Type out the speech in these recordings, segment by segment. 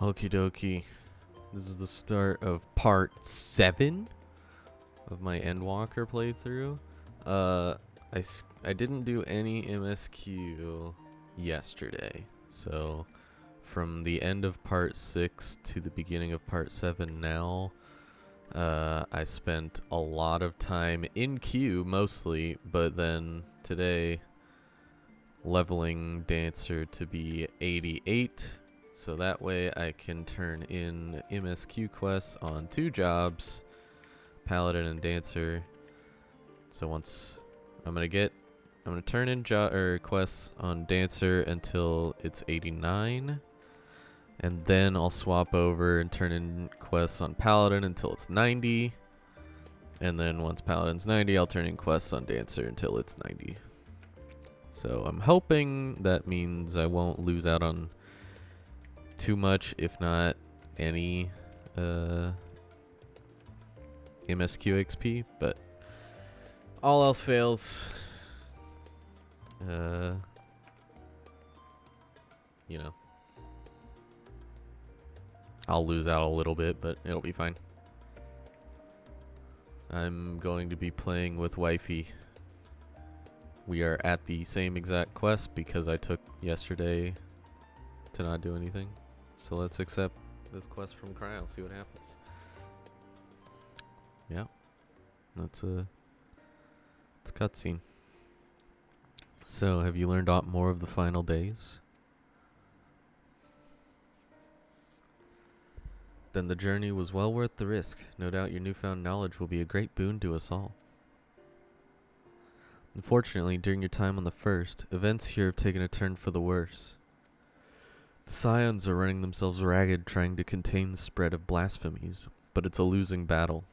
Okie dokie. This is the start of part 7 of my Endwalker playthrough. I didn't do any MSQ yesterday, so from the end of part 6 to the beginning of part 7 now, I spent a lot of time in queue mostly, but then today leveling Dancer to be 88, so that way I can turn in MSQ quests on 2 jobs, Paladin and Dancer. So once I'm gonna turn in quests on Dancer until it's 89, and then I'll swap over and turn in quests on Paladin until it's 90, and then once Paladin's 90, I'll turn in quests on Dancer until it's 90. So I'm hoping that means I won't lose out on too much, if not any, MSQ XP, but all else fails, you know, I'll lose out a little bit, but it'll be fine. I'm going to be playing with Wifey. We are at the same exact quest because I took yesterday to not do anything. So let's accept this quest from Cryo, see what happens. Yeah. It's cutscene. So, have you learned aught more of the final days? Then the journey was well worth the risk. No doubt your newfound knowledge will be a great boon to us all. Unfortunately, during your time on the First, events here have taken a turn for the worse. The Scions are running themselves ragged trying to contain the spread of blasphemies, but it's a losing battle.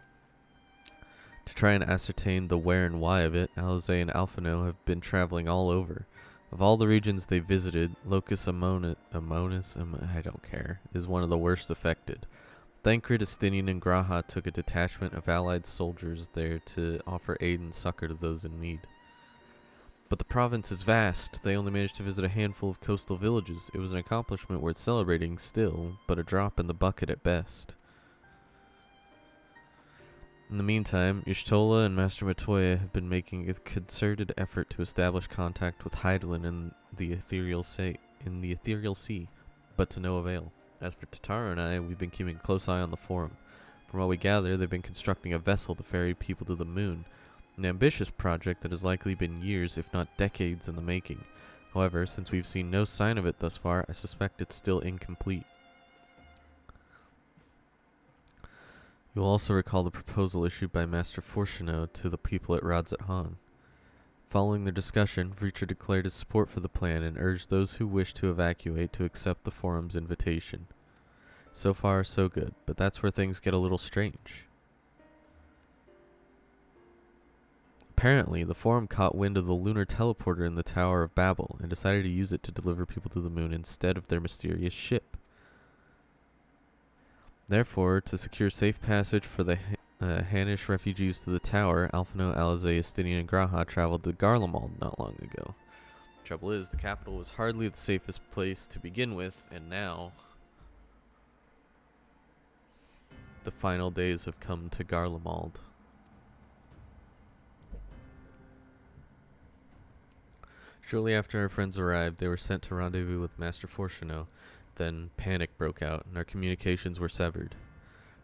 To try and ascertain the where and why of it, Alizé and Alphino have been traveling all over. Of all the regions they visited, Locus Amonis, I don't care, is one of the worst affected. Thancred, Estinian, and Graha took a detachment of allied soldiers there to offer aid and succor to those in need. But the province is vast. They only managed to visit a handful of coastal villages. It was an accomplishment worth celebrating still, but a drop in the bucket at best. In the meantime, Y'shtola and Master Matoya have been making a concerted effort to establish contact with Hydaelyn in the Ethereal Sea, but to no avail. As for Tatara and I, we've been keeping a close eye on the Forum. From what we gather, they've been constructing a vessel to ferry people to the moon. An ambitious project that has likely been years, if not decades, in the making. However, since we've seen no sign of it thus far, I suspect it's still incomplete. You'll also recall the proposal issued by Master Fortuno to the people at Radzat Han. Following their discussion, Vreecher declared his support for the plan and urged those who wish to evacuate to accept the Forum's invitation. So far, so good, but that's where things get a little strange. Apparently, the Forum caught wind of the lunar teleporter in the Tower of Babel and decided to use it to deliver people to the moon instead of their mysterious ship. Therefore, to secure safe passage for the Hanish refugees to the tower, Alphino, Alizé, Estinian, and Graha traveled to Garlemald not long ago. Trouble is, the capital was hardly the safest place to begin with, and now the final days have come to Garlemald. Shortly after our friends arrived, they were sent to rendezvous with Master Fortuno. Then panic broke out, and our communications were severed.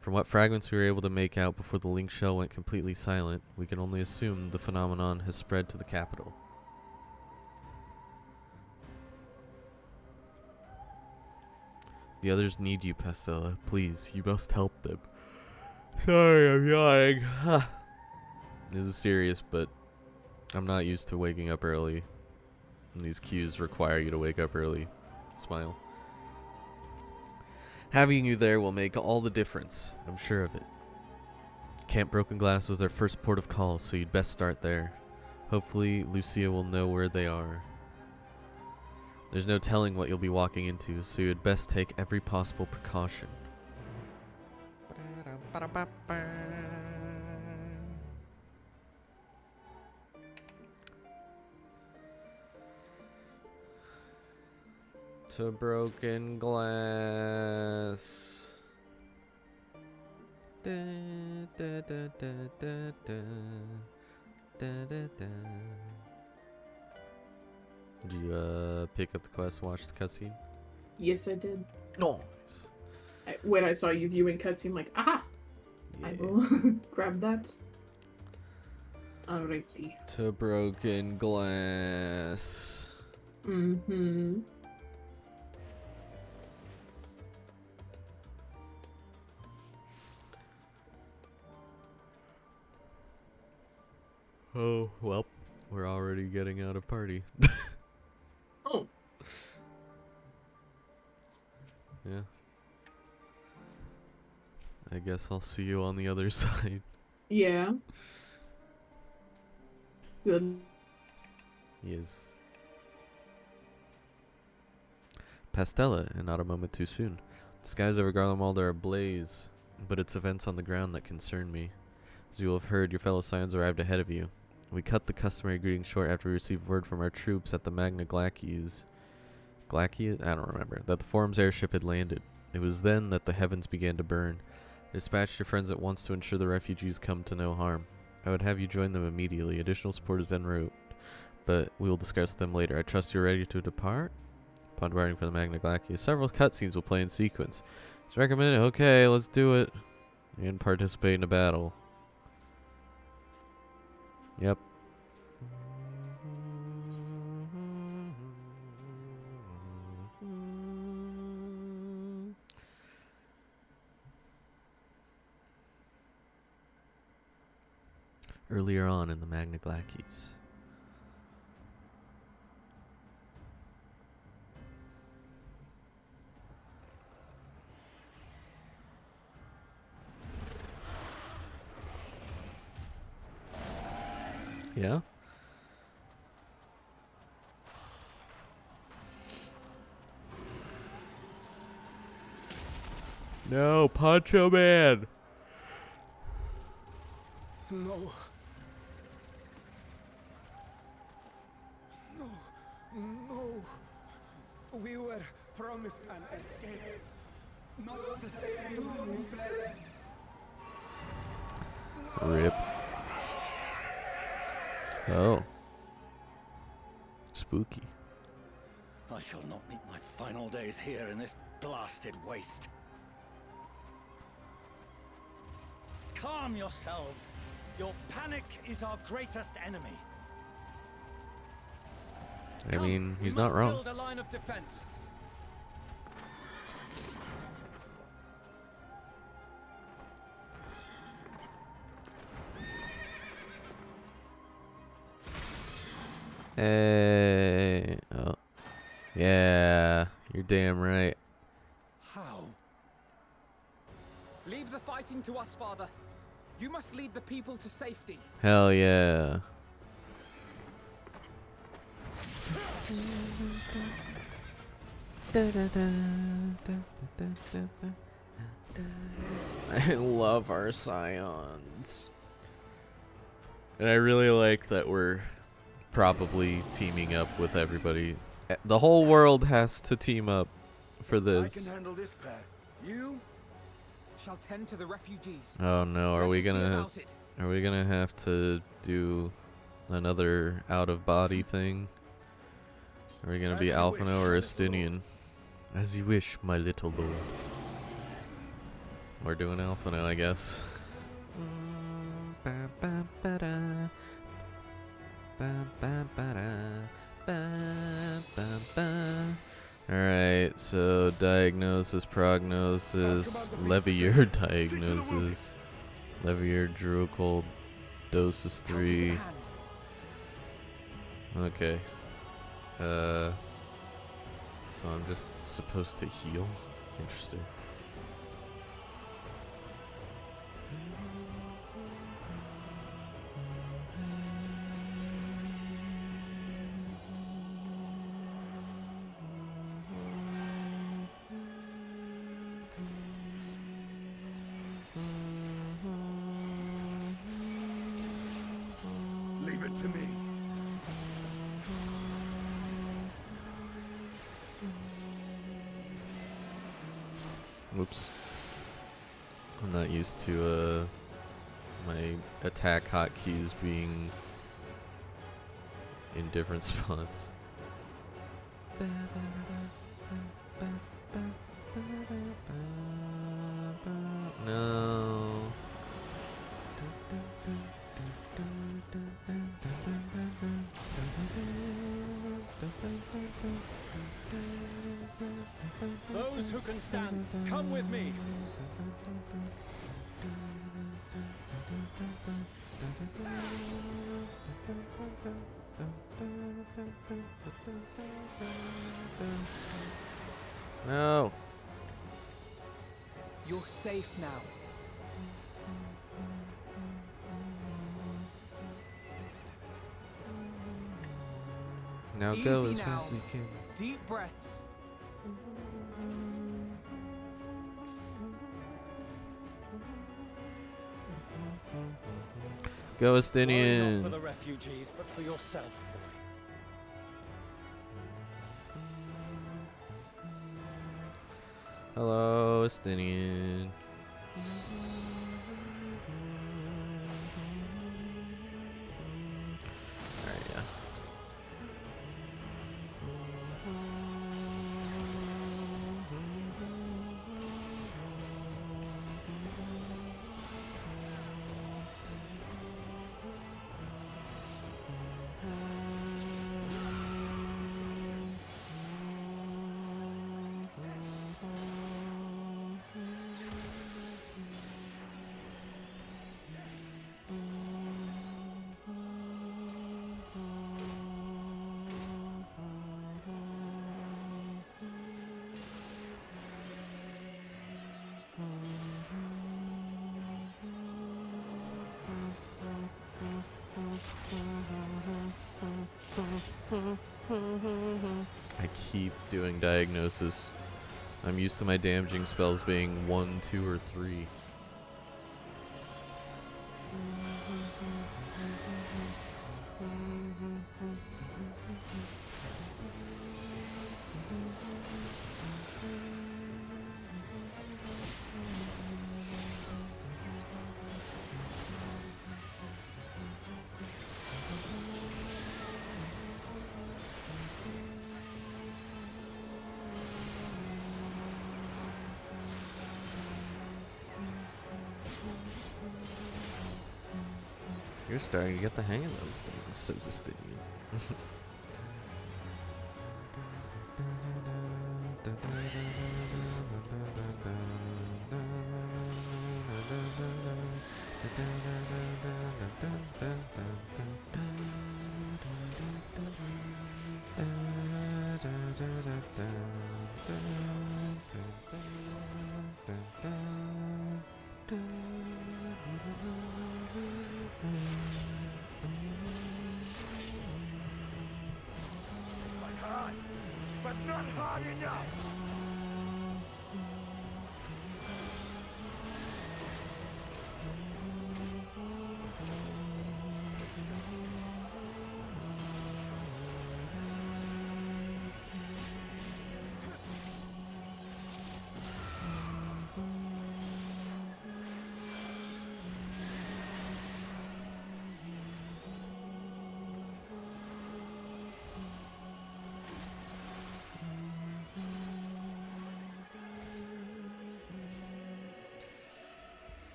From what fragments we were able to make out before the link shell went completely silent, we can only assume the phenomenon has spread to the capital. The others need you, Pastella. Please, you must help them. Sorry, I'm yawning. This is serious, but I'm not used to waking up early. And these queues require you to wake up early. Smile. Having you there will make all the difference. I'm sure of it. Camp Broken Glass was their first port of call, so you'd best start there. Hopefully, Lucia will know where they are. There's no telling what you'll be walking into, so you'd best take every possible precaution. To broken glass. Da, da, da, da, da, da, da, da, da. Did you pick up the quest, watch the cutscene? Yes, I did. Nice. When I saw you viewing cutscene, I'm like, aha! Yeah. I will grab that. Alrighty. To broken glass. Mm-hmm. Oh, well, we're already getting out of party. Oh. Yeah. I guess I'll see you on the other side. Yeah. Good. Yes. Pastella, and not a moment too soon. The skies over Garlemald are ablaze, but it's events on the ground that concern me. As you will have heard, your fellow Scions arrived ahead of you. We cut the customary greeting short after we received word from our troops at the Magna Glacies. Glacies? I don't remember. That the Forum's airship had landed. It was then that the heavens began to burn. Dispatch your friends at once to ensure the refugees come to no harm. I would have you join them immediately. Additional support is en route, but we will discuss them later. I trust you're ready to depart? Upon departing from the Magna Glacies, several cutscenes will play in sequence. It's recommended. Okay, let's do it. And participate in a battle. Yep. Earlier on in the Magna Glacies. Yeah? No, Poncho Man! No. No. No. We were promised an escape. Not the same doom we fled. Rip. Oh. Spooky. I shall not meet my final days here in this blasted waste. Calm yourselves. Your panic is our greatest enemy. I mean, we he's must not wrong. Build a line of defense. Hey. Oh. Yeah. You're damn right. How? Leave the fighting to us, Father. You must lead the people to safety. Hell yeah. I love our Scions. And I really like that we're probably teaming up with everybody. The whole world has to team up for I can this. handle this pair. You shall tend to the refugees. Oh no, are Let we us be gonna about it. have to do another out of body thing? Are we gonna As be you Alphino or wish, my little Estinian? As you wish, my little lord. We're doing Alphino, I guess. Alright, so diagnosis, prognosis, Levier diagnosis. Levier, Drucold, doses Help us at 3. hand. Okay. So I'm just supposed to heal? Interesting. Leave it to me. Oops. I'm not used to my attack hotkeys being in different spots. No. Those who can stand, come with me. No. You're safe now. Now go Easy as now. fast as you can. Deep breaths. Go Worry not Estinian. for the refugees, but for yourself, boy. Hello, Estinian. Alright, yeah. I keep doing diagnosis. I'm used to my damaging spells being 1, 2, or 3. You're starting to get the hang of those things, says Estinian. Hard, but not hard enough.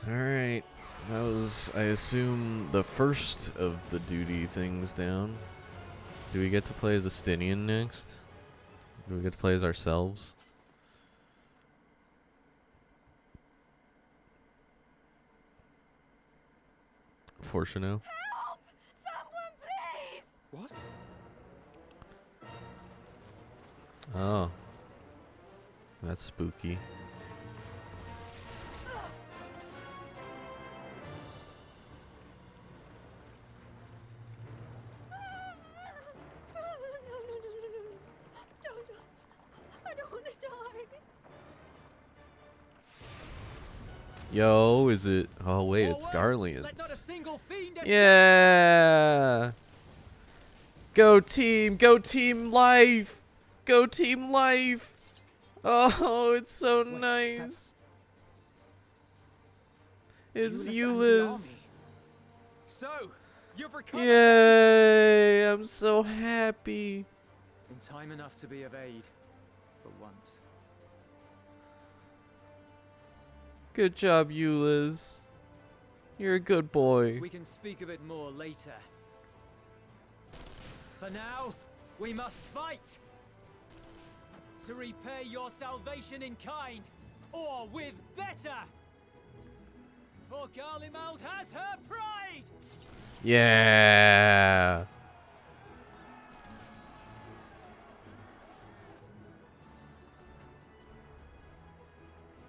Alright, that was, I assume, the first of the duty things down. Do we get to play as Estinian next? Do we get to play as ourselves? For Chanel? Help! Someone, please! What? Oh. That's spooky. No, no, no, no, no, no. Don't. I don't want to die. Yo, is it? Oh, wait, it's Forward! Let not a Garleans. single fiend escape. Yeah! Go team! Go team life! Go team life! Oh, it's so Wait, nice. It's Euless and the Euless. army. So, you've recovered. Yay! I'm so happy. In time enough to be of aid, for once. Good job, Euless. You're a good boy. We can speak of it more later. For now, we must fight! To repay your salvation in kind, or with better! For Garlemald has her pride! Yeah.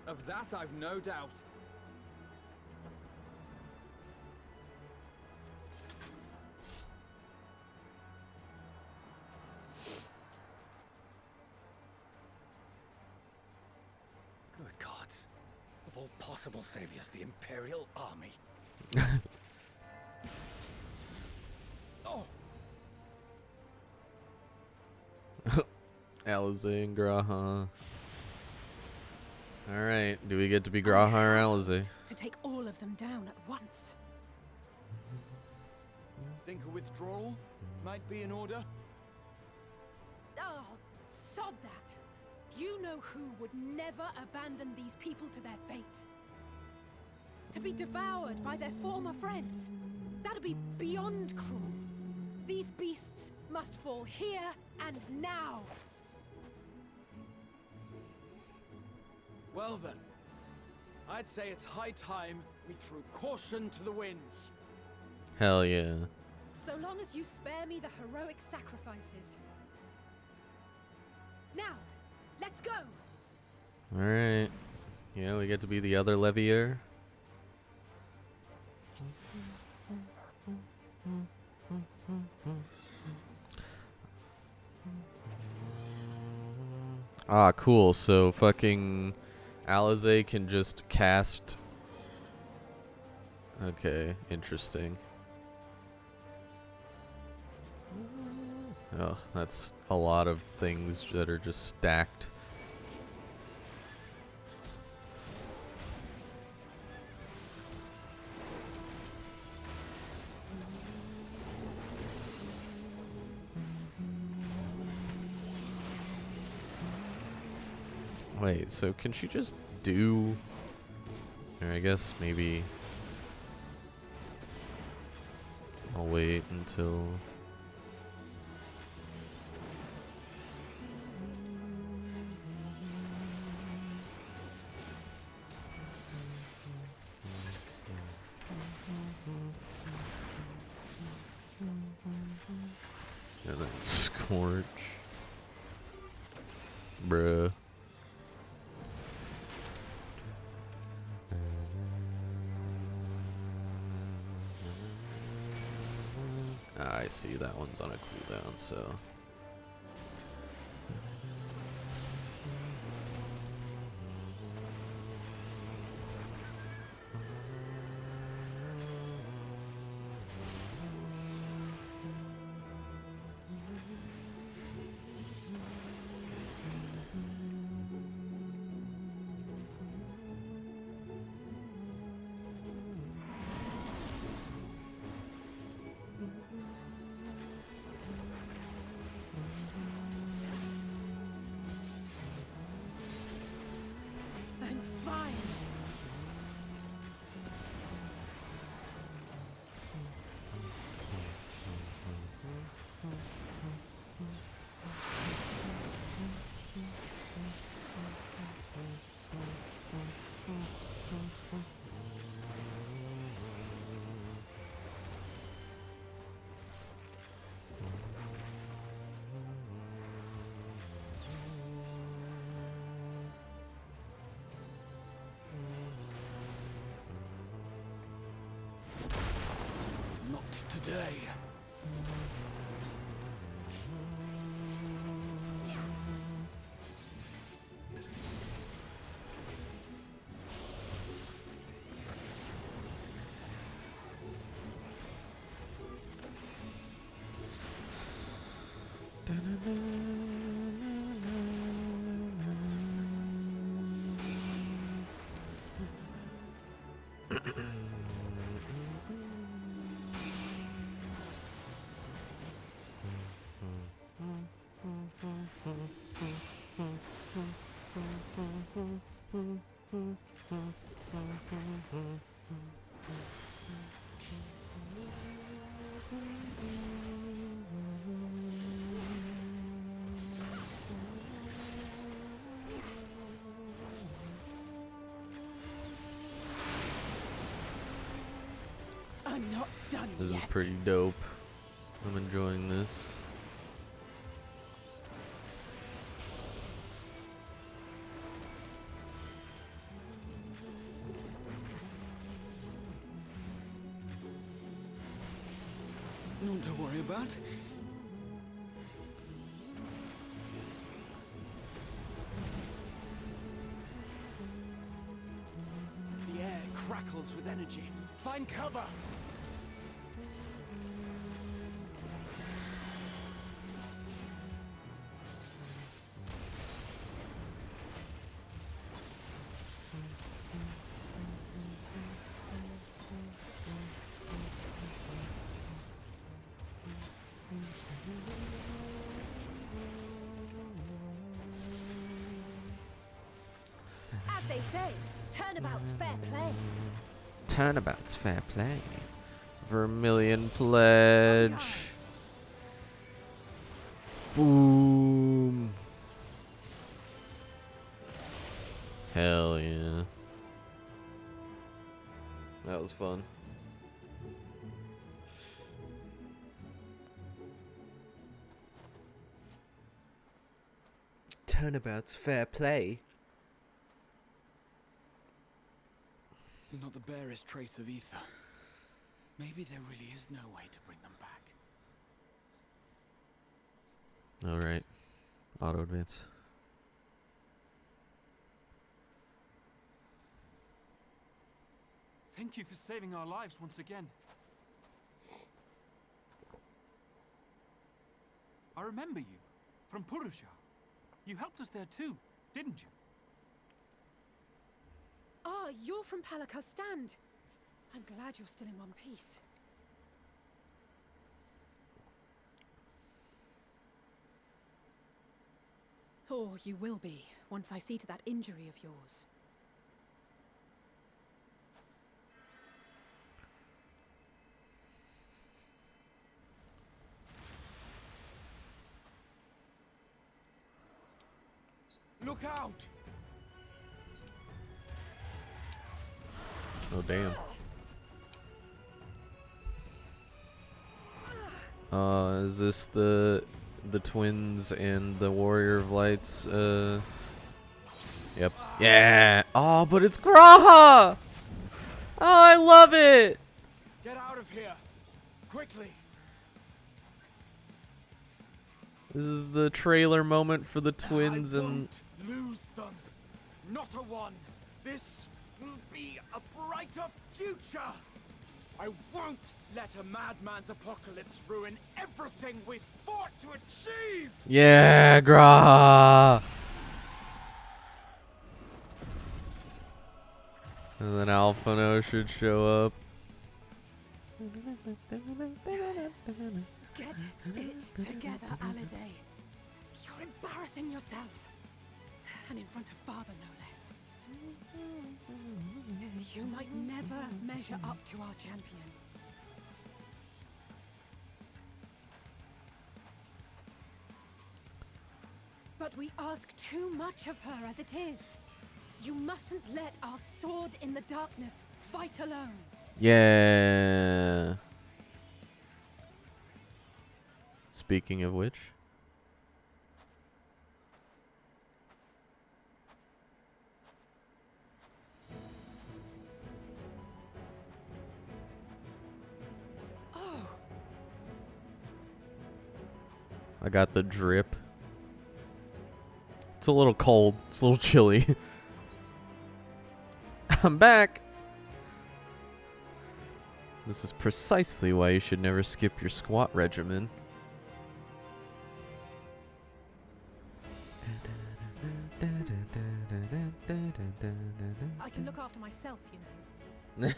Of that I've no doubt. Good gods. Of all possible saviors, the Imperial Army. Oh, Alizé and Graha. Alright, do we get to be Graha or Alizé? To take all of them down at once. Think a withdrawal might be in order? Oh, sod that. You know who would never abandon these people to their fate. To be devoured by their former friends. That'd be beyond cruel. These beasts must fall here and now. Well then, I'd say it's high time we threw caution to the winds. Hell yeah. So long as you spare me the heroic sacrifices. Now, let's go! Alright. Yeah, we get to be the other Levier. Ah, cool. So fucking Alizé can just cast. Okay, interesting. Oh, that's a lot of things that are just stacked. Wait, so can she just do... Or I guess maybe... I'll wait until... And then Scorch. Bruh. Ah, I see, that one's on a cooldown, so... I'm fine. not today. I'm not done This yet. is pretty dope. I'm enjoying this. None to worry about. The air crackles with energy. Find cover! As they say, turnabout's fair play. Turnabout's fair play. Vermilion pledge. Boom. Hell yeah. That was fun. Turnabout's fair play. There's not the barest trace of ether. Maybe there really is no way to bring them back. Alright. Auto advance. Thank you for saving our lives once again. I remember you from Purusha. You helped us there too, didn't you? Ah, you're from Palaka's stand. I'm glad you're still in one piece. Or you will be, once I see to that injury of yours. Look out! Oh damn. Is this the twins and the Warrior of Lights? Yep. Yeah. Oh, but it's Graha. Oh, I love it. Get out of here! Quickly! This is the trailer moment for the twins I and won't lose them. Not a one. This will be a brighter future. I won't let a madman's apocalypse ruin everything we've fought to achieve. yeah, Graha. And then Alphano should show up. Get it together, Alize. You're embarrassing yourself. And in front of father, no less. You might never measure up to our champion. But we ask too much of her as it is. You mustn't let our sword in the darkness fight alone. Yeah. Speaking of which. Oh, I got the drip. It's a little cold. It's a little chilly. I'm back. This is precisely why you should never skip your squat regimen. I can look after myself, you know.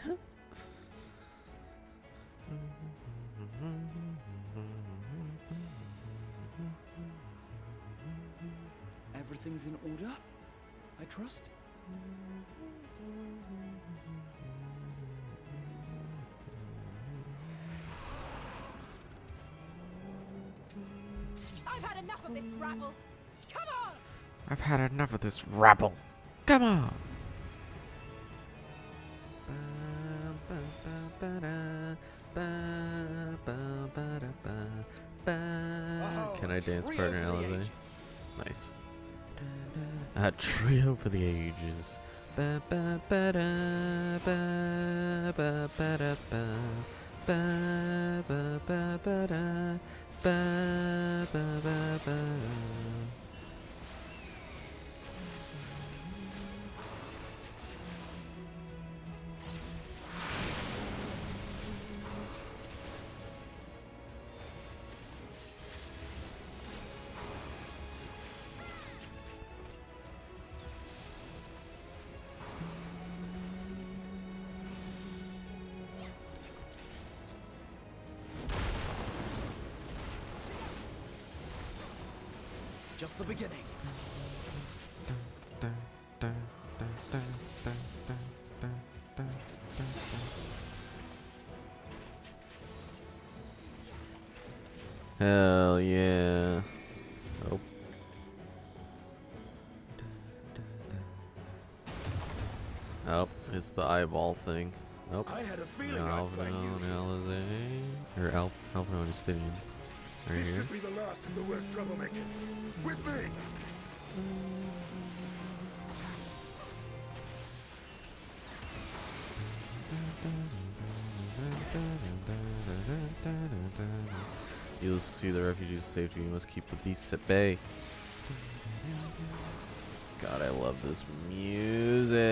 Everything's in order? I trust. I've had enough of this rabble. Come on! I've had enough of this rabble. Come on. Can I dance Trio partner for the Alizé? ages. Nice. A trio for the ages. Ba ba ba da ba ba ba da ba ba ba ba ba da ba ba ba ba. Just the beginning. Hell yeah. Oh. Oh, it's the eyeball thing. Oh. I had a feeling I'd find Alvino you. and Alizé. Or Alvino and Justinian. Right This here. should be the last of the worst troublemakers. With me! You see the refugees' safety. You must keep the beasts at bay. God, I love this music.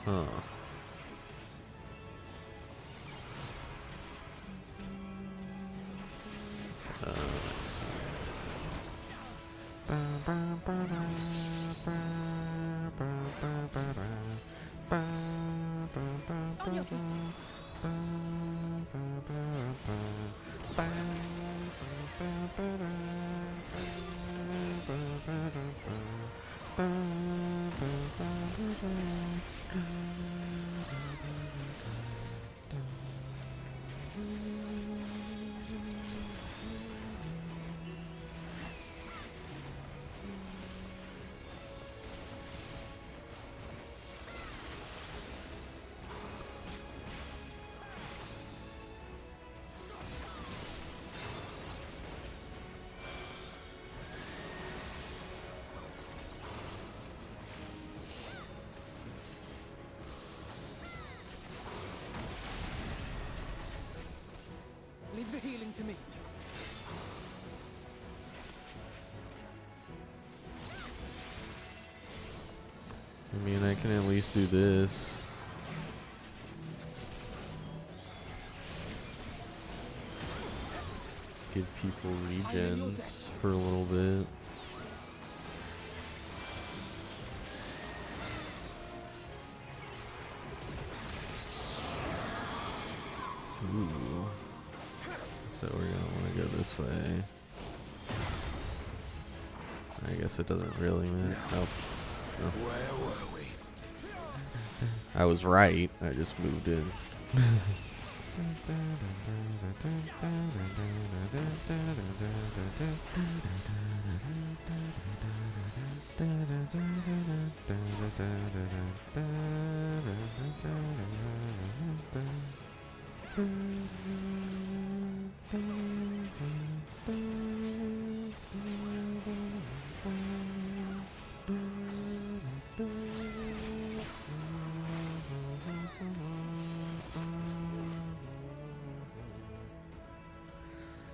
Huh. On your feet. Leave the healing to me. I mean, I can at least do this. Give people regens for a little bit. Ooh. So we're gonna want to go this way. I guess it doesn't really matter. Oh. No. Where were we? I was right. I just moved in.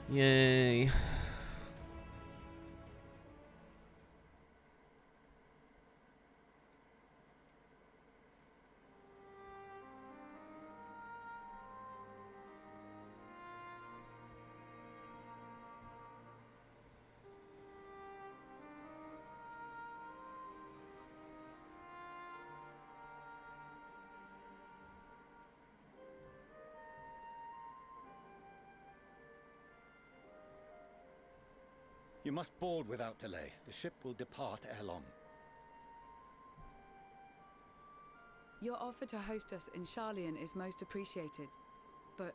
Yay. You must board without delay. The ship will depart ere long. Your offer to host us in Sharlayan is most appreciated. But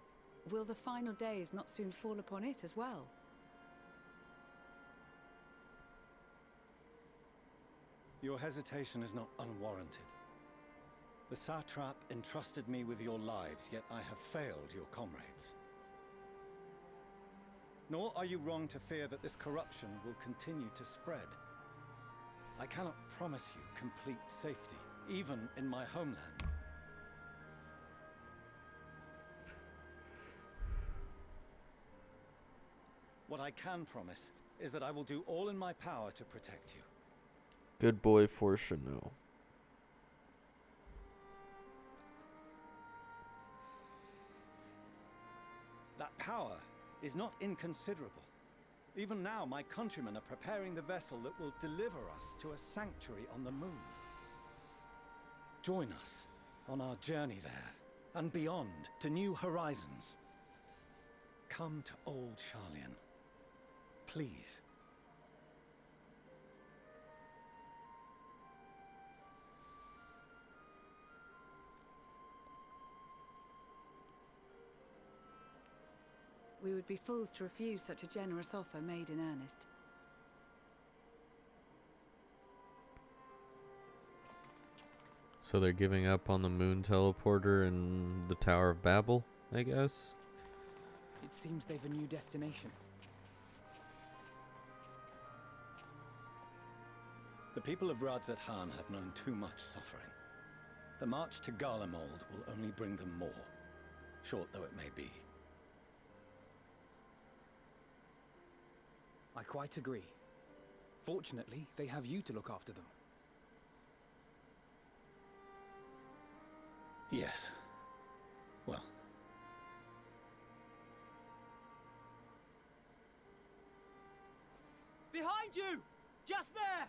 will the final days not soon fall upon it as well? Your hesitation is not unwarranted. The satrap entrusted me with your lives, yet I have failed your comrades. Nor are you wrong to fear that this corruption will continue to spread. I cannot promise you complete safety, even in my homeland. What I can promise is that I will do all in my power to protect you. Good boy for Chanel. That power is not inconsiderable. Even now, my countrymen are preparing the vessel that will deliver us to a sanctuary on the moon. Join us on our journey there, and beyond, to new horizons. Come to old Sharlayan. Please. We would be fools to refuse such a generous offer made in earnest. So they're giving up on the moon teleporter and the Tower of Babel, I guess? It seems they've a new destination. The people of Radzat-Han have known too much suffering. The march to Garlemald will only bring them more, short though it may be. I quite agree. Fortunately, they have you to look after them. Yes. Well. Behind you! Just there!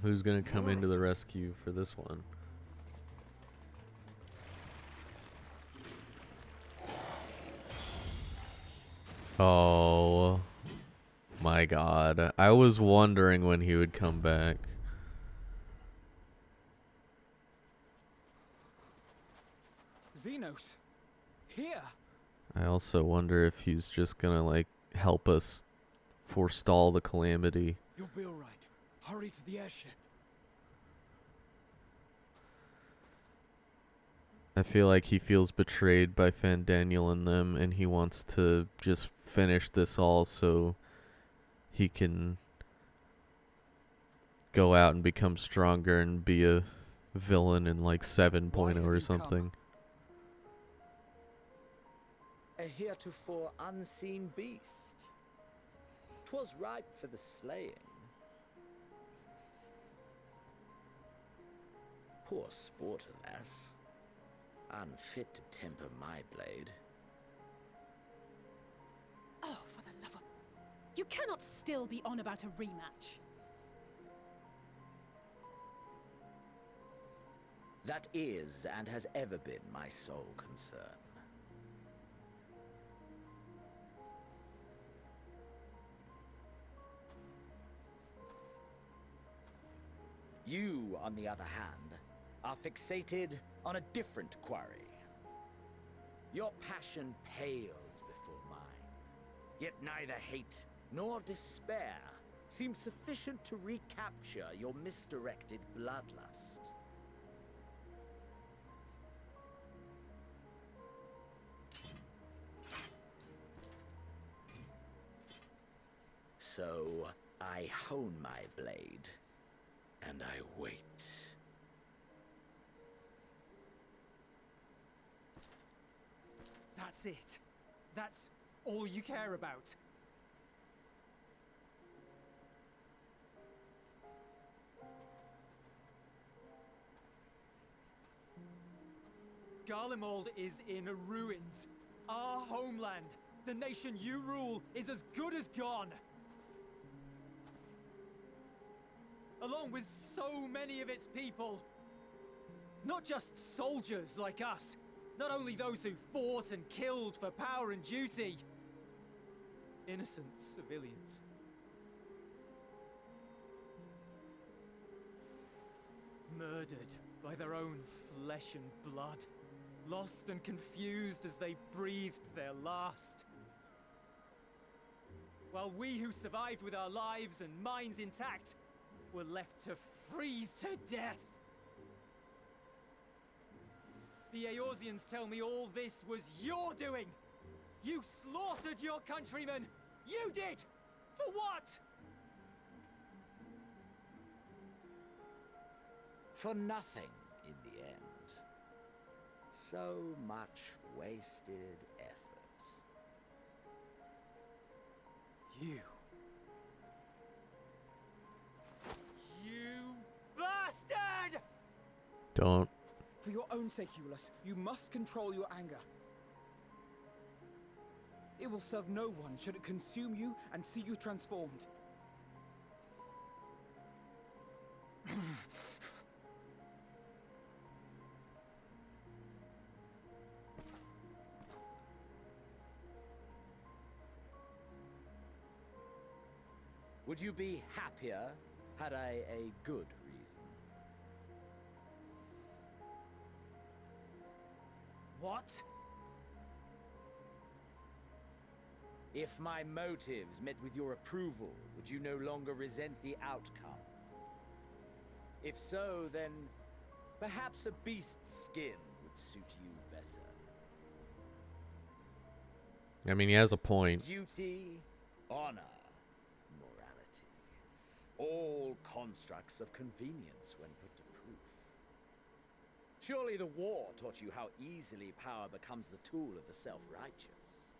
Who's gonna come into the rescue for this one? Oh my god. I was wondering when he would come back. Xenos! Here! I also wonder if he's just gonna, like, help us forestall the calamity. You'll be alright. Hurry to the airship. I feel like he feels betrayed by Fandaniel and them, and he wants to just finish this all so he can go out and become stronger and be a villain in like 7.0 or something. A heretofore unseen beast. 'Twas ripe for the slaying. Poor sport, alas. Unfit to temper my blade. Oh, for the love of... You cannot still be on about a rematch. That is and has ever been my sole concern. You, on the other hand, are fixated on a different quarry. Your passion pales before mine, yet neither hate nor despair seems sufficient to recapture your misdirected bloodlust. So, I hone my blade, and I wait. That's it. That's all you care about. Garlemald is in ruins. Our homeland, the nation you rule, is as good as gone. along with so many of its people. Not just soldiers like us, not only those who fought and killed for power and duty. Innocent civilians. Murdered by their own flesh and blood. Lost and confused as they breathed their last. While we who survived with our lives and minds intact were left to freeze to death. The Eorzeans tell me all this was your doing! You slaughtered your countrymen! You did! For what? For nothing, in the end. So much wasted effort. You bastard! Don't. For your own sake, Eulus, you must control your anger. It will serve no one should it consume you and see you transformed. Would you be happier had I a good reason? What? If my motives met with your approval, would you no longer resent the outcome? If so, then perhaps a beast's skin would suit you better. I mean, he has a point. Duty, honor, morality. All constructs of convenience when put to proof. Surely the war taught you how easily power becomes the tool of the self-righteous.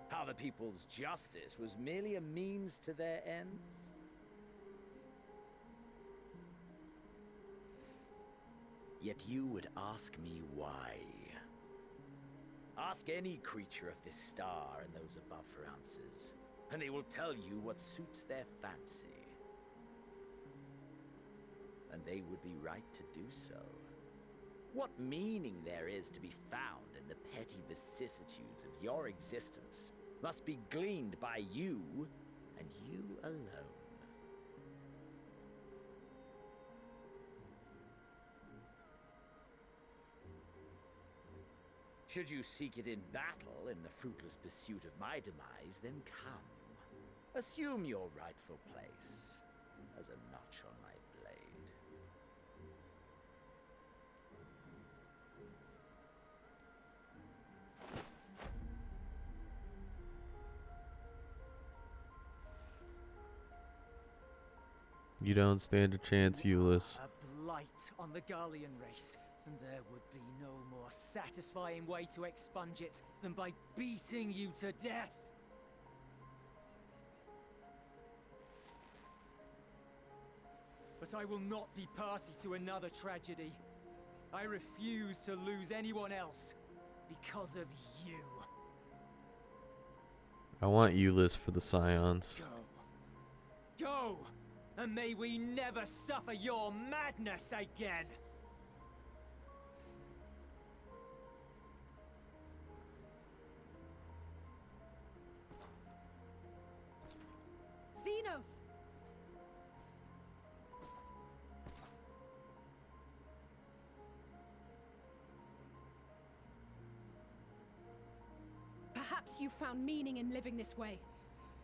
How the people's justice was merely a means to their ends? Yet you would ask me why. Ask any creature of this star and those above for answers, and they will tell you what suits their fancy. And they would be right to do so. What meaning there is to be found in the petty vicissitudes of your existence must be gleaned by you, and you alone. Should you seek it in battle in the fruitless pursuit of my demise, then come. Assume your rightful place as a notch on my blade. You don't stand a chance, Eulus. A blight on the Garlean race, and there would be no more satisfying way to expunge it than by beating you to death. But I will not be party to another tragedy. I refuse to lose anyone else because of you. I want Eulus for the Scions. Go. Go! And may we never suffer your madness again! Xenos! Perhaps you found meaning in living this way.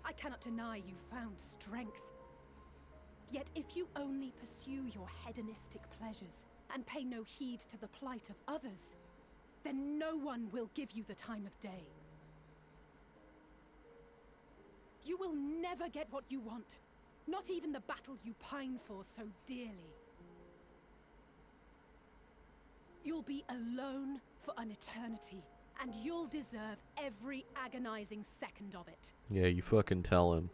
I cannot deny you found strength. Yet if you only pursue your hedonistic pleasures and pay no heed to the plight of others, then no one will give you the time of day. You will never get what you want, not even the battle you pine for so dearly. You'll be alone for an eternity, and you'll deserve every agonizing second of it. Yeah, you fucking tell him.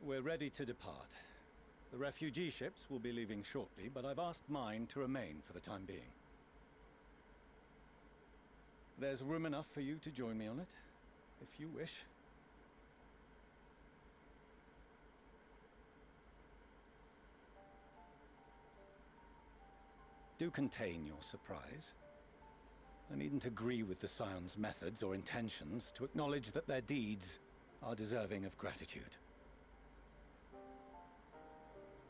We're ready to depart. The refugee ships will be leaving shortly, but I've asked mine to remain for the time being. There's room enough for you to join me on it, if you wish. Do contain your surprise. I needn't agree with the Scion's methods or intentions to acknowledge that their deeds are deserving of gratitude.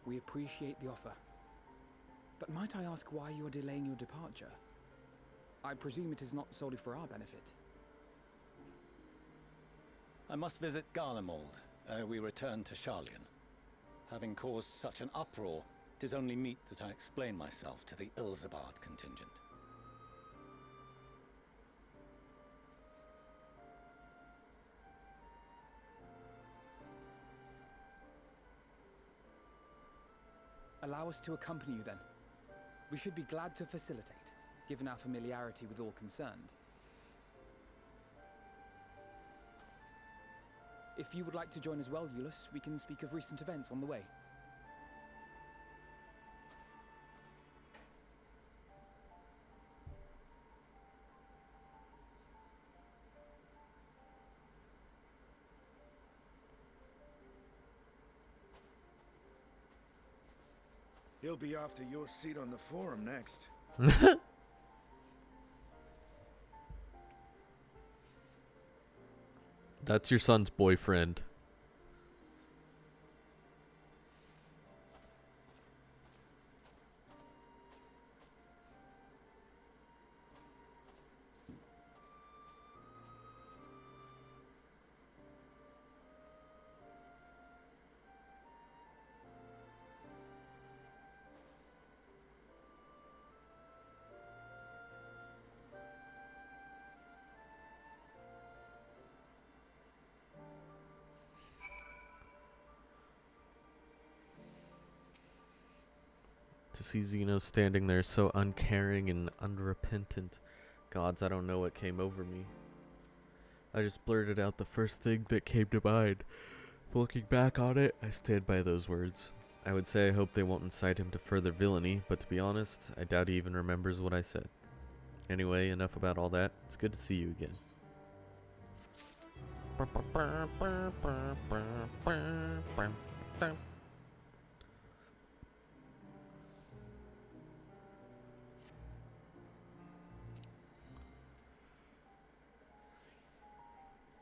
We appreciate the offer. But might I ask why you are delaying your departure? I presume it is not solely for our benefit. I must visit Garlemald ere we return to Sharlayan. Having caused such an uproar, 'tis only meet that I explain myself to the Ilzabard contingent. Allow us to accompany you then. We should be glad to facilitate, given our familiarity with all concerned. If you would like to join as well, Eulus, we can speak of recent events on the way. He'll be after your seat on the forum next. That's your son's boyfriend. To see Xeno standing there so uncaring and unrepentant. Gods, I don't know what came over me. I just blurted out the first thing that came to mind. Looking back on it, I stand by those words. I would say I hope they won't incite him to further villainy, but to be honest, I doubt he even remembers what I said. Anyway, enough about all that. It's good to see you again.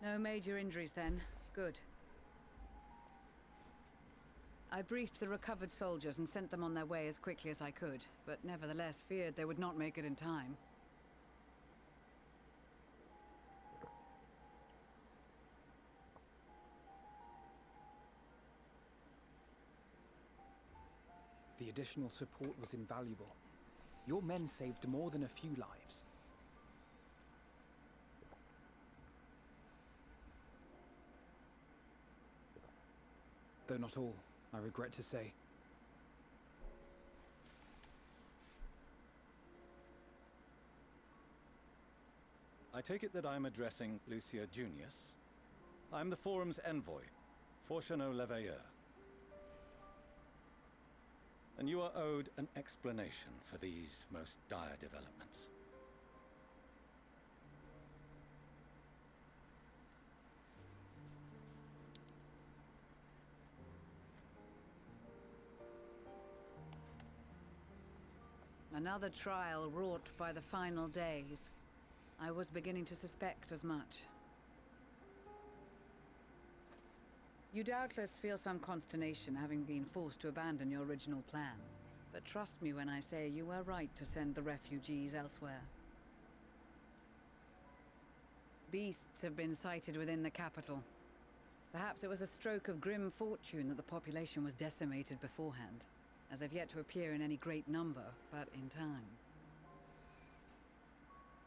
No major injuries then. Good. I briefed the recovered soldiers and sent them on their way as quickly as I could, but nevertheless feared they would not make it in time. The additional support was invaluable. Your men saved more than a few lives. Though not all, I regret to say. I take it that I'm addressing Lucia Junius. I'm the Forum's envoy, Forchano Leveilleur. And you are owed an explanation for these most dire developments. Another trial wrought by the final days. I was beginning to suspect as much. You doubtless feel some consternation having been forced to abandon your original plan. But trust me when I say you were right to send the refugees elsewhere. Beasts have been sighted within the capital. Perhaps it was a stroke of grim fortune that the population was decimated beforehand, as they've yet to appear in any great number, but in time.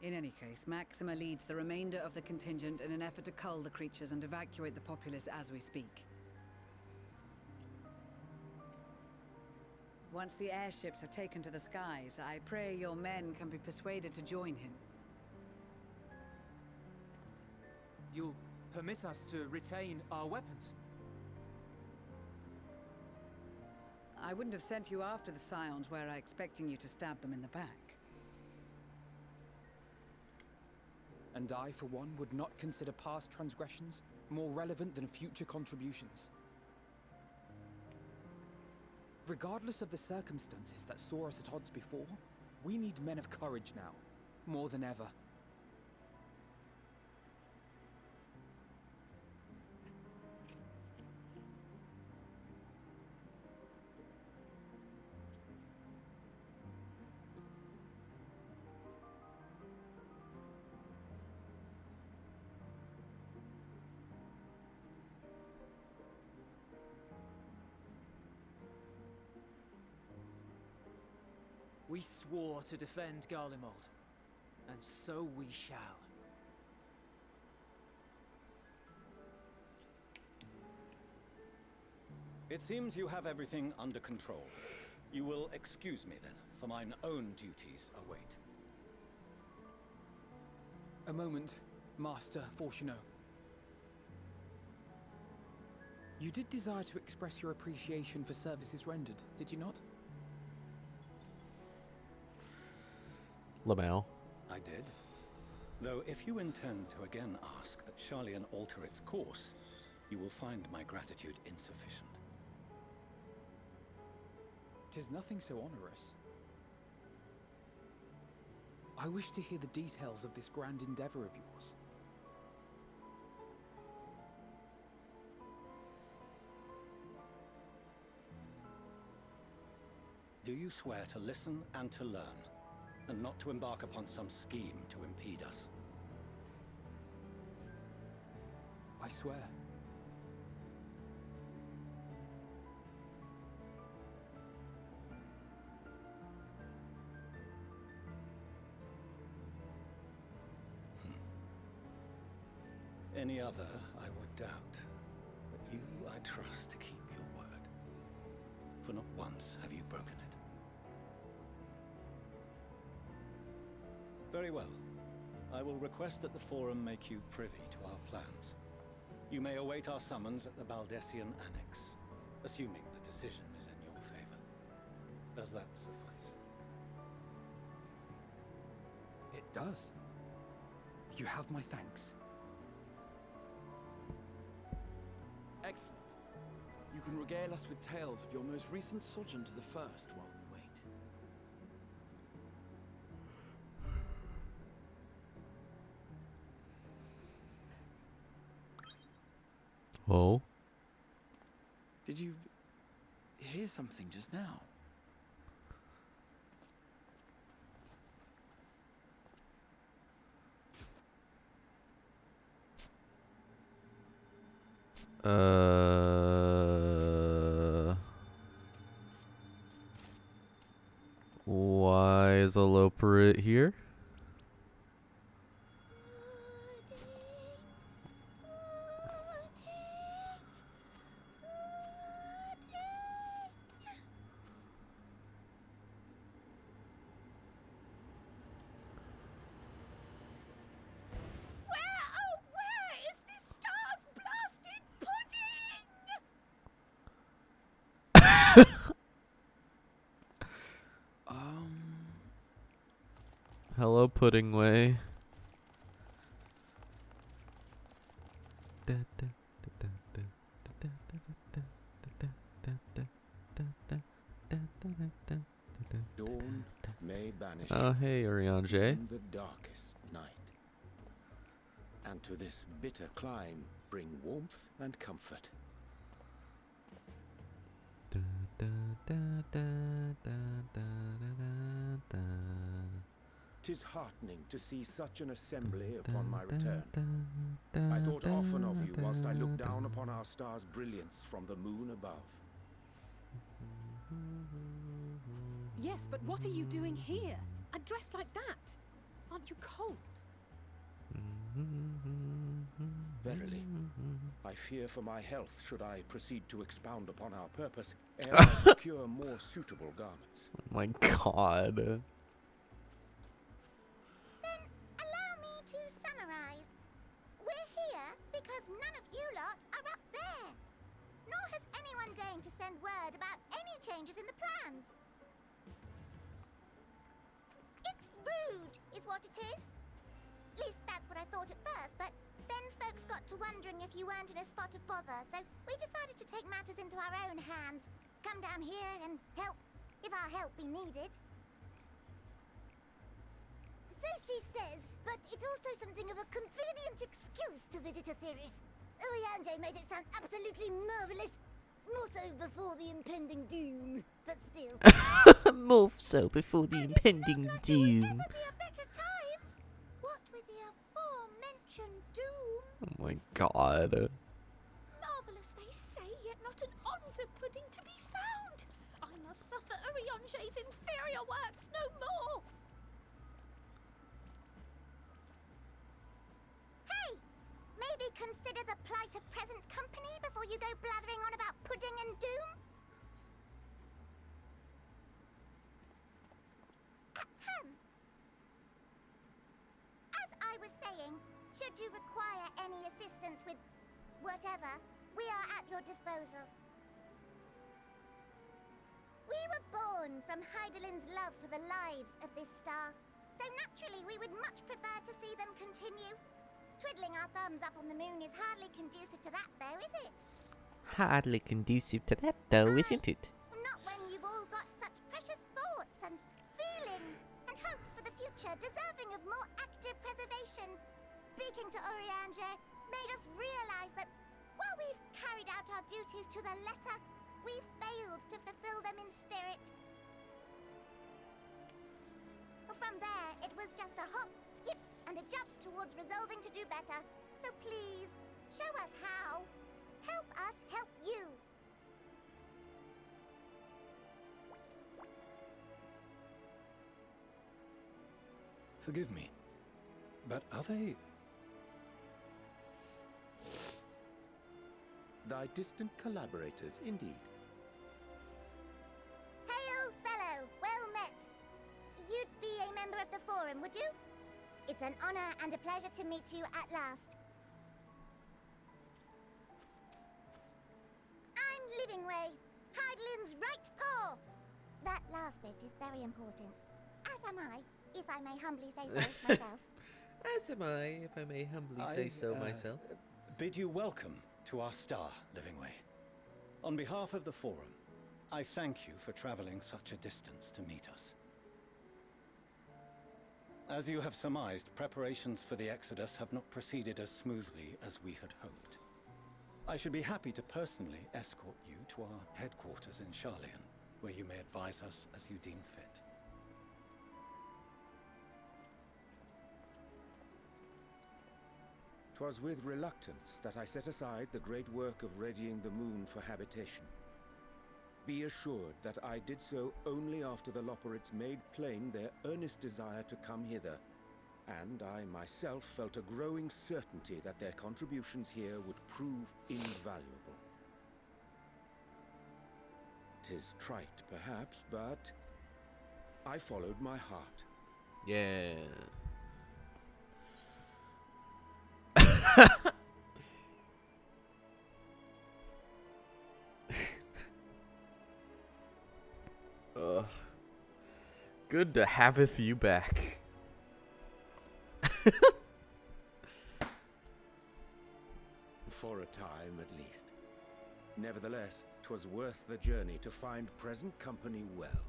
In any case, Maxima leads the remainder of the contingent in an effort to cull the creatures and evacuate the populace as we speak. Once the airships are taken to the skies, I pray your men can be persuaded to join him. You'll permit us to retain our weapons? I wouldn't have sent you after the Scions were I expecting you to stab them in the back. And I, for one, would not consider past transgressions more relevant than future contributions. Regardless of the circumstances that saw us at odds before, we need men of courage now, more than ever. We swore to defend Garlemald, and so we shall. It seems you have everything under control. You will excuse me then, for mine own duties await. A moment, Master Fortuneau. You did desire to express your appreciation for services rendered, did you not? Lamau. I did. Though if you intend to again ask that Charlian alter its course, you will find my gratitude insufficient. 'Tis nothing so onerous. I wish to hear the details of this grand endeavor of yours. Do you swear to listen and to learn, and not to embark upon some scheme to impede us? I swear. Any other I would doubt, but you I trust to keep your word. For not once have you broken it. Very well. I will request that the Forum make you privy to our plans. You may await our summons at the Baldessian Annex, assuming the decision is in your favor. Does that suffice? It does. You have my thanks. Excellent. You can regale us with tales of your most recent sojourn to the First while we wait. Oh? Did you hear something just now? Why is Aloperit here? Where is this star's blasted pudding? Hello, Pudding Way. Dawn may banish Oh, hey, Orion J. even the darkest night, and to this bitter clime bring warmth and comfort. 'Tis heartening to see such an assembly upon my return. I thought often of you whilst I looked down upon our star's brilliance from the moon above. Yes, but what are you doing here? And dressed like that? Aren't you cold? Verily, I fear for my health should I proceed to expound upon our purpose ere I procure more suitable garments. Oh my god. Allow me to summarize. We're here because none of you lot are up there. Nor has anyone deigned to send word about any changes in the plans. It's rude, is what it is. At least that's what I thought at first, but then folks got to wondering if you weren't in a spot of bother, so we decided to take matters into our own hands. Come down here and help, if our help be needed. So she says, but it's also something of a convenient excuse to visit Etheris. Urianger made it sound absolutely marvelous. More so before the impending doom, but still. More so before the impending doom. Never be a better time. What with the aforementioned doom? Oh my god. Marvelous, they say, yet not an ounce of pudding to be found. I must suffer Urianger's inferior works no more. Hey, maybe consider the plight of present company before you go blathering on about pudding and doom. Ahem. As I was saying, should you require any assistance with whatever, we are at your disposal. We were born from Heidelin's love for the lives of this star, so naturally we would much prefer to see them continue. Twiddling our thumbs up on the moon is hardly conducive to that, though, is it? Hardly conducive to that, though, isn't it? Not when you've all got such precious thoughts and feelings and hopes for the future deserving of more active preservation. Speaking to Urianger made us realize that while we've carried out our duties to the letter, we've failed to fulfill them in spirit. From there, it was just a hop, skip, and a jump towards resolving to do better. So please, show us how. Help us help you. Forgive me, but are they... Thy distant collaborators, indeed. Hail, fellow. Well met. You'd be a member of the Forum, would you? It's an honor and a pleasure to meet you at last. I'm Livingway, Heidelin's right paw. That last bit is very important. As am I, if I may humbly say so myself. As am I, if I may humbly say so myself. Bid you welcome to our star, Livingway. On behalf of the Forum, I thank you for traveling such a distance to meet us. As you have surmised, preparations for the Exodus have not proceeded as smoothly as we had hoped. I should be happy to personally escort you to our headquarters in Charlian, where you may advise us as you deem fit. 'Twas with reluctance that I set aside the great work of readying the moon for habitation. Be assured that I did so only after the Loperites made plain their earnest desire to come hither, and I myself felt a growing certainty that their contributions here would prove invaluable. 'Tis trite, perhaps, but I followed my heart. Yeah. Ugh. Good to haveth you back. For a time, at least. Nevertheless, 'twas worth the journey to find present company well.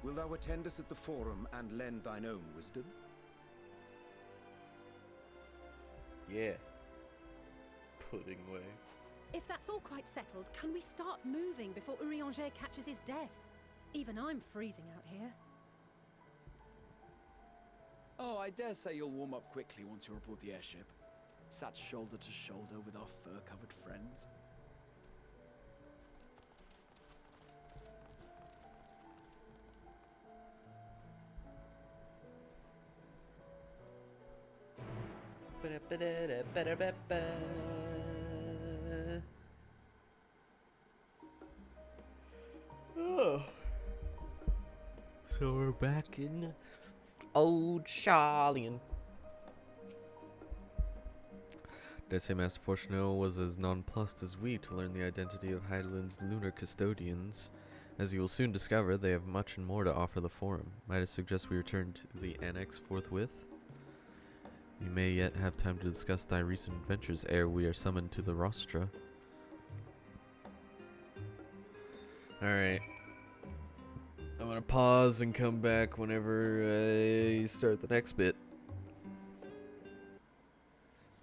Wilt thou attend us at the Forum and lend thine own wisdom? Yeah. Pudding way. If that's all quite settled, can we start moving before Urianger catches his death? Even I'm freezing out here. Oh, I dare say you'll warm up quickly once you're aboard the airship. Sat shoulder to shoulder with our fur-covered friends. Oh. So we're back in old Charlian. Did I say Master Fortuno was as nonplussed as we to learn the identity of Heidelin's lunar custodians? As you will soon discover, they have much and more to offer the Forum. Might I suggest we return to the Annex forthwith? We may yet have time to discuss thy recent adventures ere we are summoned to the Rostra. Alright. I'm gonna pause and come back whenever I start the next bit.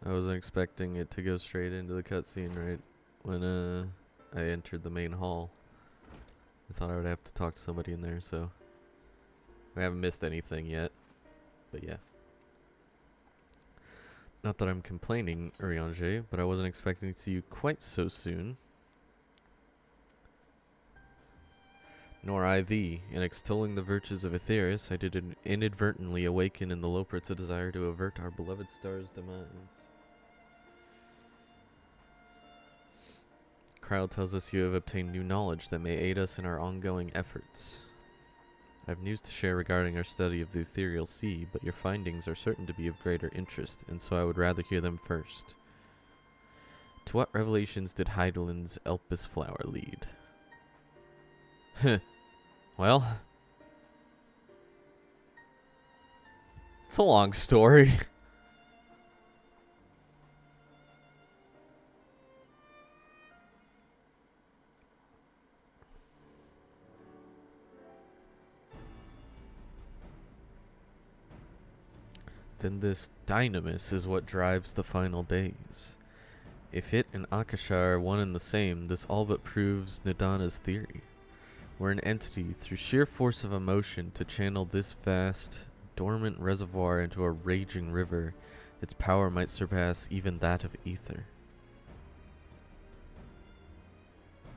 I wasn't expecting it to go straight into the cutscene right when I entered the main hall. I thought I would have to talk to somebody in there, so I haven't missed anything yet. But yeah. Not that I'm complaining, Urianger, but I wasn't expecting to see you quite so soon. Nor I thee. In extolling the virtues of Aetheris, I did inadvertently awaken in the Loporits a desire to avert our beloved star's demise. Krile tells us you have obtained new knowledge that may aid us in our ongoing efforts. I have news to share regarding our study of the ethereal sea, but your findings are certain to be of greater interest, and so I would rather hear them first. To what revelations did Heidelin's Elpis flower lead? Well, it's a long story. Then this dynamis is what drives the final days. If it and Akasha are one and the same, this all but proves Nadana's theory. We're an entity through sheer force of emotion to channel this vast, dormant reservoir into a raging river. Its power might surpass even that of ether.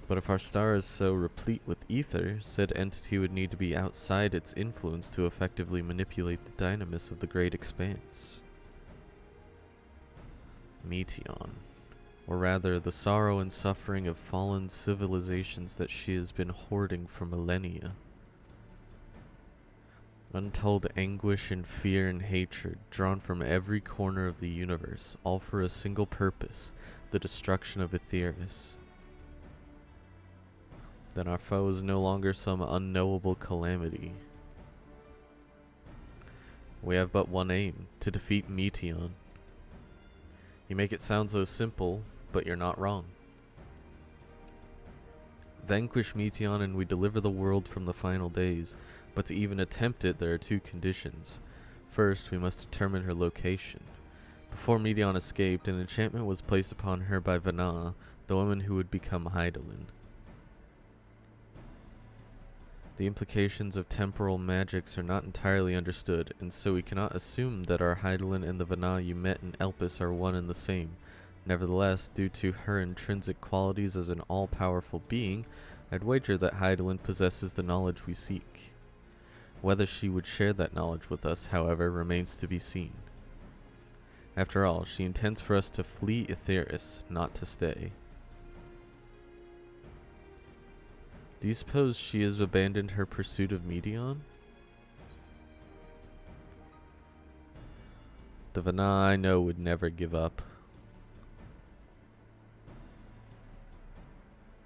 But if our star is so replete with ether, said entity would need to be outside its influence to effectively manipulate the dynamis of the great expanse. Meteon. Or rather, the sorrow and suffering of fallen civilizations that she has been hoarding for millennia. Untold anguish and fear and hatred, drawn from every corner of the universe, all for a single purpose, the destruction of Aetheris. Then our foe is no longer some unknowable calamity. We have but one aim, to defeat Meteon. You make it sound so simple, but you're not wrong. Vanquish Meteon and we deliver the world from the final days, but to even attempt it there are two conditions. First, we must determine her location. Before Meteon escaped, an enchantment was placed upon her by Vana, the woman who would become Heidelin. The implications of temporal magics are not entirely understood, and so we cannot assume that our Heidelin and the Vana you met in Elpis are one and the same. Nevertheless, due to her intrinsic qualities as an all-powerful being, I'd wager that Heidelin possesses the knowledge we seek. Whether she would share that knowledge with us, however, remains to be seen. After all, she intends for us to flee Aetheris, not to stay. Do you suppose she has abandoned her pursuit of Meteon? The Vana I know would never give up.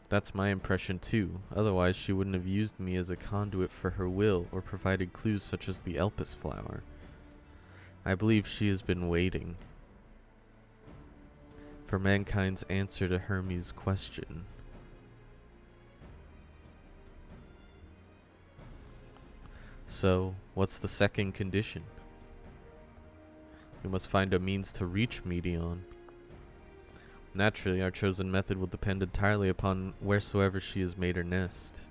That's my impression too, otherwise she wouldn't have used me as a conduit for her will or provided clues such as the Elpis flower. I believe she has been waiting for mankind's answer to Hermes' question. So, what's the second condition? We must find a means to reach Meteon. Naturally, our chosen method will depend entirely upon wheresoever she has made her nest.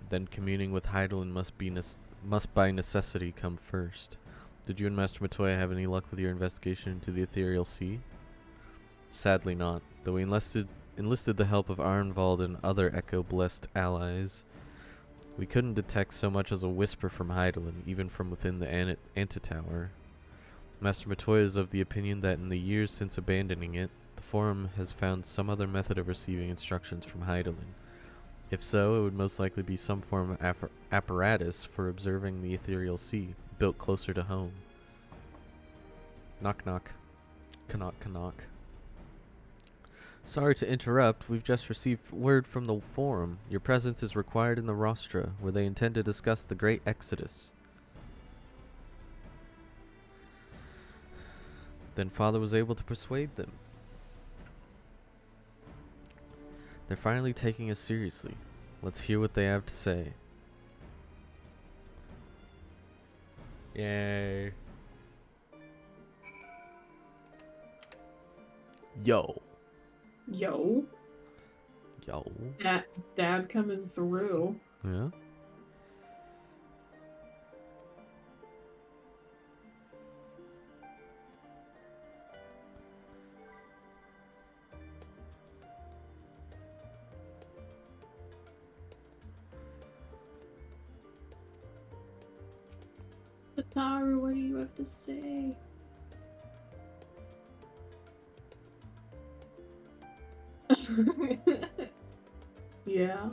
Then communing with Heidelin must by necessity come first. Did you and Master Matoya have any luck with your investigation into the ethereal sea? Sadly not, though we enlisted the help of Arnvald and other echo-blessed allies. We couldn't detect so much as a whisper from Heidelin, even from within the antitower. Master Matoya is of the opinion that in the years since abandoning it, the Forum has found some other method of receiving instructions from Heidelin. If so, it would most likely be some form of apparatus for observing the ethereal sea, built closer to home. Knock knock. Knock knock. Sorry to interrupt, we've just received word from the forum. Your presence is required in the rostra, where they intend to discuss the Great Exodus. Then Father was able to persuade them. They're finally taking us seriously. Let's hear what they have to say. Yay. Yo. Yo. Yo. Dad coming through. Yeah. Ataru, what do you have to say? Yeah.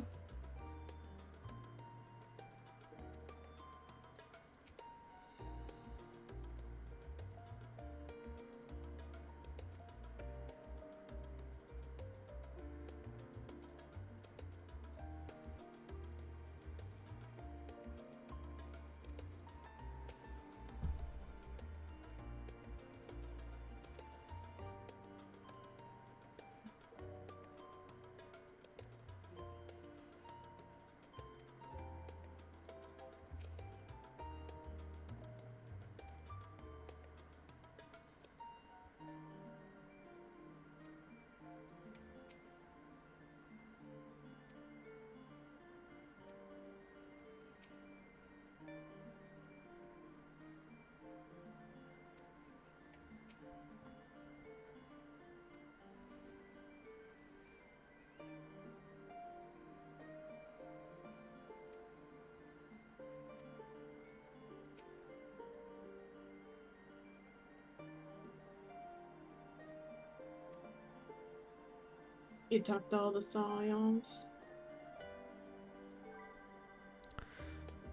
You talked to all the Scions?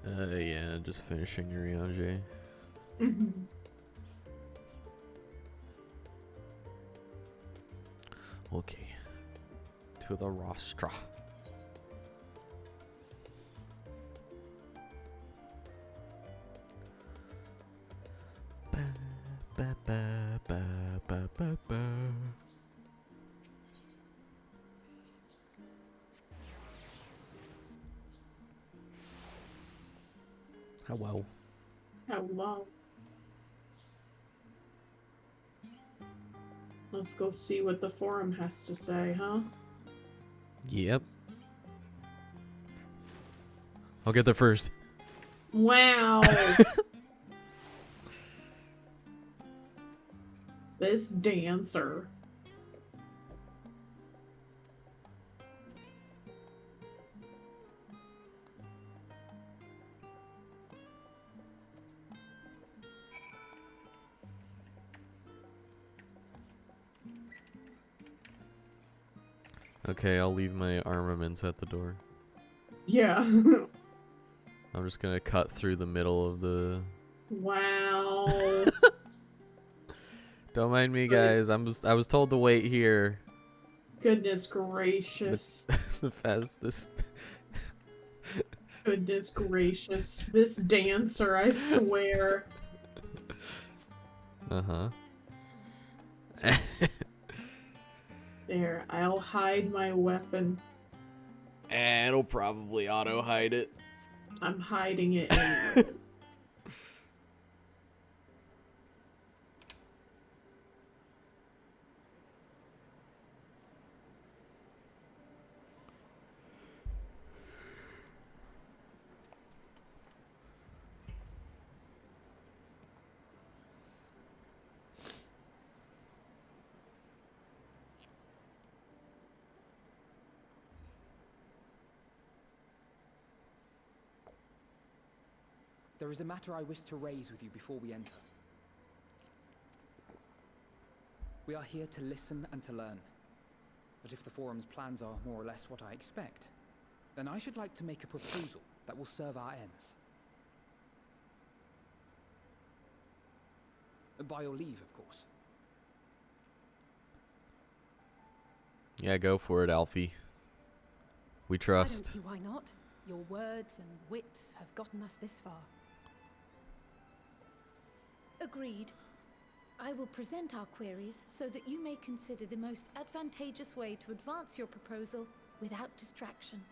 Yeah, just finishing Urianger. Mm-hmm. Okay. To the rostra. Ba, ba, ba, ba, ba, ba, ba. Hello. Hello. Let's go see what the forum has to say, huh? Yep. I'll get there first. Wow. This dancer. Okay, I'll leave my armaments at the door. Yeah. I'm just gonna cut through the middle of the... Wow. Don't mind me, guys. I was told to wait here. Goodness gracious. The fastest. Goodness gracious. This dancer, I swear. Uh-huh. There, I'll hide my weapon. It'll probably auto-hide it. I'm hiding it anyway. There is a matter I wish to raise with you before we enter. We are here to listen and to learn. But if the forum's plans are more or less what I expect, then I should like to make a proposal that will serve our ends. By your leave, of course. Yeah, go for it, Alfie. We I don't trust. see why not. Your words and wits have gotten us this far. Agreed. I will present our queries so that you may consider the most advantageous way to advance your proposal without distraction.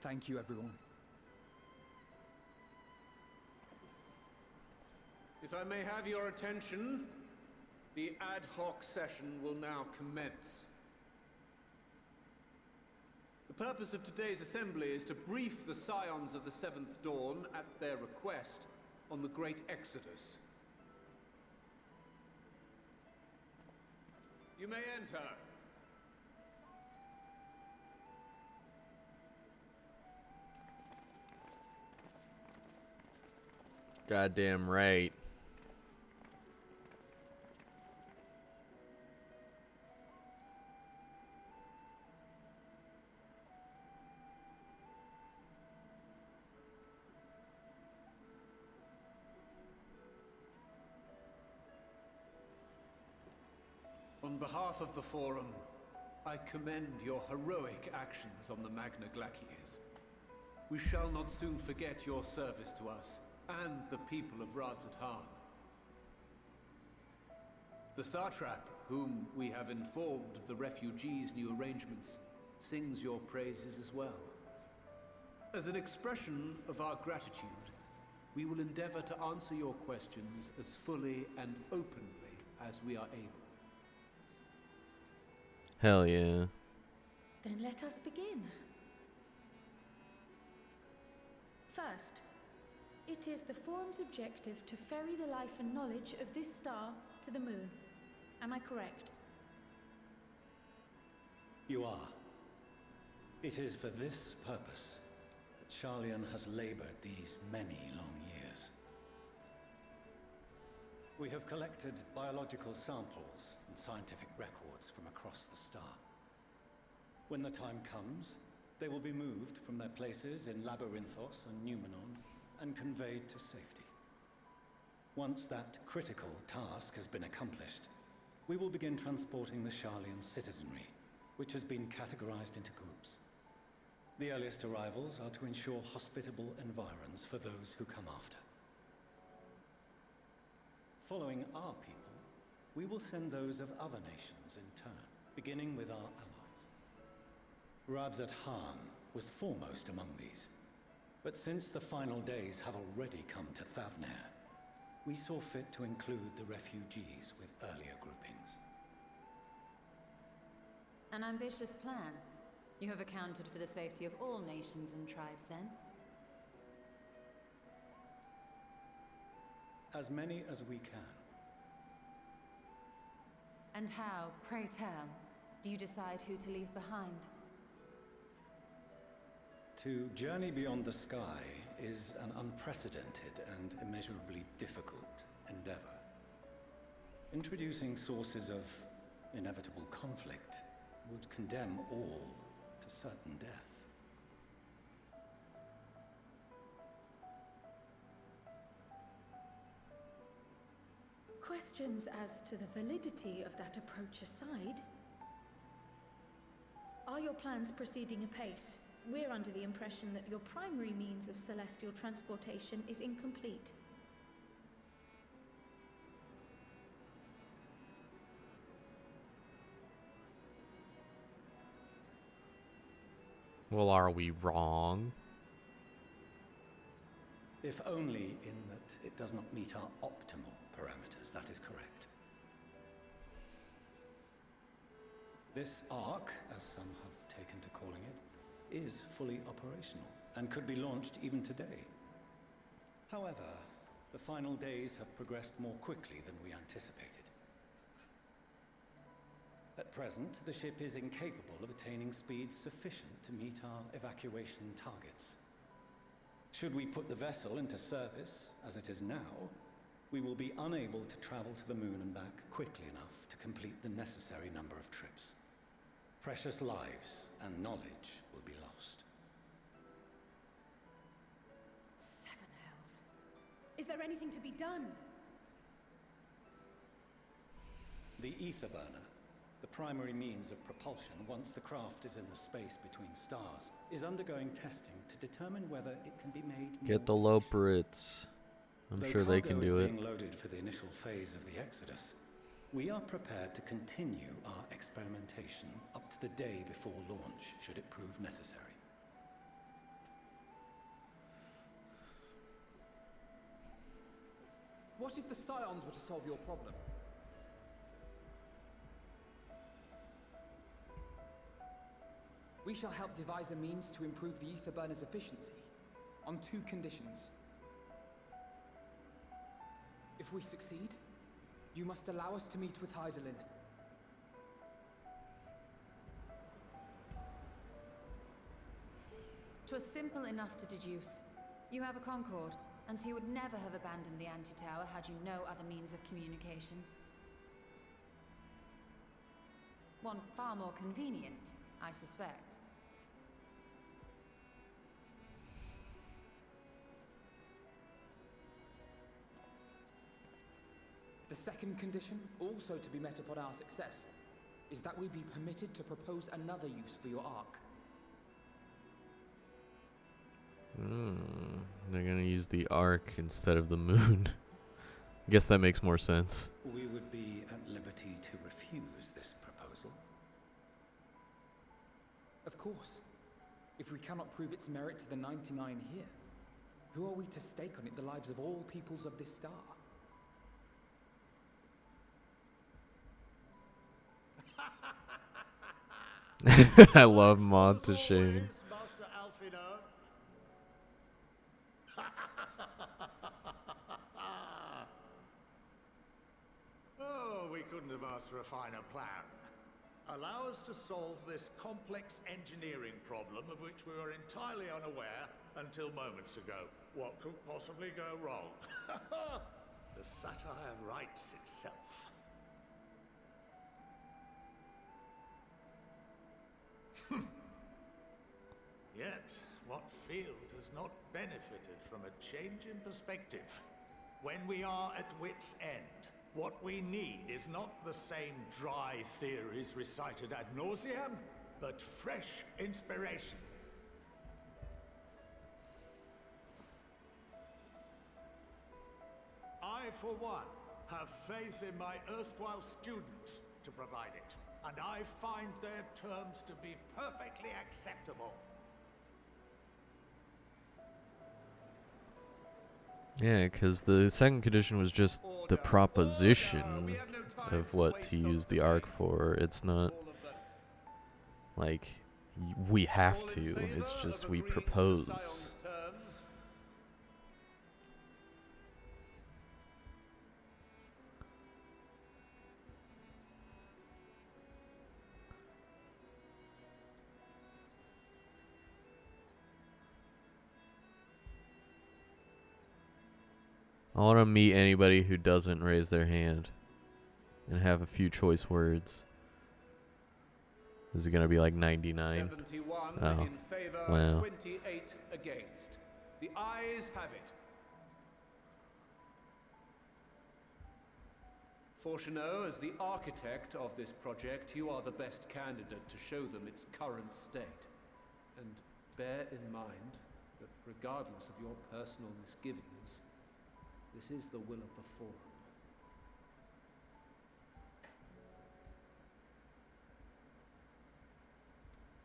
Thank you, everyone. If I may have your attention, the ad hoc session will now commence. The purpose of today's assembly is to brief the Scions of the Seventh Dawn, at their request, on the Great Exodus. You may enter. Goddamn right. On behalf of the Forum, I commend your heroic actions on the Magna Glaciers. We shall not soon forget your service to us and the people of Radzat-Han. The Satrap, whom we have informed of the refugees' new arrangements, sings your praises as well. As an expression of our gratitude, we will endeavor to answer your questions as fully and openly as we are able. Hell yeah. Then let us begin. First, it is the Forum's objective to ferry the life and knowledge of this star to the moon. Am I correct? You are. It is for this purpose that Charlian has labored these many long years. We have collected biological samples and scientific records from across the star. When the time comes, they will be moved from their places in Labyrinthos and Numenor and conveyed to safety. Once that critical task has been accomplished, we will begin transporting the Charlian citizenry, which has been categorized into groups. The earliest arrivals are to ensure hospitable environs for those who come after. Following our people, we will send those of other nations in turn, beginning with our allies. Radzat-Han was foremost among these, but since the final days have already come to Thavnair, we saw fit to include the refugees with earlier groupings. An ambitious plan. You have accounted for the safety of all nations and tribes, then? As many as we can. And how, pray tell, do you decide who to leave behind? To journey beyond the sky is an unprecedented and immeasurably difficult endeavor. Introducing sources of inevitable conflict would condemn all to certain death. Questions as to the validity of that approach aside, are your plans proceeding apace? We're under the impression that your primary means of celestial transportation is incomplete. Well, are we wrong? If only in that it does not meet our optimal parameters, that is correct. This arc, as some have taken to calling it, is fully operational and could be launched even today. However, the final days have progressed more quickly than we anticipated. At present, the ship is incapable of attaining speeds sufficient to meet our evacuation targets. Should we put the vessel into service, as it is now, we will be unable to travel to the moon and back quickly enough to complete the necessary number of trips. Precious lives and knowledge will be lost. Seven hells. Is there anything to be done? The ether burner, the primary means of propulsion once the craft is in the space between stars, is undergoing testing to determine whether it can be made Get the more Loperids. I'm Though sure they cargo can is do it. being loaded for the initial phase of the Exodus, we are prepared to continue our experimentation up to the day before launch, should it prove necessary. What if the Scions were to solve your problem? We shall help devise a means to improve the ether burner's efficiency, on 2 conditions. If we succeed, you must allow us to meet with Hydaelyn. "'Twas simple enough to deduce. You have a Concord, and so you would never have abandoned the anti-tower had you no other means of communication. One far more convenient, I suspect. The second condition, also to be met upon our success, is that we be permitted to propose another use for your Ark. They're gonna use the Ark instead of the moon. I guess that makes more sense. We would be at liberty to refuse this proposal. Of course. If we cannot prove its merit to the 99 here, who are we to stake on it the lives of all peoples of this star? I love Monteshane. Master Alfino. Oh, we couldn't have asked for a finer plan. Allow us to solve this complex engineering problem of which we were entirely unaware until moments ago. What could possibly go wrong? The satire writes itself. Yet, what field has not benefited from a change in perspective? When we are at wit's end, what we need is not the same dry theories recited ad nauseam, but fresh inspiration. I, for one, have faith in my erstwhile students to provide it, and I find their terms to be perfectly acceptable. Yeah, because the second condition was just the proposition of what to use the Ark for. It's not like we have to, it's just we propose. I want to meet anybody who doesn't raise their hand and have a few choice words. Is it going to be like 99? 71 Oh. in favor, Wow. 28 against. The ayes have it. Fortuneau, as the architect of this project, you are the best candidate to show them its current state. And bear in mind that regardless of your personal misgivings, this is the will of the Forum.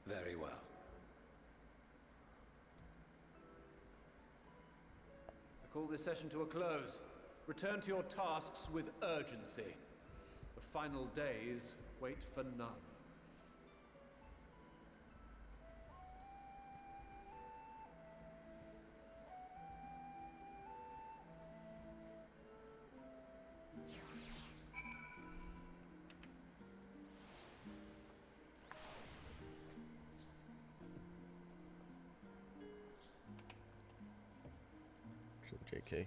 Very well. I call this session to a close. Return to your tasks with urgency. The final days wait for none. JK.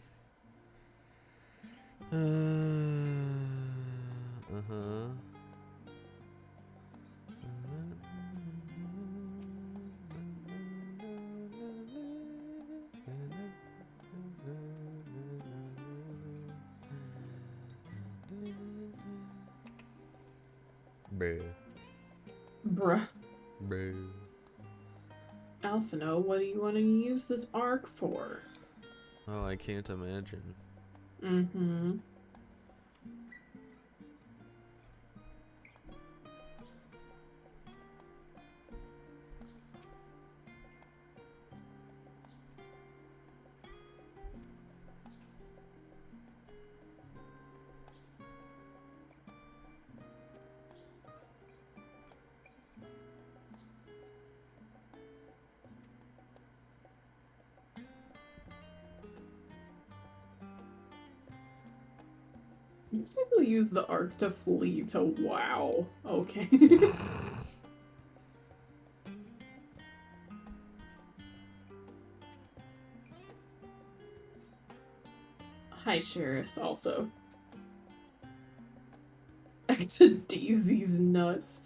Uh-huh. Bruh. Bruh. Bruh. Alphino, what do you want to use this arc for? Oh, I can't imagine. Mm-hmm. People use the arc to flee to wow. Okay. Hi, Sheriff, also. To D's these nuts.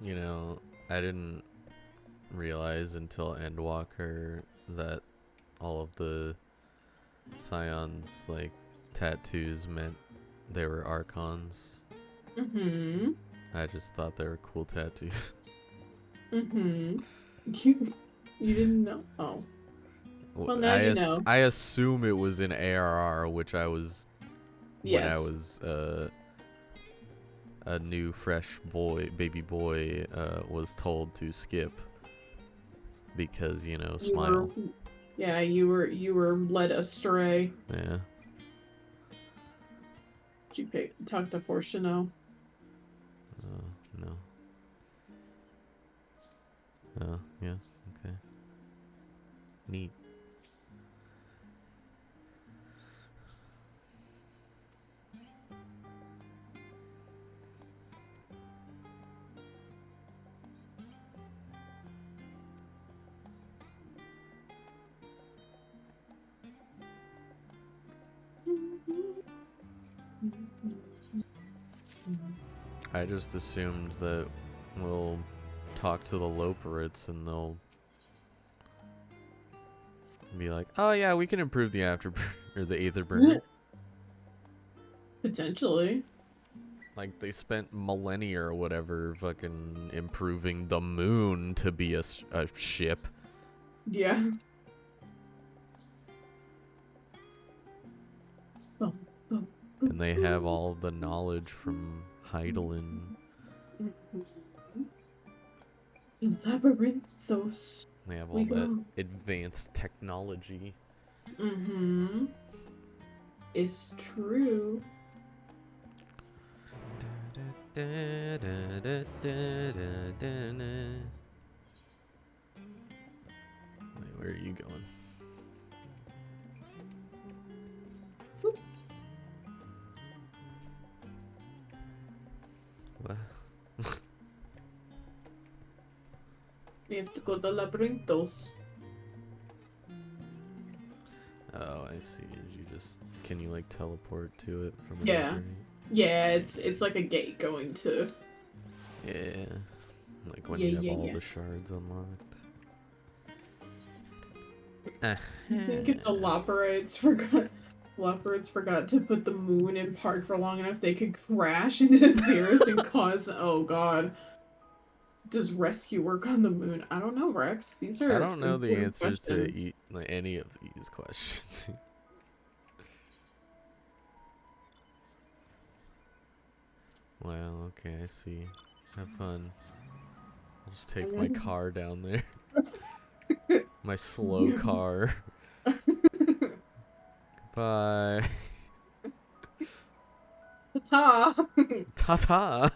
You know, I didn't realize until Endwalker that all of the Scion's like tattoos meant they were Archons. Mm-hmm. I just thought they were cool tattoos. Mm-hmm. You didn't know? Oh. Well, now you know. I assume it was in ARR, which I was when I Yes. was a new fresh baby boy was told to skip because, you know, smile. You were led astray. Yeah. Did you talk to Fortuno? No. Oh, yeah. Okay. Neat. I just assumed that we'll talk to the Loperites and they'll be like, oh yeah, we can improve the afterburner or the Aetherburner. Potentially. Like they spent millennia or whatever fucking improving the moon to be a ship. Yeah. And they have all the knowledge from Heidelin. Labyrinthos. They have all that advanced technology. Mm-hmm. It's true. Wait, where are you going? What? We have to go to Labyrinthos. Oh, I see. Can you like teleport to it from Yeah. another? Yeah, it's like a gate going to. Yeah. Like when you have all the shards unlocked. You think if the Loperites forgot to put the moon in park for long enough, they could crash into Xeris and cause, oh god. Does rescue work on the moon? I don't know, Rex. These are I don't know the important answers questions. to any of these questions. Well, okay, I see. Have fun. I'll just take my car down there. My slow car. Goodbye. Ta-ta! Ta-ta!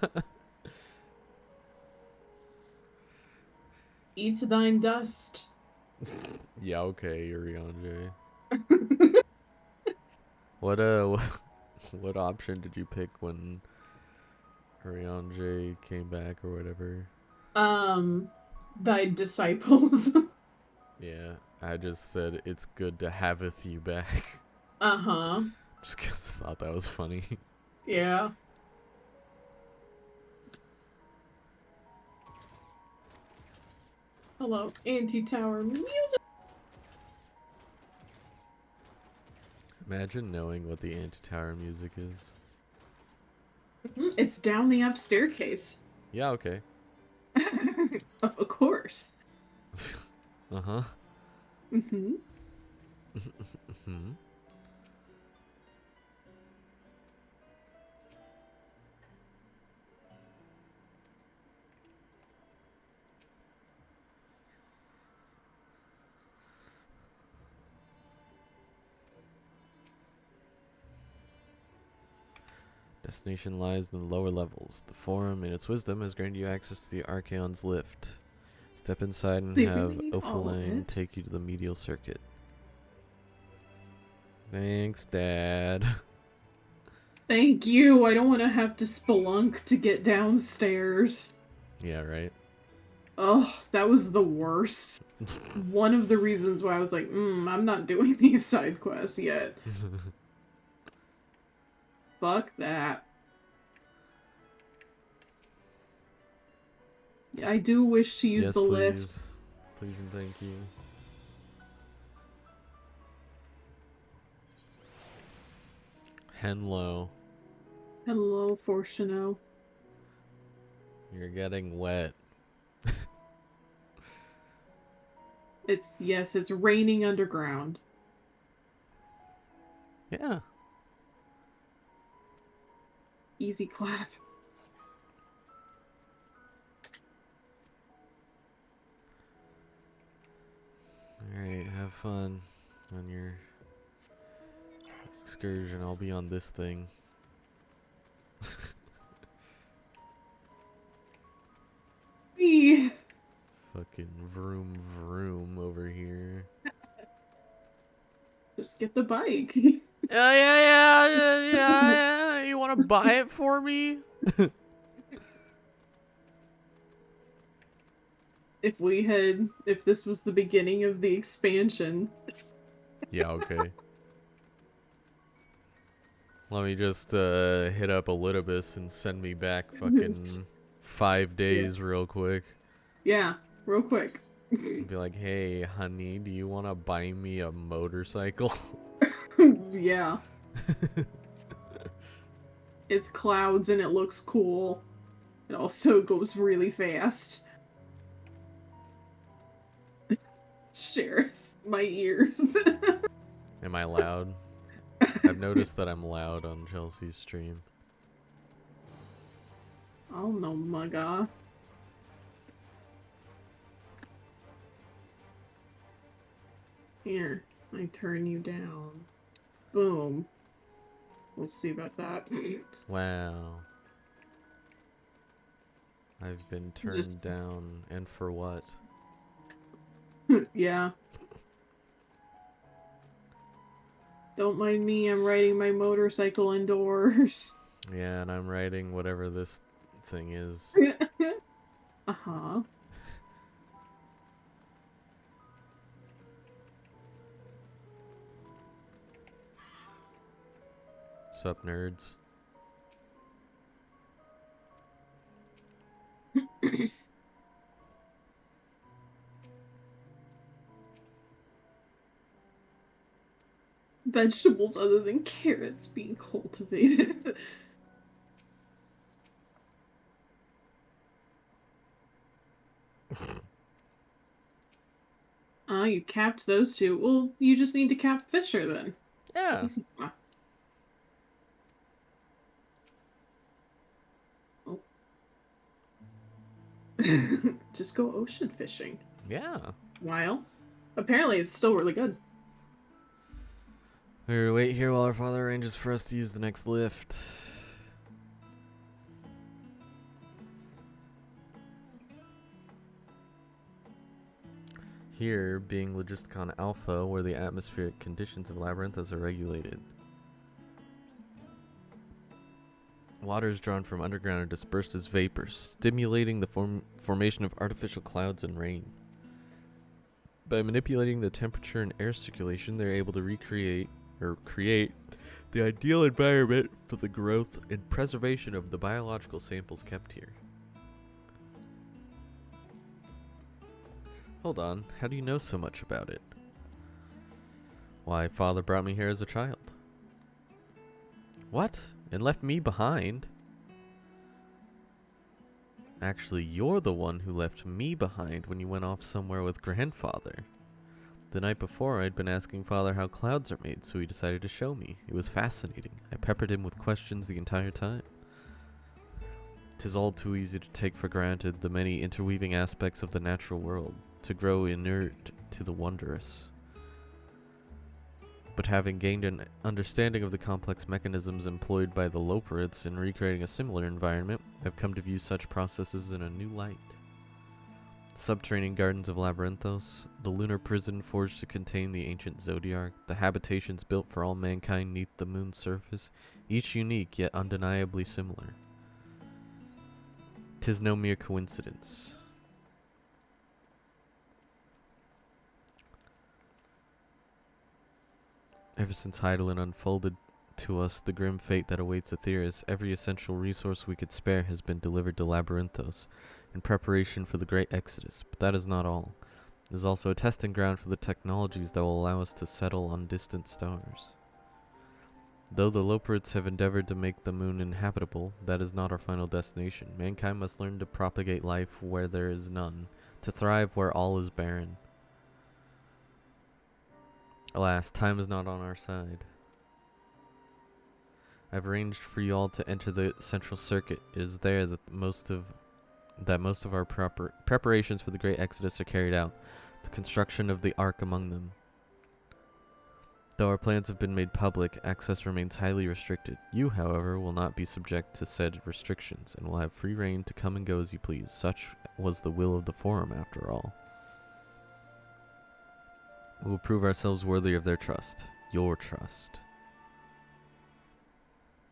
Eat thine dust. Yeah, okay, Urianje. What what option did you pick when Urianje came back or whatever? Thy disciples. Yeah, I just said it's good to haveth you back. Uh-huh. Just 'cause I thought that was funny. Yeah. Hello, anti-tower music. Imagine knowing what the anti-tower music is. It's down the up staircase. Yeah, okay. Of course. Uh-huh. Mm-hmm. Hmm. Destination lies in the lower levels. The Forum, in its wisdom, has granted you access to the Archaon's lift. Step inside and They have really need all of Ophaline it. take you to the medial circuit. Thanks, Dad. Thank you. I don't want to have to spelunk to get downstairs. Yeah, right. Ugh, that was the worst. One of the reasons why I was like, I'm not doing these side quests yet. Fuck that. I do wish to use Yes, the lift. please. Please and thank you. Henlo, Hello, Fortuno. you're getting wet. It's raining underground. Yeah. Easy clap. Alright, have fun on your excursion. I'll be on this thing. Whee! Fucking vroom vroom over here. Just get the bike. Yeah. You want to buy it for me? If this was the beginning of the expansion. Yeah, okay. Let me just hit up Elidibus and send me back fucking 5 days real quick. Yeah, real quick. Be like, hey, honey, do you want to buy me a motorcycle? Yeah. It's clouds and it looks cool. It also goes really fast. Sheriff, my ears. Am I loud? I've noticed that I'm loud on Chelsea's stream. Oh no, my god. Here, I turn you down. Boom. We'll see about that. Wow. I've been turned down, and for what? Yeah. Don't mind me, I'm riding my motorcycle indoors. Yeah, and I'm writing whatever this thing is. Uh-huh. Sup, nerds? Vegetables other than carrots being cultivated. You capped those two. Well, you just need to cap Fisher then. Yeah. Oh. Just go ocean fishing. Yeah. While apparently it's still really good. We're wait here while our father arranges for us to use the next lift. Here, being Logisticon Alpha, where the atmospheric conditions of Labyrinthos are regulated. Waters drawn from underground are dispersed as vapors, stimulating the formation of artificial clouds and rain. By manipulating the temperature and air circulation, they're able to recreate or create the ideal environment for the growth and preservation of the biological samples kept here. Hold on, how do you know so much about it? Why, Father brought me here as a child. What? And left me behind? Actually, you're the one who left me behind when you went off somewhere with Grandfather. The night before, I'd been asking Father how clouds are made, so he decided to show me. It was fascinating. I peppered him with questions the entire time. 'Tis all too easy to take for granted the many interweaving aspects of the natural world, to grow inert to the wondrous. But having gained an understanding of the complex mechanisms employed by the Loperids in recreating a similar environment, I've come to view such processes in a new light. Subterranean gardens of Labyrinthos, the lunar prison forged to contain the ancient Zodiarch, the habitations built for all mankind neath the moon's surface, each unique yet undeniably similar. 'Tis no mere coincidence. Ever since Hydaelyn unfolded to us the grim fate that awaits Aetheris, every essential resource we could spare has been delivered to Labyrinthos in preparation for the great exodus. But that is not all. It is also a testing ground for the technologies that will allow us to settle on distant stars. Though the Loperids have endeavored to make the moon inhabitable, that is not our final destination. Mankind must learn to propagate life where there is none, to thrive where all is barren. Alas, time is not on our side. I've arranged for you all to enter the central circuit. It is there that most of our preparations for the great exodus are carried out, the construction of the Ark among them. Though our plans have been made public, access remains highly restricted. You, however, will not be subject to said restrictions, and will have free reign to come and go as you please. Such was the will of the Forum, after all. We will prove ourselves worthy of their trust. Your trust.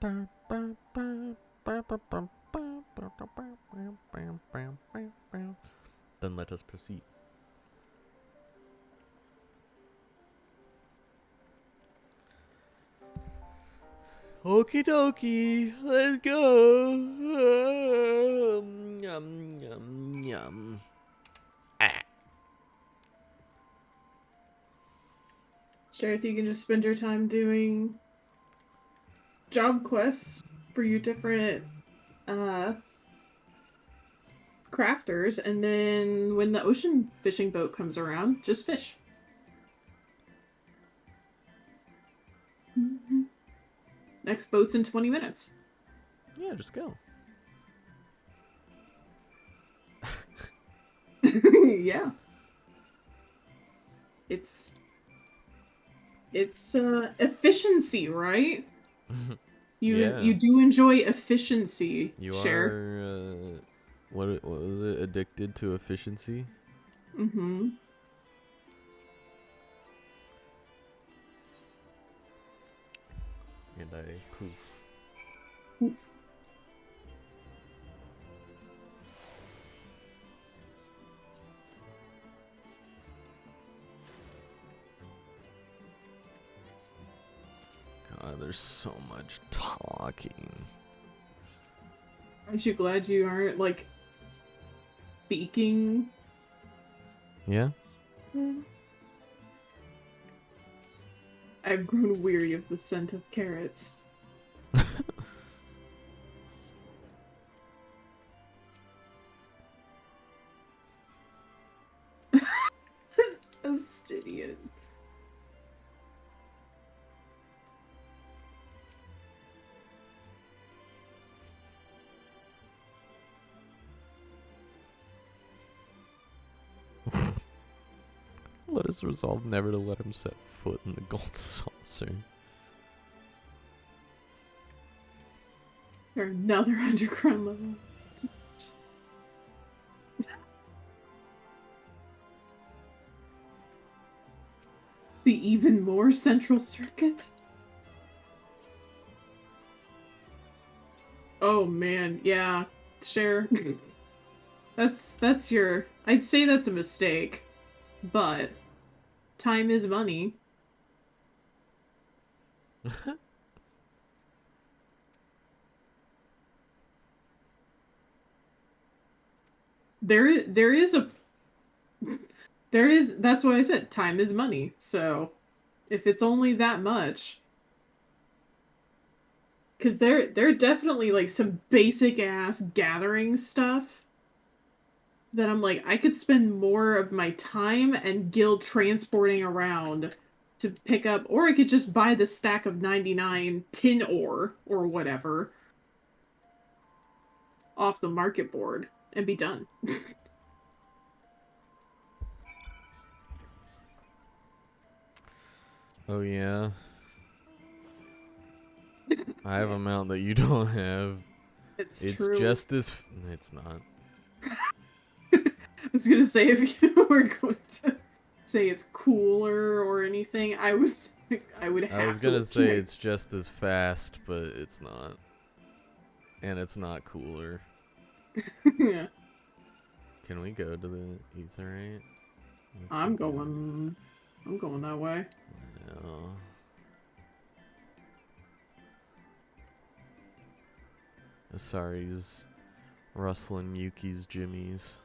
Then let us proceed. Okie dokie, let's go. Yum, yum, yum. Sure, if you can just spend your time doing job quests for your different crafters, and then when the ocean fishing boat comes around, just fish. Next boat's in 20 minutes. Yeah, just go. Yeah. It's efficiency, right? You do enjoy efficiency. You Cher. are what was it? Addicted to efficiency? Mm-hmm. And I poof. Poof. God, there's so much talking. Aren't you glad you aren't, like, speaking? Yeah? I've grown weary of the scent of carrots. Astidian. Let us resolve never to let him set foot in the gold saucer. Or another underground level. The even more central circuit? Oh man, yeah. Sure. That's your... I'd say that's a mistake. But time is money. There is a that's why I said time is money. So if it's only that much, because there are definitely like some basic ass gathering stuff that I'm like, I could spend more of my time and guild transporting around to pick up, or I could just buy the stack of 99 tin ore or whatever off the market board and be done. Oh yeah. I have a mount that you don't have. It's It's true. just as it's not. I was gonna say, if you were going to say it's cooler or anything, I would have I was to gonna say object. it's just as fast, but it's not. And it's not cooler. Yeah. Can we go to the Aetheryte? I'm going that way. No. Asari's rustling Yuki's jimmies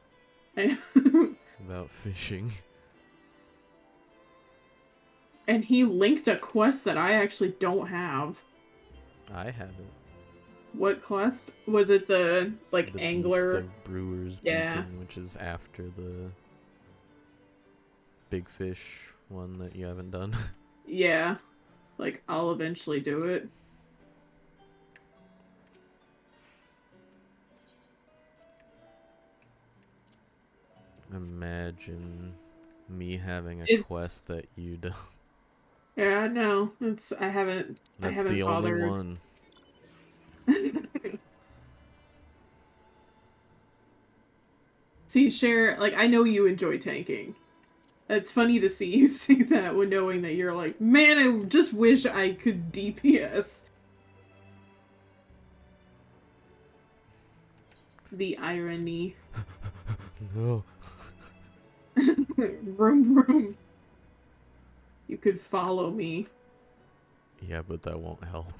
about fishing. And he linked a quest that I actually don't have. I haven't. What quest? Was it the, like, The angler? Beast of Brewer's Yeah. Beacon, which is after the big fish one that you haven't done. Yeah. Like, I'll eventually do it. Imagine me having a quest that you don't. Yeah, no. I haven't That's the only bothered. one. See, Cher, like, I know you enjoy tanking. It's funny to see you say that when knowing that you're like, man, I just wish I could DPS. The irony. No. Vroom vroom. You could follow me. Yeah, but that won't help.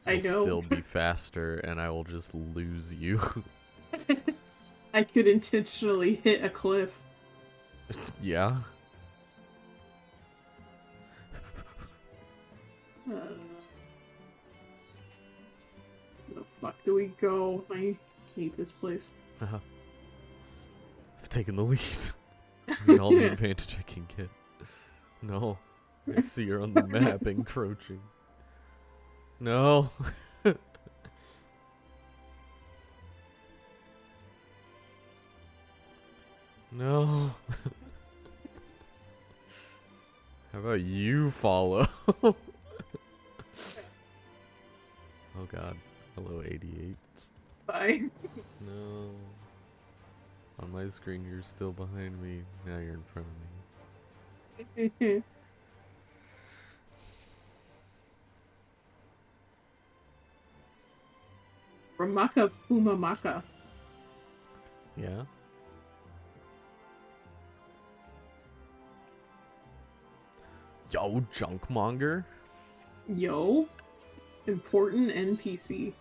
I You'll know. still be faster, and I will just lose you. I could intentionally hit a cliff. Yeah. Where the fuck do we go? I hate this place. I've taken the lead. I need all the advantage I can get. No. I see her on the map encroaching. No. No. How about you follow? Oh god. Hello 88. Bye. No. On my screen you're still behind me. Now you're in front of me. Ramaka Fumamaka. Yeah? Yo, Junkmonger? Yo. Important NPC.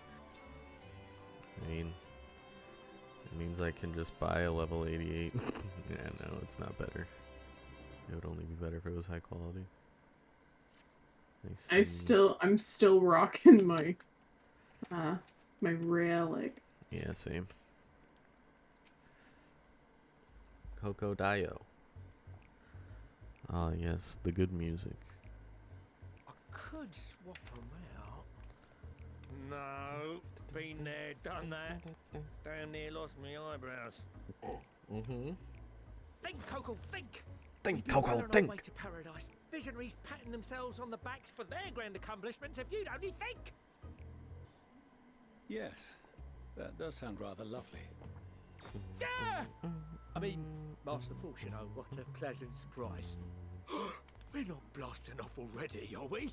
I mean, it means I can just buy a level 88. Yeah, no, it's not better. It would only be better if it was high quality. I'm still rocking my my relic. Yeah, same. Coco Dio. Ah, yes, the good music. I could swap them out. No, been there, done that. Damn near lost my eyebrows. Mm-hmm. Think, Coco, think! Think, We'd be Coco, well on our think! way to paradise. Visionaries patting themselves on the backs for their grand accomplishments if you'd only think! Yes, that does sound rather lovely. Yeah! I mean, Master Force, you know, what a pleasant surprise. We're not blasting off already, are we?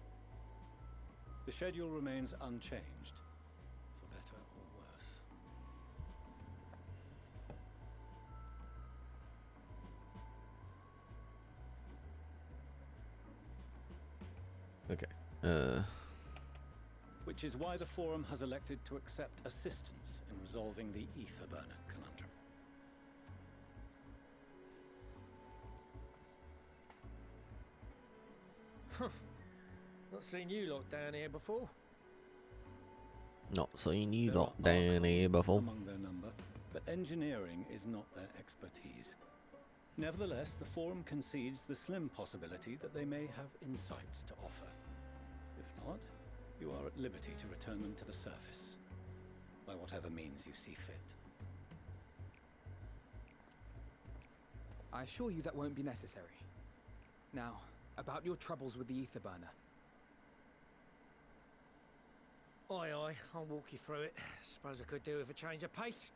The schedule remains unchanged, for better or worse. Okay. Which is why the Forum has elected to accept assistance in resolving the Ether Burner conundrum. Not seen you lot down here before. Not seen you There lot are down here archons before. among their number, but engineering is not their expertise. Nevertheless, the Forum concedes the slim possibility that they may have insights to offer. If not, you are at liberty to return them to the surface, by whatever means you see fit. I assure you that won't be necessary. Now, about your troubles with the Ether Burner. Aye, aye, I'll walk you through it. Suppose I could do with a change of pace.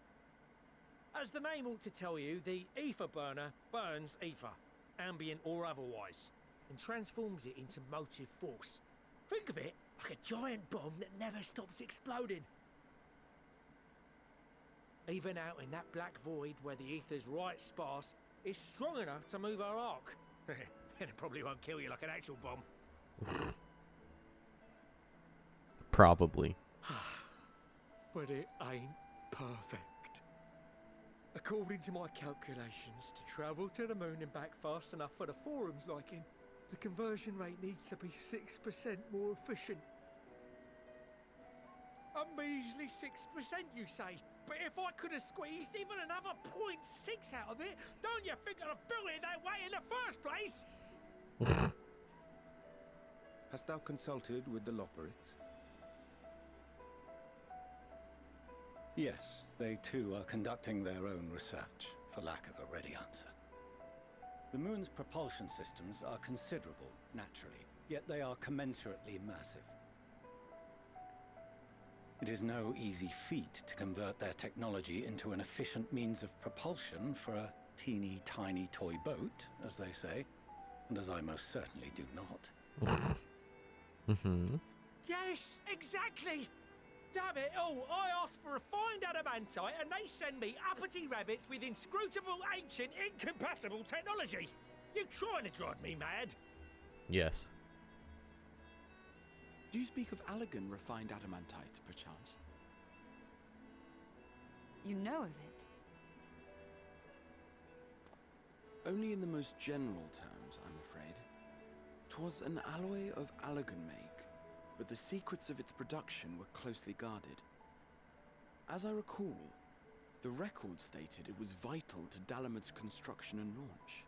As the name ought to tell you, the ether burner burns ether, ambient or otherwise, and transforms it into motive force. Think of it like a giant bomb that never stops exploding. Even out in that black void where the ether's right sparse, it's strong enough to move our arc. And it probably won't kill you like an actual bomb. Probably. But it ain't perfect. According to my calculations, to travel to the moon and back fast enough for the Forum's liking, the conversion rate needs to be 6% more efficient. A measly 6%, you say? But if I could have squeezed even another 0.6 out of it, don't you think I'd have built it that way in the first place? Hast thou consulted with the Loperites? Yes, they too are conducting their own research, for lack of a ready answer. The moon's propulsion systems are considerable, naturally, yet they are commensurately massive. It is no easy feat to convert their technology into an efficient means of propulsion for a teeny tiny toy boat, as they say, and as I most certainly do not. Mm-hmm. Yes, exactly! Damn it all, I asked for refined adamantite and they send me uppity rabbits with inscrutable, ancient, incompatible technology! You're trying to drive me mad! Yes. Do you speak of Allegan refined adamantite, perchance? You know of it? Only in the most general terms, I'm afraid. 'Twas an alloy of Allegan make, but the secrets of its production were closely guarded. As I recall, the record stated it was vital to Dalamud's construction and launch.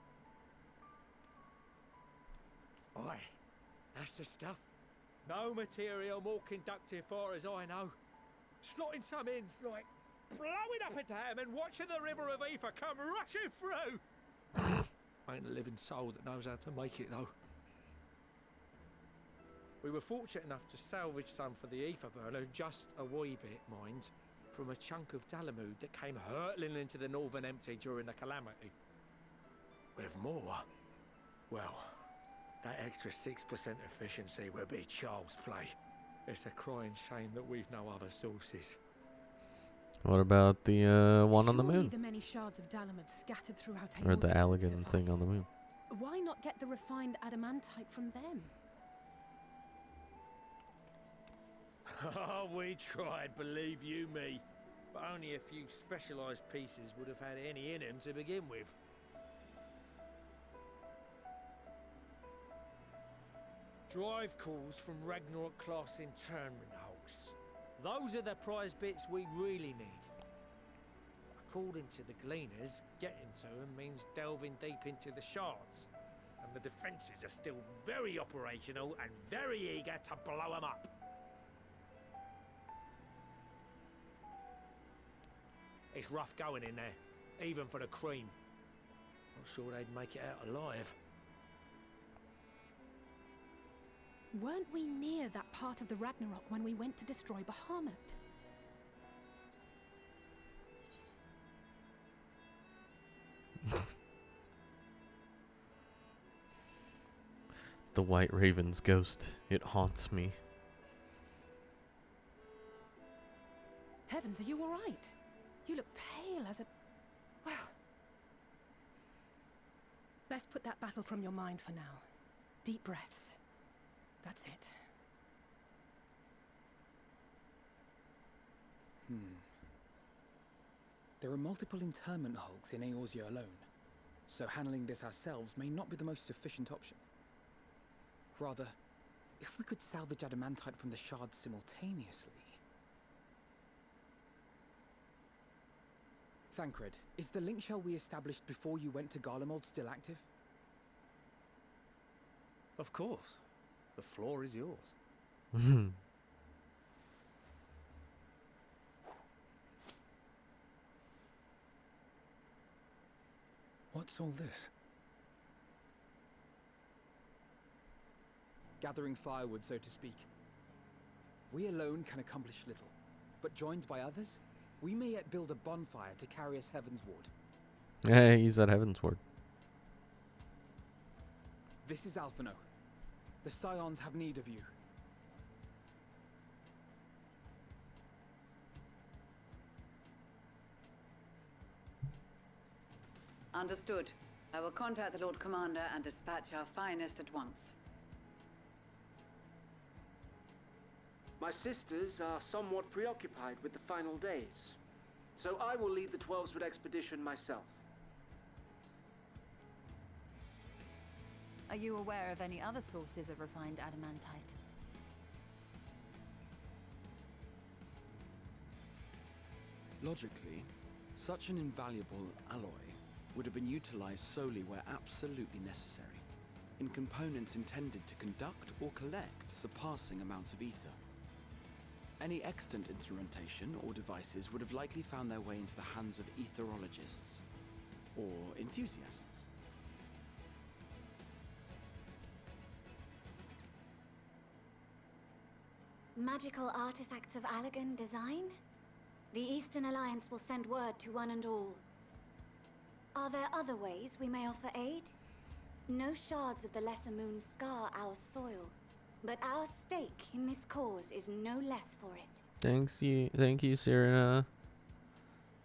Aye, that's the stuff. No material more conductive far as I know. Slotting some ends like blowing up a dam and watching the river of ether come rushing through. Ain't a living soul that knows how to make it though. We were fortunate enough to salvage some for the ether burner, just a wee bit, mind, from a chunk of Dalamud that came hurtling into the northern empty during the calamity. With more, well, that extra 6% efficiency would be child's play. It's a crying shame that we've no other sources. What about the one on the Surely moon? the many shards of Dalamud scattered throughout Or the Aeorta would Allegan thing on the suffice. moon? Why not get the refined adamantite from them? Oh, we tried, believe you me. But only a few specialised pieces would have had any in them to begin with. Drive calls from Ragnarok class internment hulks. Those are the prize bits we really need. According to the Gleaners, getting to them means delving deep into the shards. And the defences are still very operational and very eager to blow them up. It's rough going in there, even for the cream. Not sure they'd make it out alive. Weren't we near that part of the Ragnarok when we went to destroy Bahamut? The White Raven's ghost. It haunts me. Heavens, are you all right? You look pale as a... Well... Best put that battle from your mind for now. Deep breaths. That's it. There are multiple internment hulks in Eorzea alone, so handling this ourselves may not be the most efficient option. Rather, if we could salvage adamantite from the shards simultaneously... Thancred, is the link shell we established before you went to Garlemald still active? Of course. The floor is yours. What's all this? Gathering firewood, so to speak. We alone can accomplish little, but joined by others, we may yet build a bonfire to carry us heavensward. Hey, he's at Heavensward. This is Alphino. The Scions have need of you. Understood. I will contact the Lord Commander and dispatch our finest at once. My sisters are somewhat preoccupied with the final days, so I will lead the 12-Sword expedition myself. Are you aware of any other sources of refined adamantite? Logically, such an invaluable alloy would have been utilized solely where absolutely necessary, in components intended to conduct or collect surpassing amounts of ether. Any extant instrumentation or devices would have likely found their way into the hands of etherologists or enthusiasts. Magical artifacts of Allagan design? The Eastern Alliance will send word to one and all. Are there other ways we may offer aid? No shards of the Lesser Moon scar our soil, but our stake in this cause is no less for it. Thank you, Serena.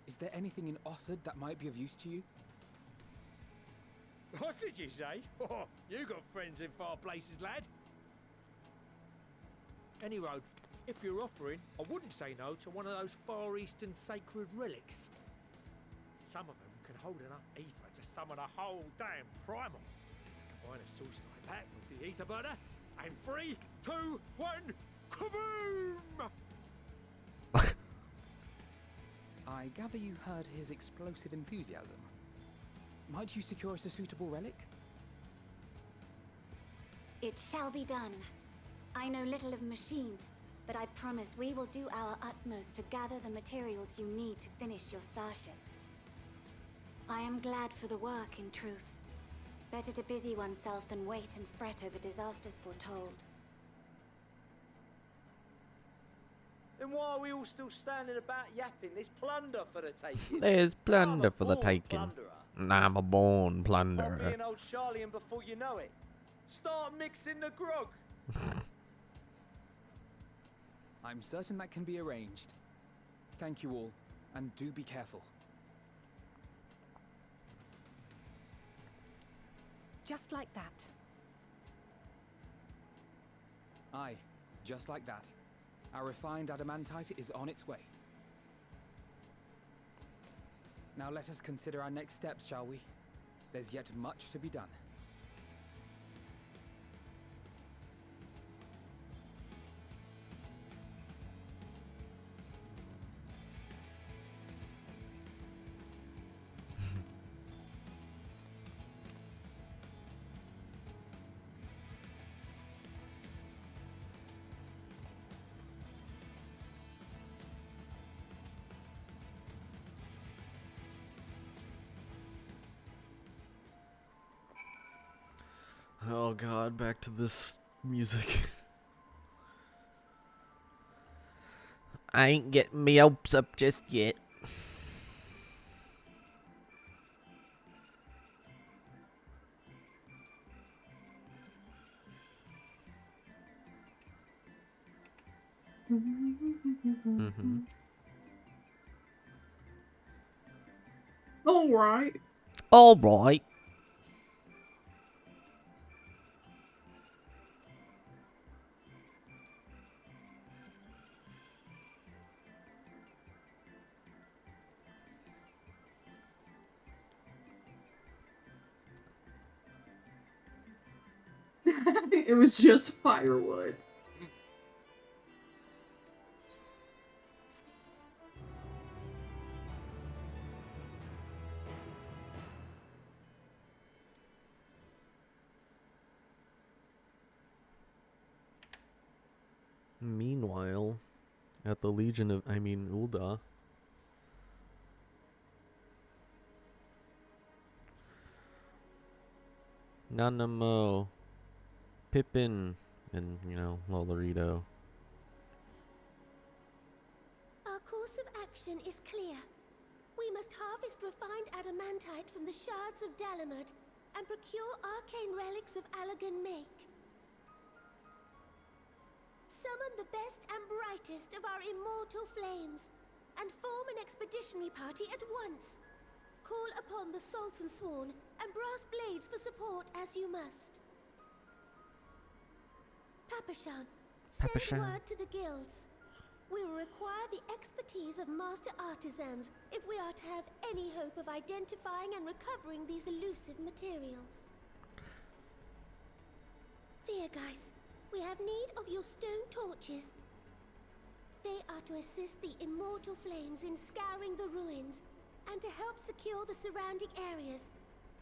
Is there anything in Othard that might be of use to you? What did you say? Oh, you got friends in far places, lad. Anyway, if you're offering, I wouldn't say no to one of those Far Eastern sacred relics. Some of them can hold enough ether to summon a whole damn primal. Combine a source like that with the ether burner, and 3, 2, 1, kaboom! I gather you heard his explosive enthusiasm. Might you secure us a suitable relic? It shall be done. I know little of machines, but I promise we will do our utmost to gather the materials you need to finish your starship. I am glad for the work, in truth. Better to busy oneself than wait and fret over disasters foretold. Then why are we all still standing about yapping? There's plunder for the taking. There's plunder for the born taking. plunderer. I'm a born I'll plunderer. be an old Charlie, and before you know it, start mixing the grog. I'm certain that can be arranged. Thank you all, and do be careful. Just like that. Aye, just like that. Our refined adamantite is on its way. Now let us consider our next steps, shall we? There's yet much to be done. Oh god, back to this music. I ain't getting me hopes up just yet. All right. All right. It was just firewood. Meanwhile, at the Legion of, Ulda. Nanamo, Pippin, and, Lolorito. Our course of action is clear. We must harvest refined adamantite from the shards of Dalamud and procure arcane relics of Allagan make. Summon the best and brightest of our immortal flames and form an expeditionary party at once. Call upon the Sultan Sworn and Brass Blades for support as you must. Papashan, send word to the guilds. We will require the expertise of master artisans if we are to have any hope of identifying and recovering these elusive materials. Viergeist, we have need of your stone torches. They are to assist the immortal flames in scouring the ruins and to help secure the surrounding areas.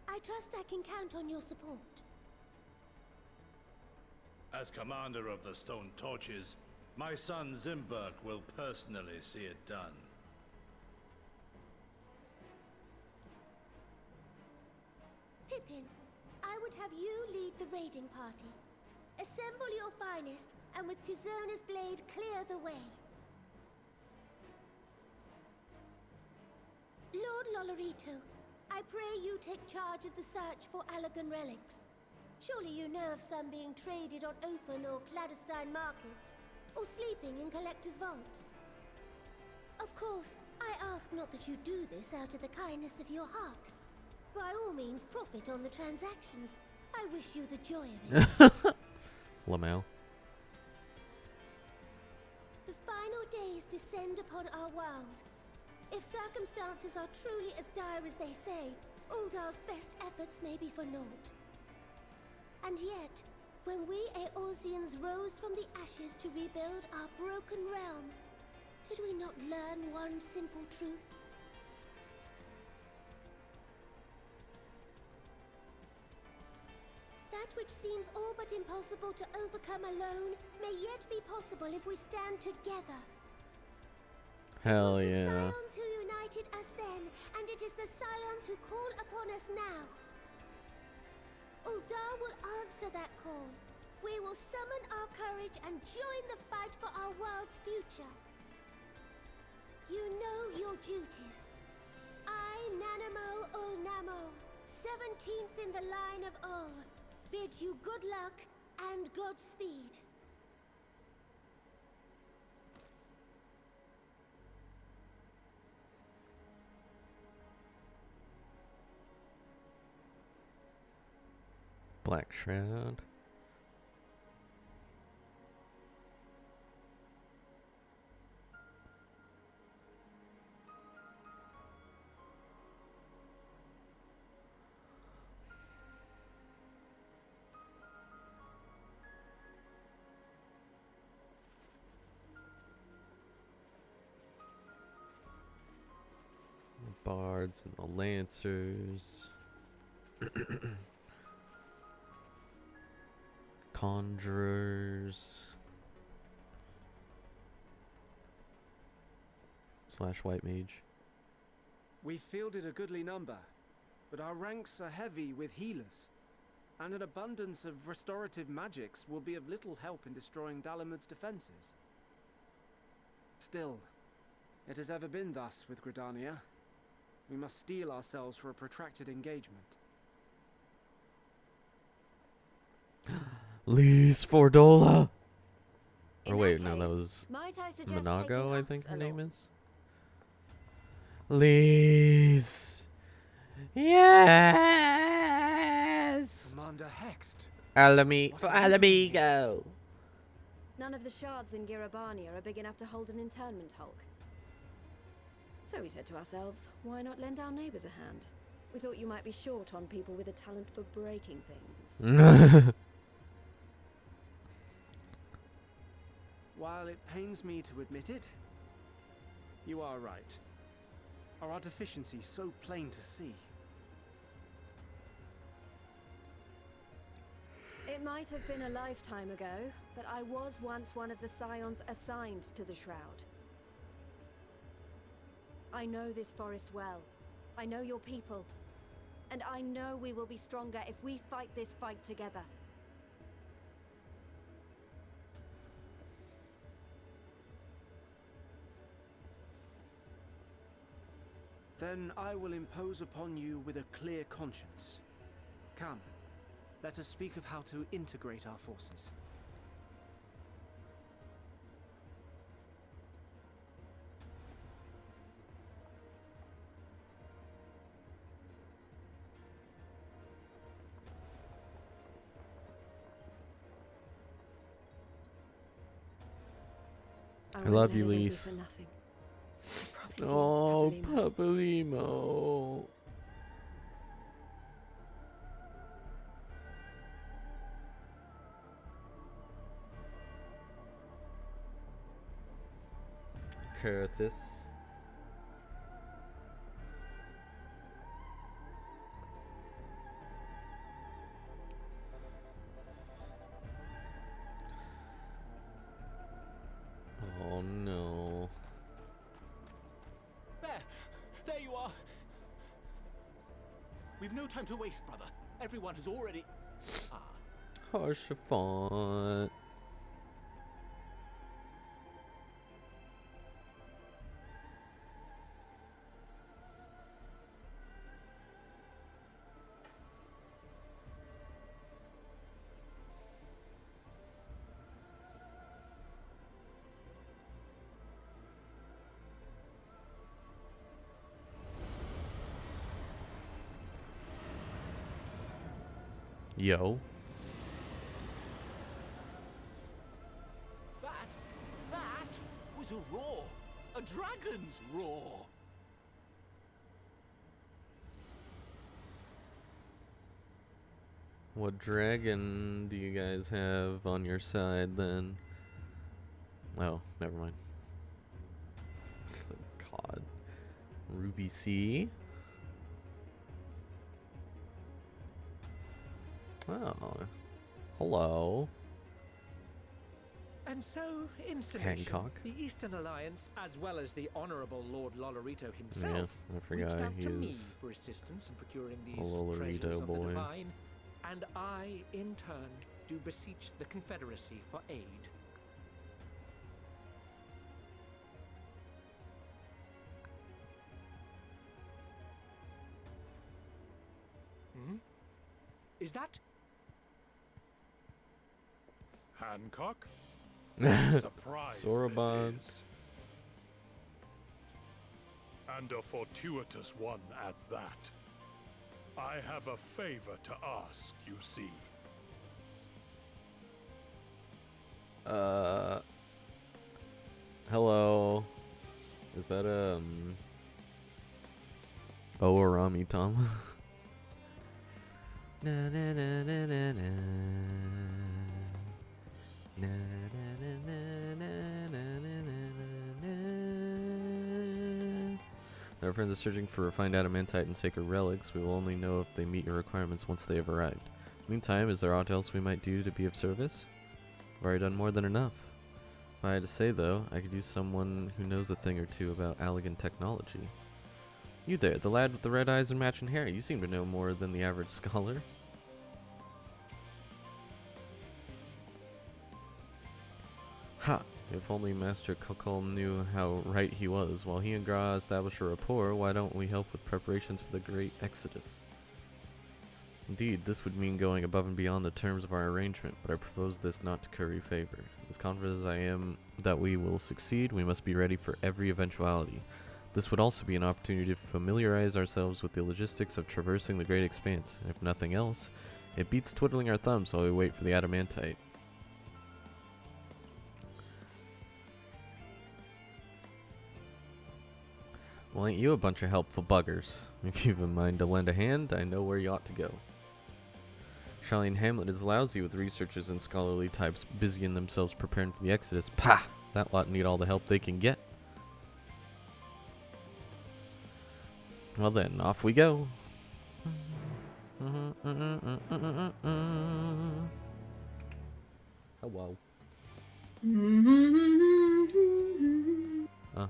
I trust I can count on your support. As commander of the Stone Torches, my son Zimberk will personally see it done. Pippin, I would have you lead the raiding party. Assemble your finest, and with Tizona's blade clear the way. Lord Lolorito, I pray you take charge of the search for Allagan relics. Surely you know of some being traded on open or clandestine markets, or sleeping in collectors' vaults. Of course, I ask not that you do this out of the kindness of your heart. By all means, profit on the transactions. I wish you the joy of it. Lamau. The final days descend upon our world. If circumstances are truly as dire as they say, Uldar's best efforts may be for naught. And yet, when we Eorzeans rose from the ashes to rebuild our broken realm, did we not learn one simple truth? That which seems all but impossible to overcome alone may yet be possible if we stand together. Hell It was yeah. the Scions who united us then, and it is the Scions who call upon us now. Uldar will answer that call. We will summon our courage and join the fight for our world's future. You know your duties. I, Nanamo Ulnamo, 17th in the line of Ul, bid you good luck and Godspeed. Black Shroud. The bards and the lancers. Conjurers. / white mage. We fielded a goodly number, but our ranks are heavy with healers, and an abundance of restorative magics will be of little help in destroying Dalamud's defenses. Still, it has ever been thus with Gridania. We must steel ourselves for a protracted engagement. Lise Fordola. Or wait, no, that case, was might I suggest Monago, taking I us think her along? name is. Lise. Yes. Commander Hext. Alamigo. None of the shards in Girabania are big enough to hold an internment hulk. So we said to ourselves, why not lend our neighbors a hand? We thought you might be short on people with a talent for breaking things. while it pains me to admit it, you are right. Are our deficiencies so plain to see? It might have been a lifetime ago, but I was once one of the scions assigned to the Shroud. I know this forest well. I know your people. And I know we will be stronger if we fight this fight together. Then I will impose upon you with a clear conscience. Come, let us speak of how to integrate our forces. I love you, Lise. Oh, Papalimo. Curtis. Oh no. There you are. We've no time to waste, brother. Everyone has already... Harshafont. Yo. That was a roar. A dragon's roar. What dragon do you guys have on your side then? Oh, never mind. God. Ruby C. Oh. Hello. And so, in summation, Hancock. the Eastern Alliance, as well as the Honourable Lord Lolorito himself, Yeah, I reached forgot out he to me is for assistance in procuring these a Lolorito treasures of the boy. divine, and I, in turn, do beseech the Confederacy for aid. Hmm? Is that... Hancock? What a surprise Sorobon. this is. And a fortuitous one at that. I have a favor to ask, you see. Hello. Is that Oh, Arami Tom? Na na na na na na. Na na na na na na na na. Our friends are searching for refined adamantite and sacred relics. We will only know if they meet your requirements once they have arrived. Meantime, is there aught else we might do to be of service? I've already done more than enough. If I had to say, though, I could use someone who knows a thing or two about Allegan technology. You there, the lad with the red eyes and matching hair. You seem to know more than the average scholar. Ha! If only Master Kokol knew how right he was. While he and Gra establish a rapport, why don't we help with preparations for the Great Exodus? Indeed, this would mean going above and beyond the terms of our arrangement, but I propose this not to curry favor. As confident as I am that we will succeed, we must be ready for every eventuality. This would also be an opportunity to familiarize ourselves with the logistics of traversing the Great Expanse, and if nothing else, it beats twiddling our thumbs while we wait for the adamantite. Well, ain't you a bunch of helpful buggers? If you've in mind to lend a hand, I know where you ought to go. Charlene Hamlet is lousy with researchers and scholarly types busying themselves preparing for the Exodus. Pah! That lot need all the help they can get. Well then, off we go. Hello. Uh-huh.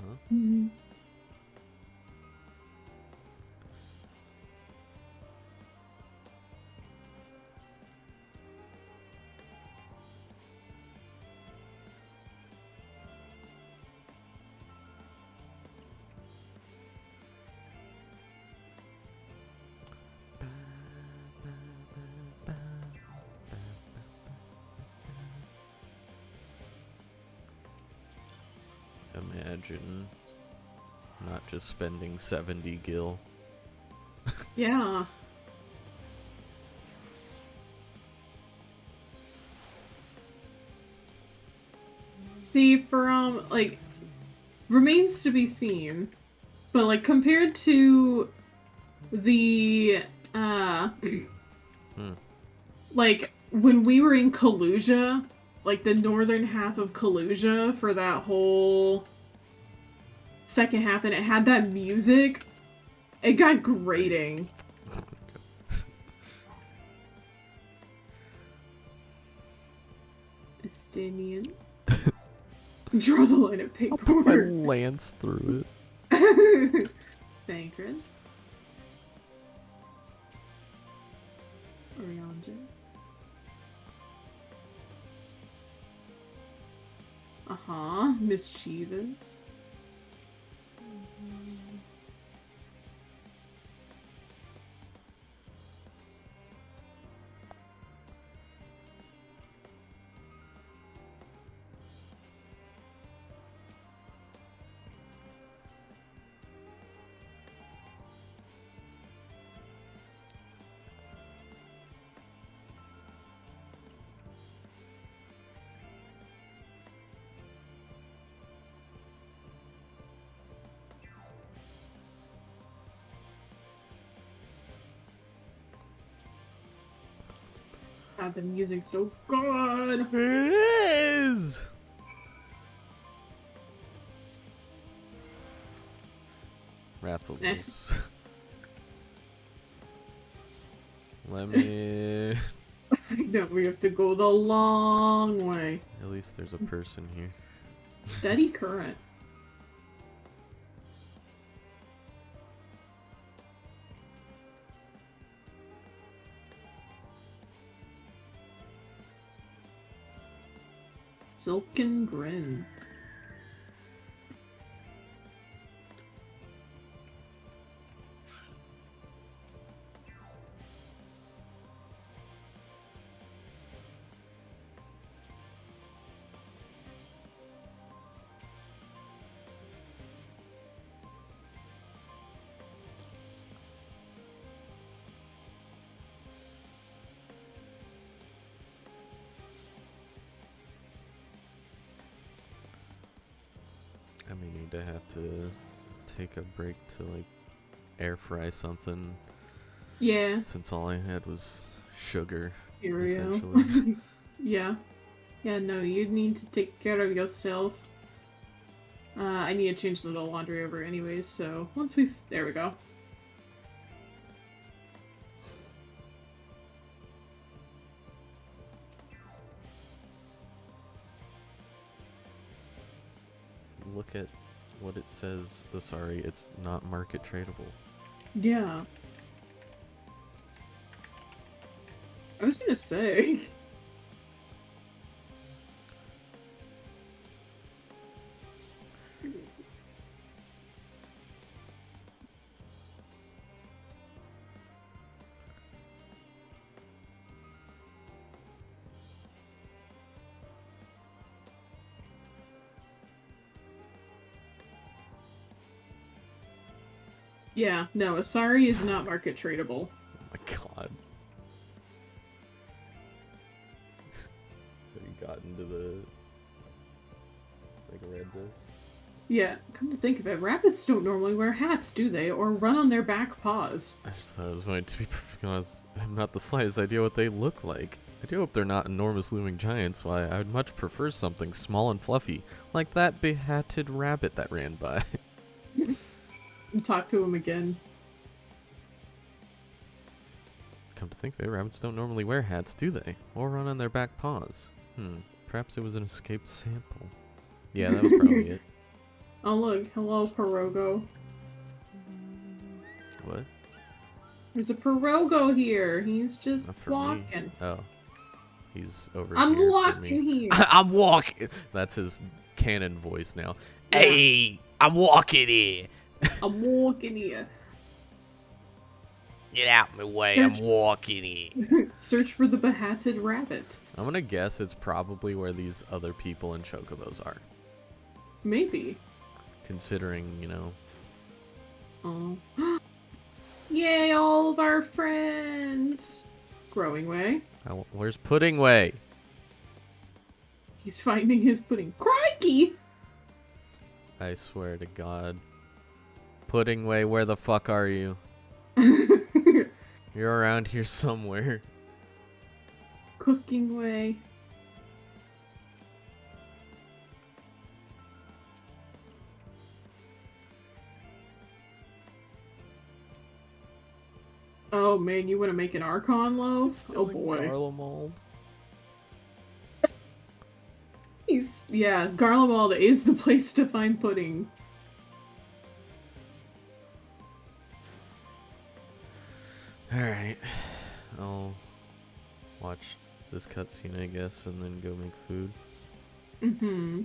Imagine not just spending 70 gil. Yeah. See, for like, remains to be seen, but like compared to the like when we were in Kalusia, like the northern half of Kalusia for that whole second half, and it had that music, it got grating. Estinian. Draw the line of paper. I'll put my lance through it. Thancred. Oriange. Uh-huh. Mischievous. God, the music's so good. It is. Rathalos. Let me. No, we have to go the long way. At least there's a person here. Steady current. Silken Grin. I may need to have to take a break to like air fry something. Yeah. Since all I had was sugar, Cheerio. essentially. Yeah. Yeah, no, you need to take care of yourself. I need to change the laundry over anyways, so once we've... There we go. Look at what it says. Sorry, it's not market tradable. Yeah. I was gonna say... Yeah, no, Asari is not market tradable. Oh my god. Have you gotten to the... like read this? Yeah, come to think of it, rabbits don't normally wear hats, do they? Or run on their back paws. I just thought it was funny, to be perfectly honest. I have not the slightest idea what they look like. I do hope they're not enormous looming giants. Why, I would much prefer something small and fluffy, like that behatted rabbit that ran by. Talk to him again. Come to think of it, rabbits don't normally wear hats, do they? Or run on their back paws. Perhaps it was an escaped sample. Yeah, that was probably it. Oh look, hello Pirogo. What? There's a Pirogo here. He's just Not for walking. me. Oh. He's over I'm here for walking me. here. I'm walking! That's his canon voice now. Yeah. Hey! I'm walking here! I'm walking here. Get out my way, I'm walking here. Search for the behatted rabbit. I'm gonna guess it's probably where these other people in Chocobos are. Maybe. Considering, you know... Oh. Yay, all of our friends! Growing Way. Where's Pudding Way? He's finding his pudding. Crikey! I swear to God. Pudding Way, where the fuck are you? You're around here somewhere. Cooking Way. Oh man, you want to make an Archon loaf? Oh boy. Garlemald. Yeah, Garlemald is the place to find pudding. Alright. I'll watch this cutscene, I guess, and then go make food. Mm-hmm.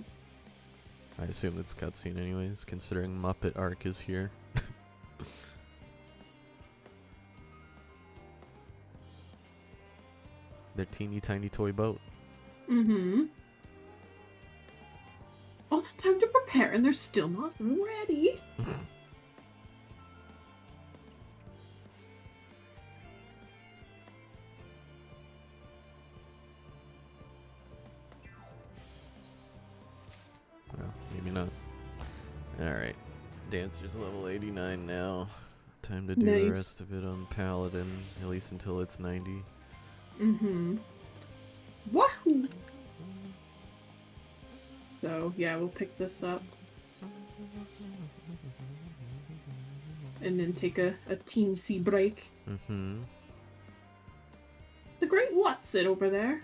I assume it's cutscene anyways, considering Muppet Arc is here. Their teeny tiny toy boat. Mm-hmm. All that time to prepare and they're still not ready. Well, maybe not. Alright. Dancer's level 89 now. Time to do the rest of it on Paladin, at least until it's 90. Mm-hmm. Wahoo! So, yeah, we'll pick this up. And then take a teensy break. Mm-hmm. The great what's it over there?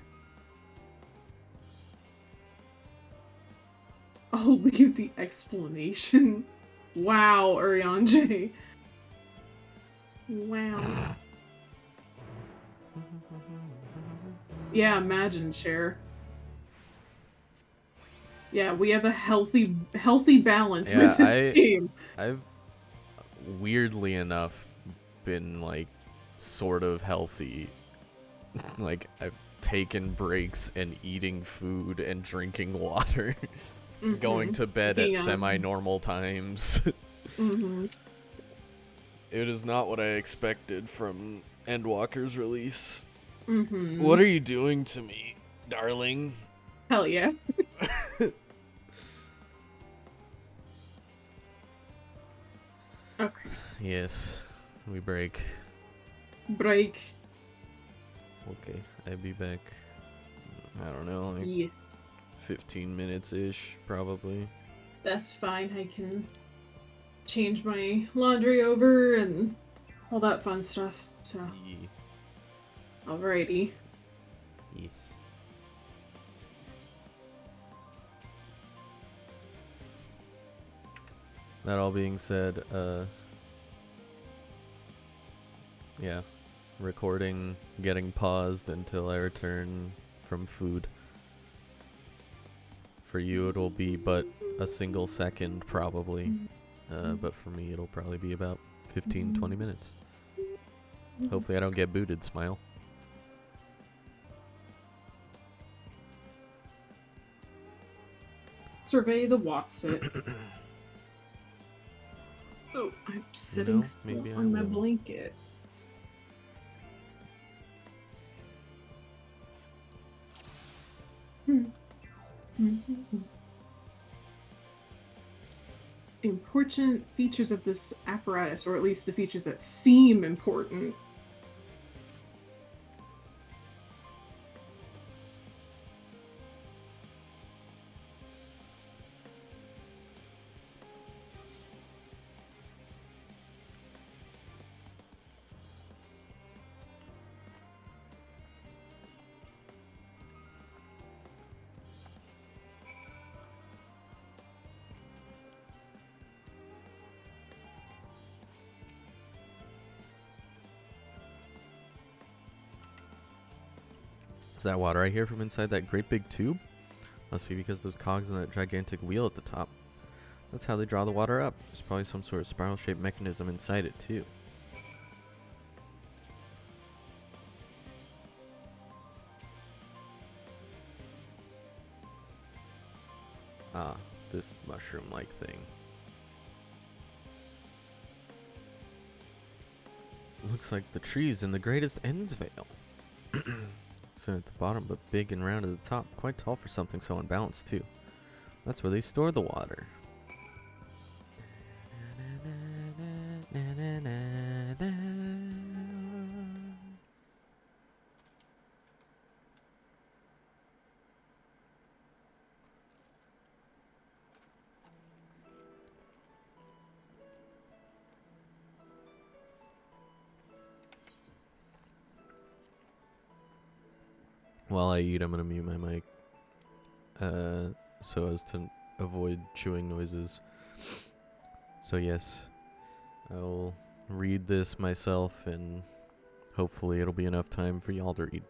I'll leave the explanation. Wow, Urianger. Wow. Yeah, imagine, Cher. Yeah, we have a healthy balance with this game. I've weirdly enough been like sort of healthy. Like I've taken breaks and eating food and drinking water. Going to bed at semi-normal times. Mm-hmm. It is not what I expected from Endwalker's release. Mm-hmm. What are you doing to me, darling? Hell yeah. Okay. Yes, we break. Break. Okay, I'll be back. I don't know, like 15 minutes-ish, probably. That's fine. I can change my laundry over and all that fun stuff. So. Yeah. Alrighty. Yes. That all being said, yeah, recording getting paused until I return from food. For you it'll be but a single second probably, but for me it'll probably be about 15-20 minutes. Hopefully I don't get booted, Smile. Survey the Watsit. Oh, I'm sitting still maybe on my blanket. important features of this apparatus, or at least the features that seem important. Is that water I hear from inside that great big tube? Must be because those cogs on that gigantic wheel at the top. That's how they draw the water up. There's probably some sort of spiral-shaped mechanism inside it, too. Ah, this mushroom-like thing. Looks like the trees in the greatest Endsvale. So at the bottom, but big and round at the top. Quite tall for something so unbalanced, too. That's where they store the water. While I eat, I'm gonna mute my mic, so as to avoid chewing noises. So yes, I will read this myself, and hopefully it'll be enough time for y'all to read.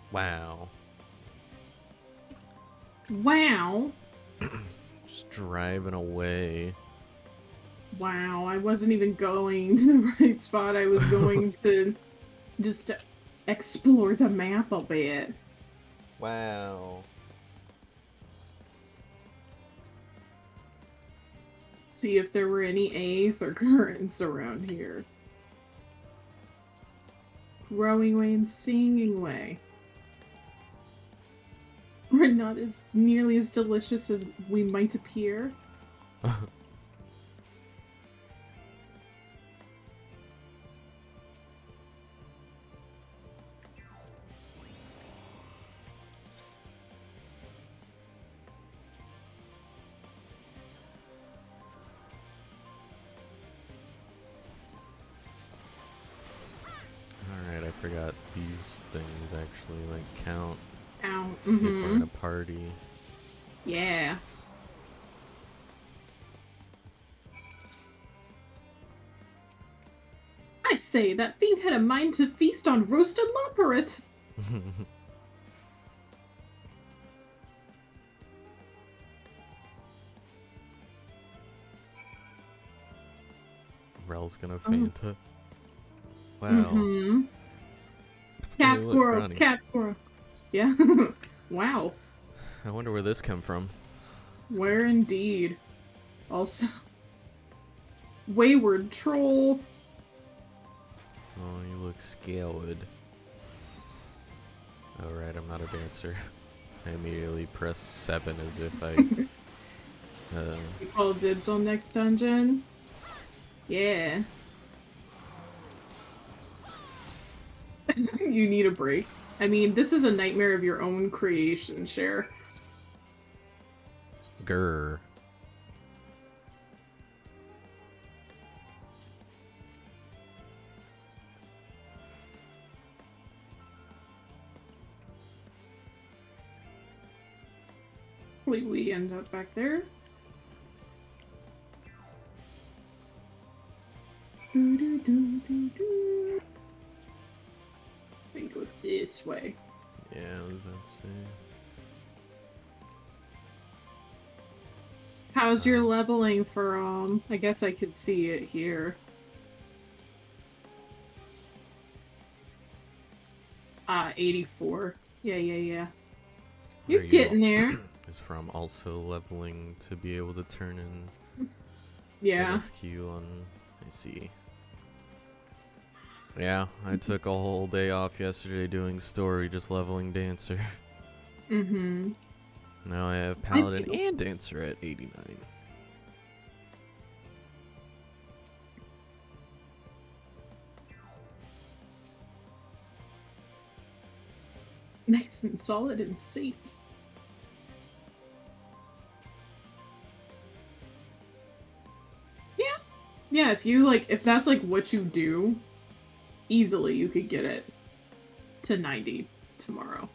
Wow. Wow. Just driving away. Wow, I wasn't even going to the right spot. I was going to just explore the map a bit. Wow. See if there were any Aether currents around here. growing way and singing way. We're not as nearly as delicious as we might appear. Alright, I forgot these things actually like count. Count. If we're in a party. Yeah. I say, that fiend had a mind to feast on roasted loperate. Rel's gonna faint. Wow. Mm-hmm. Cat Hey, look, squirrel, Granny. cat squirrel. Yeah. Wow. I wonder where this come from. Where indeed. Also, wayward troll. Oh, you look scaled. Oh, right, I'm not a dancer. I immediately press 7 as if I... You call dibs on next dungeon? Yeah. You need a break. I mean, this is a nightmare of your own creation, Cher. Grr. We end up back there. I go this way. Yeah, I was about to say. How's your leveling for, I guess I could see it here. 84. Yeah. You're getting there. Is from also leveling to be able to turn in Yeah. MSQ on... I see. Yeah, I took a whole day off yesterday doing story, just leveling dancer. Mm-hmm. Now I have paladin and dancer at 89. Nice and solid and safe. Yeah, if that's like what you do, easily you could get it to 90 tomorrow.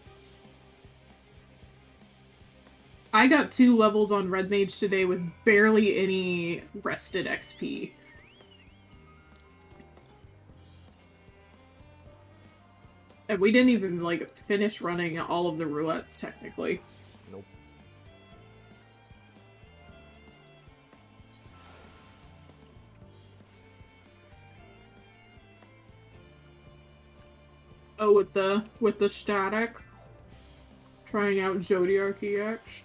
I got 2 levels on Red Mage today with barely any rested XP. And we didn't even, like, finish running all of the roulettes, technically. Nope. Oh, with the static? Trying out Zodiac EX?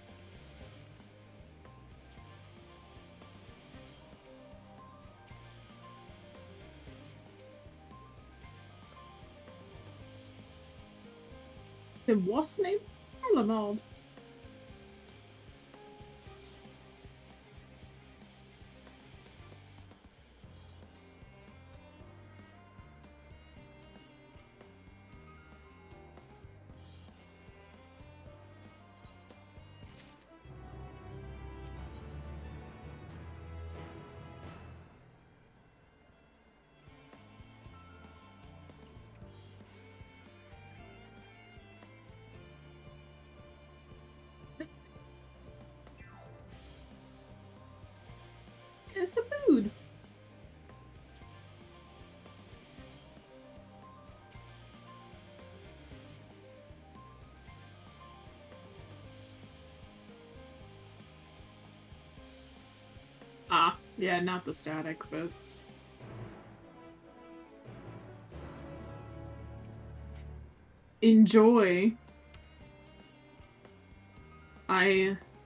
The what's name? Lamald. It's some food. Ah, yeah, not the static, but... Enjoy.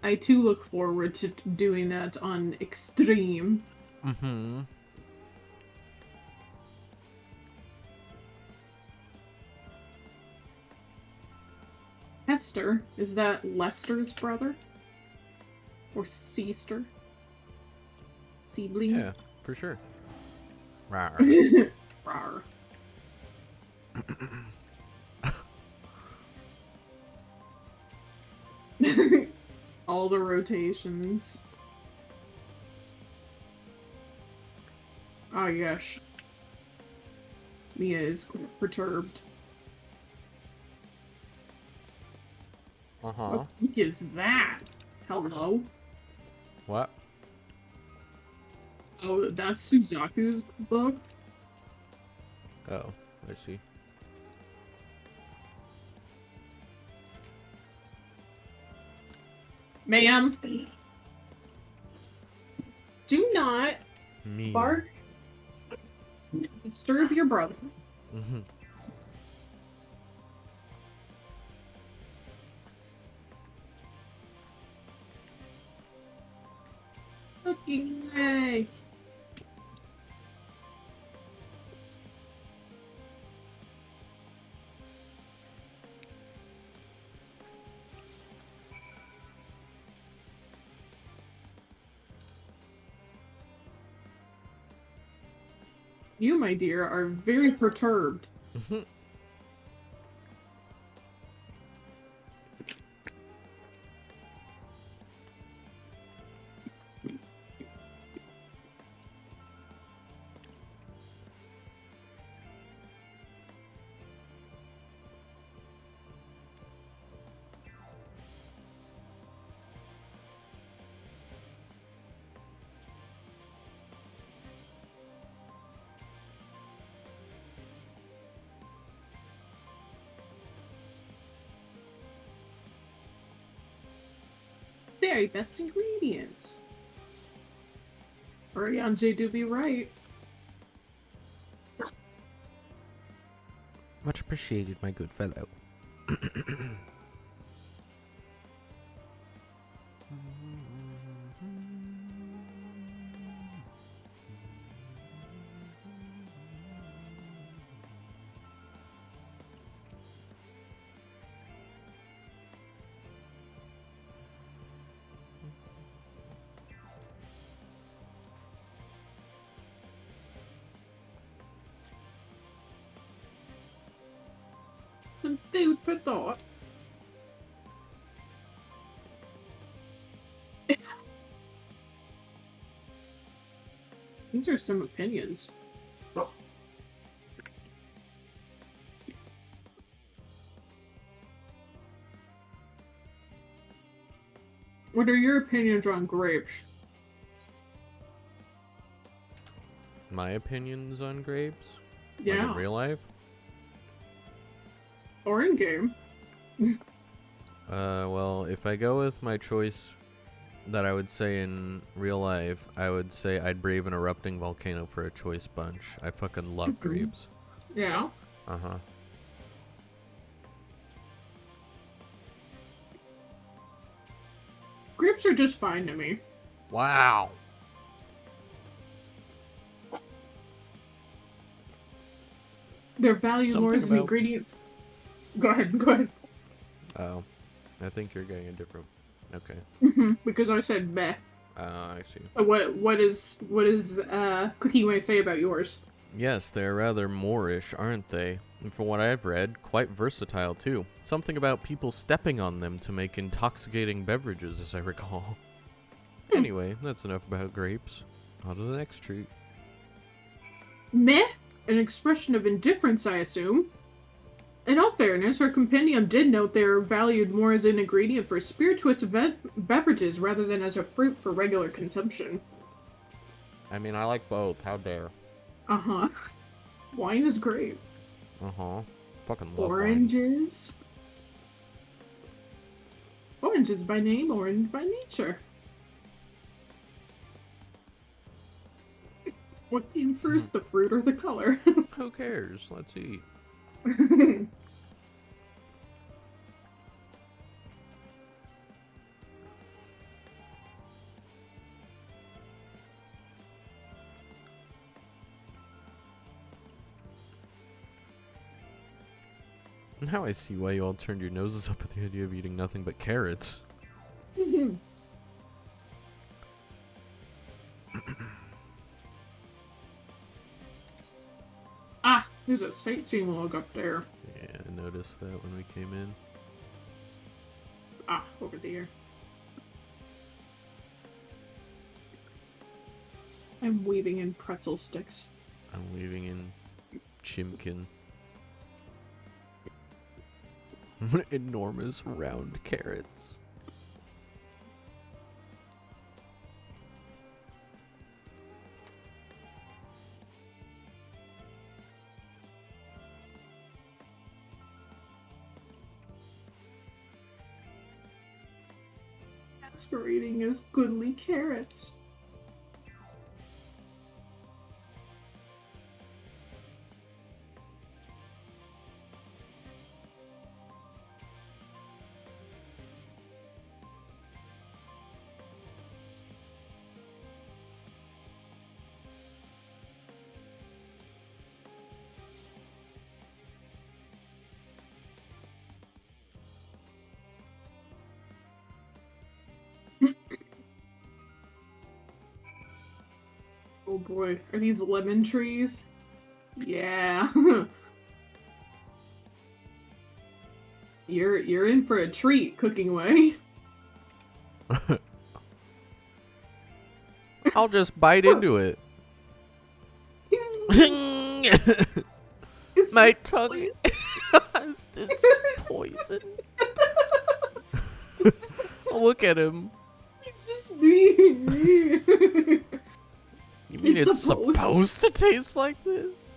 I too look forward to doing that on Extreme. Mm-hmm. Hester, is that Lester's brother? Or sister? Sibling? Yeah, for sure. Rawr. Rawr. All the rotations. Ah, yes. Mia is perturbed. Uh-huh. What the fuck is that? Hello? What? Oh, that's Suzaku's book? Oh, I see. Ma'am, do not Me. bark, disturb your brother. Mm-hmm. Cookie, yay! You, my dear, are very perturbed. Very best ingredients. Orianji do be right. Much appreciated, my good fellow. Food for thought. These are some opinions. What are your opinions on grapes? My opinions on grapes? Yeah. Like in real life? Or in game. Well, if I go with my choice that I would say in real life, I would say I'd brave an erupting volcano for a choice bunch. I fucking love grapes. Yeah. Uh-huh. Grapes are just fine to me. Wow. They're valued more as an ingredient. Go ahead, go ahead. Oh. I think you're getting a different... Okay. Because I said meh. I see. So what is Cookie Way say about yours? Yes, they're rather Moorish, aren't they? And from what I've read, quite versatile too. Something about people stepping on them to make intoxicating beverages, as I recall. Anyway, that's enough about grapes. On to the next treat. Meh? An expression of indifference, I assume. In all fairness, our compendium did note they are valued more as an ingredient for spirituous beverages rather than as a fruit for regular consumption. I mean, I like both. How dare. Uh-huh. Wine is great. Uh-huh. Fucking love wine. Oranges. Oranges by name, orange by nature. What came first, the fruit or the color? Who cares? Let's eat. Now I see why you all turned your noses up at the idea of eating nothing but carrots. Ah, there's a sightseeing log up there. Yeah, I noticed that when we came in. Ah, over there. I'm weaving in pretzel sticks. I'm weaving in chimkin. Enormous round carrots. Aspirating as goodly carrots. Oh boy, are these lemon trees? Yeah. You're in for a treat, cooking way. I'll just bite into it. My tongue has this poison. Look at him. It's just me. You mean it's supposed to taste like this?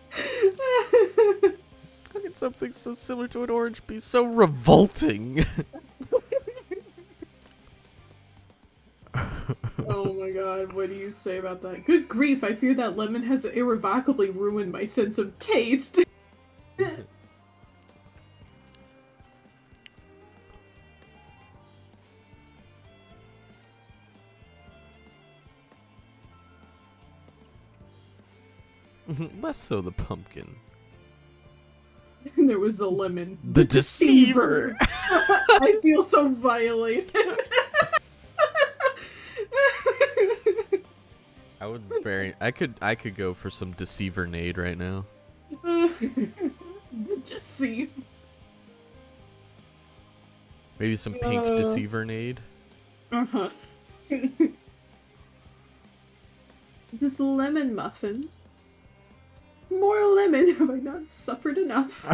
How can something so similar to an orange be so revolting? Oh my god, what do you say about that? Good grief, I fear that lemon has irrevocably ruined my sense of taste. Less so the pumpkin. And there was the lemon. The deceiver! I feel so violated. I could go for some deceiver nade right now. Deceive. Maybe some pink deceiver nade. Uh-huh. This lemon muffin. More lemon, have I not suffered enough?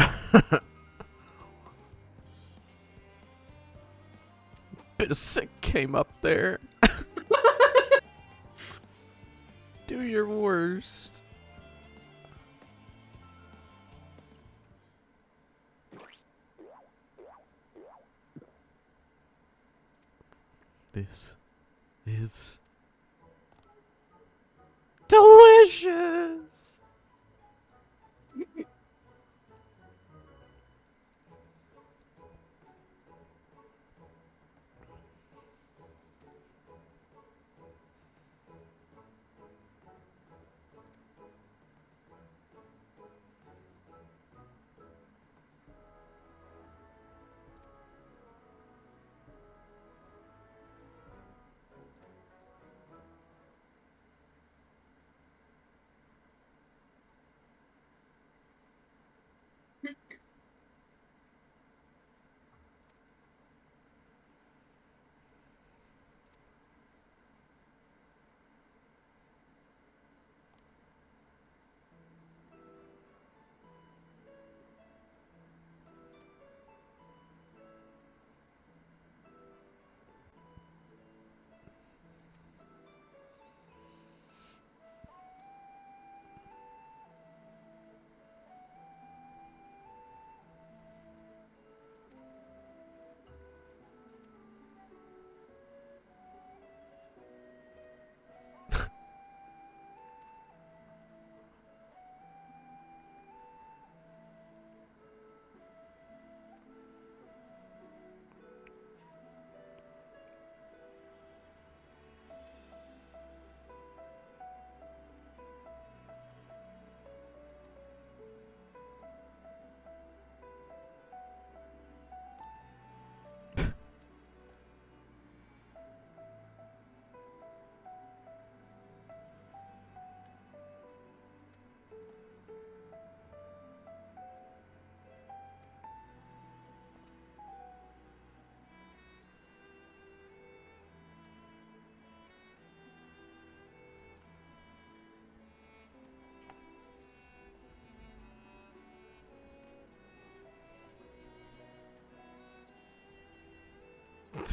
Bit of sick came up there. Do your worst. This is delicious.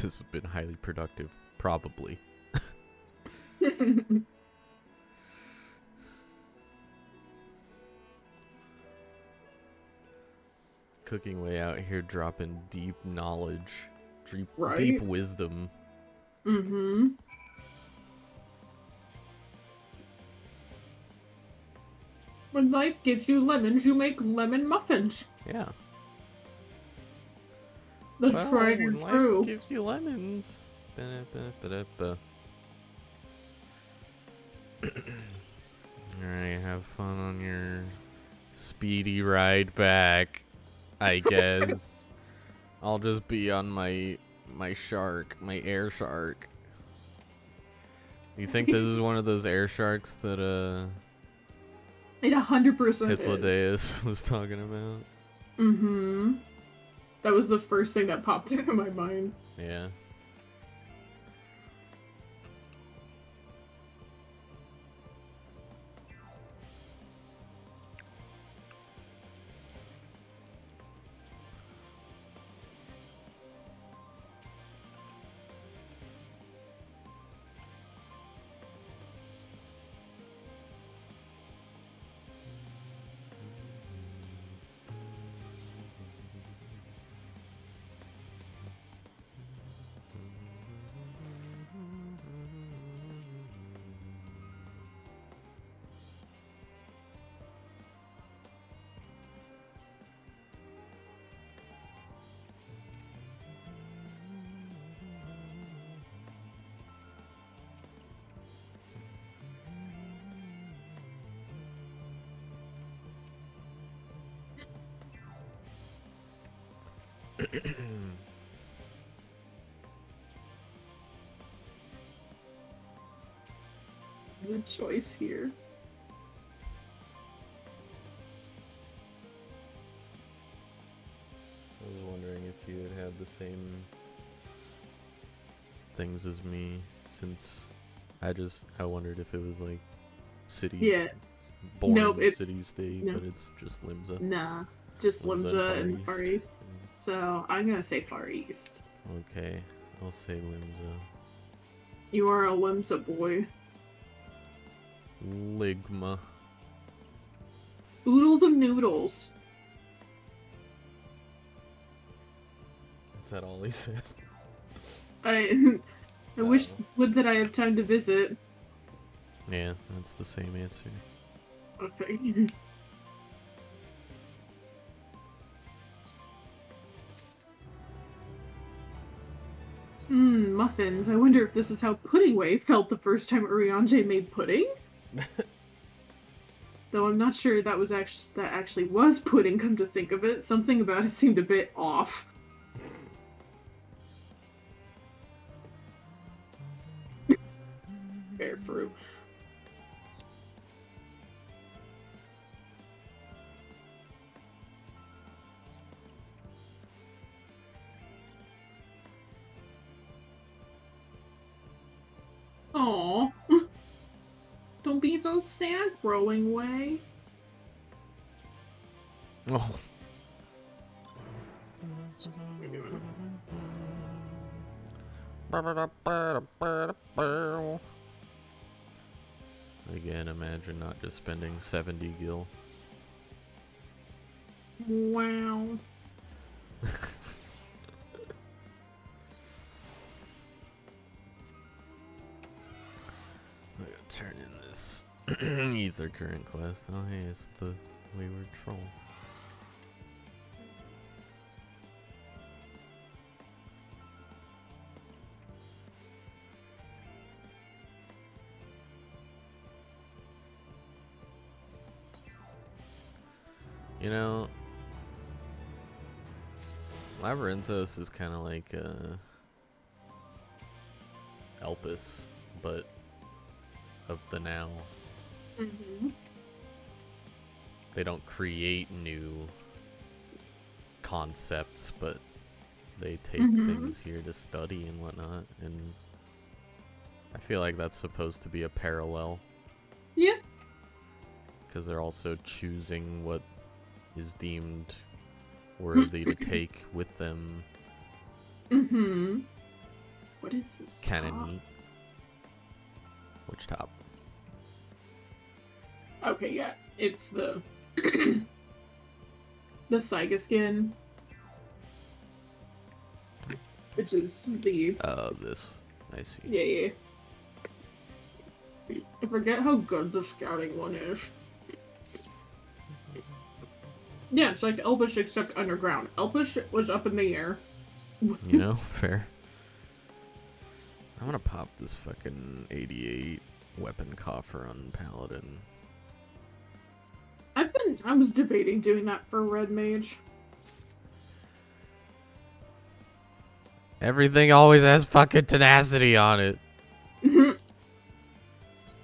this has been highly productive. Probably. Cooking way out here, dropping deep knowledge, deep Right? wisdom. Mm-hmm. When life gives you lemons, you make lemon muffins. Yeah. The Well, tried when and life true. gives you lemons. Ba-da-ba-ba-da-ba. Alright, have fun on your speedy ride back, I guess. I'll just be on my shark, my air shark. You think this is one of those air sharks that It 100% is. Hythlodaeus was talking about? Mm-hmm. That was the first thing that popped into my mind. Yeah. Good choice here. I was wondering if you would have the same things as me, since I wondered if it was like city, Yeah. born Nope, it's city state, no. but it's just Limsa. Nah, just Limsa and Far East. East. So I'm gonna say Far East. Okay, I'll say Limsa. You are a Limsa boy. Ligma. Oodles of noodles. Is that all he said? I wish would that I have time to visit. Yeah, that's the same answer. Okay. Muffins. I wonder if this is how Puddingway felt the first time Urianger made pudding? Though I'm not sure that actually was pudding, come to think of it. Something about it seemed a bit off. Bear fruit. Aww. Don't be so sad, growing way. Oh. Again, imagine not just spending 70 gil. Wow. I gotta turn in this ether current quest. Oh hey, it's the wayward troll. You know, Labyrinthos is kind of like Elpis, but of the now. Mm-hmm. They don't create new concepts, but they take things here to study and whatnot, and I feel like that's supposed to be a parallel. Yeah. Because they're also choosing what is deemed worthy to take with them. Mm-hmm. What is this? Kinda top? neat. Which top? Okay, yeah. It's the the Saiga skin. Which is the Oh, this. I see. yeah. I forget how good the scouting one is. Yeah, it's like Elvish except underground. Elvish was up in the air. You know, fair. I'm gonna pop this fucking 88 weapon coffer on Paladin. I was debating doing that for Red Mage. Everything always has fucking tenacity on it.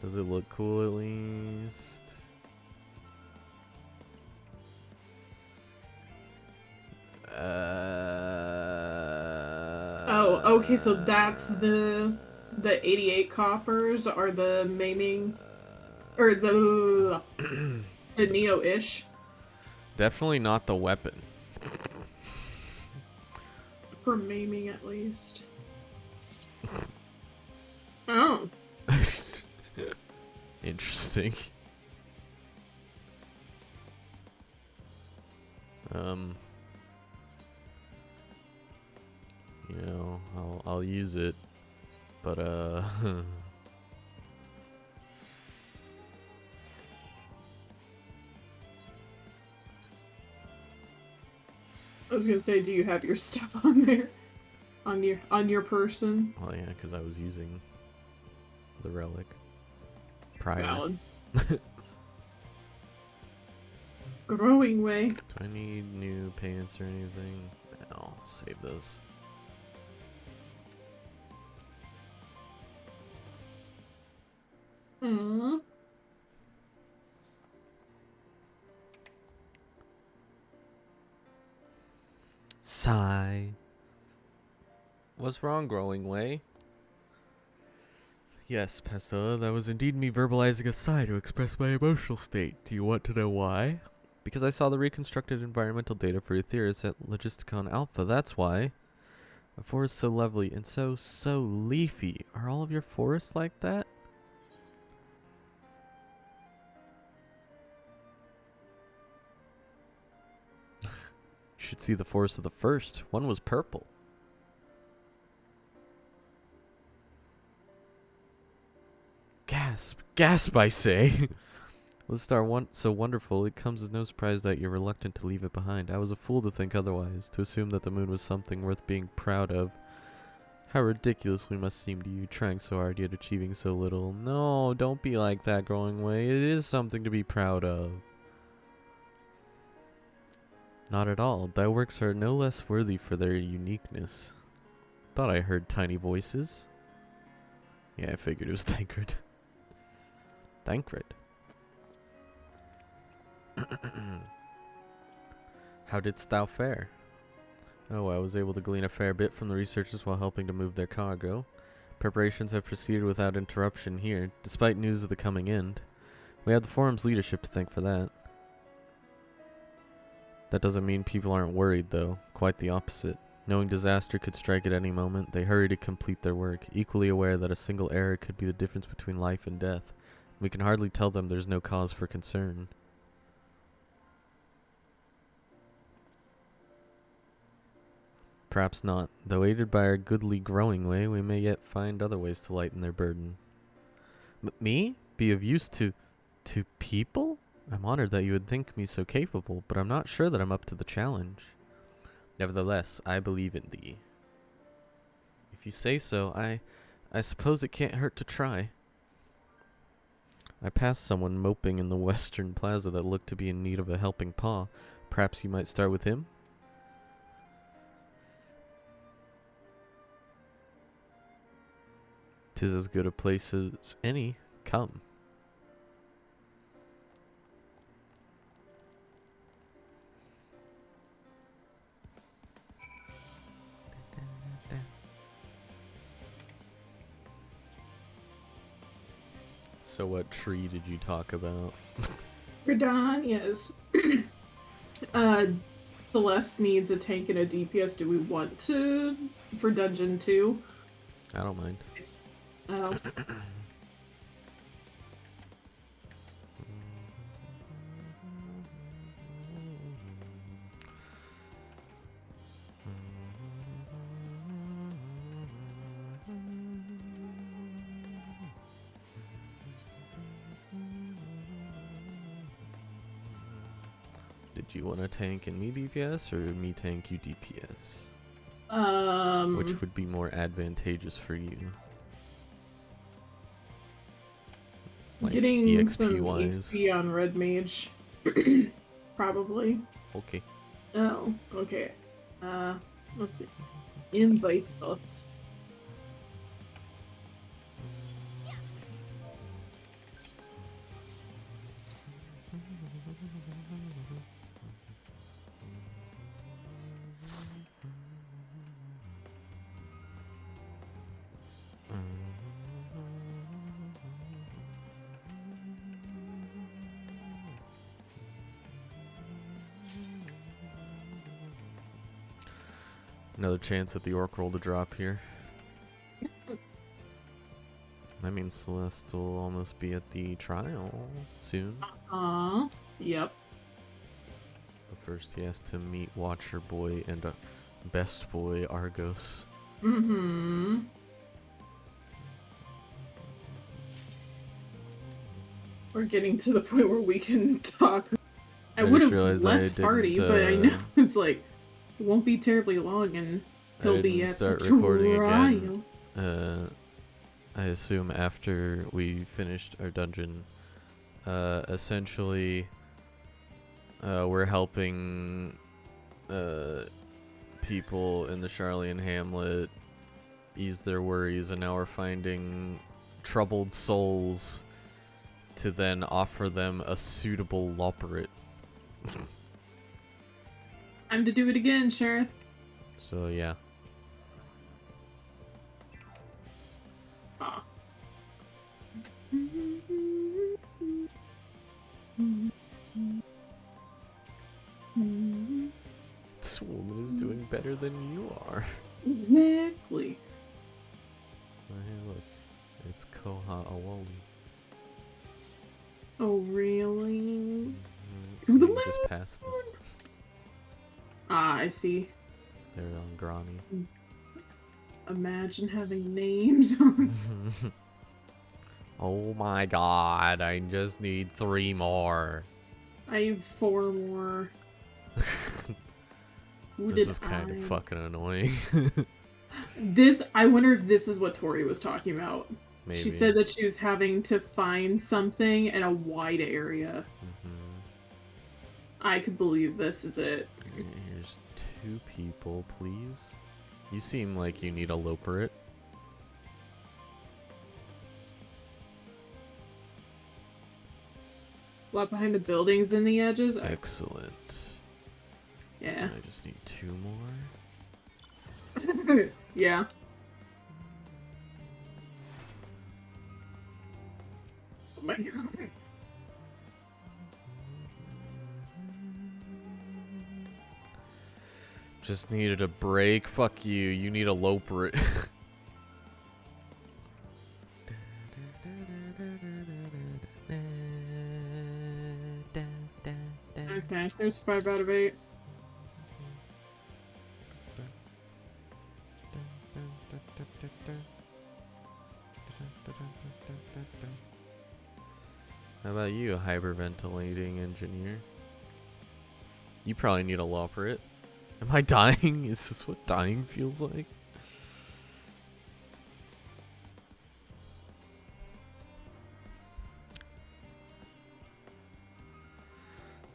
Does it look cool at least? Oh, okay, so that's the 88 coffers are the maiming or the Neo-ish. Definitely not the weapon. For maiming at least. Oh. Interesting. You know, I'll use it, but I was gonna say, do you have your stuff on there? On your person? Oh yeah, because I was using the relic prior. Valid. Growing way. Do I need new pants or anything? No, I'll save those. Hmm. Sigh. What's wrong, Growing Way? Yes, Pesta, that was indeed me verbalizing a sigh to express my emotional state. Do you want to know why? Because I saw the reconstructed environmental data for Aetheris at Logisticon Alpha, that's why. A forest so lovely and so leafy. Are all of your forests like that? You should see the forest of the first. One was purple. Gasp, gasp, I say. The star so wonderful, it comes as no surprise that you're reluctant to leave it behind. I was a fool to think otherwise, to assume that the moon was something worth being proud of. How ridiculous we must seem to you, trying so hard yet achieving so little. No, don't be like that, Growing Way. It is something to be proud of. Not at all. Thy works are no less worthy for their uniqueness. Thought I heard tiny voices. Yeah, I figured it was Thancred. Thancred. How didst thou fare? Oh, I was able to glean a fair bit from the researchers while helping to move their cargo. Preparations have proceeded without interruption here, despite news of the coming end. We have the forum's leadership to thank for that. That doesn't mean people aren't worried, though. Quite the opposite. Knowing disaster could strike at any moment, they hurry to complete their work, equally aware that a single error could be the difference between life and death. We can hardly tell them there's no cause for concern. Perhaps not. Though aided by our goodly Growing Way, we may yet find other ways to lighten their burden. Me? Be of use to people? I'm honored that you would think me so capable, but I'm not sure that I'm up to the challenge. Nevertheless, I believe in thee. If you say so, I suppose it can't hurt to try. I passed someone moping in the western plaza that looked to be in need of a helping paw. Perhaps you might start with him? Tis as good a place as any. Come. So what tree did you talk about? Radon, yes. Celeste needs a tank and a DPS. Do we want to for Dungeon 2? I don't mind. Oh. Did you want to tank and me DPS or me tank you DPS? Which would be more advantageous for you? Like getting EXP some wise. XP on Red Mage. Probably. Okay. Oh, okay. Let's see. Invite thoughts. Another chance at the orc roll to drop here. That means Celeste will almost be at the trial soon. Yep. But first he has to meet Watcher Boy and Best Boy Argos. Mm-hmm. We're getting to the point where we can talk. I would have left party, but I know it's like it won't be terribly long, and he'll be at the trial. I assume after we finished our dungeon. Essentially, we're helping people in the Charlian Hamlet ease their worries, and now we're finding troubled souls to then offer them a suitable loperate. Time to do it again, Sheriff. So yeah. This woman is doing better than you are. Exactly. Oh, hey, look. It's Koha Awoli. Oh, really? You just passed them. Ah, I see. They're on Grani. Imagine having names. Oh my god, I just need 3 more. I have 4 more. This is kind of fucking annoying. I wonder if this is what Tori was talking about. Maybe. She said that she was having to find something in a wide area. I could believe this is it. Here's 2 people, please. You seem like you need a loperate. Lot behind the buildings and the edges. Excellent. Yeah. I just need 2 more. Yeah. Oh my god. Just needed a break. Fuck you. You need a loperate. Okay, there's 5 out of 8. How about you, hyperventilating engineer? You probably need a loperate. Am I dying? Is this what dying feels like?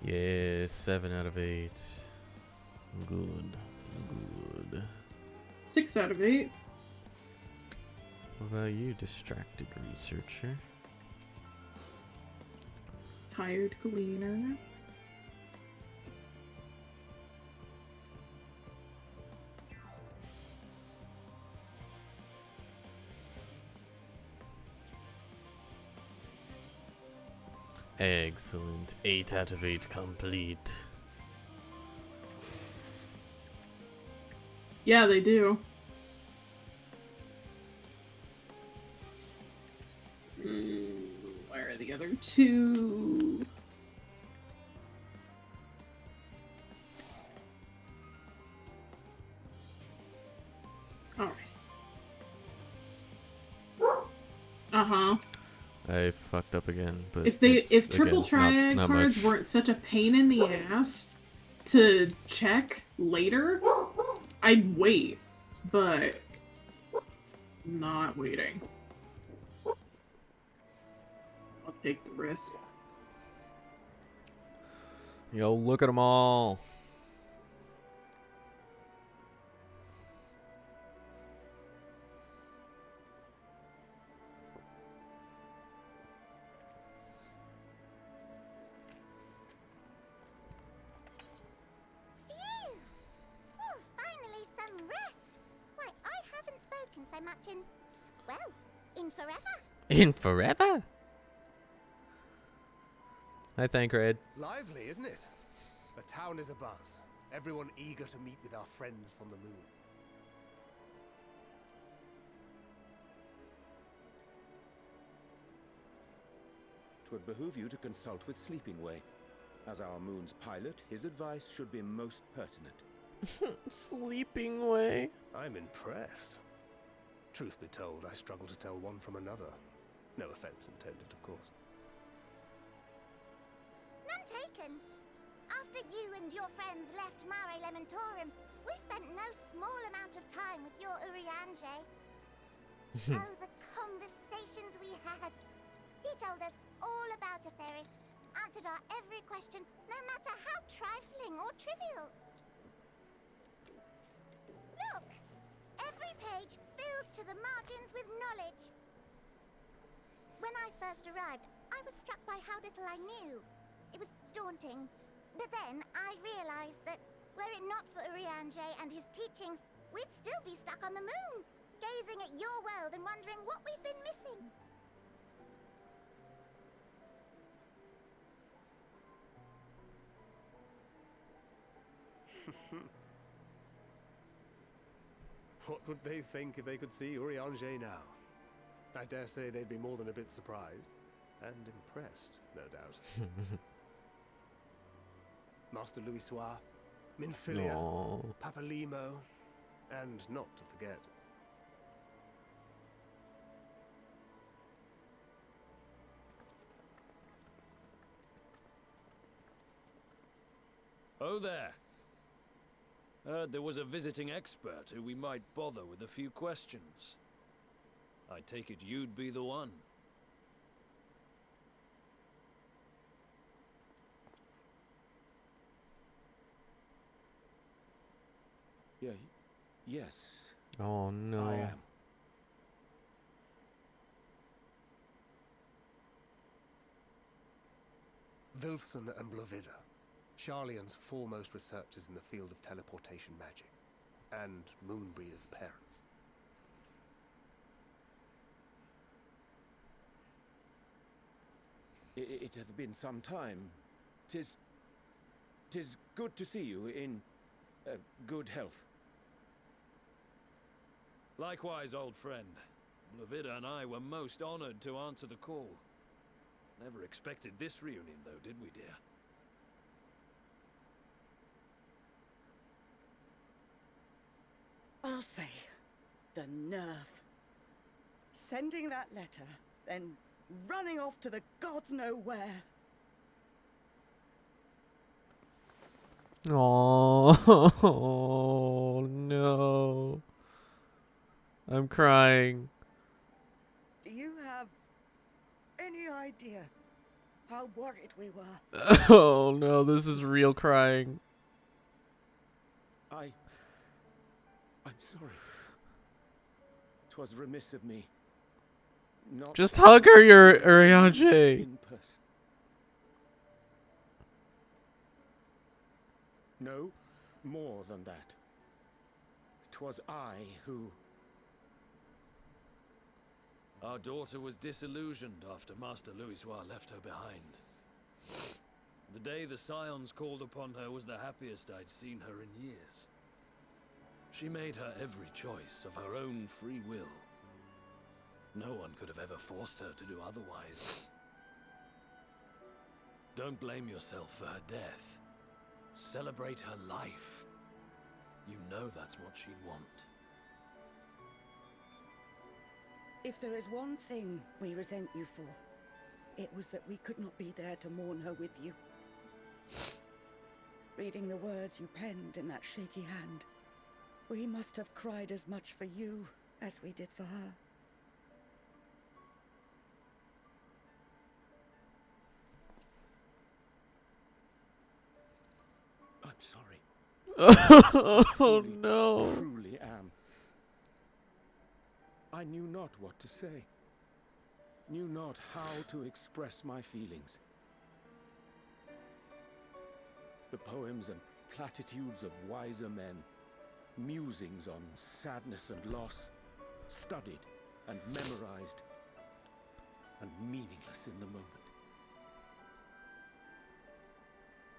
Yeah, 7 out of 8. Good. Good. 6 out of 8. What about you, distracted researcher? Tired gleaner. Excellent. 8 out of 8 complete. Yeah, they do. Where are the other two? Alright. Uh-huh. I fucked up again, but If triple again, triad not cards much. weren't such a pain in the ass to check later, I'd wait. But not waiting. I'll take the risk. Yo, look at them all. Phew! Oh, finally some rest. Why, I haven't spoken so much in, well, in forever. In forever? I thank Red. Lively, isn't it? The town is abuzz. Everyone eager to meet with our friends from the moon. Twould behoove you to consult with Sleeping Way. As our moon's pilot, his advice should be most pertinent. Sleeping Way? I'm impressed. Truth be told, I struggle to tell one from another. No offense intended, of course. None taken. After you and your friends left Mare Elementorum, we spent no small amount of time with your Urianger. Oh, the conversations we had. He told us all about Atheris, answered our every question, no matter how trifling or trivial. Look! Every page filled to the margins with knowledge. When I first arrived, I was struck by how little I knew. It was daunting. But then I realized that were it not for Urianger and his teachings, we'd still be stuck on the moon, gazing at your world and wondering what we've been missing. What would they think if they could see Urianger now? I dare say they'd be more than a bit surprised. And impressed, no doubt. Master Louisoix, Minfilia, Aww. Papalimo, and not to forget... Oh there. Heard there was a visiting expert who we might bother with a few questions. I take it you'd be the one. Yeah, yes. Oh no. I am. Vilfson and Blovida, Sharlayan's foremost researchers in the field of teleportation magic, and Moonbreezer's parents. It hath been some time. Tis good to see you in good health. Likewise, old friend. Blovida and I were most honored to answer the call. Never expected this reunion, though, did we, dear? I'll say, the nerve. Sending that letter, then running off to the gods know where. Oh no. I'm crying. Do you have any idea how worried we were? Oh no, this is real crying. I'm sorry. 'Twas remiss of me. Not Just hug her, your Urianger. in person. No, more than that. 'Twas I who... Our daughter was disillusioned after Master Louisoix left her behind. The day the Scions called upon her was the happiest I'd seen her in years. She made her every choice of her own free will. No one could have ever forced her to do otherwise. Don't blame yourself for her death. Celebrate her life. You know that's what she'd want. If there is one thing we resent you for, it was that we could not be there to mourn her with you. Reading the words you penned in that shaky hand, we must have cried as much for you as we did for her. I'm sorry. Oh no. Truly am. I knew not what to say. Knew not how to express my feelings. The poems and platitudes of wiser men, musings on sadness and loss, studied and memorized, and meaningless in the moment.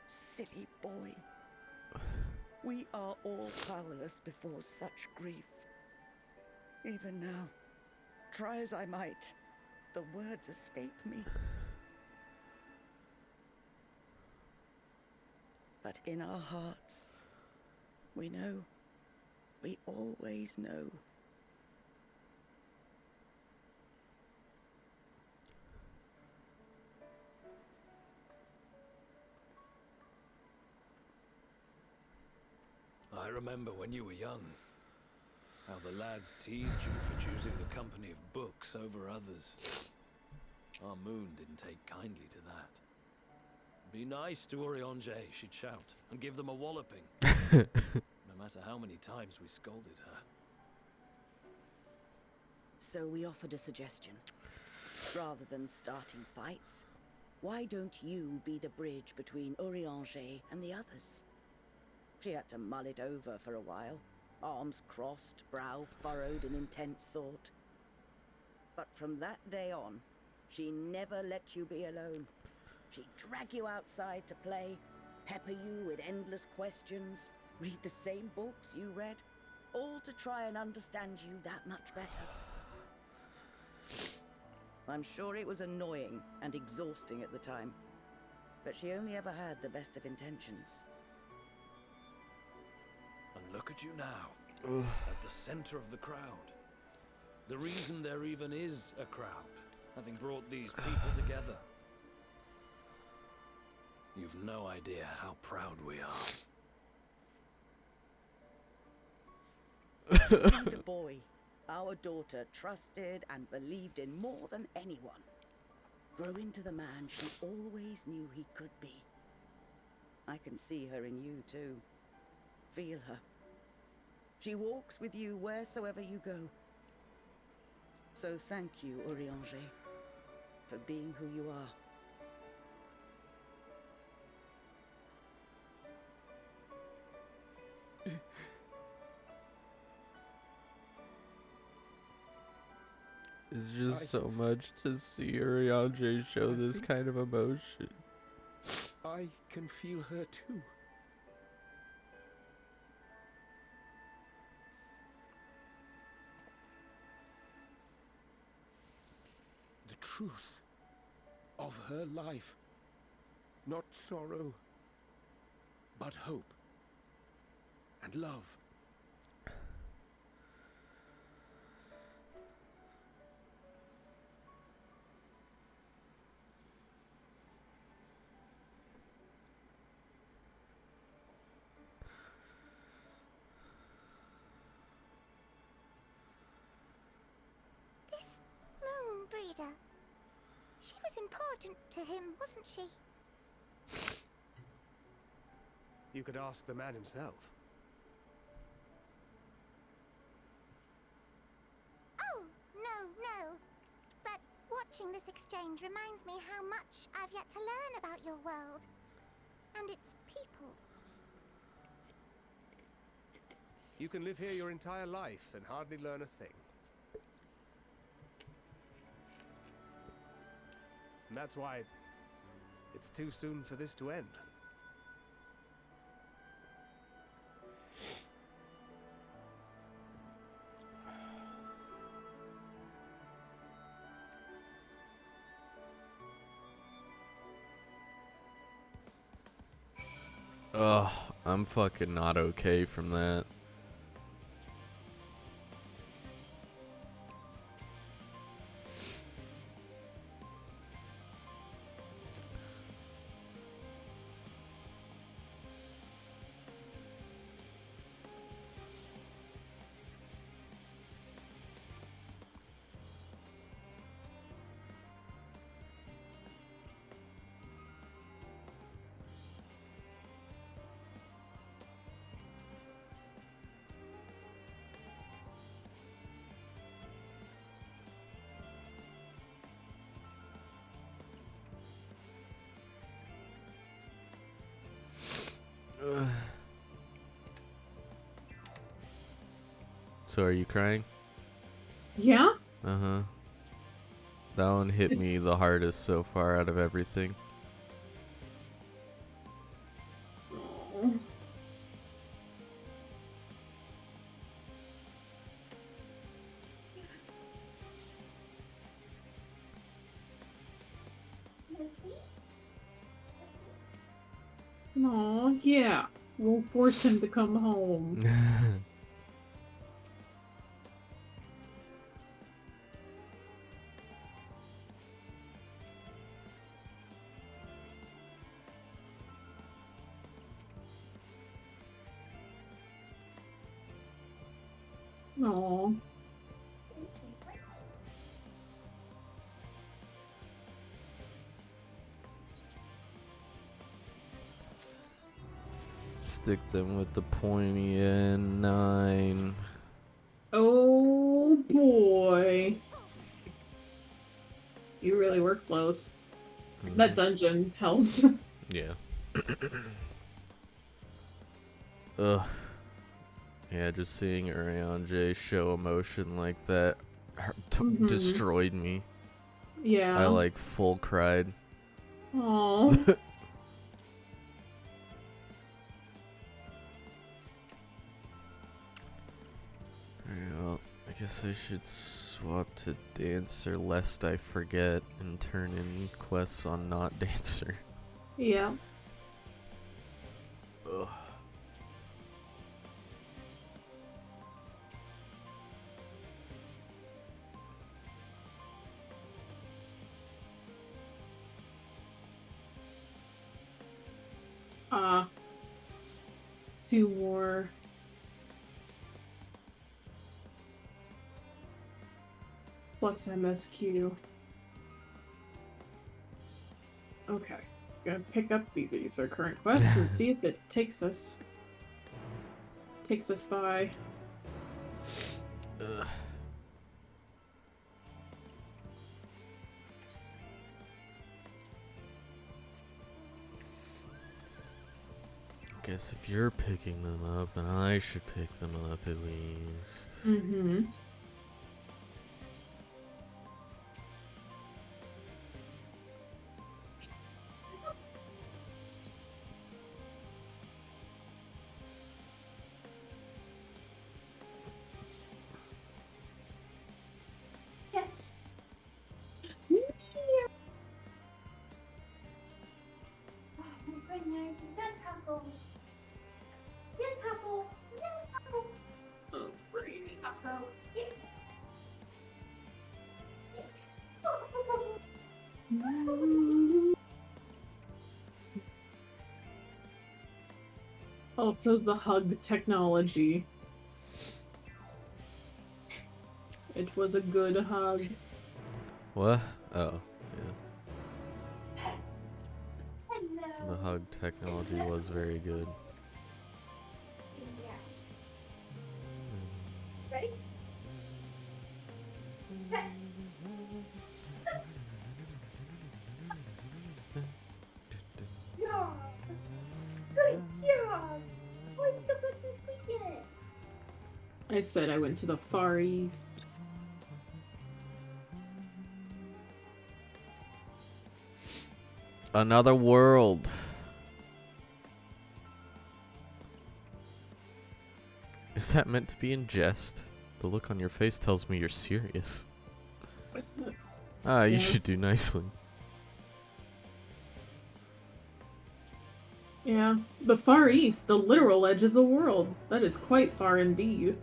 Silly boy. We are all powerless before such grief. Even now, try as I might, the words escape me. But in our hearts, we know, we always know. I remember when you were young, how the lads teased you for choosing the company of books over others. Our moon didn't take kindly to that. Be nice to Urianger, she'd shout, and give them a walloping. No matter how many times we scolded her. So we offered a suggestion. Rather than starting fights, why don't you be the bridge between Urianger and the others? She had to mull it over for a while, arms crossed, brow furrowed in intense thought. But from that day on, she never let you be alone. She'd drag you outside to play, pepper you with endless questions, read the same books you read, all to try and understand you that much better. I'm sure it was annoying and exhausting at the time, but she only ever had the best of intentions. And look at you now, at the center of the crowd. The reason there even is a crowd, having brought these people together. You've no idea how proud we are. To see the boy, our daughter, trusted and believed in more than anyone, grow into the man she always knew he could be. I can see her in you too. Feel her. She walks with you wheresoever you go. So thank you, Urianger, for being who you are. It's just so much to see Urianger show this kind of emotion. I can feel her too. The truth of her life. Not sorrow, but hope and love. This moon breeder. She was important to him, wasn't she? You could ask the man himself. Oh, no. But watching this exchange reminds me how much I've yet to learn about your world. And its people. You can live here your entire life and hardly learn a thing. And that's why it's too soon for this to end. Ugh, I'm fucking not okay from that. So are you crying? Yeah? Uh-huh. That one hit me the hardest so far out of everything. Oh. Aw, yeah. We'll force him to come home. Aw. Stick them with the pointy end 9. Oh boy. You really were close. That dungeon helped. Yeah. Ugh. Yeah, just seeing Urianger show emotion like that destroyed me. Yeah. I like full cried. Aww. Alright, well, I guess I should swap to Dancer lest I forget and turn in quests on not Dancer. Yeah. Ugh. Two more. Plus MSQ. Okay. Gonna pick up these are current quests and see if it takes us by. Ugh. Guess if you're picking them up, then I should pick them up at least. Mm-hmm. Yes. Oh my goodness, is that Taco? Yeah, Taco. Yeah, Taco. Oh, great. Taco. Yeah. Also, the hug technology. It was a good hug. What? Oh, yeah. Hello. The hug technology was very good. Yeah. Ready? Set. Yeah. Good job. Oh, it's so good to squeeze it. I said I went to the Far East. Another world. Is that meant to be in jest? The look on your face tells me you're serious. Ah, you should do nicely. Yeah. Yeah, the Far East, the literal edge of the world. That is quite far indeed.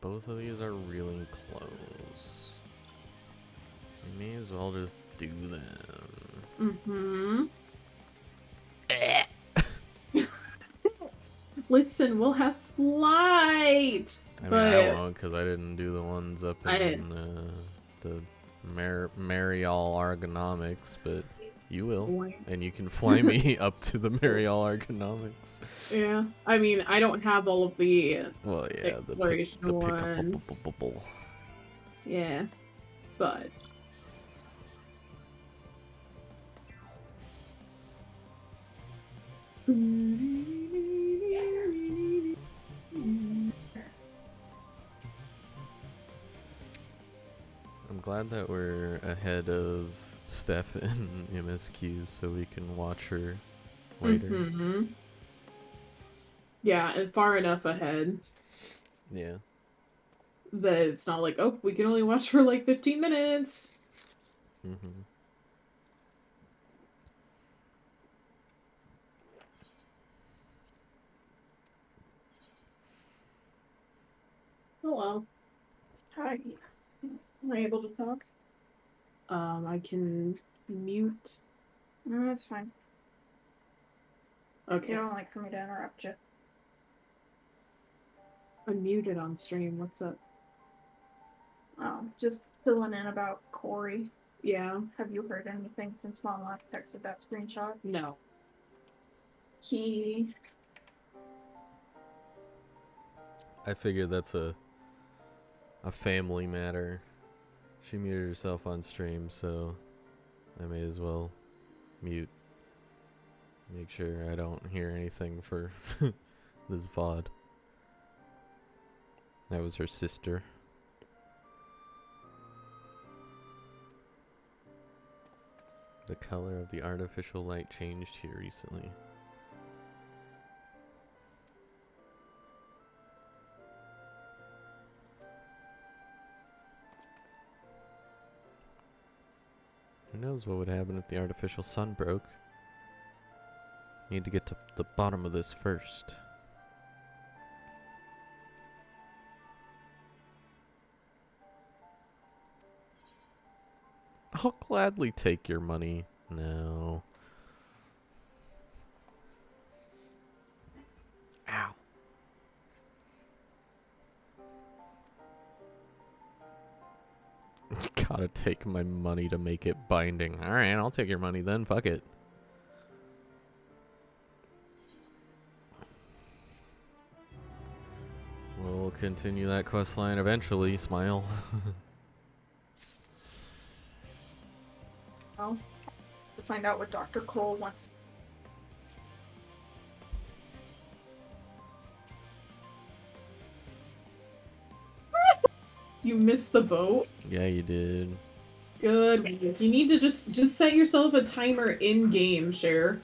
Both of these are really close. We may as well just do them. Listen, we'll have flight. I mean, I won't, because I didn't do the ones up in the Marial Ergonomics, but you will. And you can fly me up to the Marial Ergonomics. Yeah, I mean, I don't have all of the exploration ones. Yeah, but... I'm glad that we're ahead of Steph in MSQ so we can watch her later. Yeah, and far enough ahead. Yeah. That it's not like, oh, we can only watch for like 15 minutes. Hello. Hi. Am I able to talk? I can mute. No, that's fine. Okay. You don't like for me to interrupt you. I'm muted on stream. What's up? Oh, just filling in about Corey. Yeah. Have you heard anything since Mom last texted that screenshot? No. I figure that's a family matter. She muted herself on stream, so I may as well mute. Make sure I don't hear anything for this VOD. That was her sister. The color of the artificial light changed here recently. Who knows what would happen if the artificial sun broke? Need to get to the bottom of this first. I'll gladly take your money. No. Ow. You gotta take my money to make it binding. Alright, I'll take your money then. Fuck it. We'll continue that quest line eventually, smile. Well, to find out what Dr. Cole wants. You missed the boat? Yeah, you did. Good. You need to just set yourself a timer in game, Cher.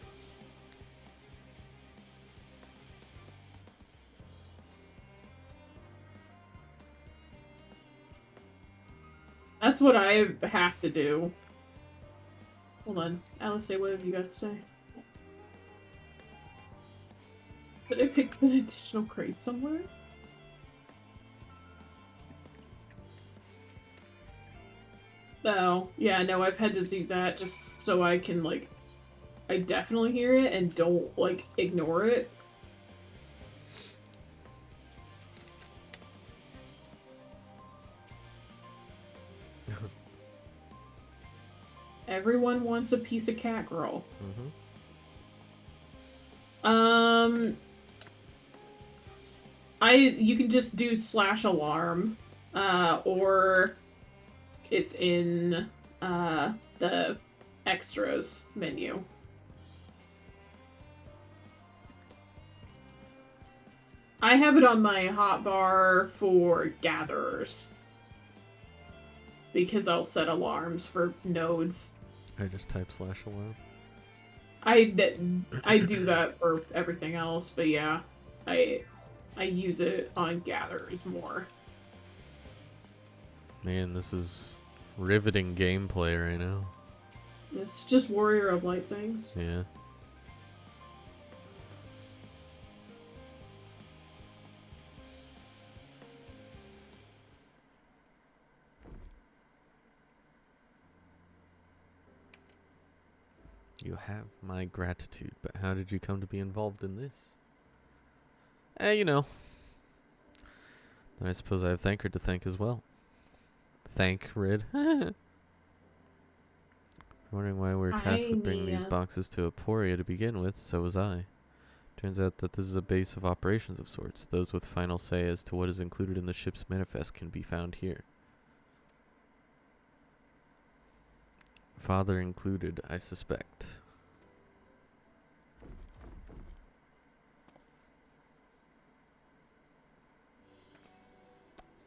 That's what I have to do. Hold on. Alice, what have you got to say? Did I pick an additional crate somewhere? Oh, yeah, no, I've had to do that just so I can, like, I definitely hear it and don't, like, ignore it. Everyone wants a piece of cat girl. You can just do /alarm, or it's in the extras menu. I have it on my hotbar for gatherers because I'll set alarms for nodes. I just type /alarm. I do that for everything else, but yeah, I use it on gatherers more. Man, this is riveting gameplay right now. It's just Warrior of Light things. Yeah. You have my gratitude, but how did you come to be involved in this? You know. And I suppose I have Thancred to thank as well. Thancred. Wondering why we're tasked with bringing these boxes to Aporia to begin with, so was I. Turns out that this is a base of operations of sorts. Those with final say as to what is included in the ship's manifest can be found here. Father included, I suspect.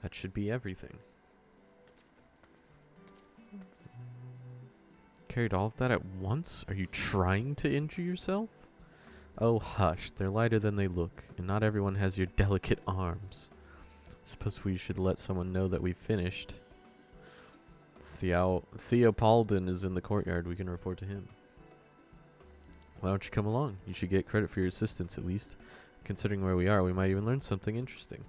That should be everything. Carried all of that at once? Are you trying to injure yourself? Oh, hush. They're lighter than they look, and not everyone has your delicate arms. Suppose we should let someone know that we've finished. Theopaldin is in the courtyard. We can report to him. Why don't you come along? You should get credit for your assistance, at least. Considering where we are, we might even learn something interesting.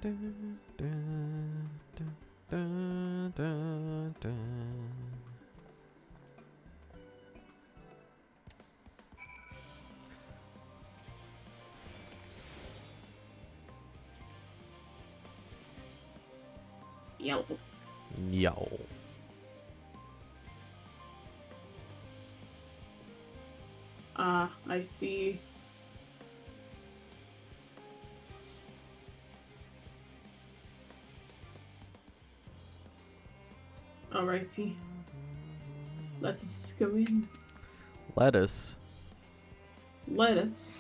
Dun, dun, dun, dun, dun, dun. Yo. Yo. I see. Alrighty. Let us go in. Let us. Let us.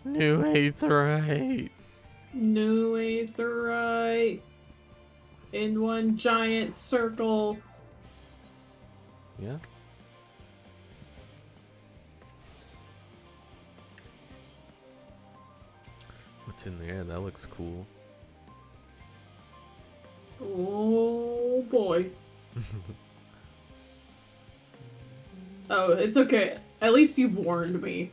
New Aetherite. New Aetherite. In one giant circle. Yeah. What's in there? That looks cool. Oh boy. Oh, it's okay. At least you've warned me.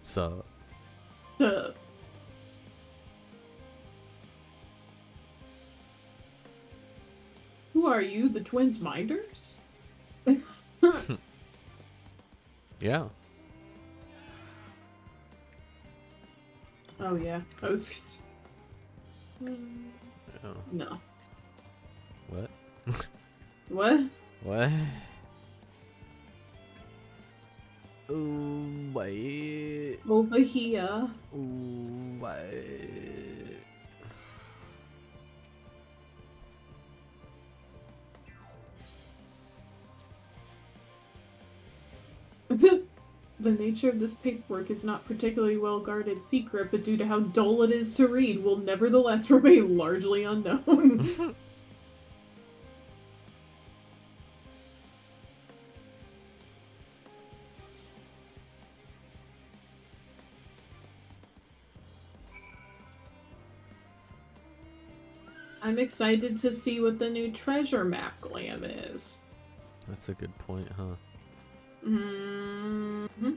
So. Who are you, the twins' minders? Yeah. Oh yeah, I was just... Oh. No. What? What? What? Ooh, wait. Over here. Ooh, wait. The nature of this paperwork is not particularly well-guarded secret, but due to how dull it is to read, will nevertheless remain largely unknown. I'm excited to see what the new treasure map glam is. That's a good point, huh? Mm-hmm.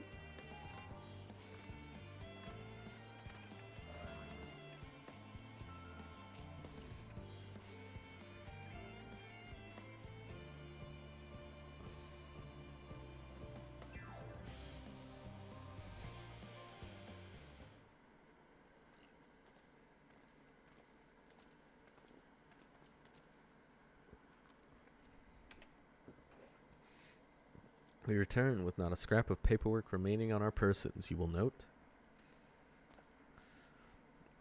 We return with not a scrap of paperwork remaining on our persons, you will note.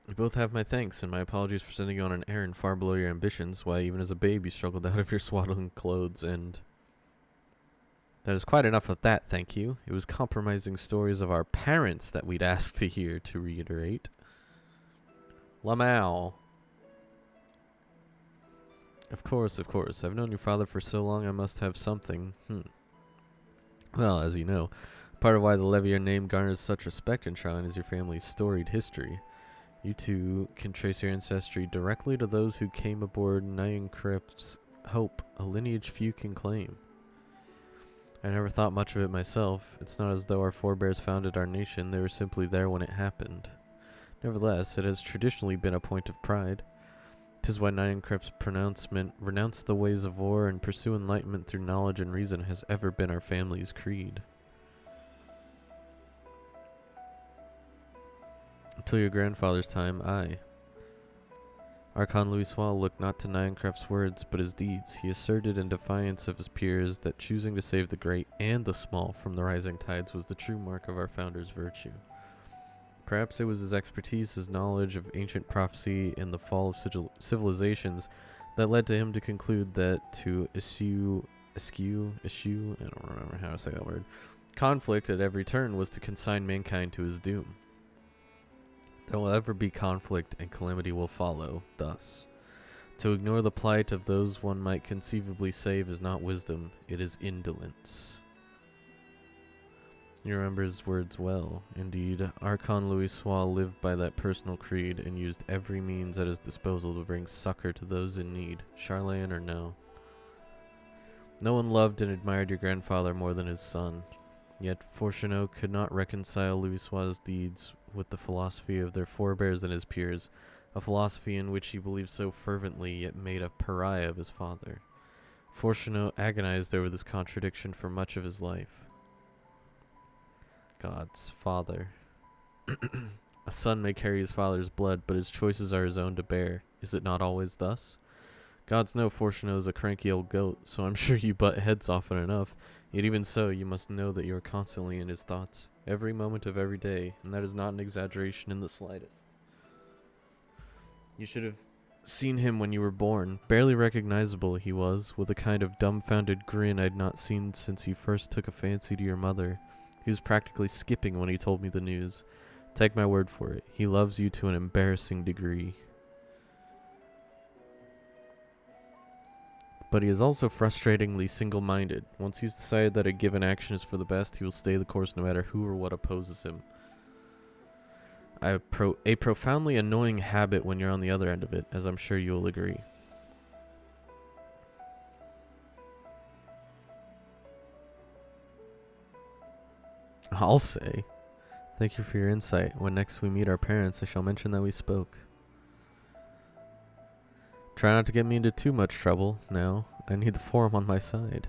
You both have my thanks and my apologies for sending you on an errand far below your ambitions. Why, even as a babe, you struggled out of your swaddling clothes, and that is quite enough of that, thank you. It was compromising stories of our parents that we'd ask to hear, to reiterate. Lamau. Of course. I've known your father for so long, I must have something. Well, as you know, part of why the Levier name garners such respect in Charlene is your family's storied history. You two can trace your ancestry directly to those who came aboard Nyankreft's Hope, a lineage few can claim. I never thought much of it myself. It's not as though our forebears founded our nation, they were simply there when it happened. Nevertheless, it has traditionally been a point of pride. 'Tis why Nyankreft's pronouncement, renounce the ways of war and pursue enlightenment through knowledge and reason, has ever been our family's creed. Until your grandfather's time, Archon Louis Swall looked not to Nyankreft's words, but his deeds. He asserted in defiance of his peers that choosing to save the great and the small from the rising tides was the true mark of our founder's virtue. Perhaps it was his expertise, his knowledge of ancient prophecy and the fall of civilizations that led to him to conclude that to eschew, I don't remember how to say that word, conflict at every turn was to consign mankind to his doom. There will ever be conflict and calamity will follow, thus. To ignore the plight of those one might conceivably save is not wisdom, it is indolence. You remember his words well. Indeed, Archon Louis Swall lived by that personal creed and used every means at his disposal to bring succor to those in need, Charlene or no. No one loved and admired your grandfather more than his son. Yet Fortuneau could not reconcile Louis Swall's deeds with the philosophy of their forebears and his peers, a philosophy in which he believed so fervently yet made a pariah of his father. Fortuneau agonized over this contradiction for much of his life. God's father. A son may carry his father's blood, but his choices are his own to bear. Is it not always thus? Gods know Fortuneau is a cranky old goat, so I'm sure you butt heads often enough. Yet even so, you must know that you are constantly in his thoughts, every moment of every day, and that is not an exaggeration in the slightest. You should have seen him when you were born. Barely recognizable he was, with a kind of dumbfounded grin I'd not seen since he first took a fancy to your mother. He was practically skipping when he told me the news. Take my word for it, he loves you to an embarrassing degree. But he is also frustratingly single-minded. Once he's decided that a given action is for the best, he will stay the course no matter who or what opposes him. A profoundly annoying habit when you're on the other end of it, as I'm sure you'll agree. I'll say. Thank you for your insight. When next we meet our parents, I shall mention that we spoke. Try not to get me into too much trouble, now. I need the forum on my side.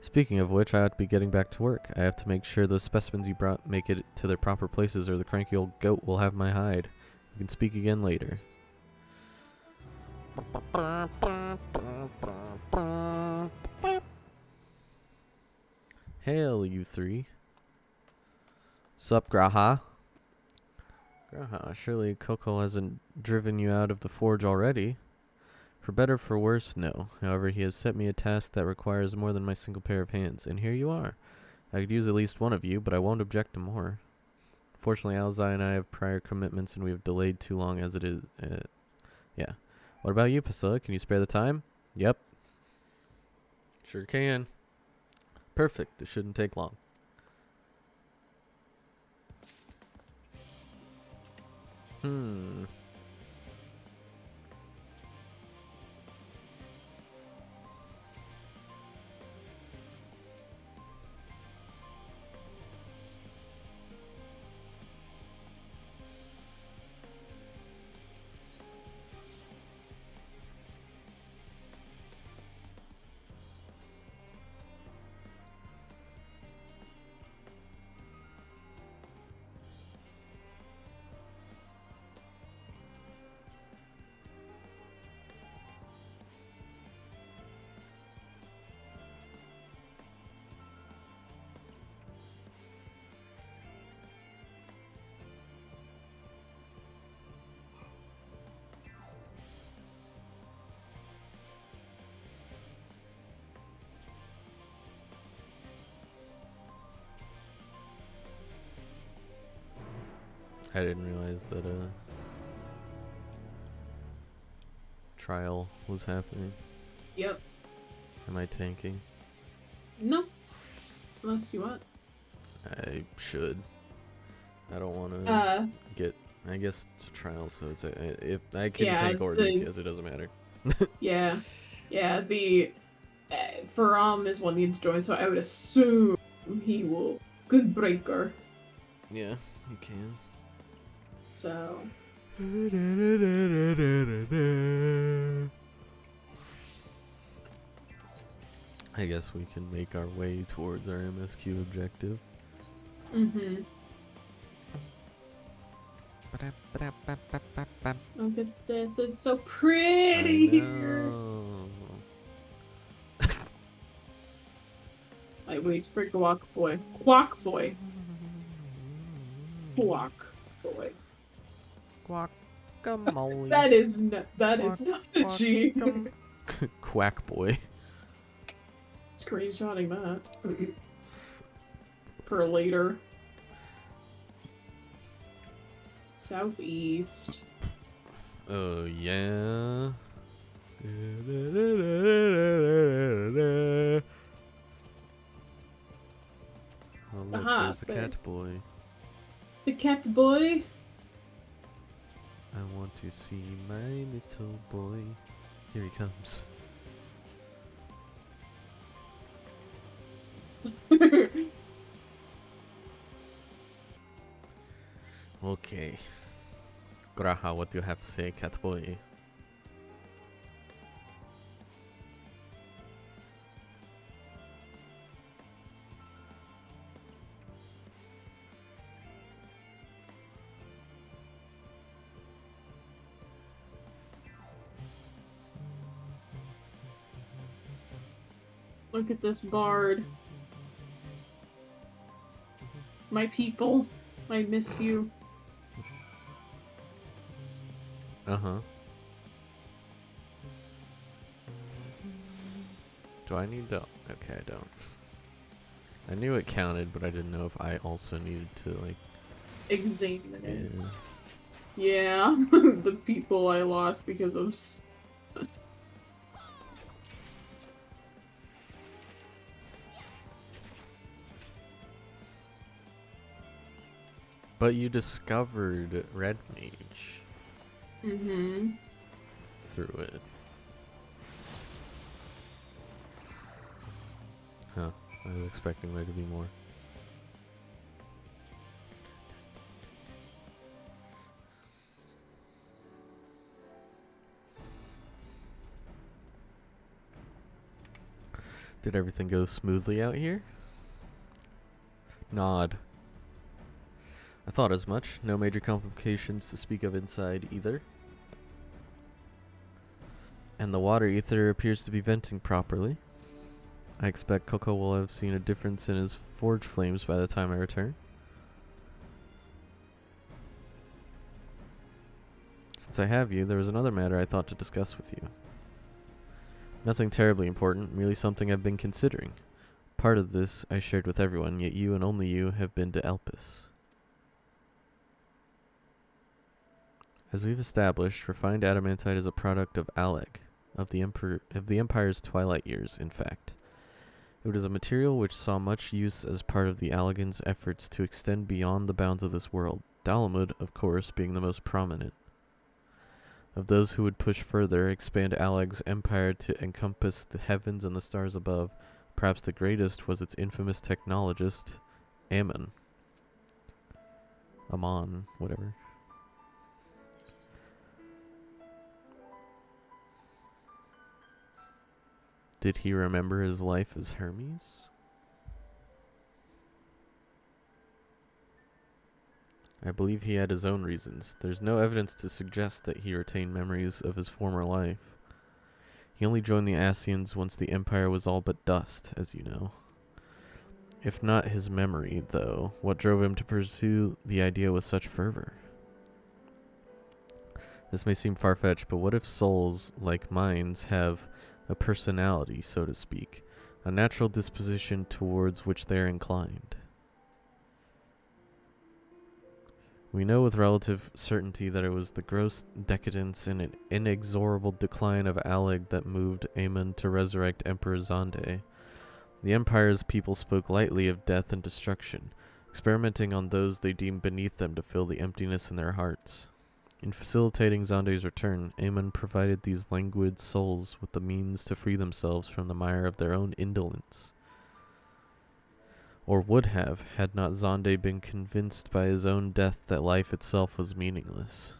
Speaking of which, I ought to be getting back to work. I have to make sure those specimens you brought make it to their proper places, or the cranky old goat will have my hide. We can speak again later. Hail, you three. Sup, Graha? Graha, surely Coco hasn't driven you out of the forge already. For better or for worse, no. However, he has set me a task that requires more than my single pair of hands, and here you are. I could use at least one of you, but I won't object to more. Fortunately, Alzai and I have prior commitments, and we have delayed too long as it is. Yeah. What about you, Priscilla? Can you spare the time? Yep. Sure can. Perfect. This shouldn't take long. I didn't realize that a trial was happening. Yep. Am I tanking? No. Unless you want. I should. I don't want to get. I guess it's a trial, so it's if I can tank or DPS, it doesn't matter. Yeah. The Faram is one need to join, so I would assume he will good breaker. Yeah, you can. So. I guess we can make our way towards our MSQ objective. Mm-hmm. Look at this, it's so pretty here. I wait for Guac Boy. Guac Boy. Guac Boy. Guacamole. That is not a G. Quack Boy. Screenshotting that. For later. Southeast. Oh, yeah. Oh, look, there's the cat boy. The cat boy? I want to see my little boy. Here he comes. Okay. Graha, what do you have to say, cat boy? Look at this bard. My people, I miss you. Uh-huh. Do I need to... Okay, I don't. I knew it counted, but I didn't know if I also needed to, like... Examine it. Yeah, the people I lost because of... But you discovered Red Mage. Mm-hmm. Through it. Huh. I was expecting there to be more. Did everything go smoothly out here? Nod. I thought as much. No major complications to speak of inside either. And the water ether appears to be venting properly. I expect Coco will have seen a difference in his forge flames by the time I return. Since I have you, there was another matter I thought to discuss with you. Nothing terribly important, merely something I've been considering. Part of this I shared with everyone, yet you and only you have been to Elpis. As we've established, refined adamantite is a product of Aleg, of the Empire's twilight years, in fact. It is a material which saw much use as part of the Allegan's efforts to extend beyond the bounds of this world, Dalamud, of course, being the most prominent. Of those who would push further, expand Aleg's empire to encompass the heavens and the stars above, perhaps the greatest was its infamous technologist, Amon, whatever. Did he remember his life as Hermes? I believe he had his own reasons. There's no evidence to suggest that he retained memories of his former life. He only joined the Asians once the Empire was all but dust, as you know. If not his memory, though, what drove him to pursue the idea with such fervor? This may seem far-fetched, but what if souls, like minds, have a personality, so to speak, a natural disposition towards which they are inclined? We know with relative certainty that it was the gross decadence and an inexorable decline of Alig that moved Aemon to resurrect Emperor Zonde. The Empire's people spoke lightly of death and destruction, experimenting on those they deemed beneath them to fill the emptiness in their hearts. In facilitating Zonde's return, Aemon provided these languid souls with the means to free themselves from the mire of their own indolence. Or would have, had not Zonde been convinced by his own death that life itself was meaningless.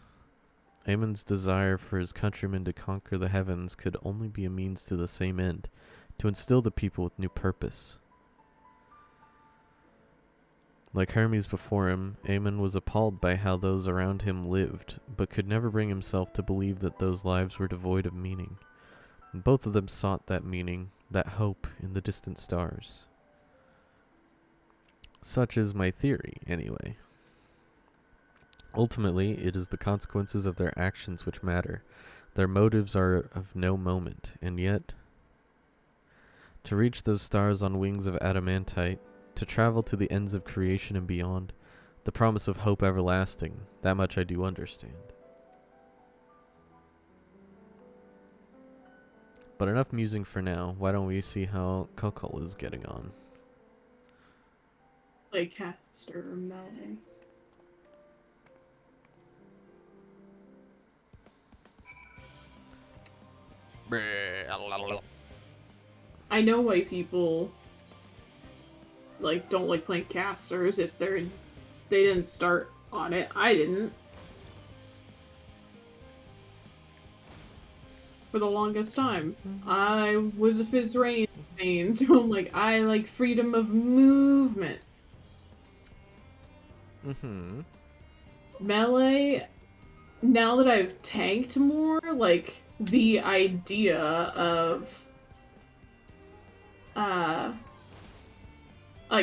Aemon's desire for his countrymen to conquer the heavens could only be a means to the same end, to instill the people with new purpose. Like Hermes before him, Aemon was appalled by how those around him lived, but could never bring himself to believe that those lives were devoid of meaning. And both of them sought that meaning, that hope, in the distant stars. Such is my theory, anyway. Ultimately, it is the consequences of their actions which matter. Their motives are of no moment, and yet, to reach those stars on wings of adamantite, to travel to the ends of creation and beyond, the promise of hope everlasting, that much I do understand. But enough musing for now. Why don't we see how Kokol is getting on? Like caster melee. I know why people like don't like playing casters if they didn't start on it. I didn't. For the longest time. I was a Fizz Rain main, so I'm like, I like freedom of movement. Mm-hmm. Melee, now that I've tanked more, like, the idea of, like,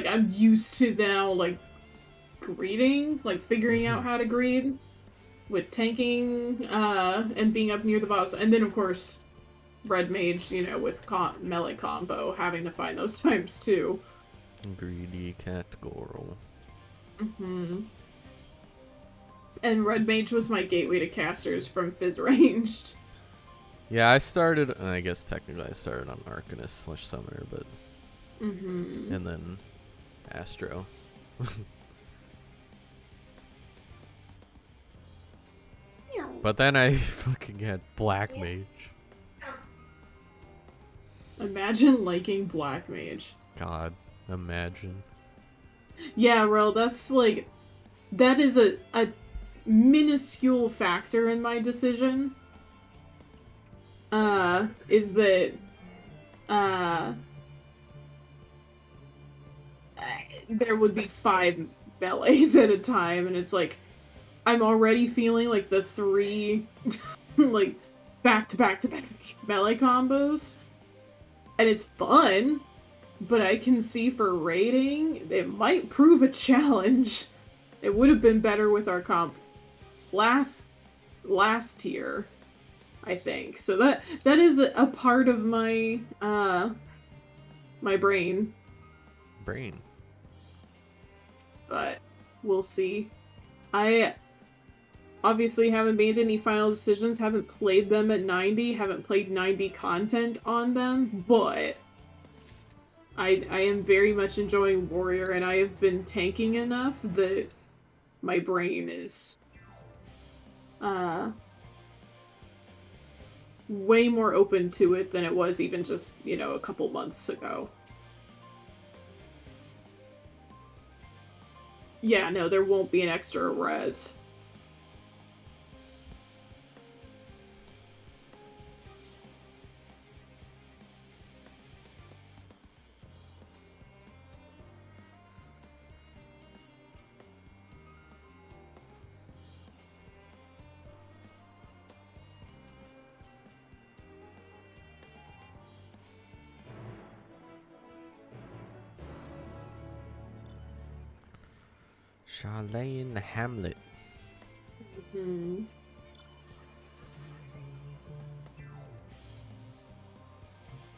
I'm used to now, like, greeting, like, figuring out how to greet with tanking, and being up near the boss, and then, of course, Red Mage, you know, with melee combo, having to find those times, too. Greedy cat girl. Mm-hmm. And Red Mage was my gateway to casters from Fizz Ranged. Yeah, I started, I guess technically I started on Arcanist / Summoner, but... Mm-hmm. And then Astro. But then I fucking had Black Mage. Imagine liking Black Mage. God, imagine. Yeah, Rel, that's like... That is a minuscule factor in my decision. Is that... there would be 5 ballets at a time, and it's like... I'm already feeling like the 3... like, back-to-back-to-back melee combos. And it's fun, but I can see for rating, it might prove a challenge. It would have been better with our comp last year, I think. So that is a part of my my brain. But we'll see. I obviously haven't made any final decisions, haven't played them at 90, haven't played 90 content on them, but I am very much enjoying Warrior, and I have been tanking enough that my brain is way more open to it than it was even just, you know, a couple months ago. Yeah, no, there won't be an extra res. Charlene Hamlet. Mm-hmm.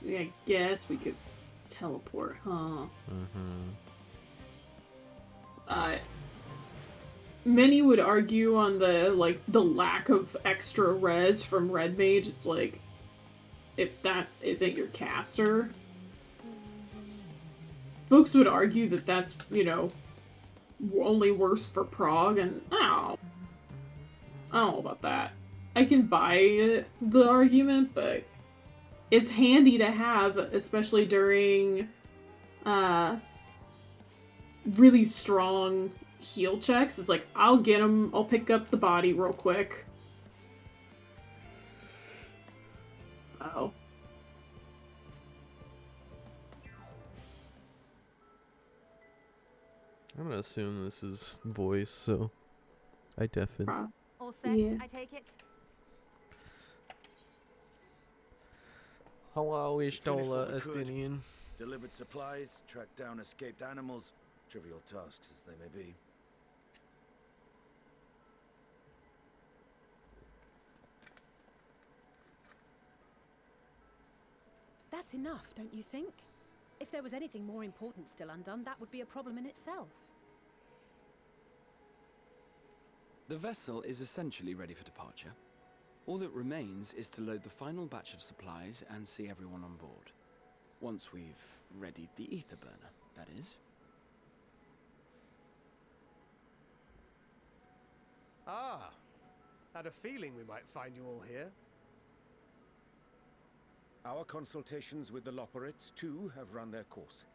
Yeah, I guess we could teleport, huh? Mm-hmm. many would argue on the lack of extra res from Red Mage. It's like, if that isn't your caster, folks would argue that that's, you know, only worse for prog, and I don't know about that. I can buy the argument, but it's handy to have, especially during really strong heal checks. It's like, I'll get him, I'll pick up the body real quick. Oh. I'm gonna assume this is voice, so I deafen. All set, Yeah. I take it? Hello, Finished what Ishtola we could. Estinian. Delivered supplies, tracked down escaped animals. Trivial tasks as they may be. That's enough, don't you think? If there was anything more important still undone, that would be a problem in itself. The vessel is essentially ready for departure. All that remains is to load the final batch of supplies and see everyone on board. Once we've readied the ether burner, that is. Ah, had a feeling we might find you all here. Our consultations with the Loperites, too, have run their course.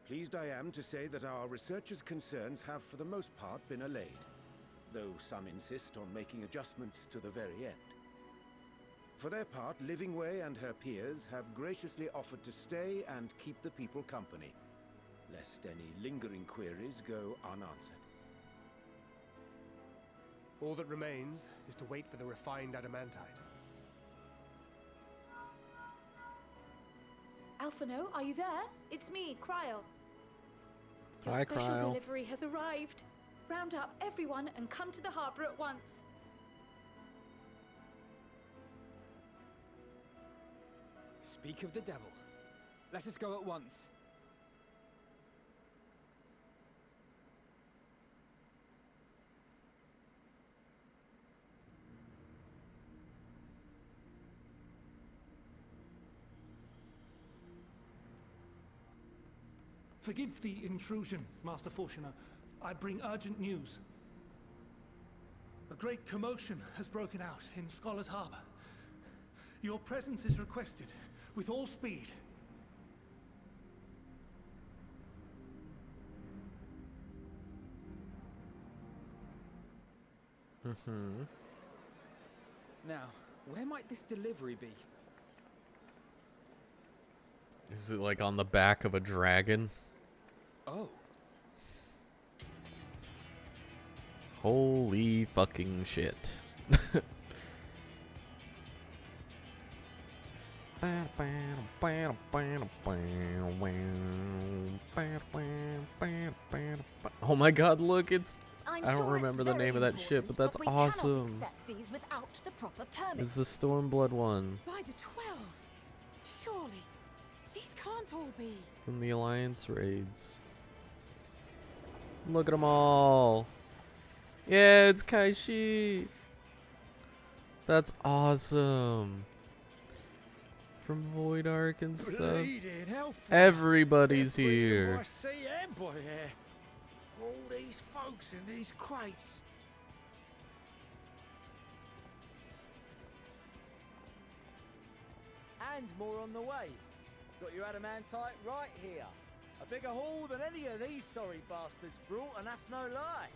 Pleased I am to say that our researchers' concerns have, for the most part, been allayed, though some insist on making adjustments to the very end. For their part, Livingway and her peers have graciously offered to stay and keep the people company, lest any lingering queries go unanswered. All that remains is to wait for the refined adamantite. Alphino, are you there? It's me, Cryle. Your Hi, special Cryle. delivery has arrived. Round up everyone and come to the harbor at once. Speak of the devil. Let us go at once. Forgive the intrusion, Master Fortuner. I bring urgent news. A great commotion has broken out in Scholar's Harbor. Your presence is requested, with all speed. Now, where might this delivery be? Is it like on the back of a dragon? Oh. Holy fucking shit. Oh my god, look, it's... I don't remember the name of that ship, but that's awesome. These without the proper permit. It's the Stormblood one. By the 12! Surely, these can't all be. From the Alliance raids. Look at them all. Yeah, it's Kaishi. That's awesome. From Void Ark and stuff. Bleeding hellfire. Everybody's Every here. I see Amber here. All these folks in these crates. And more on the way. Got your adamantite right here. A bigger haul than any of these sorry bastards brought, and that's no lie.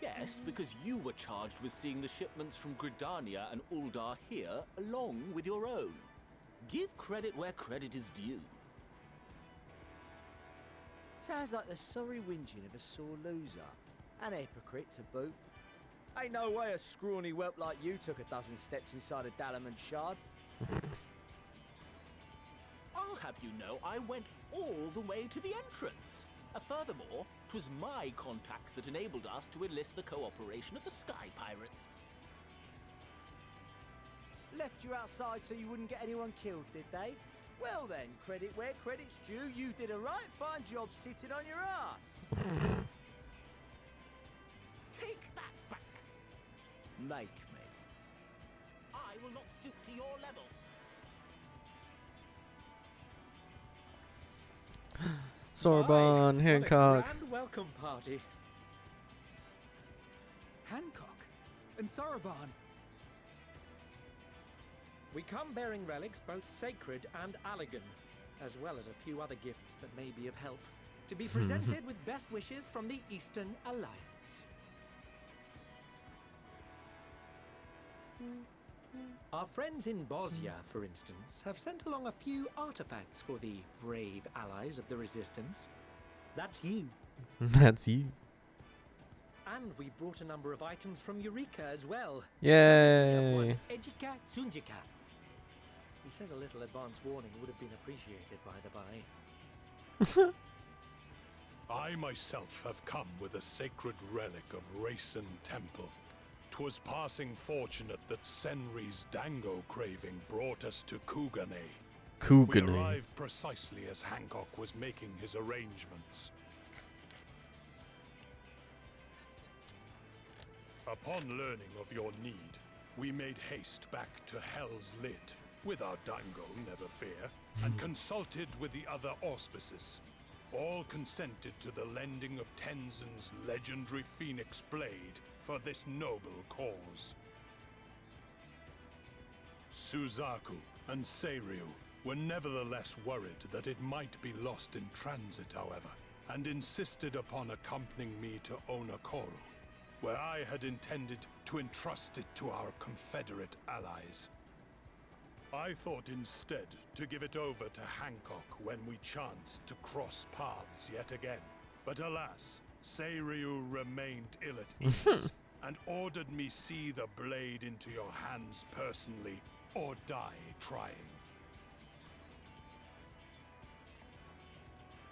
Yes, because you were charged with seeing the shipments from Gridania and Uldar here, along with your own. Give credit where credit is due. Sounds like the sorry whinging of a sore loser. An hypocrite to boot. Ain't no way a scrawny whelp like you took a dozen steps inside a Dalamud shard. I'll have you know I went all the way to the entrance. Furthermore, 'twas my contacts that enabled us to enlist the cooperation of the Sky Pirates. Left you outside so you wouldn't get anyone killed, did they? Well then, credit where credit's due. You did a right fine job sitting on your ass. Take that back. Make me. I will not stoop to your level. Sorbonne, What Hancock. a grand welcome party. Hancock and Sorbonne. We come bearing relics both sacred and Allegan, as well as a few other gifts that may be of help, to be presented with best wishes from the Eastern Alliance. Our friends in Bosnia, for instance, have sent along a few artifacts for the brave allies of the Resistance. That's you. That's you. And we brought a number of items from Eureka as well. Yay. Ejika Sunjika. He says a little advance warning would have been appreciated by the by. I myself have come with a sacred relic of Rayson Temple. 'Twas passing fortunate that Senri's dango craving brought us to Kugane. We Kugane. arrived precisely as Hancock was making his arrangements. Upon learning of your need, we made haste back to Hell's Lid, with our dango, never fear, and consulted with the other auspices. All consented to the lending of Tenzin's legendary Phoenix Blade for this noble cause. Suzaku and Seiryu were nevertheless worried that it might be lost in transit, however, and insisted upon accompanying me to Onokoro, where I had intended to entrust it to our Confederate allies. I thought instead to give it over to Hancock when we chanced to cross paths yet again. But alas, Seiryu remained ill at ease and ordered me see the blade into your hands personally or die trying.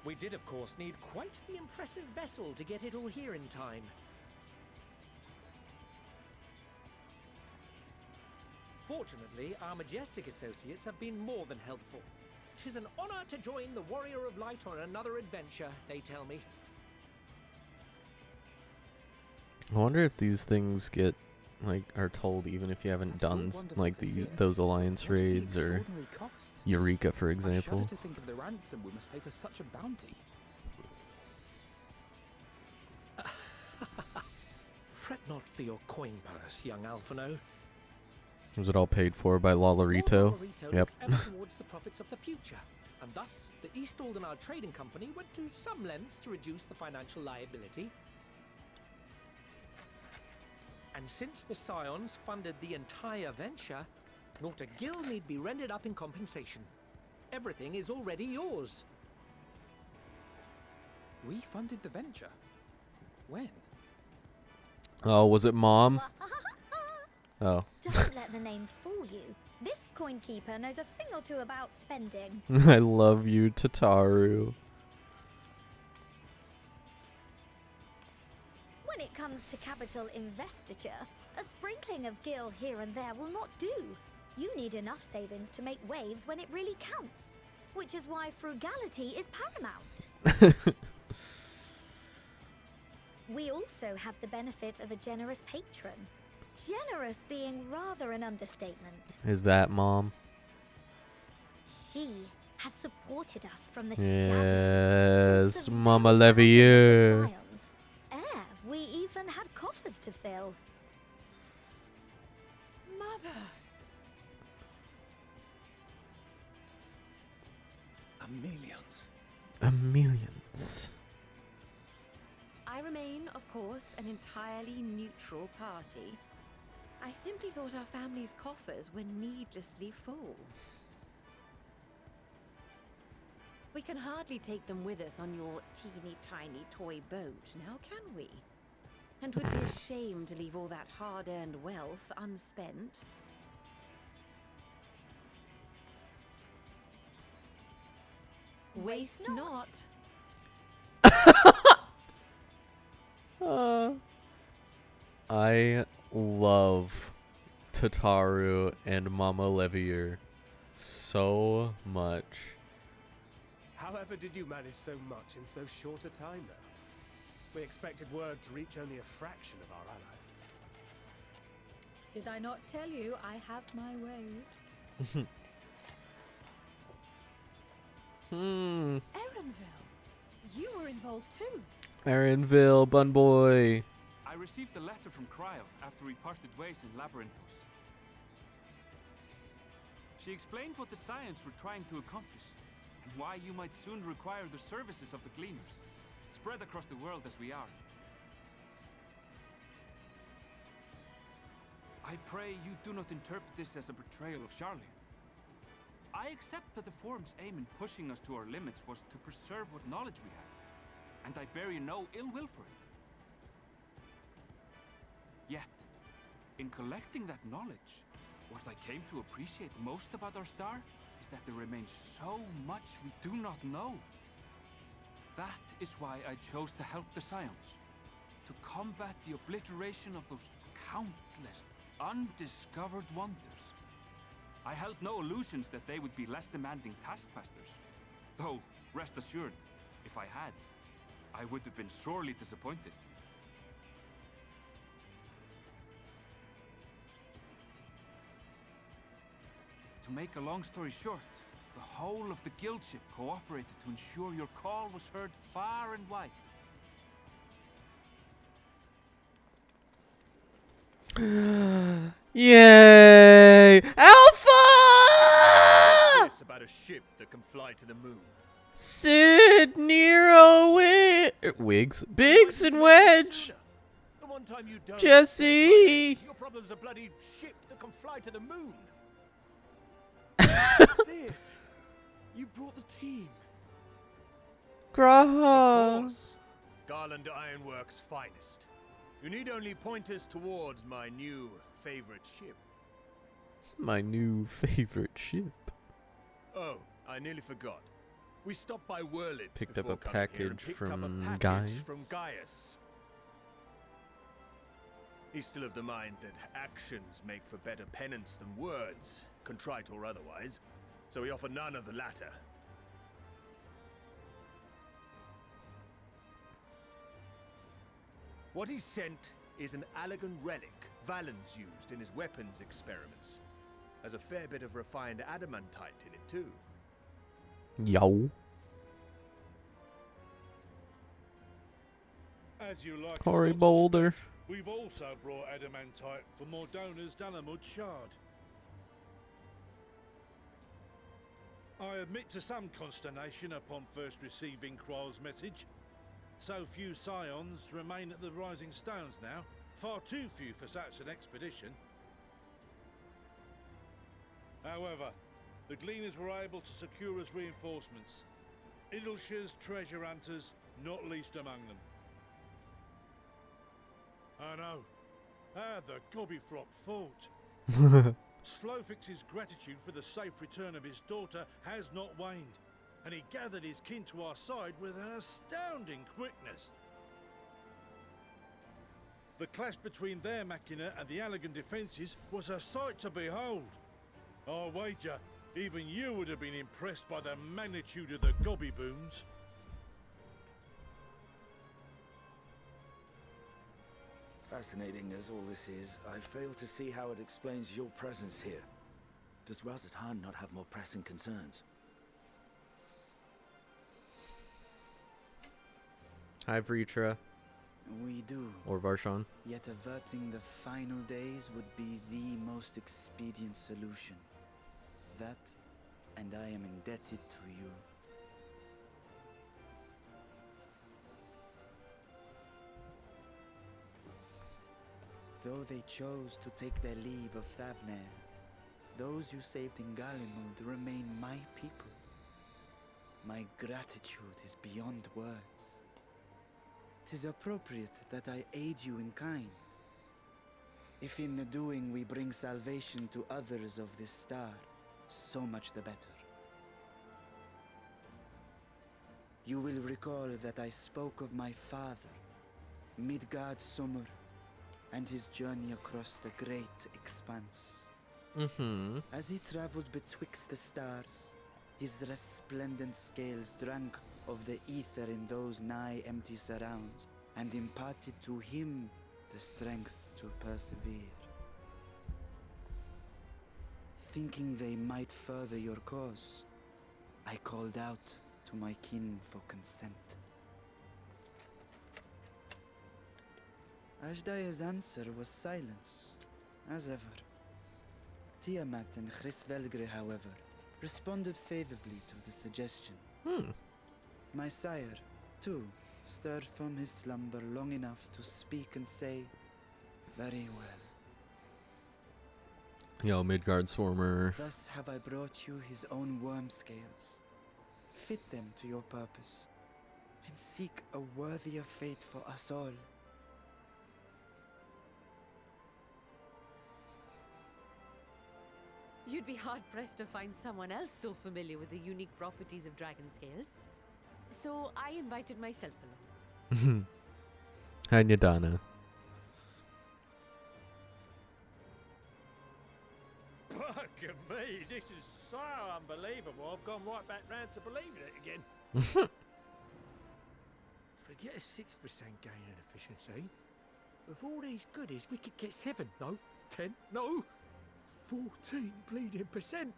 We did, of course, need quite the impressive vessel to get it all here in time. Fortunately, our majestic associates have been more than helpful. 'Tis an honor to join the Warrior of Light on another adventure, they tell me. I wonder if these things get, like, are told even if you haven't done like those alliance raids or Eureka, for I example. shudder to think of the ransom we must pay for such a bounty. Fret not for your coin purse, young Alphino. Was it all paid for by Lolarito? Lolarito Yep. looks ever towards the profits of the future, and thus the East Aldenard Trading Company went to some lengths to reduce the financial liability. And since the Scions funded the entire venture, not a gill need be rendered up in compensation. Everything is already yours. We funded the venture? When? Oh, was it Mom? Oh. Don't let the name fool you. This coin keeper knows a thing or two about spending. I love you, Tataru. When it comes to capital investiture, a sprinkling of gil here and there will not do. You need enough savings to make waves when it really counts, which is why frugality is paramount. We also had the benefit of a generous patron. Generous being rather an understatement. Is that Mom? She has supported us from the Yes, shadows. Mama Levier. We even had coffers to fill. Mother! Millions. I remain, of course, an entirely neutral party. I simply thought our family's coffers were needlessly full. We can hardly take them with us on your teeny-tiny toy boat, now can we? And would be ashamed to leave all that hard-earned wealth unspent. Waste not. I love Tataru and Mama Levier so much. However did you manage so much in so short a time, though? We expected word to reach only a fraction of our allies. Did I not tell you I have my ways? Erenville, you were involved too. Erenville, Bun Boy. I received a letter from Cryo after we parted ways in Labyrinthos. She explained what the Scions were trying to accomplish, and why you might soon require the services of the Gleaners, spread across the world as we are. I pray you do not interpret this as a betrayal of Charlie. I accept that the Forum's aim in pushing us to our limits was to preserve what knowledge we have, and I bear you no ill will for it. Yet, in collecting that knowledge, what I came to appreciate most about our star is that there remains so much we do not know. That is why I chose to help the Scions, to combat the obliteration of those countless undiscovered wonders. I held no illusions that they would be less demanding taskmasters, though, rest assured, if I had, I would have been sorely disappointed. To make a long story short, the whole of the guild ship cooperated to ensure your call was heard far and wide. Yay! Alpha! This about a ship that can fly to the moon. Sid, Nero, Wiggs, Biggs, and Wedge. The one time you don't Jesse. Your problem's a bloody ship that can fly to the moon. Sid, you brought the team. Graha. Of course. Garland Ironworks' finest. You need only point us towards my new favorite ship. My new favorite ship. Oh, I nearly forgot. We stopped by Whirlid. Picked up before a coming here and package picked up a from package Gaius. from Gaius. He's still of the mind that actions make for better penance than words, contrite or otherwise, so we offer none of the latter. What he sent is an Allegan relic Valens used in his weapons experiments. Has a fair bit of refined adamantite in it too. Yo. As you like, Cory Boulder. we've also brought adamantite for Mordona's Dalamud shard. I admit to some consternation upon first receiving Kryl's message. So few Scions remain at the Rising Stones now. Far too few for such an expedition. However, the Gleaners were able to secure us reinforcements. Idleshire's treasure hunters, not least among them. I know. How the Gobbyflock fought. Slowfix's gratitude for the safe return of his daughter has not waned, and he gathered his kin to our side with an astounding quickness. The clash between their machina and the Allegan defences was a sight to behold. I wager even you would have been impressed by the magnitude of the gobby booms. Fascinating as all this is, I fail to see how it explains your presence here. Does Razat-Han not have more pressing concerns? Hi, Vritra. We do. Or Varshan. Yet averting the final days would be the most expedient solution. That, and I am indebted to you. Though they chose to take their leave of Thavnair, those you saved in Galimund remain my people. My gratitude is beyond words. 'Tis appropriate that I aid you in kind. If in the doing we bring salvation to others of this star, so much the better. You will recall that I spoke of my father, Midgard Summer, and his journey across the great expanse. Mm-hmm. As he travelled betwixt the stars, his resplendent scales drank of the ether in those nigh empty surrounds, and imparted to him the strength to persevere. Thinking they might further your cause, I called out to my kin for consent. Ajdaya's answer was silence, as ever. Tiamat and Chrisvelgre, however, responded favorably to the suggestion. My sire, too, stirred from his slumber long enough to speak and say, "Very well. Yo, Midgard Swarmer. Thus have I brought you his own worm scales. Fit them to your purpose, and seek a worthier fate for us all." You'd be hard-pressed to find someone else so familiar with the unique properties of dragon scales. So I invited myself along. Hanyadana. Fuck me, this is so unbelievable. I've gone right back round to believing it again. Forget a 6% gain in efficiency. With all these goodies, we could get 7, no, 10, no, 14 bleeding percent.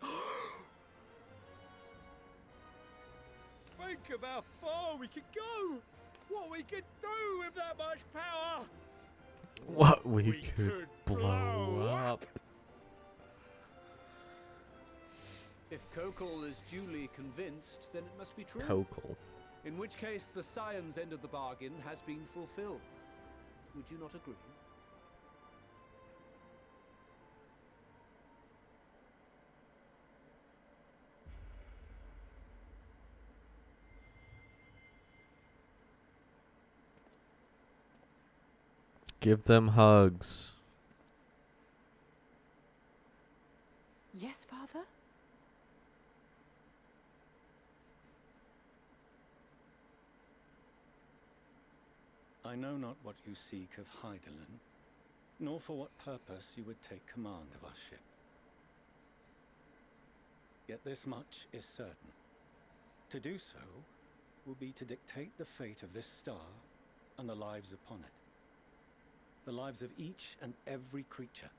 Think of how far we could go. What we could do with that much power. What we could blow up. If Kokol is duly convinced, then it must be true. Kokol. In which case, the Scion's end of the bargain has been fulfilled. Would you not agree? Give them hugs. Yes, Father? I know not what you seek of Hydaelyn, nor for what purpose you would take command of our ship. Yet this much is certain. To do so will be to dictate the fate of this star and the lives upon it. The lives of each and every creature,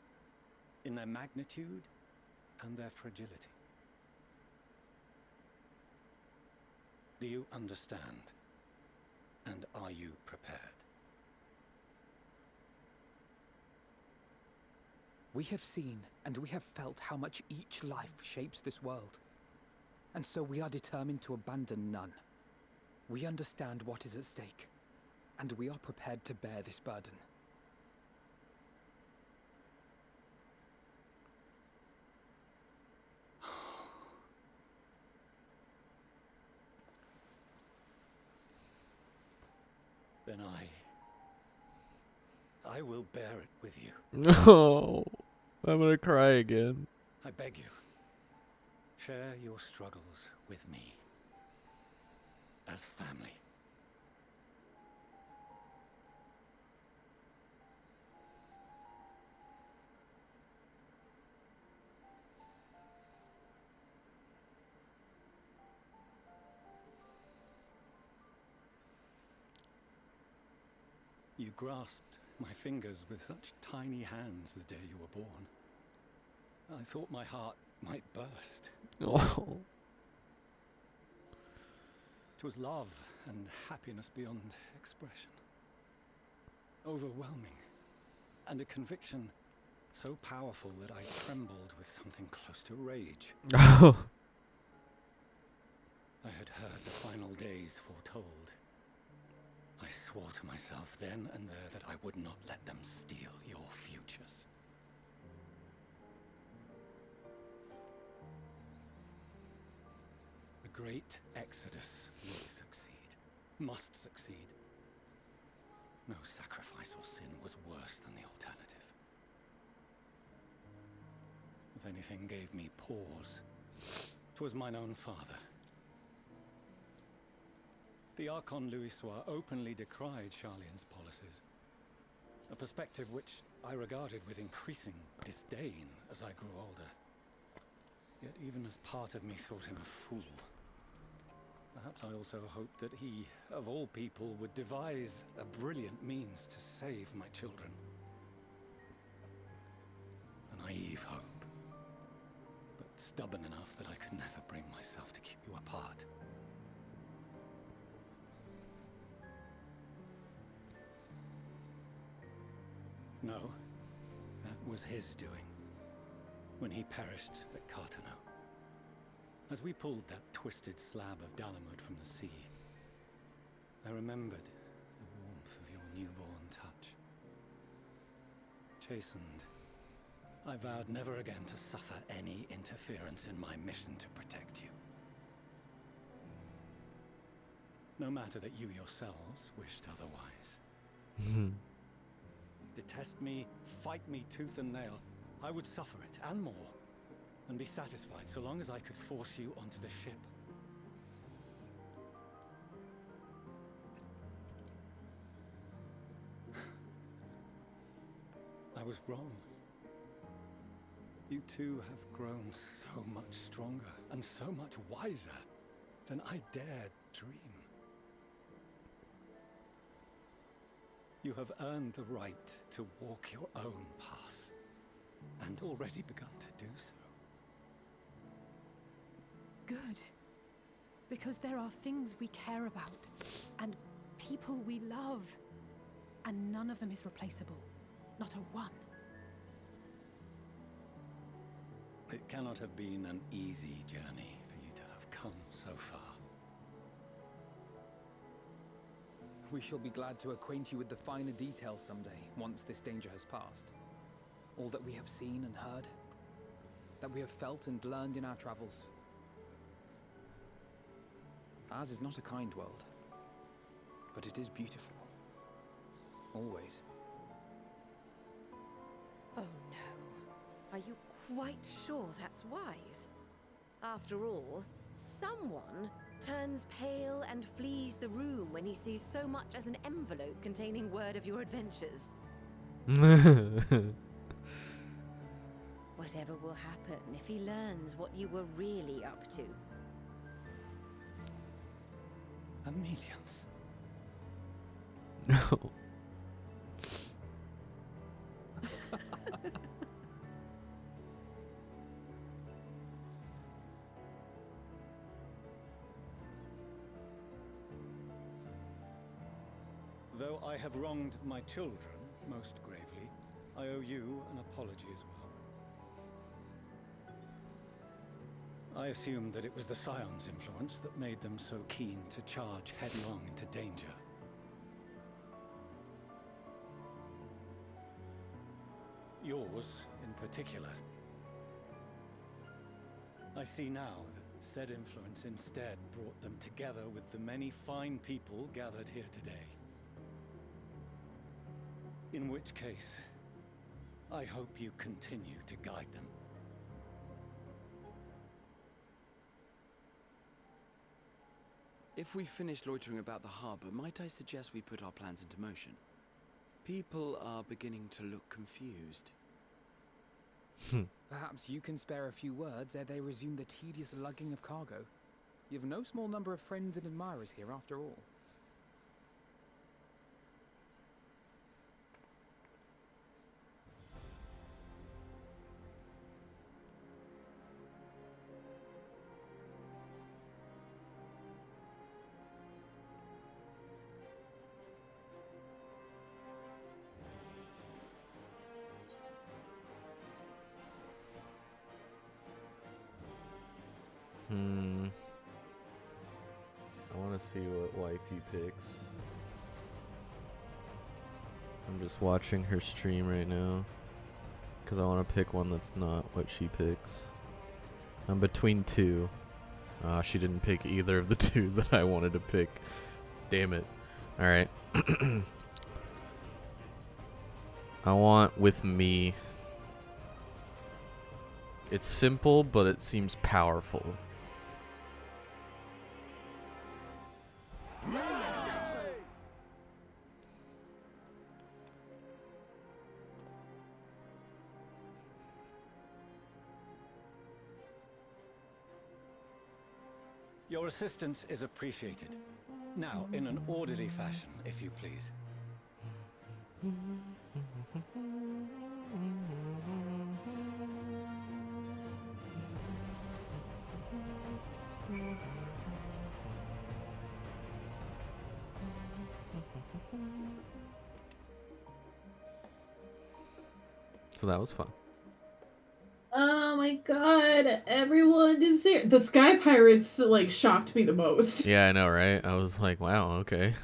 in their magnitude and their fragility. Do you understand? And are you prepared? We have seen and we have felt how much each life shapes this world. And so we are determined to abandon none. We understand what is at stake, and we are prepared to bear this burden. Then I will bear it with you. No, I'm gonna cry again. I beg you, share your struggles with me. As family. You grasped my fingers with such tiny hands the day you were born. I thought my heart might burst. Oh. It was love and happiness beyond expression. Overwhelming. And a conviction so powerful that I trembled with something close to rage. I had heard the final days foretold. I swore to myself then and there that I would not let them steal your futures. The great exodus would succeed, must succeed. No sacrifice or sin was worse than the alternative. If anything gave me pause, 'twas mine own father. The Archon Louisois openly decried Charlian's policies. a perspective which I regarded with increasing disdain as I grew older. Yet even as part of me thought him a fool, perhaps I also hoped that he, of all people, would devise a brilliant means to save my children. A naive hope, but stubborn enough that I could never bring myself to keep you apart. No, that was his doing, when he perished at Cartano. As we pulled that twisted slab of Dalamud from the sea, I remembered the warmth of your newborn touch. Chastened, I vowed never again to suffer any interference in my mission to protect you. No matter that you yourselves wished otherwise. Detest me, fight me tooth and nail, I would suffer it, and more, and be satisfied so long as I could force you onto the ship. I was wrong. You two have grown so much stronger and so much wiser than I dared dream. You have earned the right to walk your own path, and already begun to do so. Good. Because there are things we care about, and people we love, and none of them is replaceable. Not a one. It cannot have been an easy journey for you to have come so far. We shall be glad to acquaint you with the finer details someday, once this danger has passed. All that we have seen and heard, that we have felt and learned in our travels. Ours is not a kind world, but it is beautiful. Always. Oh no. Are you quite sure that's wise? After all, someone turns pale and flees the room when he sees so much as an envelope containing word of your adventures. Whatever will happen if he learns what you were really up to? Amelians. No. Though I have wronged my children most gravely, I owe you an apology as well. I assumed that it was the Scion's influence that made them so keen to charge headlong into danger. Yours, in particular. I see now that said influence instead brought them together with the many fine people gathered here today. In which case, I hope you continue to guide them. If we've finished loitering about the harbor, might I suggest we put our plans into motion? People are beginning to look confused. Perhaps you can spare a few words ere they resume the tedious lugging of cargo. You have no small number of friends and admirers here after all. I want to see what wifey picks. I'm just watching her stream right now because I want to pick one that's not what she picks. I'm between two. She didn't pick either of the two that I wanted to pick. Damn it. Alright. I want with me. It's simple, but it seems powerful. Your assistance is appreciated. Now, in an orderly fashion, if you please. So that was fun. Oh my god, everyone is there. The Sky Pirates, like, shocked me the most. Yeah, I know, right? I was like, wow, okay.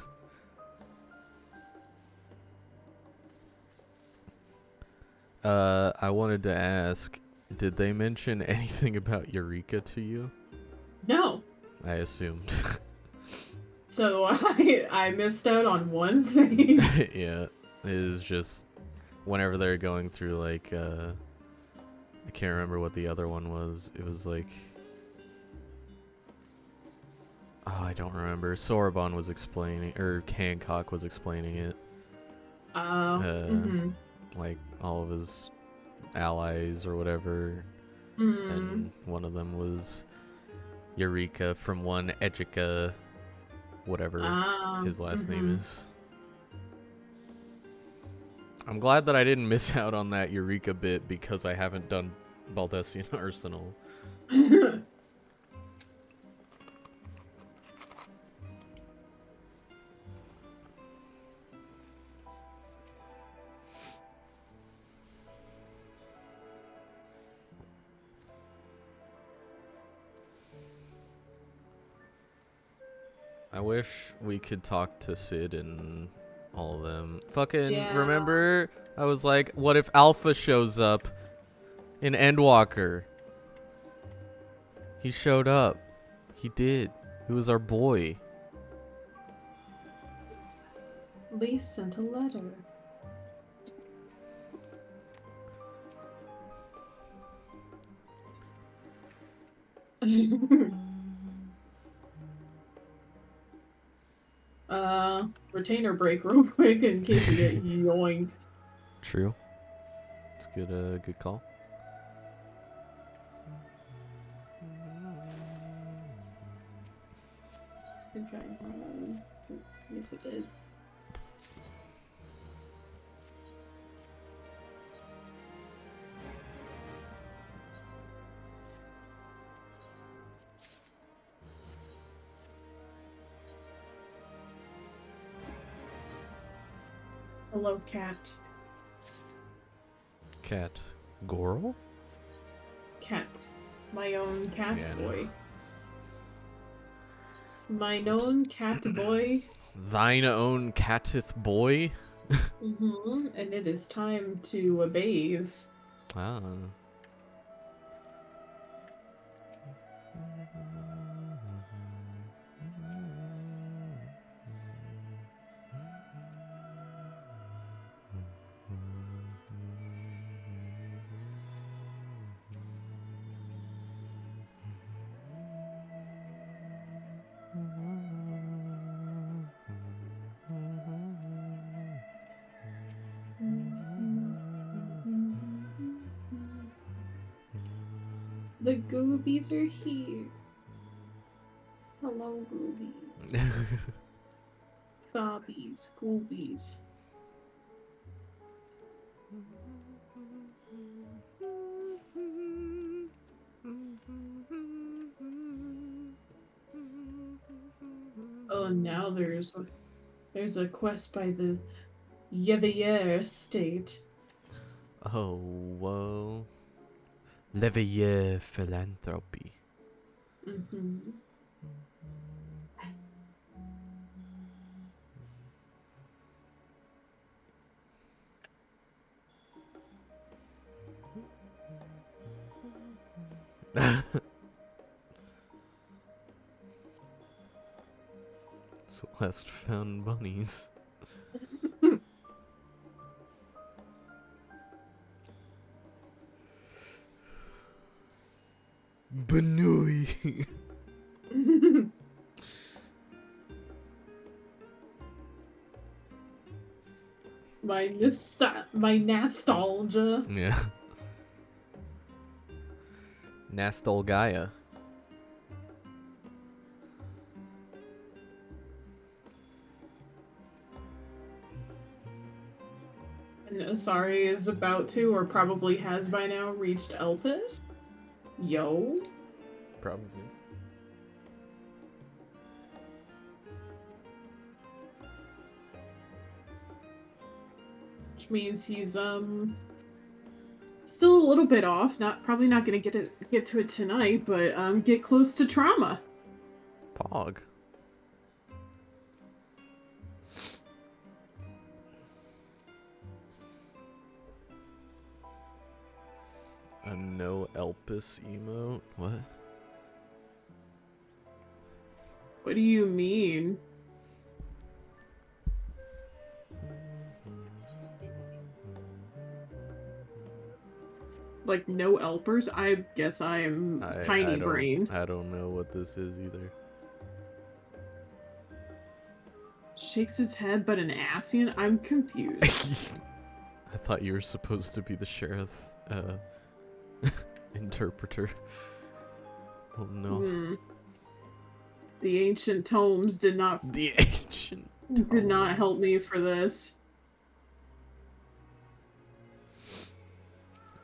I wanted to ask, did they mention anything about Eureka to you? No. I assumed. So I missed out on one scene. Yeah, it is just whenever they're going through, like, I can't remember what the other one was. It was like, oh, I don't remember. Sorbonne was explaining, or Hancock was explaining it. Like all of his allies or whatever, and one of them was Eureka from one Ejica, whatever his last name is. I'm glad that I didn't miss out on that Eureka bit because I haven't done Baldessian Arsenal. I wish we could talk to Sid and all of them. Fucking remember? I was like, what if Alpha shows up in Endwalker? He showed up. He did. He was our boy. Lee sent a letter. Retainer break real quick in case you get yoinked. True. It's good. Good call. Okay. Yes, it did. Hello, cat. Cat. Goral? Cat. My own cat Yeah, boy. Mine own cat boy. Thine own cateth boy? And it is time to bathe. Ah. The goobies are here. Hello, goobies. Bobbies, goobies. Oh, now there's a quest by the Yevier estate. Oh, whoa. Leveilleur philanthropy. Celeste found bunnies. Banui. My nostalgia. Yeah. Nastalgaia. And Asari is about to, or probably has by now, reached Elpis. Yo. Probably. Which means he's still a little bit off. Probably not gonna get to it tonight, but get close to trauma. Pog. A no Elpis emote? What? What do you mean? Like no Elpers? I guess I am tiny brain. I don't know what this is either. Shakes his head, but an Asian? I'm confused. I thought you were supposed to be the sheriff interpreter. Oh no. The ancient tomes did not help me for this.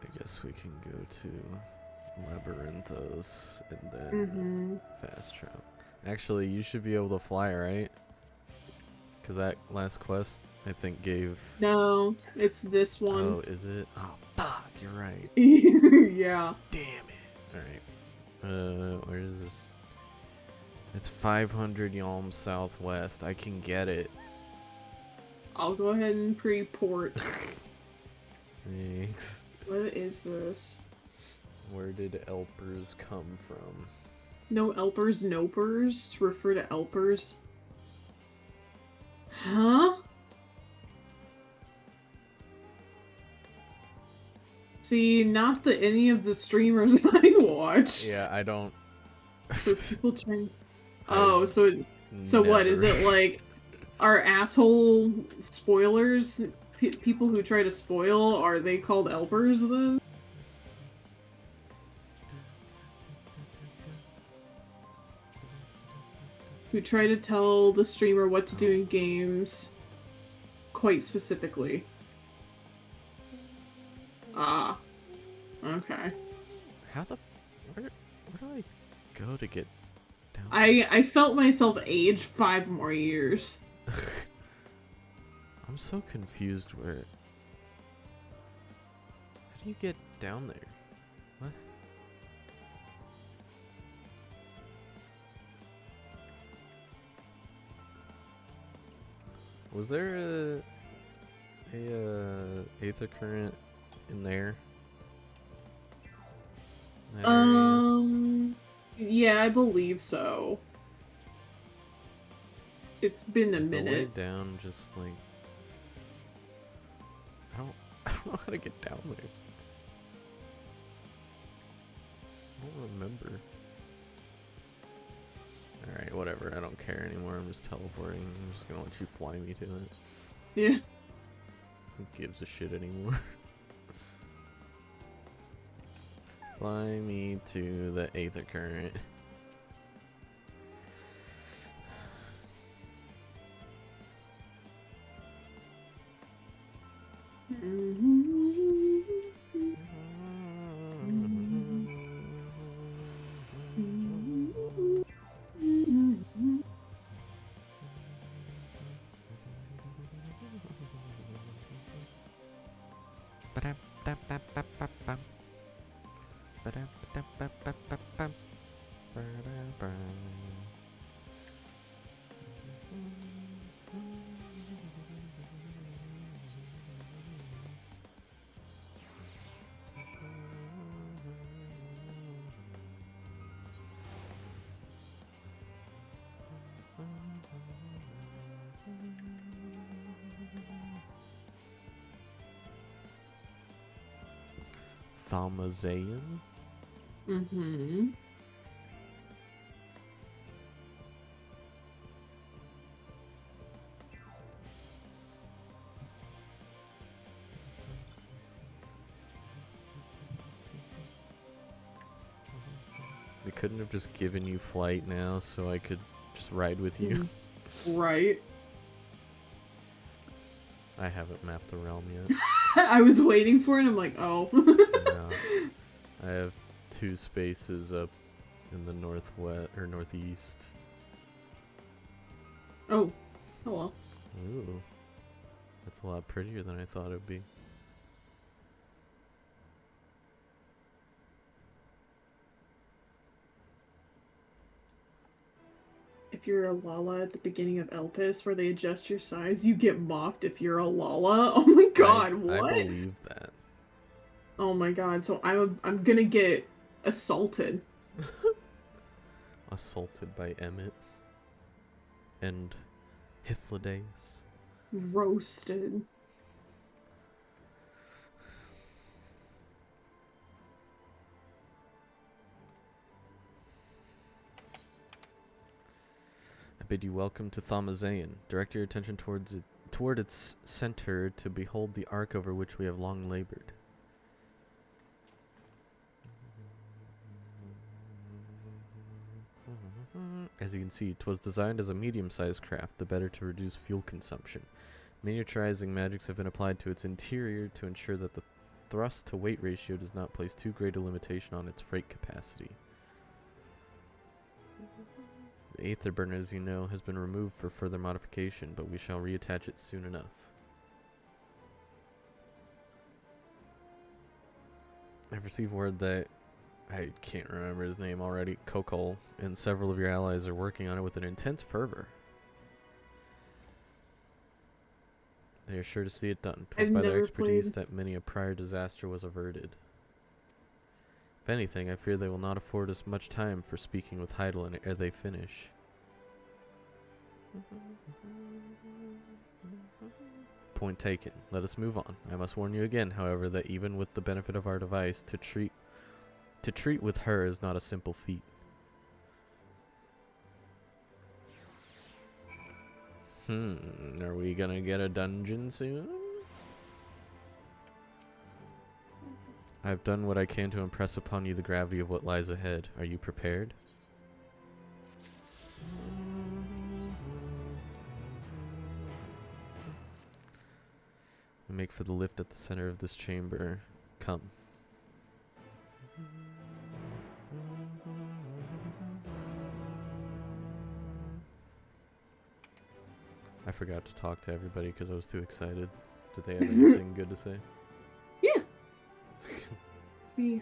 I guess we can go to Labyrinthos and then fast travel. Actually, you should be able to fly, right? Because that last quest, I think, gave... No, it's this one. Oh, is it? Oh, fuck, you're right. Yeah. Damn it. Alright. Where is this? It's 500 Yalm southwest. I can get it. I'll go ahead and pre-port. Thanks. What is this? Where did Elpers come from? No Elpers, nopers to refer to Elpers. Huh? See, not that any of the streamers I watch. Yeah, I don't. So people trying. Oh, so what is it like? Are asshole spoilers people who try to spoil? Are they called Elpers then? Who try to tell the streamer what to do in games, quite specifically. Ah, okay. How the where do I go to get down? I felt myself age 5 more years. I'm so confused where... How do you get down there? What? Was there a Aether current in there? That area? Yeah, I believe so. It's been a Is minute. The way down just like... I don't know how to get down there. I don't remember. Alright, whatever. I don't care anymore. I'm just teleporting. I'm just gonna let you fly me to it. Yeah. Who gives a shit anymore? Fly me to the Aether current. Thaumazean? Mm-hmm. They couldn't have just given you flight now so I could just ride with you. Right. I haven't mapped the realm yet. I was waiting for it. I'm like, oh. No. I have 2 spaces up in the northwest or northeast. Oh. Oh well. Ooh. That's a lot prettier than I thought it would be. If you're a Lala at the beginning of Elpis, where they adjust your size, you get mocked if you're a Lala. Oh my god, what? I believe that. Oh my god, so I'm gonna get assaulted. Assaulted by Emmett and Hythlodaeus. Roasted. I bid you welcome to Thaumazean. Direct your attention toward its center to behold the ark over which we have long labored. As you can see, 'twas designed as a medium-sized craft, the better to reduce fuel consumption. Miniaturizing magics have been applied to its interior to ensure that the thrust-to-weight ratio does not place too great a limitation on its freight capacity. The Aether burner, as you know, has been removed for further modification, but we shall reattach it soon enough. I've received word that I can't remember his name already. Kokol and several of your allies are working on it with an intense fervor. They are sure to see it done. 'Twas by their expertise that many a prior disaster was averted. If anything, I fear they will not afford us much time for speaking with Heidelin ere they finish. Point taken. Let us move on. I must warn you again, however, that even with the benefit of our device, to treat with her is not a simple feat. Are we gonna get a dungeon soon? I have done what I can to impress upon you the gravity of what lies ahead. Are you prepared? We make for the lift at the center of this chamber. Come. I forgot to talk to everybody because I was too excited. Did they have anything good to say? Yeah. Me.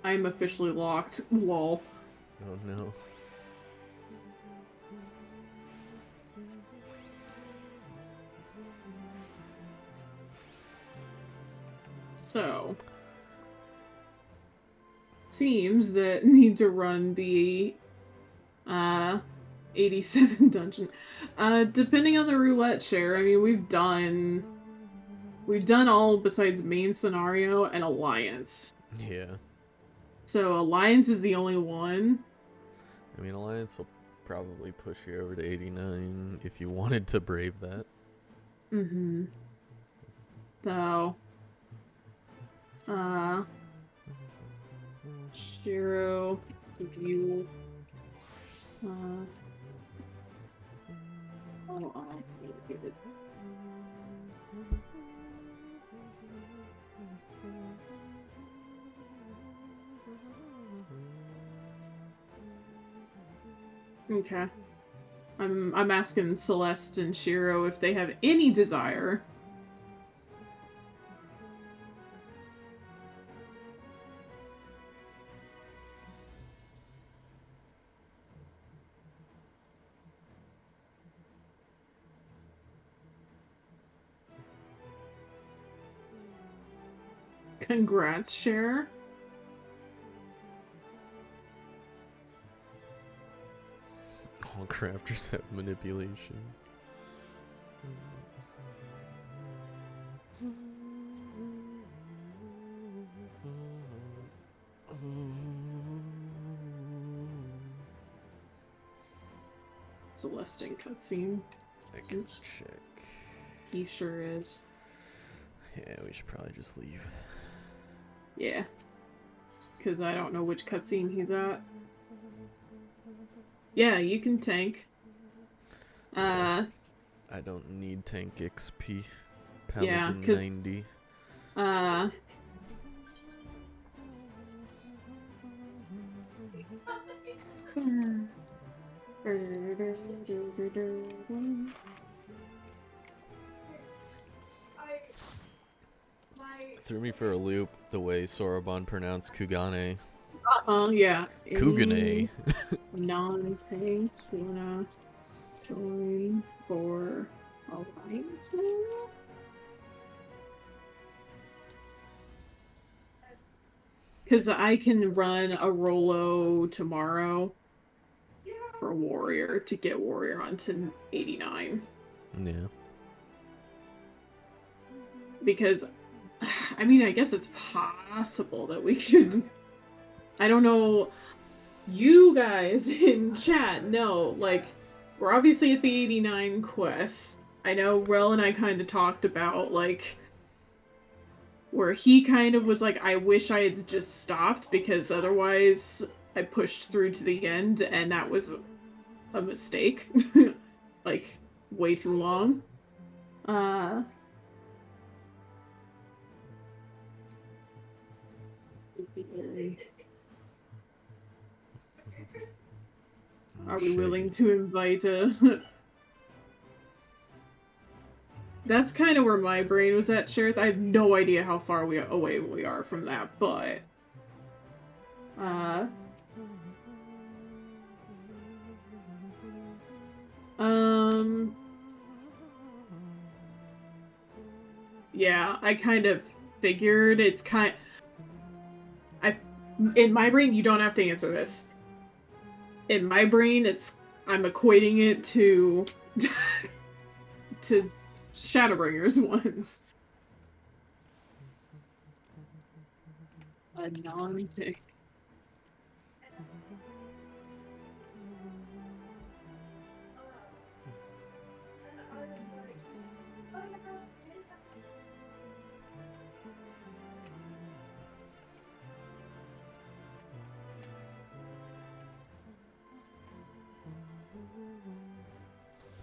I'm officially locked. Lol. Oh no. So, seems that need to run the 87 dungeon. Depending on the roulette share, I mean we've done all besides main scenario and alliance. Yeah. So alliance is the only one. I mean, Alliance will probably push you over to 89 if you wanted to brave that. Mm-hmm. So, Shiro, you, oh, get it. Okay. I'm asking Celeste and Shiro if they have any desire. Congrats, Cher. All crafters have manipulation. Celestine cutscene. I can check. He sure is. Yeah, we should probably just leave. Yeah. Because I don't know which cutscene he's at. Yeah, you can tank. I don't need tank XP. Yeah, Paladin 'cause 90. Threw me for a loop the way Soroban pronounced Kugane. Yeah. Kugane. Non-tanks wanna join for alliance now? Because I can run a Rolo tomorrow for Warrior to get Warrior onto 89. Yeah. Because, I mean, I guess it's possible that we could... I don't know... You guys in chat know, like, we're obviously at the 89 quest. I know Rel and I kind of talked about, like, where he kind of was like, I wish I had just stopped because otherwise I pushed through to the end and that was a mistake. Like, way too long. Are we willing to invite That's kind of where my brain was at, Sherith. I have no idea how far away we are from that, but... Yeah, I kind of figured it's in my brain, you don't have to answer this. In my brain, I'm equating it to to Shadowbringers ones. A non-tick.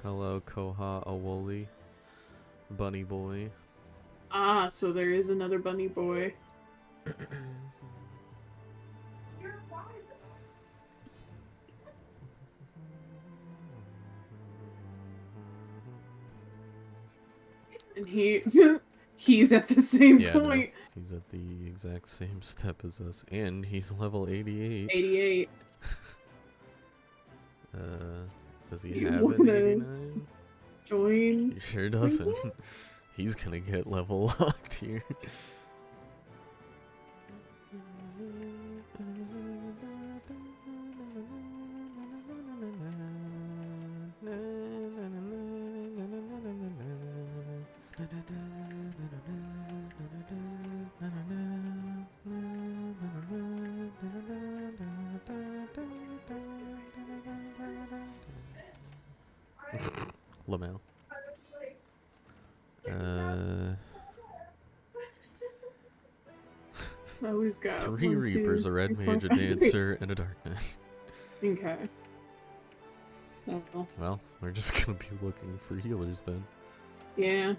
Hello, Koha Awoli. Bunny boy. Ah, so there is another bunny boy. And he's at the same point. No, he's at the exact same step as us, and he's level 88. 88. Does he You have an wanna 89? Join? He sure doesn't. He's gonna get level locked here. Lamau. So we've got 3 1, Reapers, 2, a Red 3, Mage, a 4, 5. Dancer, and a Dark Knight. Okay. Oh. Well, we're just gonna be looking for healers then. Yeah.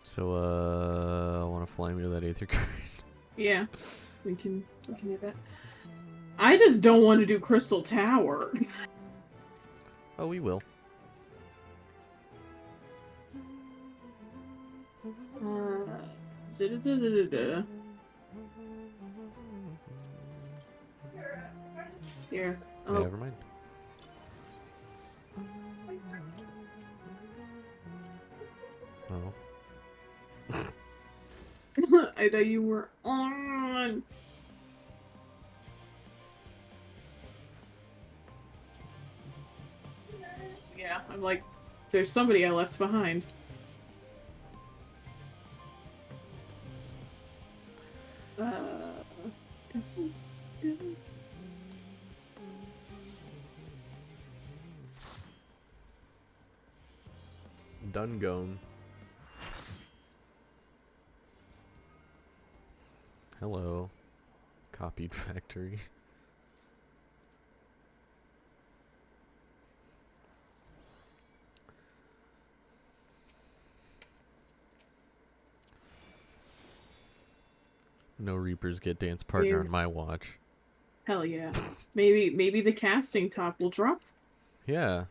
So, I want to fly me to that Aether card. Yeah. We can do that. I just don't want to do Crystal Tower. Oh, we will. Here. Never mind. Oh. I thought you were on. Yeah, I'm like, there's somebody I left behind. Done gone. Hello. Copied factory. No Reapers get dance partner on my watch. Hell yeah. Maybe the casting top will drop. Yeah.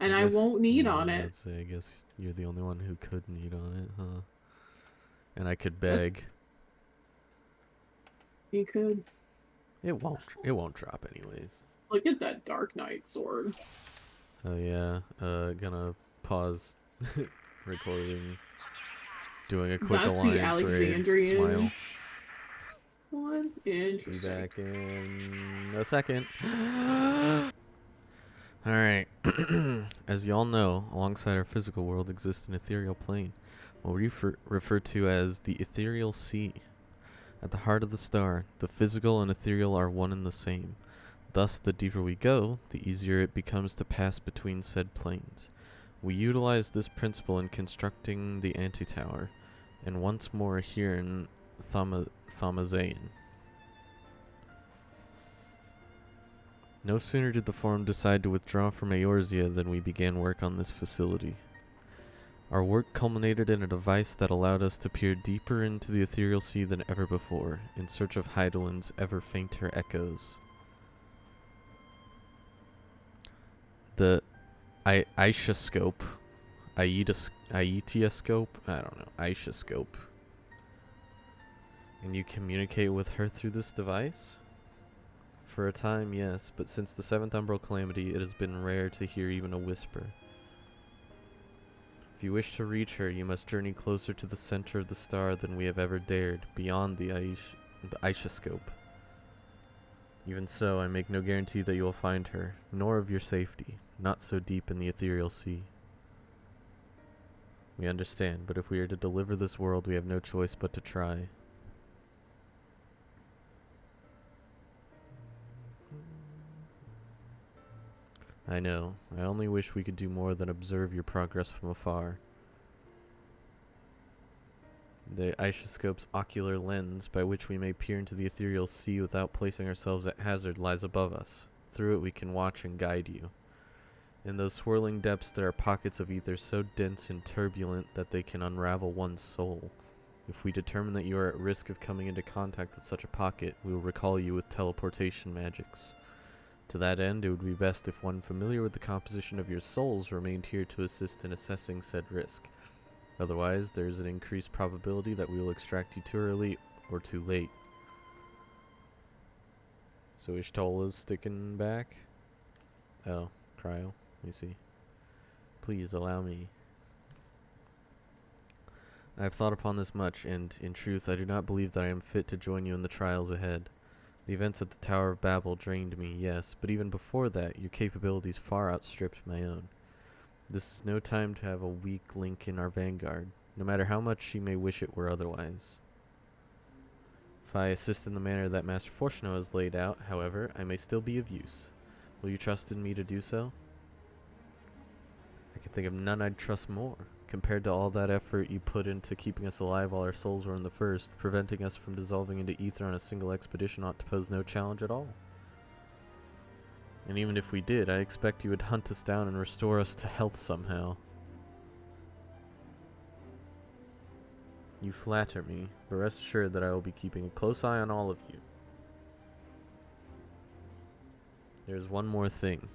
And I won't need on it. Let's say, I guess you're the only one who could need on it, huh? And I could beg. You could. It won't drop anyways. Look at that Dark Knight sword. Oh yeah. Gonna pause recording. Doing a quick That's alliance the raid. Alexandrian Smile. one. Interesting. Be back in a second. Alright. As you all know, alongside our physical world exists an ethereal plane, what we refer to as the ethereal sea. At the heart of the star, the physical and ethereal are one and the same. Thus, the deeper we go, the easier it becomes to pass between said planes. We utilize this principle in constructing the antitower, and once more here in Thaumazein. No sooner did the Forum decide to withdraw from Eorzea than we began work on this facility. Our work culminated in a device that allowed us to peer deeper into the ethereal sea than ever before, in search of Heidelin's ever fainter echoes. The Aisha-scope, Aitia-scope, I don't know, Aisha-scope. And you communicate with her through this device? For a time, yes, but since the 7th Umbral Calamity, it has been rare to hear even a whisper. If you wish to reach her, you must journey closer to the center of the star than we have ever dared, beyond the Aisha-scope. Even so, I make no guarantee that you will find her, nor of your safety, not so deep in the ethereal sea. We understand, but if we are to deliver this world, we have no choice but to try. I know. I only wish we could do more than observe your progress from afar. The Aisha-scope's ocular lens, by which we may peer into the ethereal sea without placing ourselves at hazard, lies above us. Through it we can watch and guide you. In those swirling depths there are pockets of ether so dense and turbulent that they can unravel one's soul. If we determine that you are at risk of coming into contact with such a pocket, we will recall you with teleportation magics. To that end, it would be best if one familiar with the composition of your souls remained here to assist in assessing said risk. Otherwise, there is an increased probability that we will extract you too early or too late. So Ishtola's sticking back? Oh, cryo. Let me see. Please allow me. I have thought upon this much, and, in truth, I do not believe that I am fit to join you in the trials ahead. The events at the Tower of Babel drained me, yes, but even before that, your capabilities far outstripped my own. This is no time to have a weak link in our vanguard, no matter how much she may wish it were otherwise. If I assist in the manner that Master Fortuno has laid out, however, I may still be of use. Will you trust in me to do so? I can think of none I'd trust more. Compared to all that effort you put into keeping us alive while our souls were in the first, preventing us from dissolving into ether on a single expedition ought to pose no challenge at all. And even if we did, I expect you would hunt us down and restore us to health somehow. You flatter me, but rest assured that I will be keeping a close eye on all of you. There's one more thing.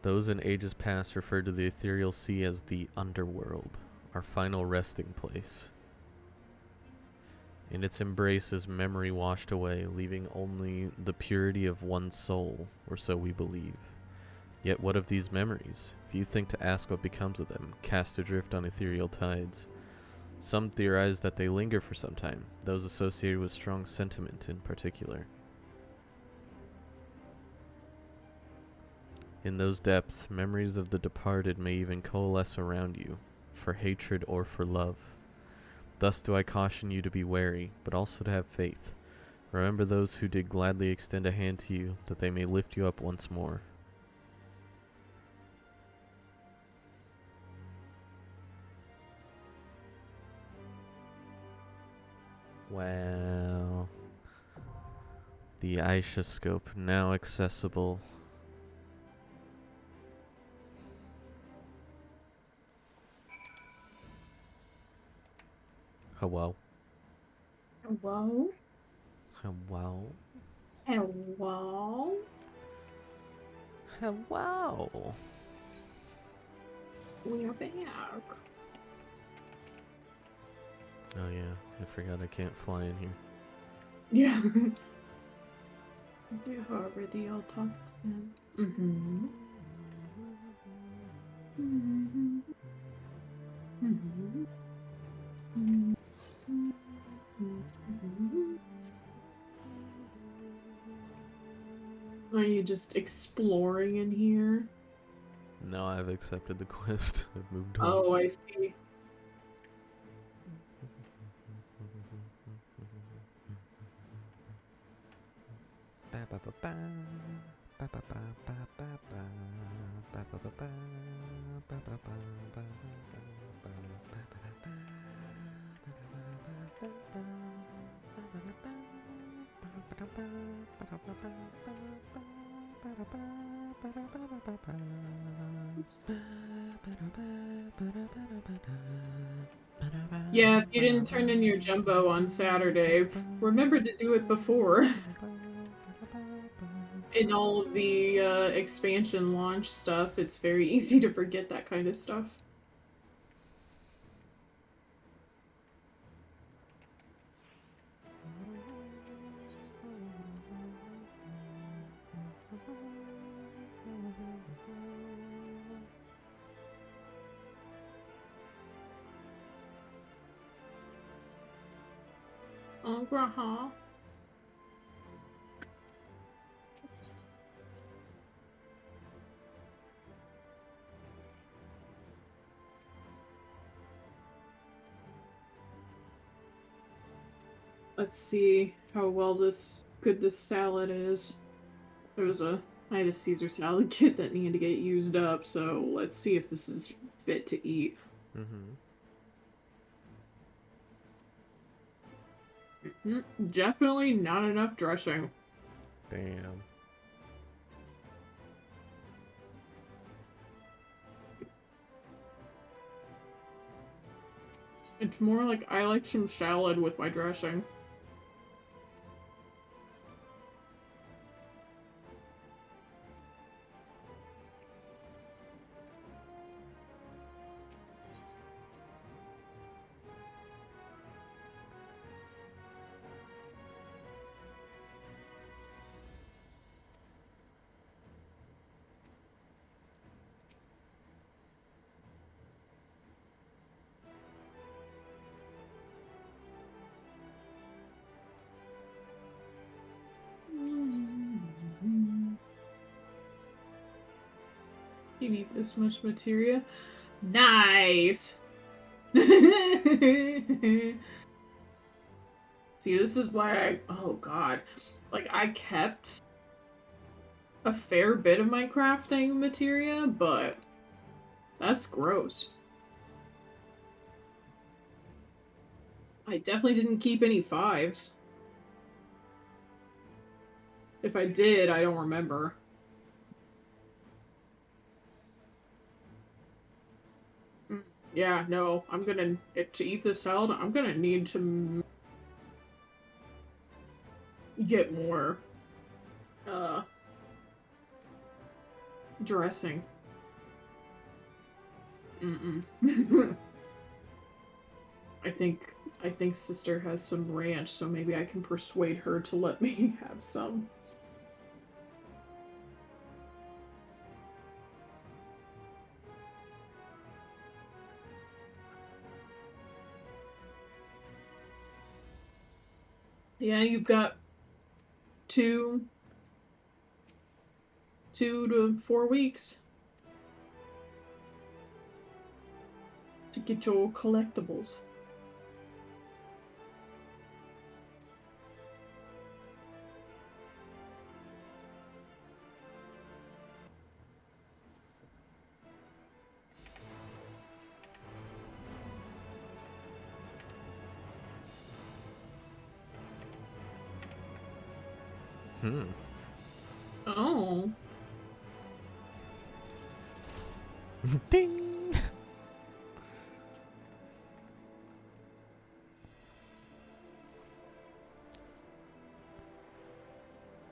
Those in ages past referred to the ethereal sea as the underworld, our final resting place. In its embrace is memory washed away, leaving only the purity of one soul, or so we believe. Yet what of these memories? Few think to ask what becomes of them, cast adrift on ethereal tides. Some theorize that they linger for some time, those associated with strong sentiment in particular. In those depths, memories of the departed may even coalesce around you, for hatred or for love. Thus do I caution you to be wary, but also to have faith. Remember those who did gladly extend a hand to you, that they may lift you up once more. Wow. The Aisha scope now accessible. Hello. Hello? Hello. Hello? Hello. We're back. Oh yeah, I forgot I can't fly in here. Yeah. We already all talked then. Mm-hmm. Mm-hmm. Mm-hmm. Mm-hmm. Are you just exploring in here? No, I've accepted the quest. I've moved on. Oh, I see. Yeah, if you didn't turn in your jumbo on Saturday, remember to do it before. In all of the expansion launch stuff, it's very easy to forget that kind of stuff. Oh, Grandma. Let's see how well good this salad is. I had a Caesar salad kit that needed to get used up, so let's see if this is fit to eat. Definitely not enough dressing. Damn. It's more like I like some salad with my dressing. You need this much materia? Nice! See, this is why oh god. Like, I kept a fair bit of my crafting materia, but that's gross. I definitely didn't keep any 5s. If I did, I don't remember. Yeah, no, to eat this salad, I'm gonna need to get more, dressing. I think I think sister has some ranch, so maybe I can persuade her to let me have some. Yeah, you've got 2 to 4 weeks to get your collectibles. Oh. Ding!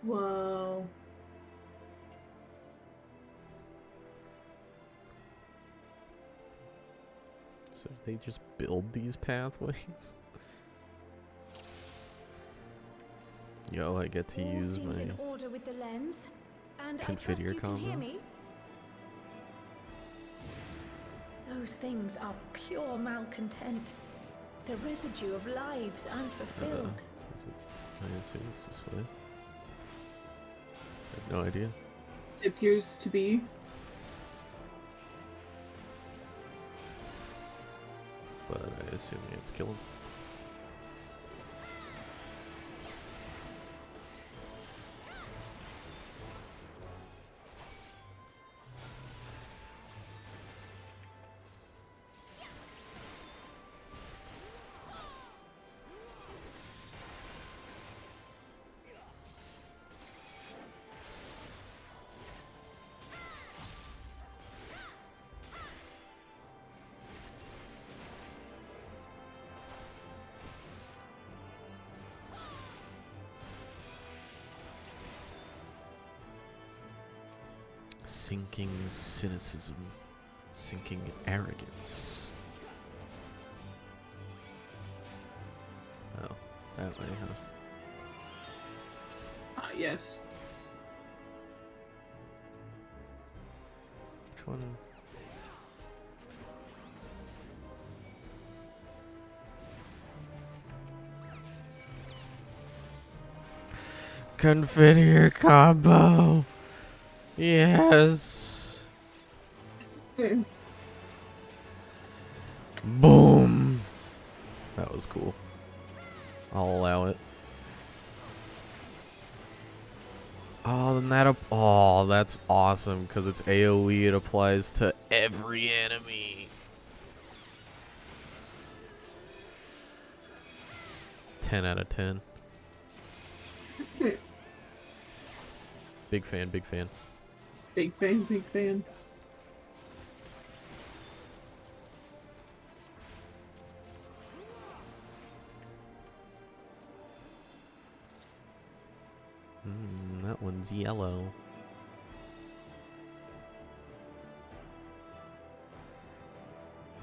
Whoa. So they just build these pathways? Yo, I get to All use seems my in order with the lens. And I trust configure you can hear combo. me? Those things are pure malcontent. The residue of lives unfulfilled. Is it? I assume it's this way. I have no idea. It appears to be. But I assume you have to kill him. Sinking cynicism, sinking arrogance. Oh, that way, huh? Yes. Which one? Configure combo. Yes. Boom. That was cool. I'll allow it. Oh, then that oh, that's awesome because it's AoE. It applies to every enemy. 10 out of 10. Big fan, big fan. Big fan, big fan. That one's yellow.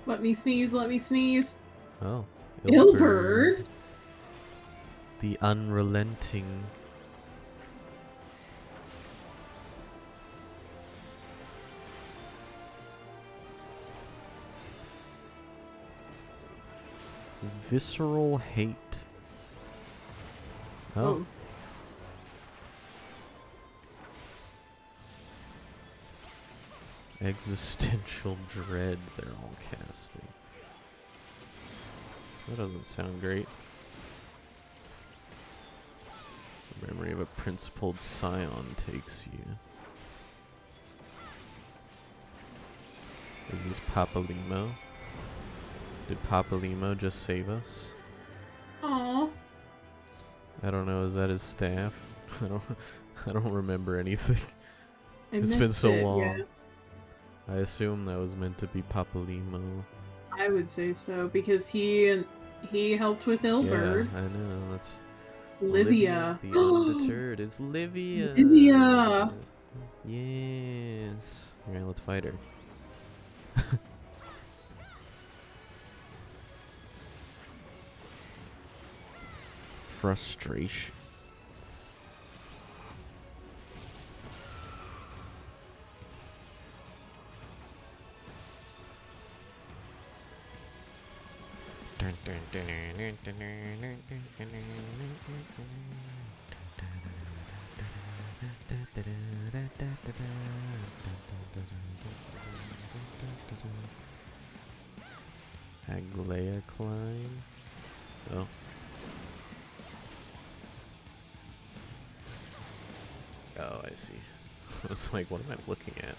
Let me sneeze, let me sneeze. Oh. Ilberd. The unrelenting. Visceral hate. Oh. Existential dread they're all casting. That doesn't sound great. The memory of a principled scion takes you. Is this Papalimo? Did Papalimo just save us? Aww. I don't know, is that his staff? I don't remember anything. It's been so long. Yeah. I assume that was meant to be Papalimo. I would say so, because he helped with Ilberd. Yeah, I know, that's Livia. the undeterred. It's Livia. Livia. Yes. Alright, let's fight her. frustration. Aglea climb. Oh. Oh, I see. I was like, what am I looking at?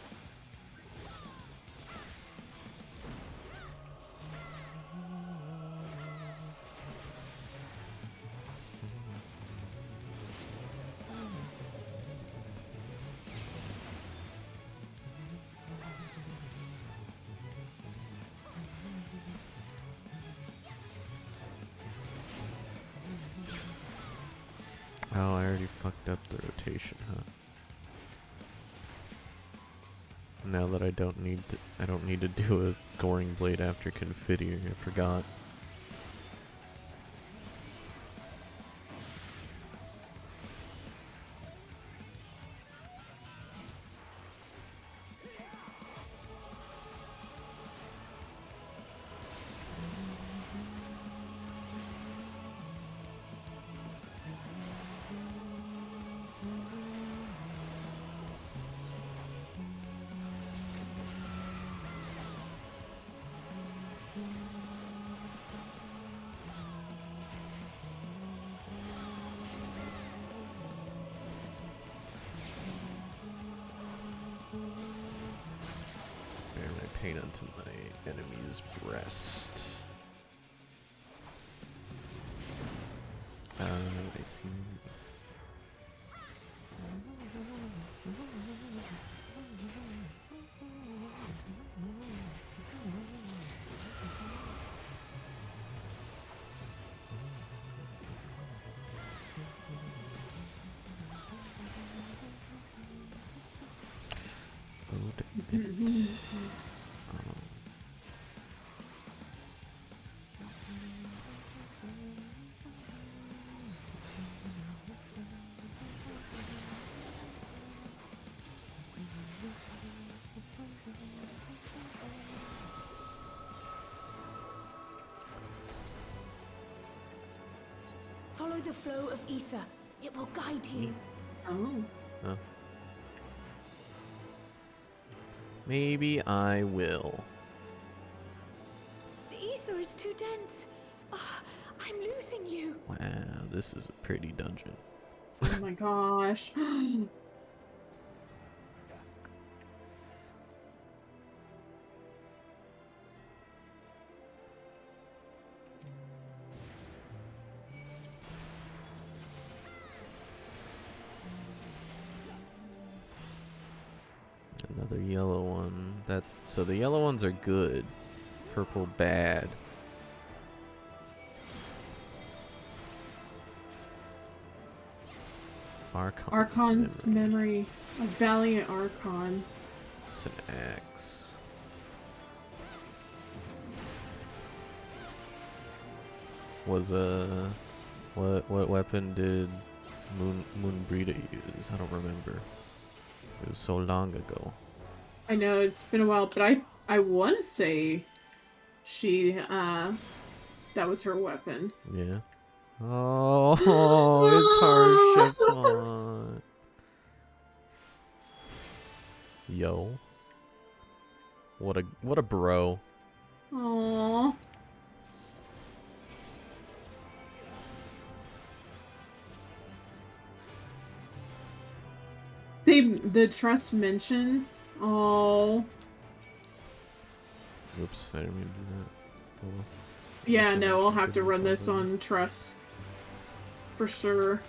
Oh, I already fucked up the rotation, huh? Now that I don't need to do a goring blade after Confiteor, I forgot. Bear my pain unto my enemy's breast. I see. Follow the flow of ether. It will guide you. Oh. Huh. Maybe I will. The ether is too dense. Ah, I'm losing you. Wow, this is a pretty dungeon. Oh my gosh. Another yellow one. So the yellow ones are good. Purple bad. Archon's memory. A valiant Archon. It's an axe. Was what weapon did Moonbreeder use? I don't remember. It was so long ago. I know it's been a while, but I want to say she that was her weapon. Yeah. Oh, it's Harshafon. Yo. What a bro. Aww. The trust mention. Oh. Oops, I didn't mean to do that. Oh, well. Yeah, no, I'll have to run this on trust for sure.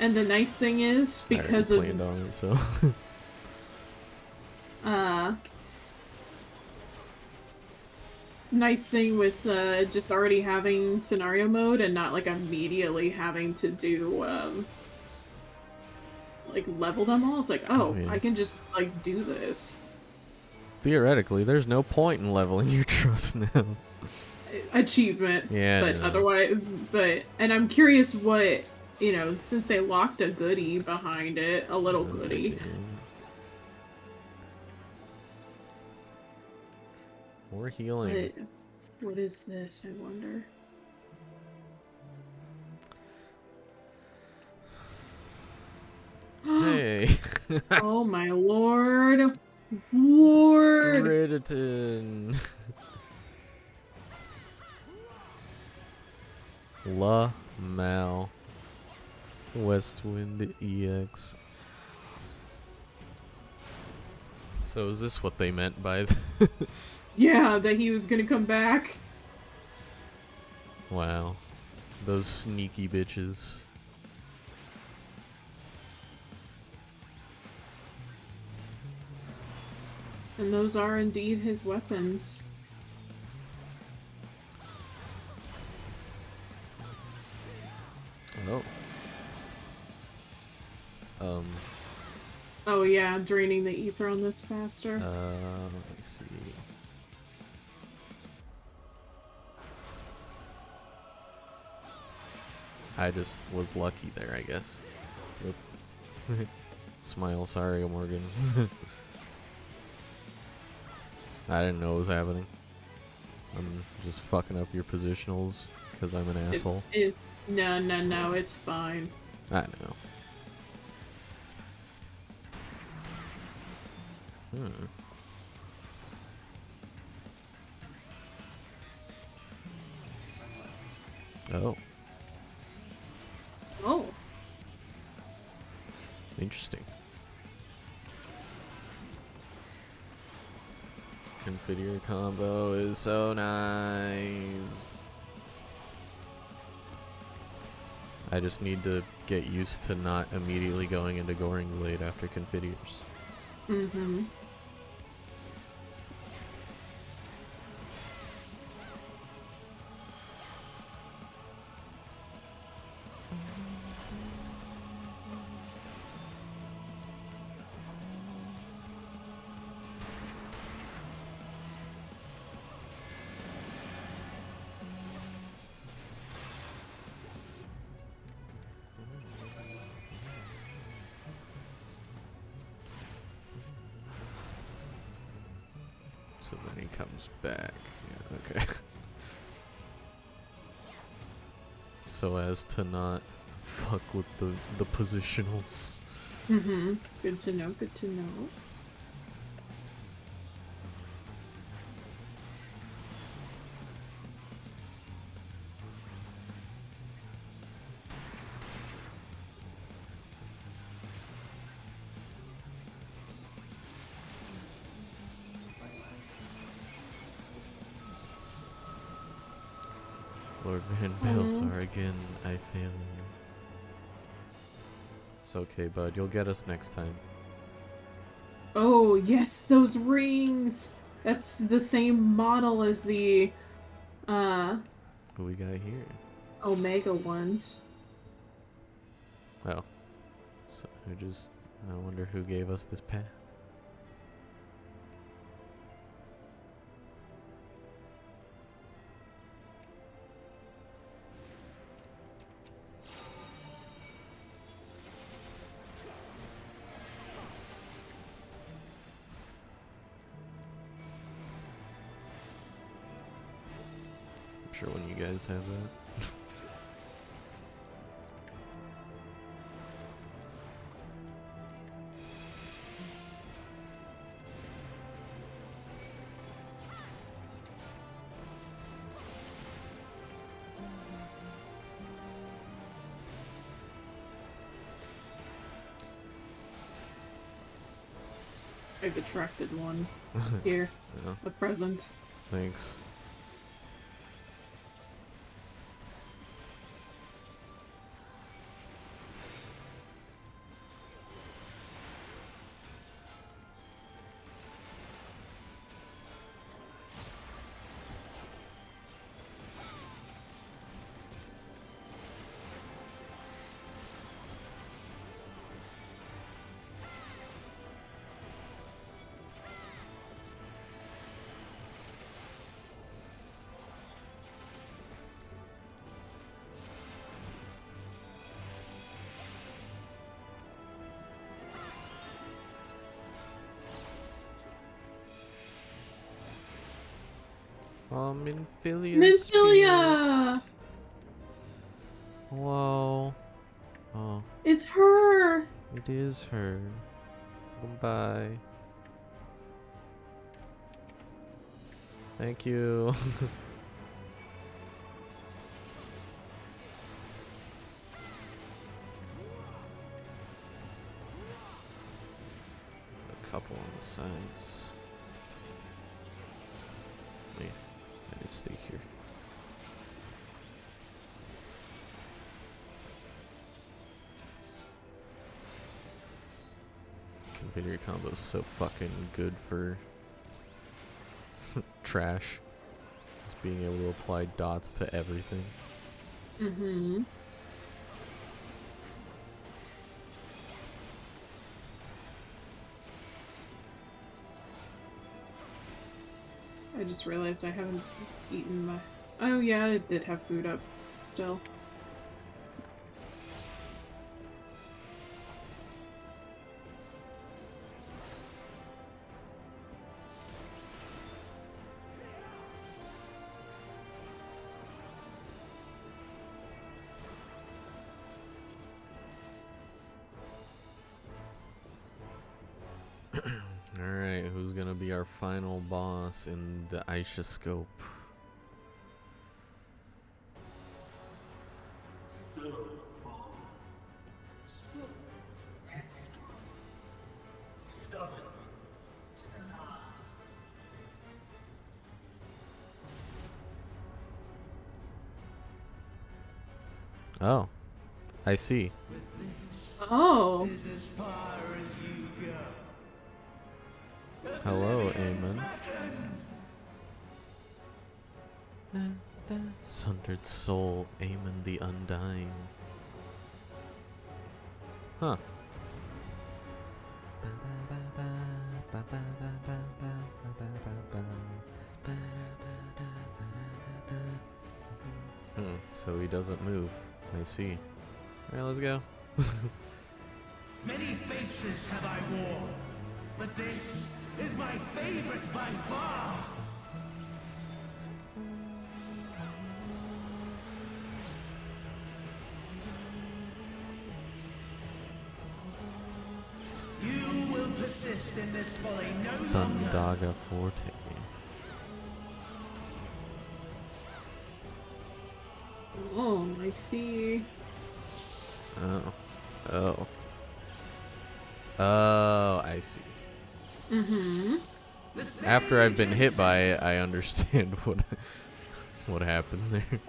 And the nice thing is, because I planned on it, so. Nice thing with just already having scenario mode and not like immediately having to do like level them all. It's like, oh, yeah. I can just like do this. Theoretically, there's no point in leveling your trust now. achievement. Yeah, But no. otherwise, and I'm curious what, since they locked a goodie behind it, a little goodie. More healing. What is this, I wonder? Hey. Oh my lord. Lord. Riditon. La Mal. Westwind EX. So is this what they meant by Yeah, that he was gonna come back. Wow. Those sneaky bitches. And those are indeed his weapons. Oh. Oh yeah, draining the ether on this faster. Let me see. I just was lucky there, I guess. Yep. Smile, sorry, Morgan. I didn't know what was happening. I'm just fucking up your positionals because I'm an asshole. No, it's fine. I know. Oh. Oh. Interesting. Configure combo is so nice. I just need to get used to not immediately going into Goring Blade after configures. Mm-hmm. So then he comes back. Yeah, okay. So as to not fuck with the positionals. Mm-hmm. Good to know, good to know. Lord Van Balsar again, I fail you. It's okay, bud. You'll get us next time. Oh, yes, those rings! That's the same model as the, Who we got here? Omega ones. Oh. So I wonder who gave us this path. I'm sure when you guys have that. I've attracted one. Here. Yeah. A present. Thanks. Oh, Minfilia's Minfilia! Whoa. Oh. It's her! It is her. Goodbye. Thank you. A couple on the sides. Yeah, I just stay here. Configure combo is so fucking good for trash. Just being able to apply dots to everything. Mm-hmm. I just realized I haven't eaten my... Oh yeah, I did have food up still. Alright, who's gonna be our final boss in the Aisha scope? So bold, so headstrong, stubborn to the last. Oh, I see. Oh. Is as far as you go. Hello, Aemon. Sundered soul, Aemon the Undying. Huh. So he doesn't move. I see. Alright, let's go. Many faces have I worn, but this is my favorite by far. You will persist in this folly no longer. Thundaga Forte. Oh, I see. Oh. Oh. Oh, I see. Mm-hmm. After I've been hit by it, I understand what happened there.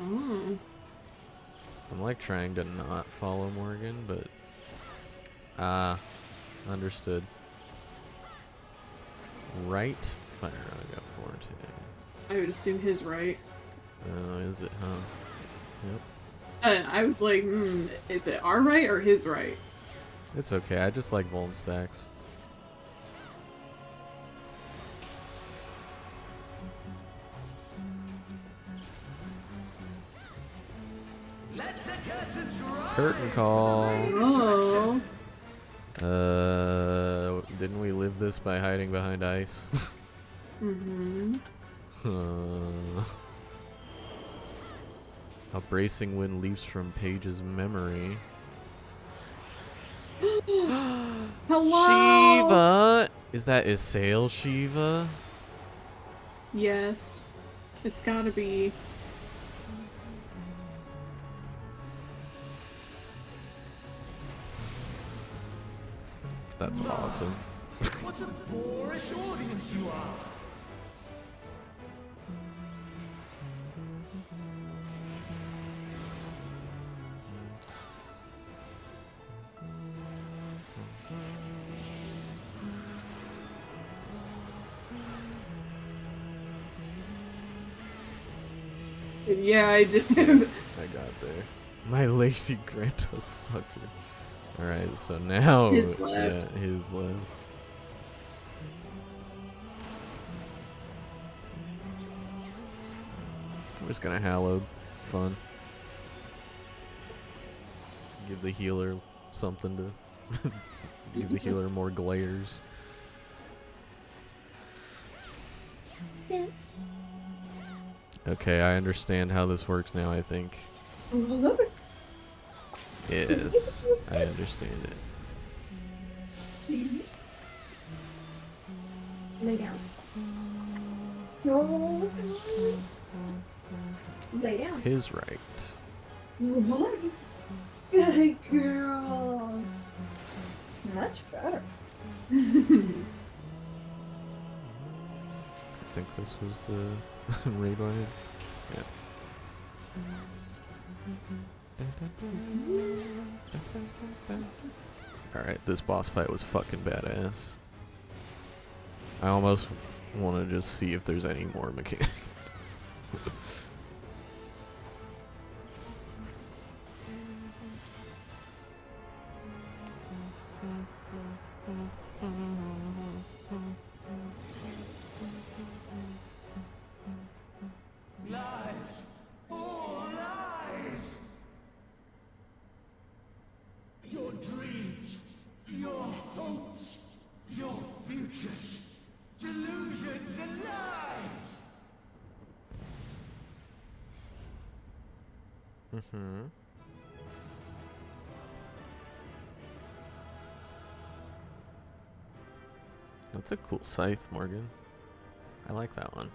Oh. I'm like trying to not follow Morgan, but understood. Right, Fire Aga Forte. I would assume his right. Oh, is it, huh? Yep. I was like, is it our right or his right? It's okay, I just like Vuln stacks. Let the curtains rise. Curtain call. Oh. Didn't we live this by hiding behind ice? Mm-hmm. A bracing wind leaps from Paige's memory. Hello! Shiva! Is that Isail Shiva? Yes. It's gotta be. That's awesome. What a boorish audience you are. Yeah, I did. I got there. My lady grant us succor. Alright, so now His left. yeah, his left. I'm just gonna hallowed. Fun. Give the healer something to Give the healer more glares. Okay, I understand how this works now, I think. Yes, I understand it. Lay down. No. Lay down. His right. What? Good girl. Much better. I think this was the raid one. Yeah. Alright, this boss fight was fucking badass. I almost want to just see if there's any more mechanics. Lies! All lies! Your dreams, your hopes, your futures, delusions and lies! Mm-hmm. That's a cool scythe, Morgan. I like that one.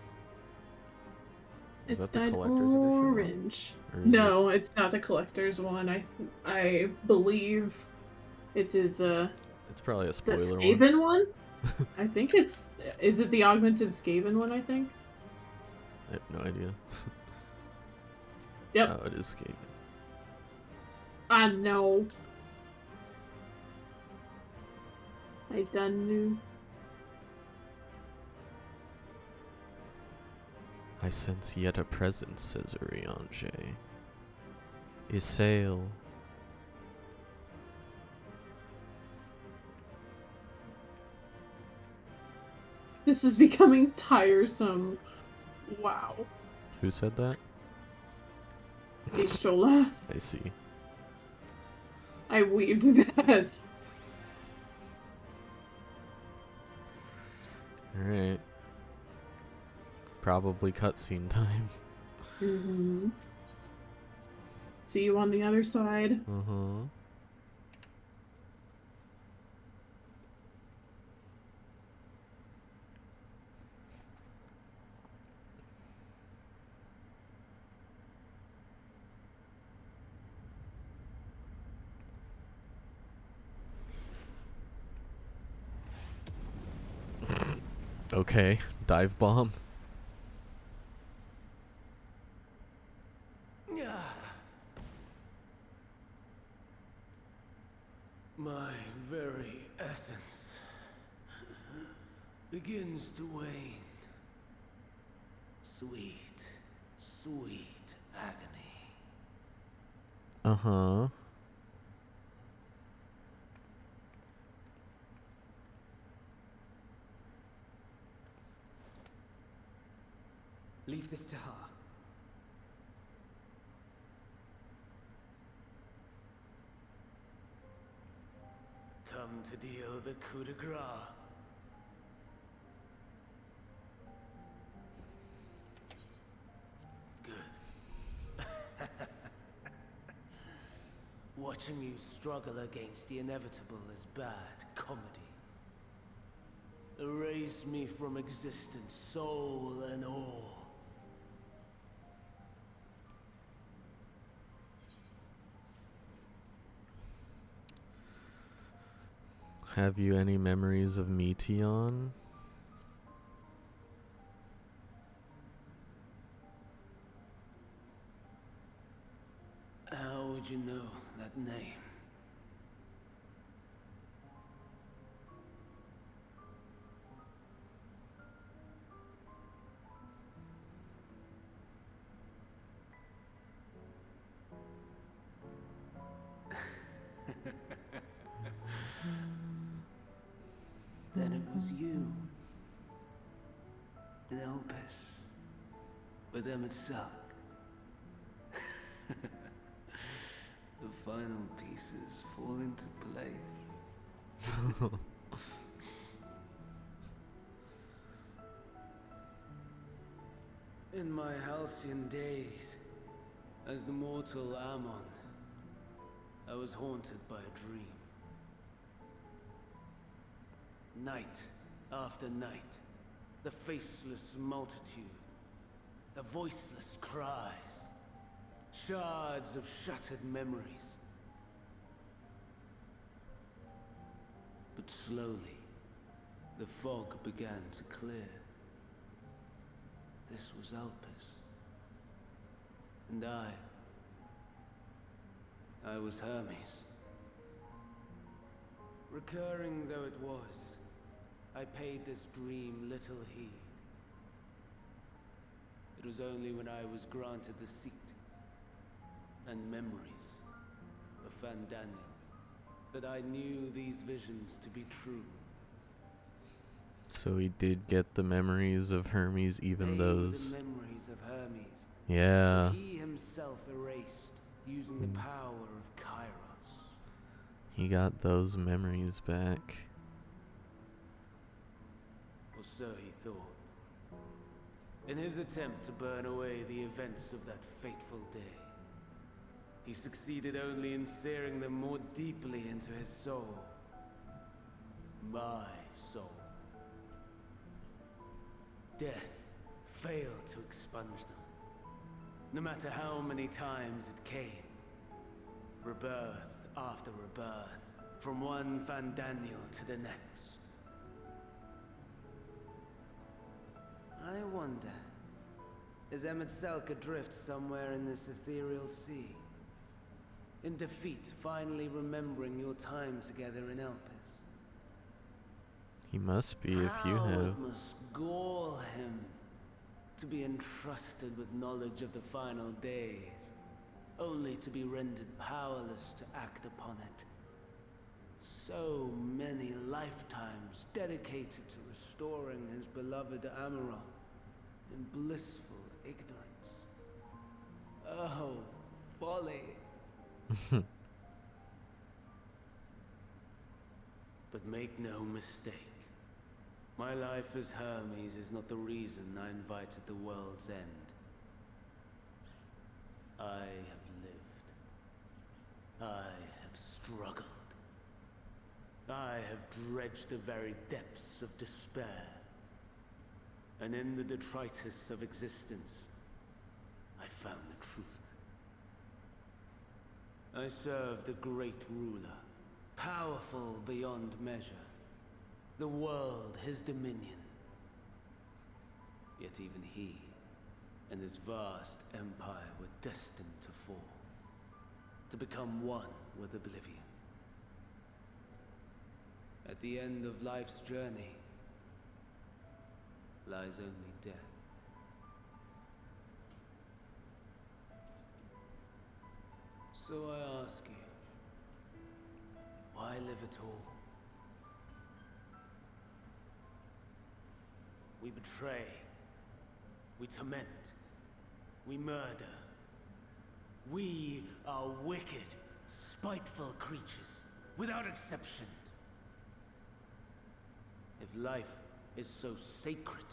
Is It's that the dyed collector's edition one? orange. Or is No, it's not the collector's one. I believe it is It's probably a the spoiler one. Skaven one. I think it's. Is it the augmented Skaven one? I think. I have no idea. Yep. Oh, it is Skaven. I know. I done knew. I sense yet a presence, says Urianger. Isail. This is becoming tiresome. Wow. Who said that? Ishtola. I see. I weaved that. Alright. Probably cutscene time. Mm-hmm. See you on the other side. Uh-huh. Okay, dive bomb. My very essence begins to wane. Sweet, sweet agony. Uh-huh. Leave this to her. Come to deal the coup de grace. Good. Watching you struggle against the inevitable is bad comedy. Erase me from existence, soul and all. Have you any memories of Meteon? How would you know that name? Then it was you. In Elpis. With Emet-Selch. The final pieces fall into place. In my halcyon days, as the mortal Ammon, I was haunted by a dream. Night after night, the faceless multitude, the voiceless cries, shards of shattered memories. But slowly, the fog began to clear. This was Elpis. And I was Hermes. Recurring though it was, I paid this dream little heed. It was only when I was granted the seat and memories of Fandaniel that I knew these visions to be true. So he did get the memories of Hermes, even They were those. the memories of Hermes. Yeah. That he himself erased using the power of Kairos. He got those memories back. Or so he thought. In his attempt to burn away the events of that fateful day, he succeeded only in searing them more deeply into his soul. My soul. Death failed to expunge them. No matter how many times it came. Rebirth after rebirth, from one Fandaniel to the next. I wonder, is Emet-Selch adrift somewhere in this ethereal sea? In defeat, finally remembering your time together in Elpis? He must be if you How have. it must gall him to be entrusted with knowledge of the final days, only to be rendered powerless to act upon it. So many lifetimes dedicated to restoring his beloved Amaral in blissful ignorance. Oh, folly. But make no mistake. My life as Hermes is not the reason I invited the world's end. I have lived. I have struggled. I have dredged the very depths of despair. And in the detritus of existence, I found the truth. I served a great ruler, powerful beyond measure. The world, his dominion. Yet even he and his vast empire were destined to fall. To become one with oblivion. At the end of life's journey lies only death. So I ask you, why live at all? We betray, we torment, we murder. We are wicked, spiteful creatures, without exception. If life is so sacred,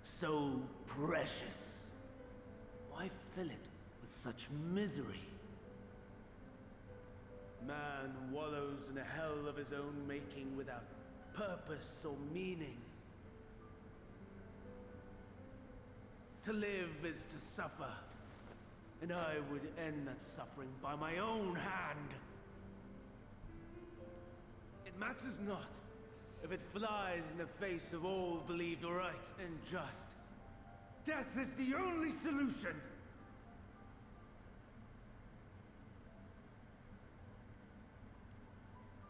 so precious, why fill it with such misery? Man wallows in a hell of his own making without purpose or meaning. To live is to suffer, and I would end that suffering by my own hand. It matters not if it flies in the face of all believed right and just. Death is the only solution!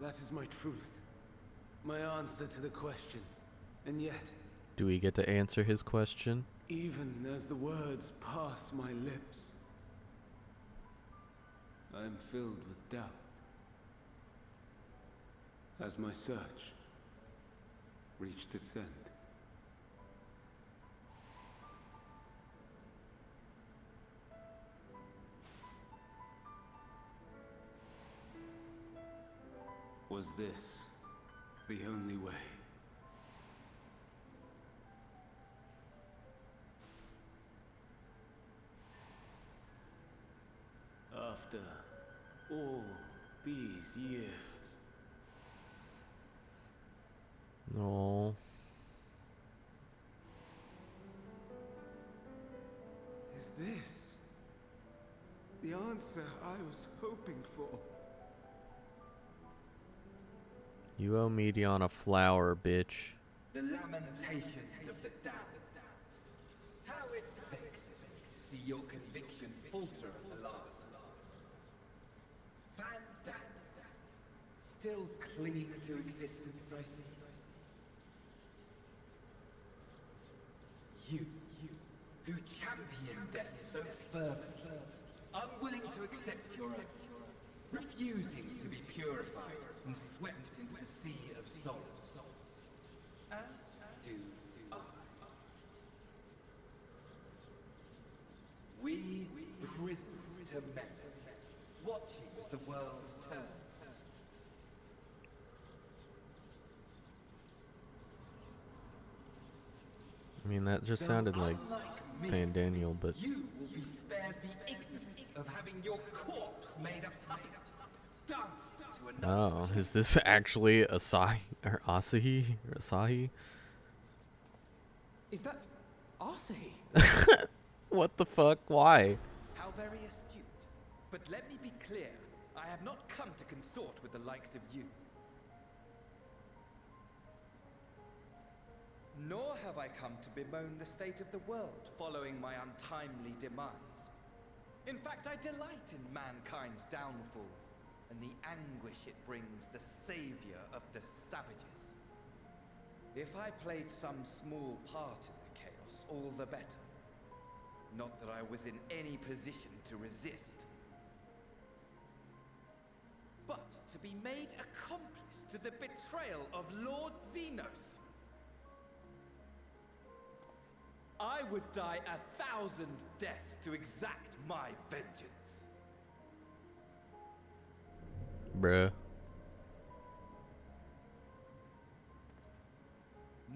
That is my truth. My answer to the question. And yet, Do we get to answer his question? even as the words pass my lips, I am filled with doubt. Has my search reached its end? Was this The only way. After all these years. No. Is this the answer I was hoping for? You owe Medion a flower, bitch. The lamentations of the damned. How it vexes me to see your conviction falter at the last. Van Damme, still clinging to existence, I see. You, who champion death so fervently, unwilling to accept your own, refusing to be purified and swept into the sea of souls. As do I. We prisoners to metal, watching as the world turns. I mean, that just sounded like Fan Daniel, but You will be spared the ignominy of having your corpse made a puppet, dancing to another. oh, is this actually Asahi or Asahi or Asahi? Is that Asahi? What the fuck? Why? How very astute. But let me be clear, I have not come to consort with the likes of you. Nor have I come to bemoan the state of the world following my untimely demise. In fact, I delight in mankind's downfall and the anguish it brings the savior of the savages. If I played some small part in the chaos, all the better. Not that I was in any position to resist. But to be made accomplice to the betrayal of Lord Xenos. I would die 1,000 deaths to exact my vengeance. Bruh.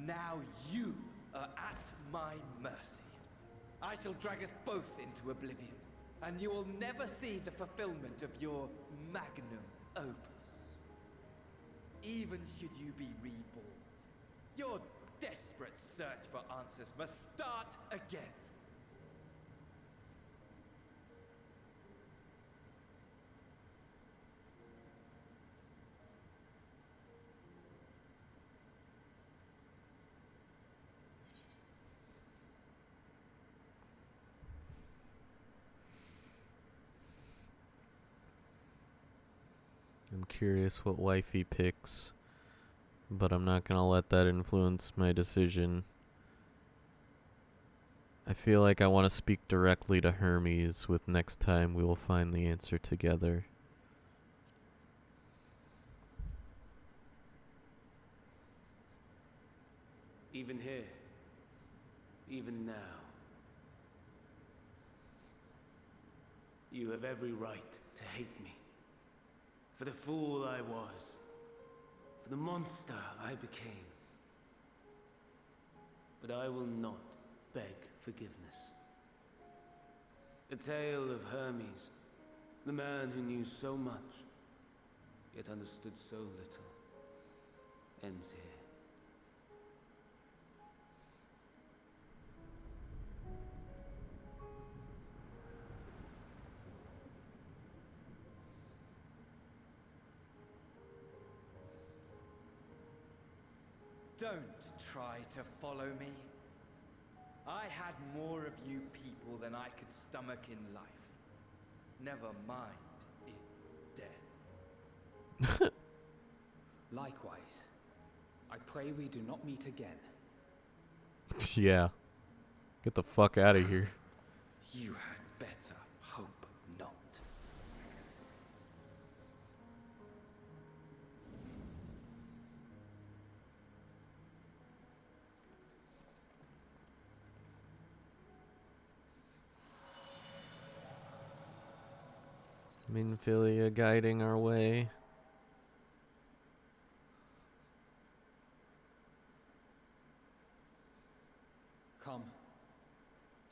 Now you are at my mercy. I shall drag us both into oblivion, and you will never see the fulfillment of your magnum opus. Even should you be reborn, your desperate search for answers must start again. I'm curious what wife he picks, but I'm not gonna let that influence my decision. I feel like I want to speak directly to Hermes with next time we will find the answer together. Even here, even now, you have every right to hate me. For the fool I was, for the monster I became. But I will not beg forgiveness. The tale of Hermes, the man who knew so much, yet understood so little, ends here. Don't try to follow me. I had more of you people than I could stomach in life. Never mind in death. Likewise, I pray we do not meet again. Yeah. Get the fuck out of here. You had better hope not. Minfilia guiding our way. Come.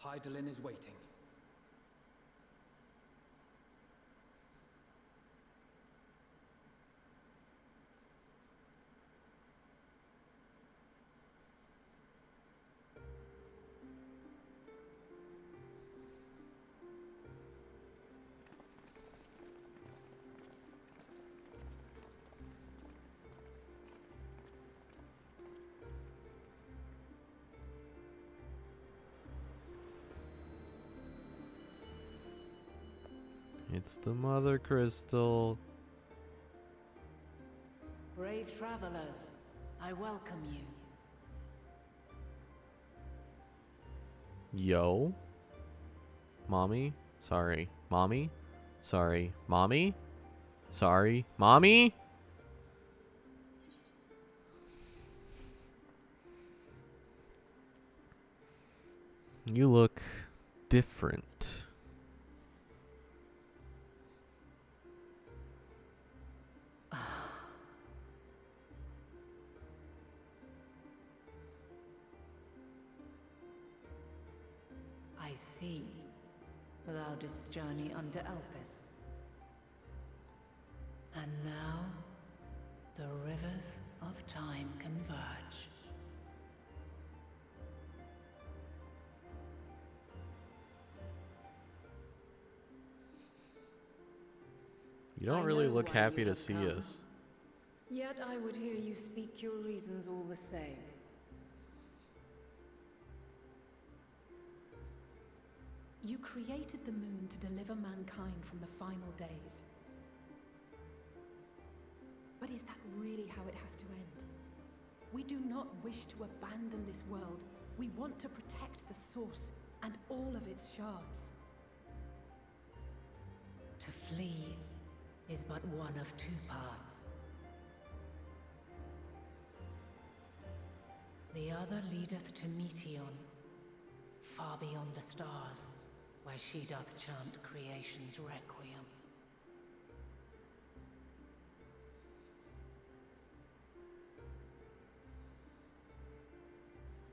Hydaelyn is waiting. It's the Mother Crystal. Brave travelers, I welcome you. Yo. Mommy? Sorry. Mommy? Sorry. Mommy? Sorry. Mommy? You look different. I see. Thou didst journey under Elpis. And now, the rivers of time converge. You don't I really know look why happy you to have see come. us. Yet I would hear you speak your reasons all the same. You created the moon to deliver mankind from the final days. But is that really how it has to end? We do not wish to abandon this world. We want to protect the source and all of its shards. To flee is but one of two paths. The other leadeth to Meteon, far beyond the stars, where she doth chant creation's requiem.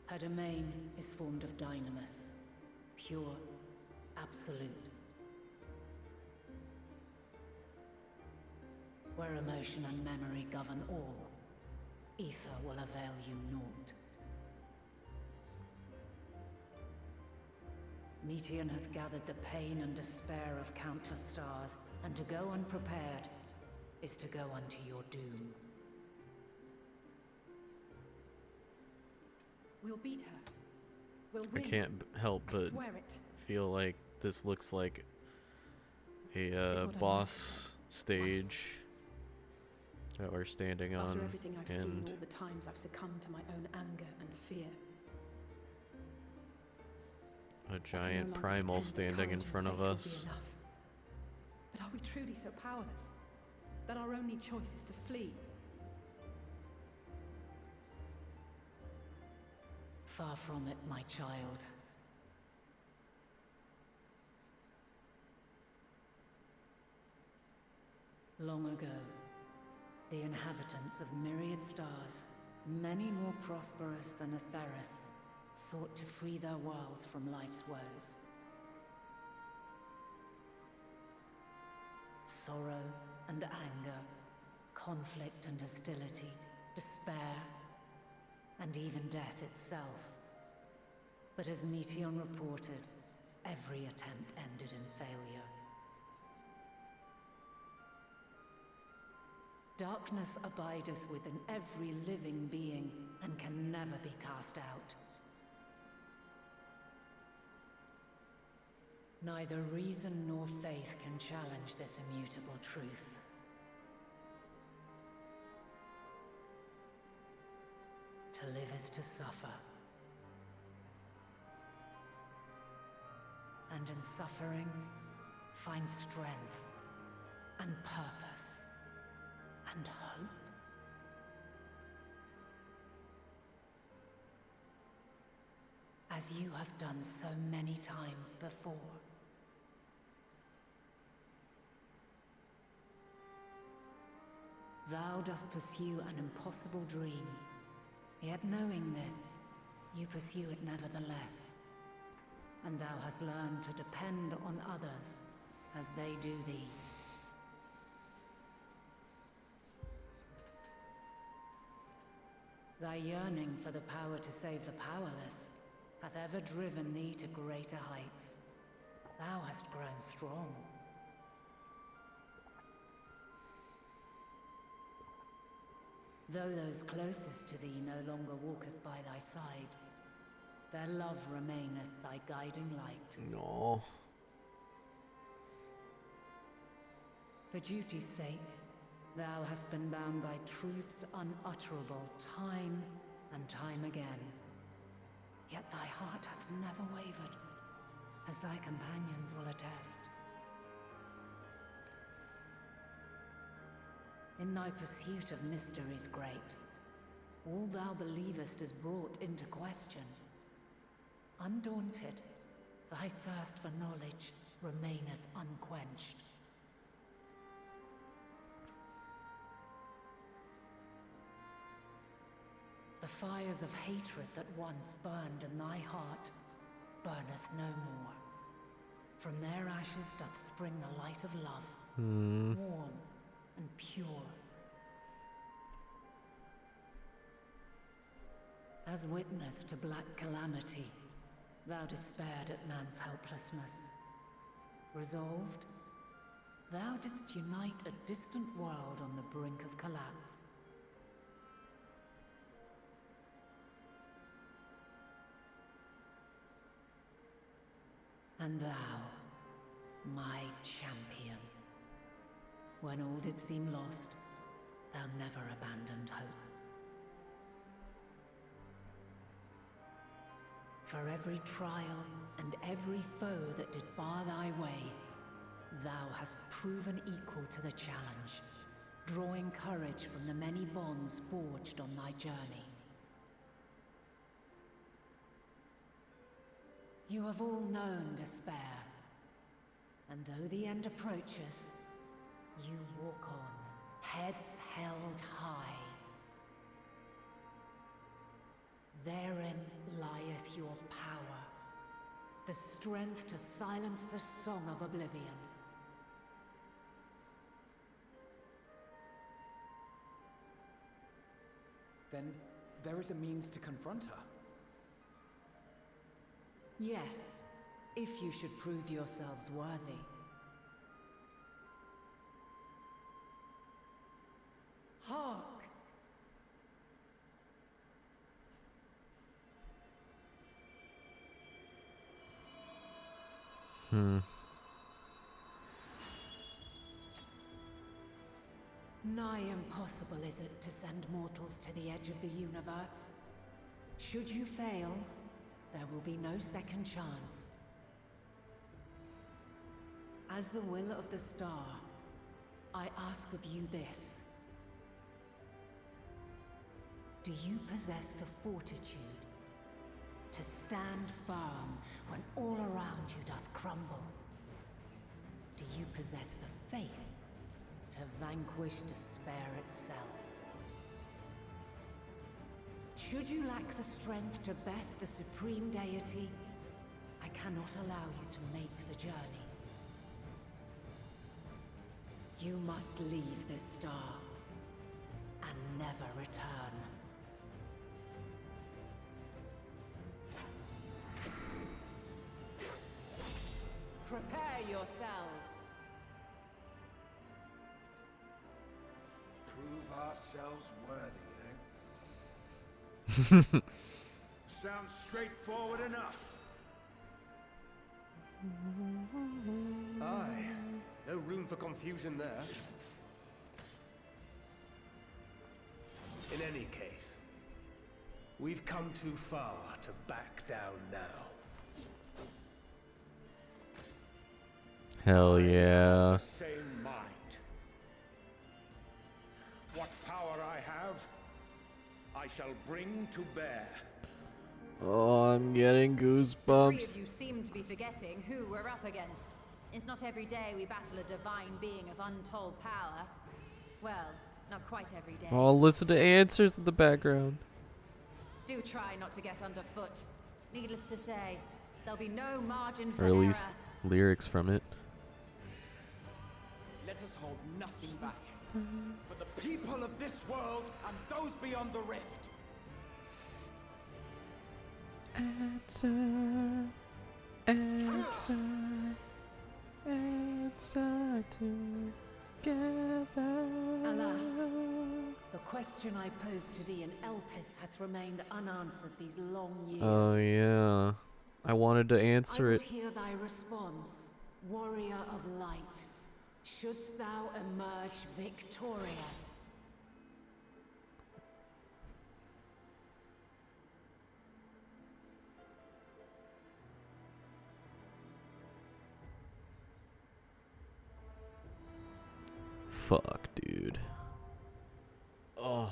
Her domain is formed of dynamis, pure, absolute. Where emotion and memory govern all, ether will avail you naught. Meteon hath gathered the pain and despair of countless stars, and to go unprepared is to go unto your doom. We'll beat her. We'll I win. can't help I but swear it. feel like this looks like a what I boss stage that we're standing on, After everything I've seen, and all the times I've succumbed to my own anger and fear. a giant longer primal pretend that standing in courage and front of faith will be us. enough. But are we truly so powerless that our only choice is to flee? Far from it, my child. Long ago, the inhabitants of myriad stars, many more prosperous than Atheris, sought to free their worlds from life's woes. Sorrow and anger, conflict and hostility, despair, and even death itself. But as Meteon reported, every attempt ended in failure. Darkness abideth within every living being and can never be cast out. Neither reason nor faith can challenge this immutable truth. To live is to suffer. And in suffering, find strength and purpose and hope. As you have done so many times before. Thou dost pursue an impossible dream, yet knowing this, You pursue it nevertheless, and thou hast learned to depend on others as they do thee. Thy yearning for the power to save the powerless hath ever driven thee to greater heights. Thou hast grown strong. Though those closest to thee no longer walketh by thy side, their love remaineth thy guiding light. No. For duty's sake, thou hast been bound by truths unutterable time and time again. Yet thy heart hath never wavered, as thy companions will attest. In thy pursuit of mysteries great, all thou believest is brought into question. Undaunted, thy thirst for knowledge remaineth unquenched. The fires of hatred that once burned in thy heart burneth no more. From their ashes doth spring the light of love, warm and pure. As witness to black calamity, thou despaired at man's helplessness. Resolved, thou didst unite a distant world on the brink of collapse. And thou, my champion, when all did seem lost, thou never abandoned hope. For every trial and every foe that did bar thy way, thou hast proven equal to the challenge, drawing courage from the many bonds forged on thy journey. You have all known despair, and though the end approacheth, you walk on, heads held high. Therein lieth your power, the strength to silence the song of oblivion. Then there is a means to confront her. Yes, if you should prove yourselves worthy. Hark! Nigh impossible is it to send mortals to the edge of the universe. Should you fail, there will be no second chance. As the will of the star, I ask of you this. Do you possess the fortitude to stand firm when all around you doth crumble? Do you possess the faith to vanquish despair itself? Should you lack the strength to best a supreme deity, I cannot allow you to make the journey. You must leave this star and never return. Prepare yourselves. Prove ourselves worthy, eh? Sounds straightforward enough. Aye. No room for confusion there. In any case, we've come too far to back down now. Hell yeah. Same mind. What power I have, I shall bring to bear. Oh, I'm getting The three goosebumps. of you seem to be forgetting who we're up against. It's not every day we battle a divine being of untold power. Well, not quite every day. Oh, listen to answers in the background. Do try not to get underfoot. Needless to say, there'll be no margin for Or at least error. lyrics from it. Let us hold nothing back. For the people of this world and those beyond the rift. Answer, answer, answer together. Alas, the question I posed to thee in Elpis hath remained unanswered these long years. Oh yeah, I wanted to answer I it. would hear thy response, warrior of light. Shouldst thou emerge victorious? Fuck, dude. Oh.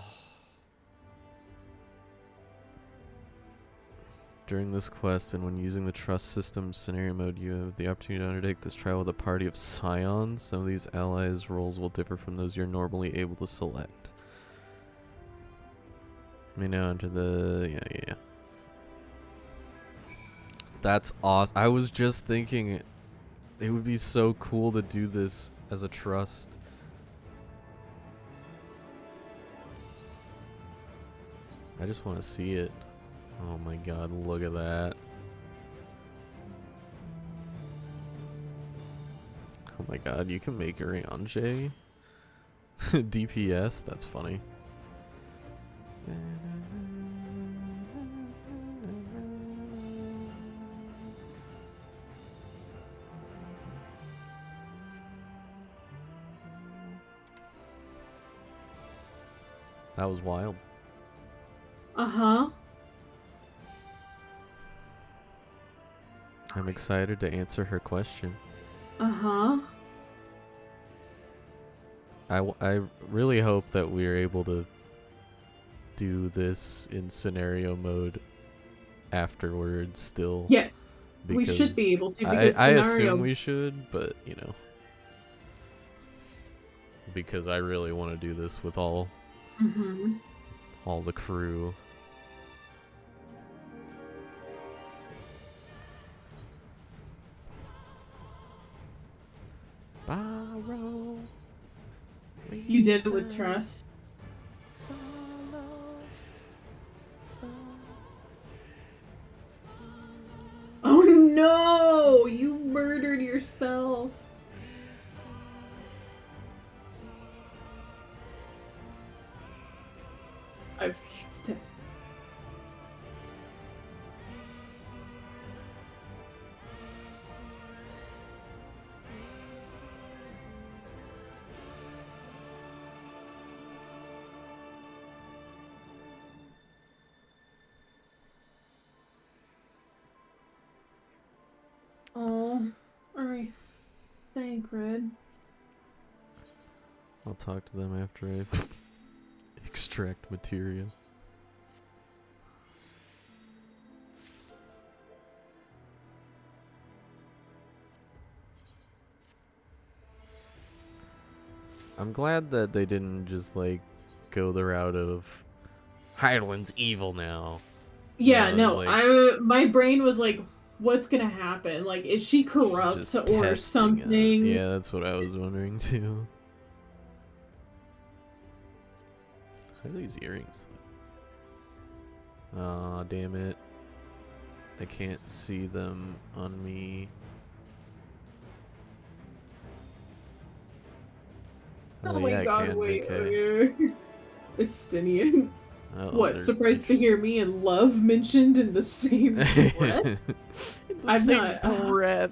During this quest and when using the trust system scenario mode, you have the opportunity to undertake this trial with a party of scions. Some of these allies' roles will differ from those you're normally able to select. May now enter the... yeah. That's awesome. I was just thinking it would be so cool to do this as a trust. I just want to see it. Oh my god, look at that. Oh my god, you can make Urianger DPS? That's funny. That was wild. Uh-huh. I'm excited to answer her question. Uh-huh. I really hope that we're able to do this in scenario mode afterwards still. Yes. We should be able to, because I scenario... assume we should, but you know. Because I really want to do this with all the crew. Borrow. You did it with trust. Oh no! You murdered yourself. I've fixed it. Oh, alright. Thank Red. I'll talk to them after I extract material. I'm glad that they didn't just like go the route of Hydaelyn's evil now. Yeah, no, like, my brain was like, what's gonna happen? Like, is she corrupt just or testing something? Yeah, that's what I was wondering too. How are these earrings? Aw, damn it. I can't see them on me. Oh, my yeah, god, I can. wait. Okay. Estinian. Oh, What, surprised to hear me and love mentioned in the same breath? In the same breath.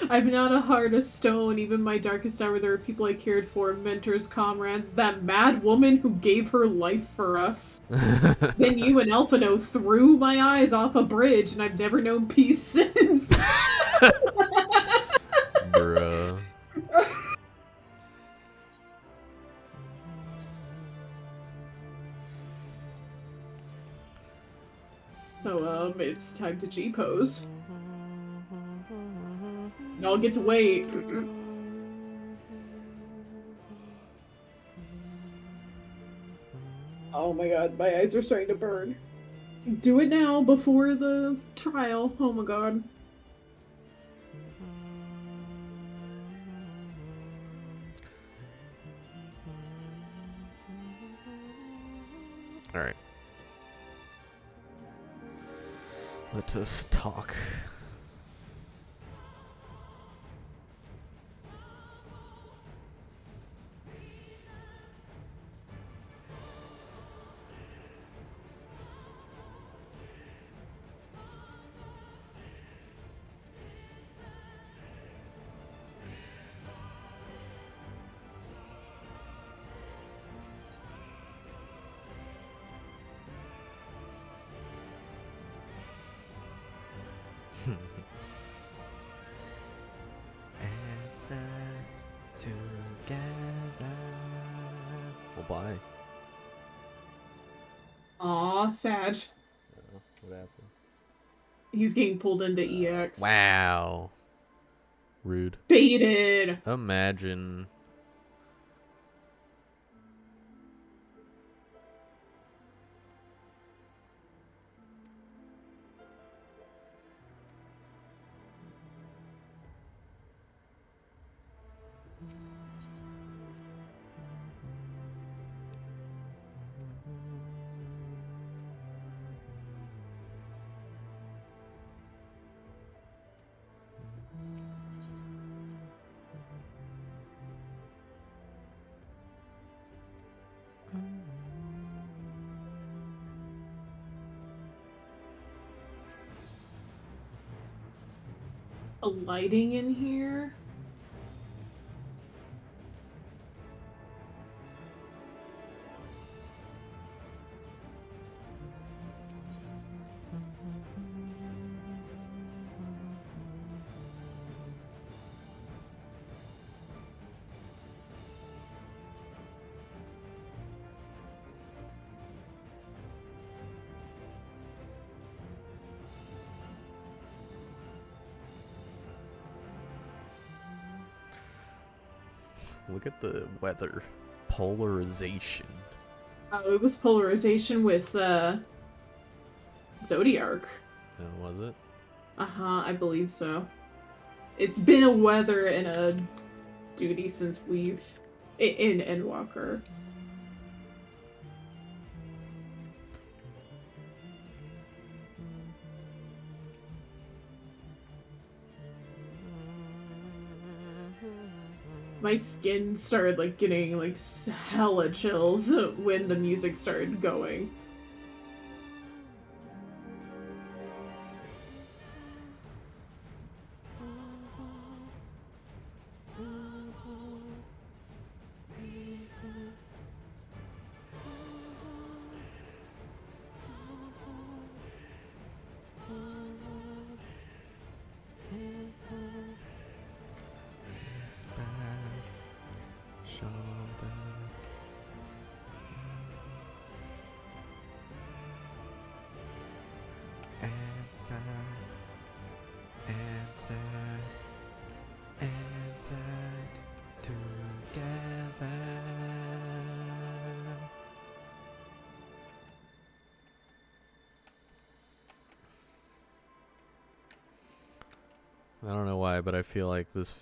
I'm not a heart of stone. Even my darkest hour, there were people I cared for, mentors, comrades. That mad woman who gave her life for us. Then you and Elfino threw my eyes off a bridge, and I've never known peace since. Bruh. So, it's time to G-pose. Y'all get to wait. Oh my god, my eyes are starting to burn. Do it now before the trial. Oh my god. Alright. Let us talk. Together. Well, bye. Aw, Sag. What happened? He's getting pulled into EX. Wow. Rude. Baited. Imagine. A lighting in here? Look at the weather. Polarization. Oh, it was polarization with Zodiark. Oh, was it? Uh-huh, I believe so. It's been a weather and a duty since we've in Endwalker. My skin started like getting like hella chills when the music started going. Answered together. I don't know why, but I feel like this,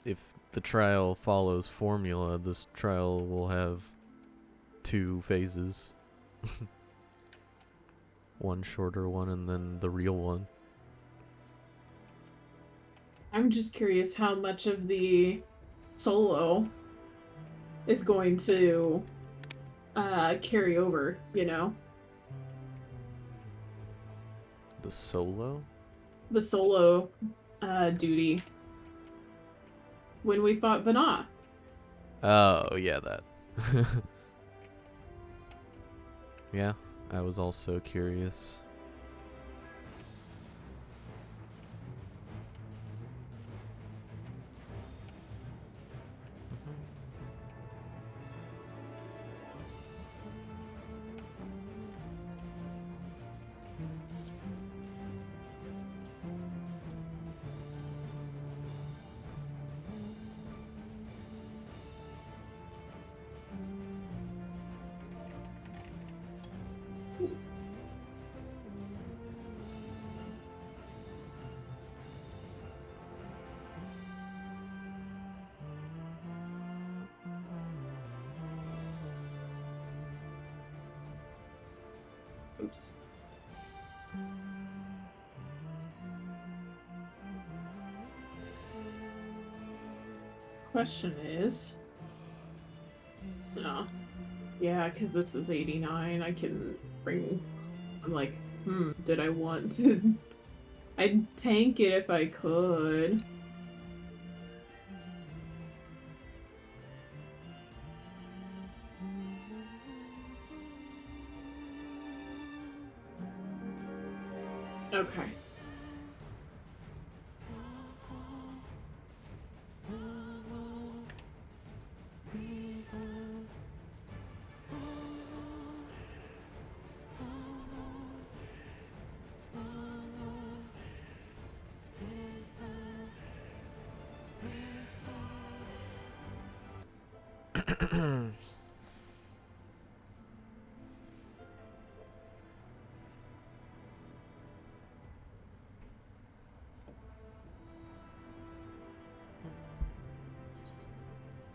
if the trial follows formula, this trial will have 2 phases. One shorter one and then the real one. I'm just curious how much of the solo is going to carry over, you know? The solo? The solo duty when we fought Vanat. Oh, yeah, that. Yeah, I was also curious. Oops. Question is, no, yeah, because this is 89. I can bring. I'm like, did I want to? I'd tank it if I could. Okay.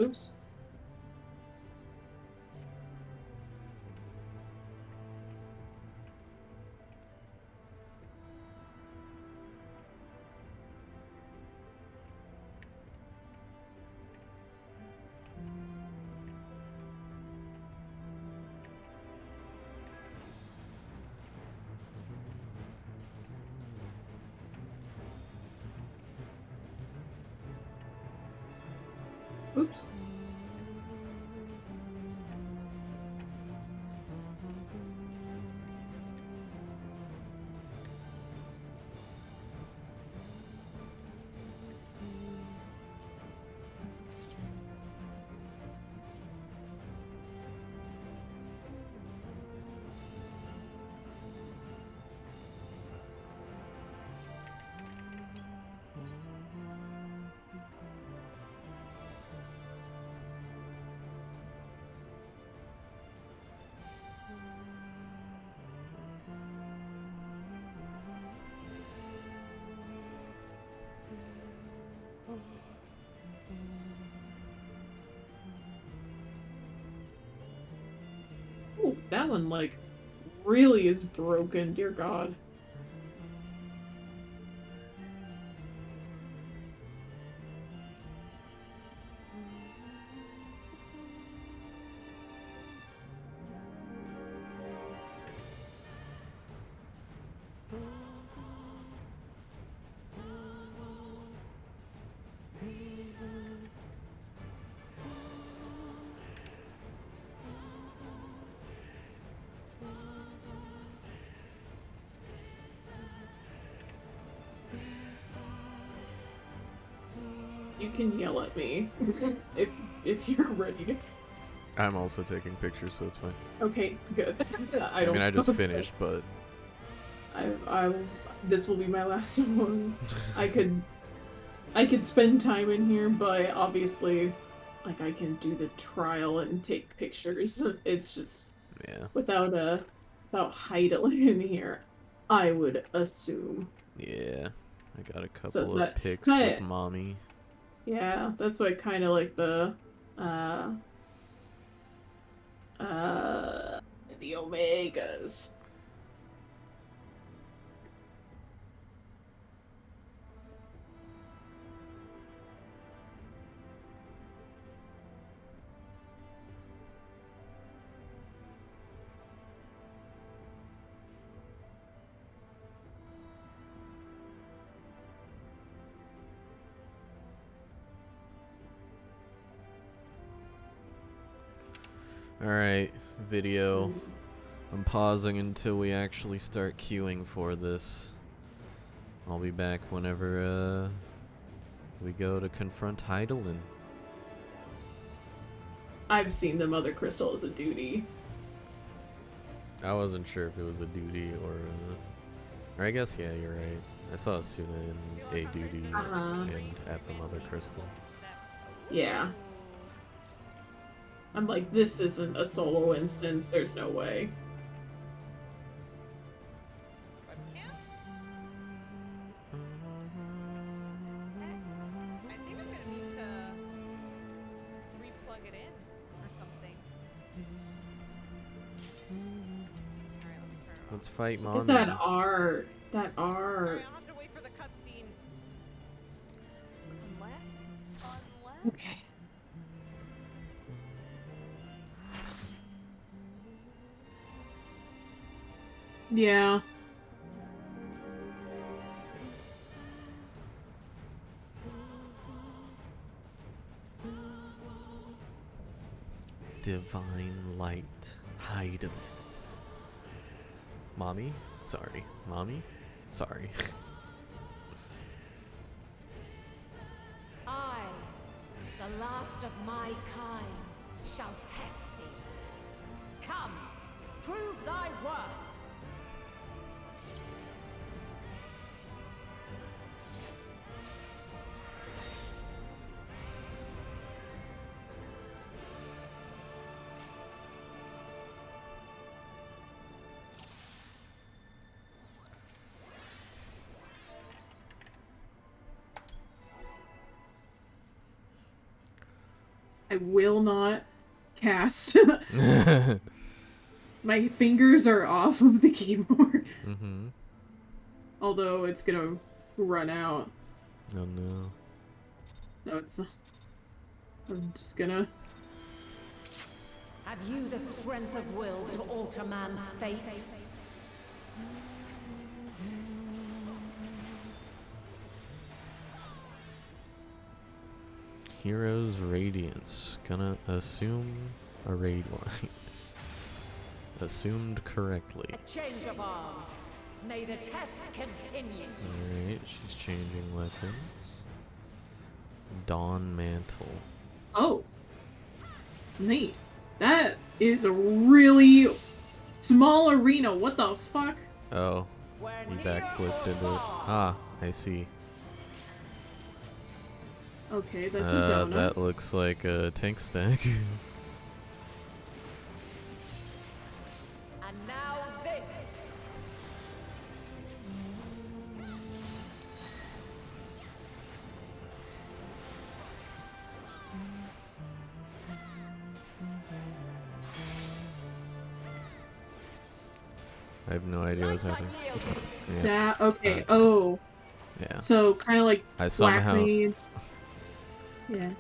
Oops. Oops. Ooh, that one, like, really is broken, dear God. You can yell at me if you're ready to. I'm also taking pictures, so it's fine. Okay, good. I mean, I just finished, but this will be my last one. I could spend time in here, but obviously, like, I can do the trial and take pictures. It's just without Heidel in here, I would assume. Yeah, I got a So couple of that pics kinda, with mommy. yeah, that's why kind of like uh the Omegas. Alright, video. I'm pausing until we actually start queuing for this. I'll be back whenever we go to confront Heidelin. I've seen the Mother Crystal as a duty. I wasn't sure if it was a duty or I guess, yeah, you're right. I saw Asuna in a duty and at the Mother Crystal. Yeah. I'm like, this isn't a solo instance, there's no way. I think I'm gonna need to replug it in or something. Alright, let me turn it Let's fight Look mommy. at that art. That art. I'll have to wait for the cutscene. Unless. Okay. Yeah. Divine light. Heidelin. Mommy? Sorry. Mommy? Sorry. I, the last of my kind, shall test thee. Come, prove thy worth. I will not cast. My fingers are off of the keyboard. Mm-hmm. Although it's gonna run out. Oh no. No, it's not. I'm just gonna... Have you the strength of will to alter man's fate? Hero's Radiance. Gonna assume a raid line. Assumed correctly. A change of arms. May the test continue. Alright, she's changing weapons. Dawn Mantle. Oh. Neat. That is a really small arena. What the fuck? Oh. He backflipped into it. Ah, I see. Okay, that's a donut. That looks like a tank stack. And now this. I have no idea what's happening. Yeah. That, okay, oh. Yeah. So, kind of like I somehow... Blackmane. Yeah.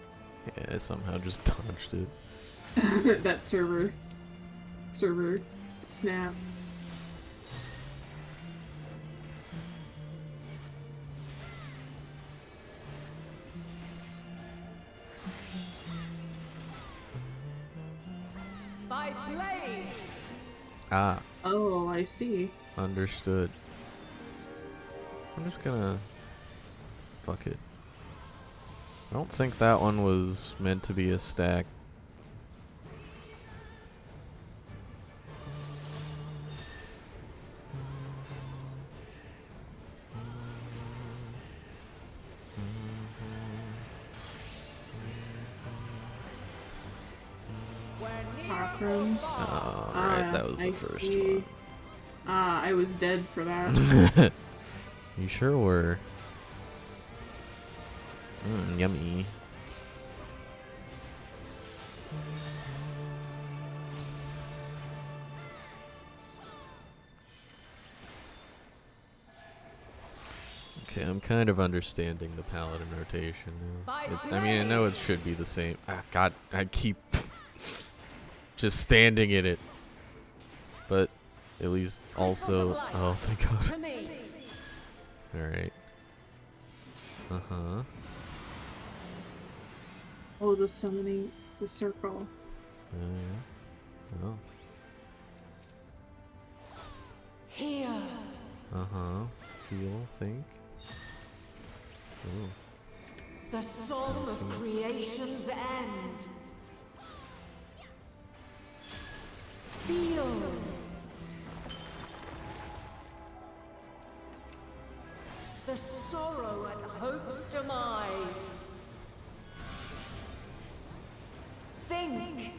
Yeah, I somehow just dodged it. That server snap. By blade. Ah. Oh, I see. Understood. I'm just gonna... Fuck it. I don't think that one was meant to be a stack. Oh, right, that was the first one. Ah, I was dead for that. You sure were. Yummy. Okay, I'm kind of understanding the paladin rotation now. I mean, I know it should be the same. Ah, God, I keep just standing in it. But at least also... Oh, thank God. Alright. Uh-huh. Oh, the summoning, the circle. Oh. Here. Uh-huh. Feel, think. Ooh. The song of creation's end. Feel. The sorrow at hope's demise. Think.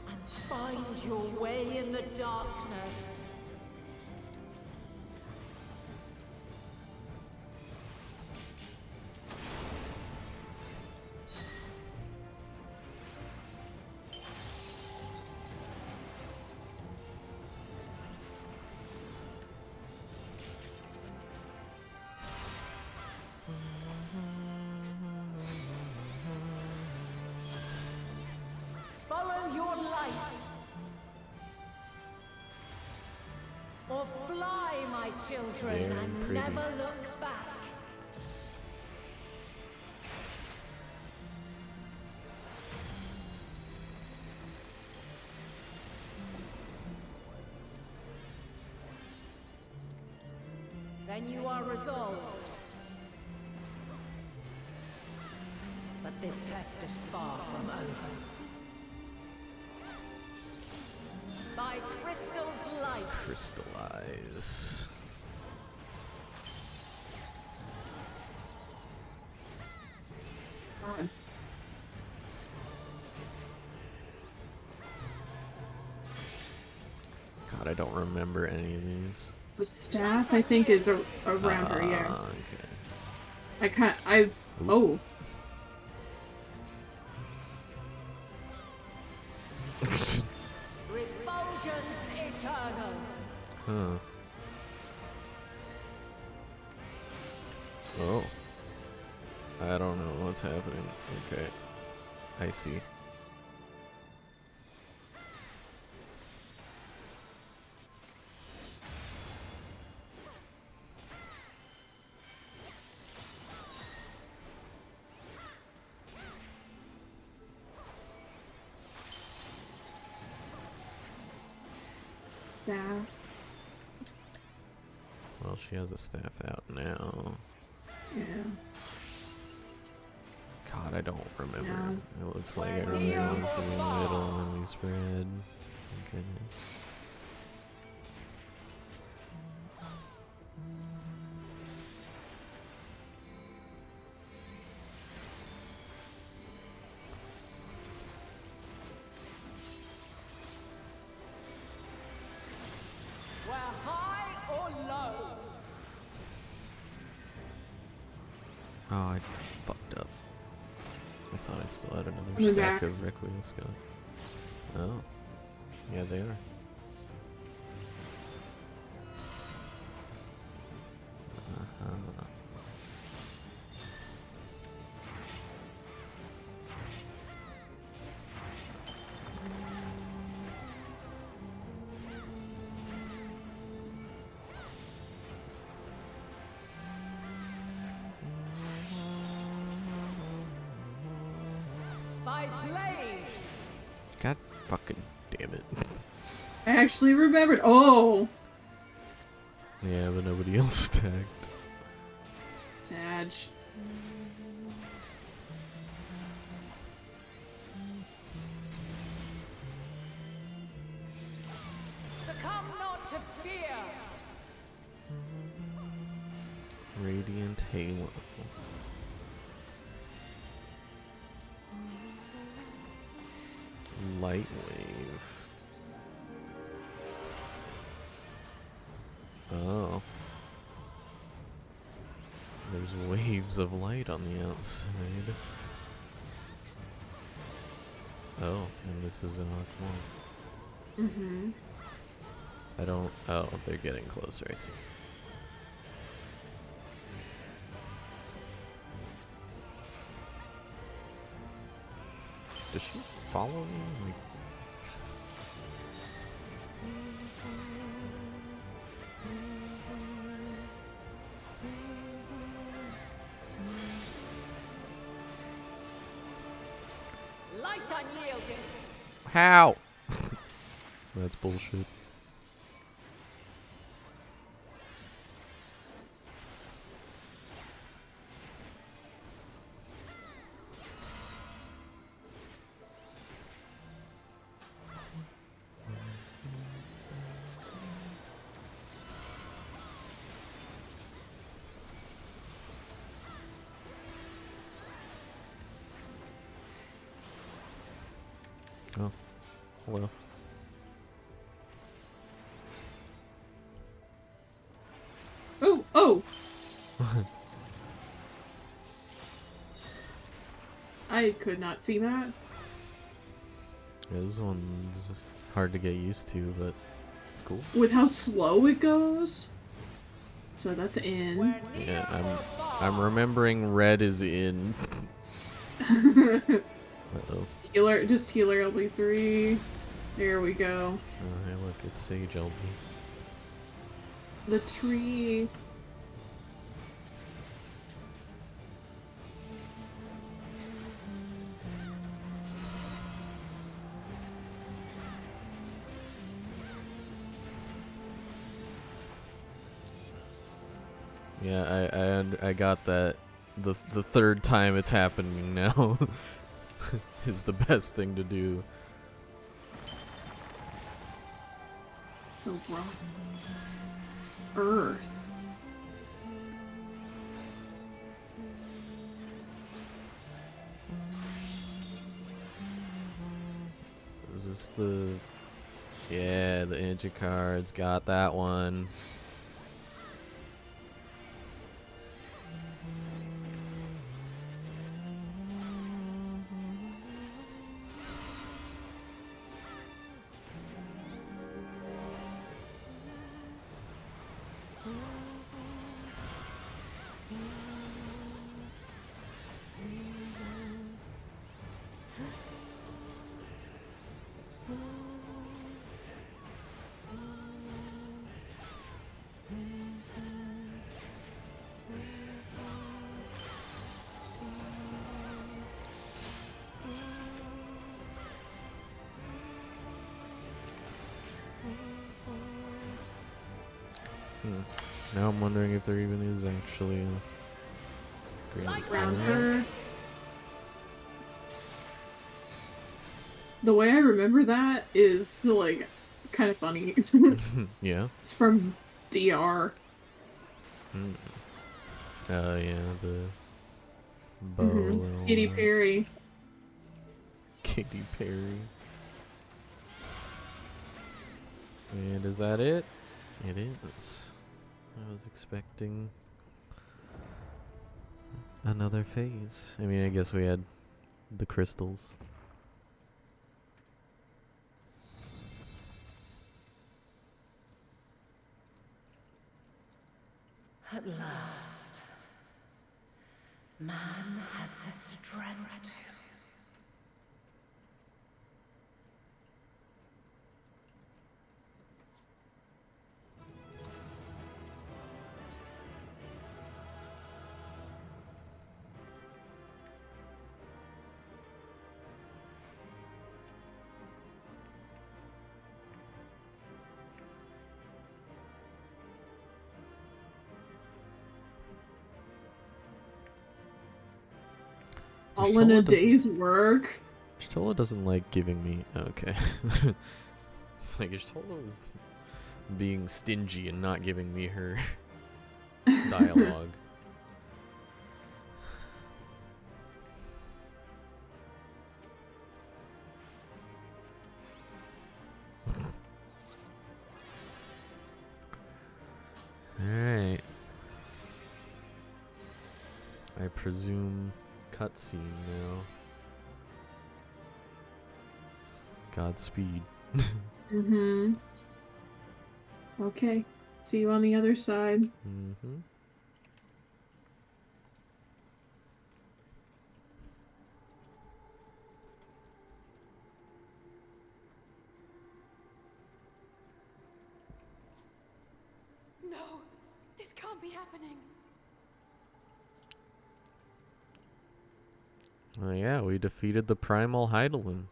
And find your way in the darkness. children Very and pretty. never look back. Then you are resolved. But this test is far from over. By Crystal's light. Crystallize. God, I don't remember any of these. The staff, I think, is around her, yeah. Okay. Oh. Refulgence eternal. Huh. Oh. I don't know what's happening. Okay. I see. Staff. Well, she has a staff out now. Yeah. God, I don't remember. Yeah. It looks like everything was in the middle and we spread. Okay. Where high or low. Oh, I fucked up. I thought I still had another We're stack back. of Requiem Scott. Oh. Yeah, they are. Uh-huh. By blade. God fucking damn it. I actually remembered. Oh. Yeah, but nobody else tagged. Sag. Succumb not to fear. Radiant Halo. Light wave. Oh. There's waves of light on the outside. Oh, and this is an Aqua. Mm-hmm. I don't. Oh, they're getting closer, I see. Does she follow me? Like, Light unyielding. how? That's bullshit. Oh, well. Oh, oh! I could not see that. Yeah, this one's hard to get used to, but it's cool. With how slow it goes. So that's in. Yeah, I'm remembering red is in. Uh-oh. Healer, just healer LB3. There we go. Oh, hey, look, it's Sage LB. The tree. Yeah, I got that. The third time it's happening now is the best thing to do. The rock. Earth. Is this the... Yeah, the engine cards. Got that one. Now I'm wondering if there even is actually a Grand Stallion. The way I remember that is like kind of funny. Yeah. It's from DR. Oh yeah, the bow. Katy Perry. Katy Perry. And is that it? It is. I was expecting another phase. I mean, I guess we had the crystals. At last, man has the strength to. All in a day's work. Ishtola doesn't like giving me... Okay. It's like Ishtola was being stingy and not giving me her dialogue. Alright. I presume cutscene now. Godspeed. Mm-hmm. Okay. See you on the other side. Mm-hmm. No, this can't be happening. Oh yeah, we defeated the Primal Heidelin.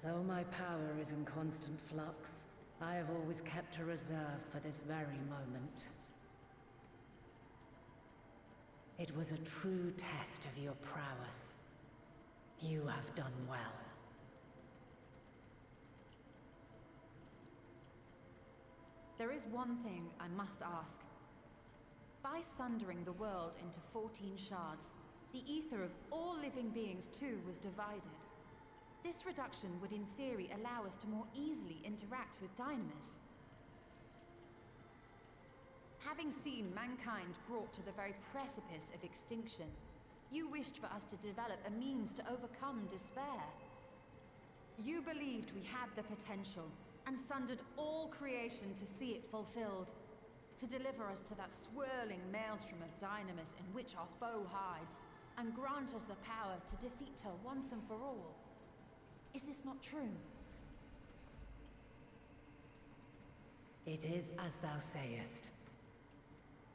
Though my power is in constant flux, I have always kept a reserve for this very moment. It was a true test of your prowess. You have done well. There is one thing I must ask. By sundering the world into 14 shards, the ether of all living beings too was divided. This reduction would in theory allow us to more easily interact with Dynamis. Having seen mankind brought to the very precipice of extinction, you wished for us to develop a means to overcome despair. You believed we had the potential, and sundered all creation to see it fulfilled, to deliver us to that swirling maelstrom of Dynamis in which our foe hides, and grant us the power to defeat her once and for all. Is this not true? It is as thou sayest.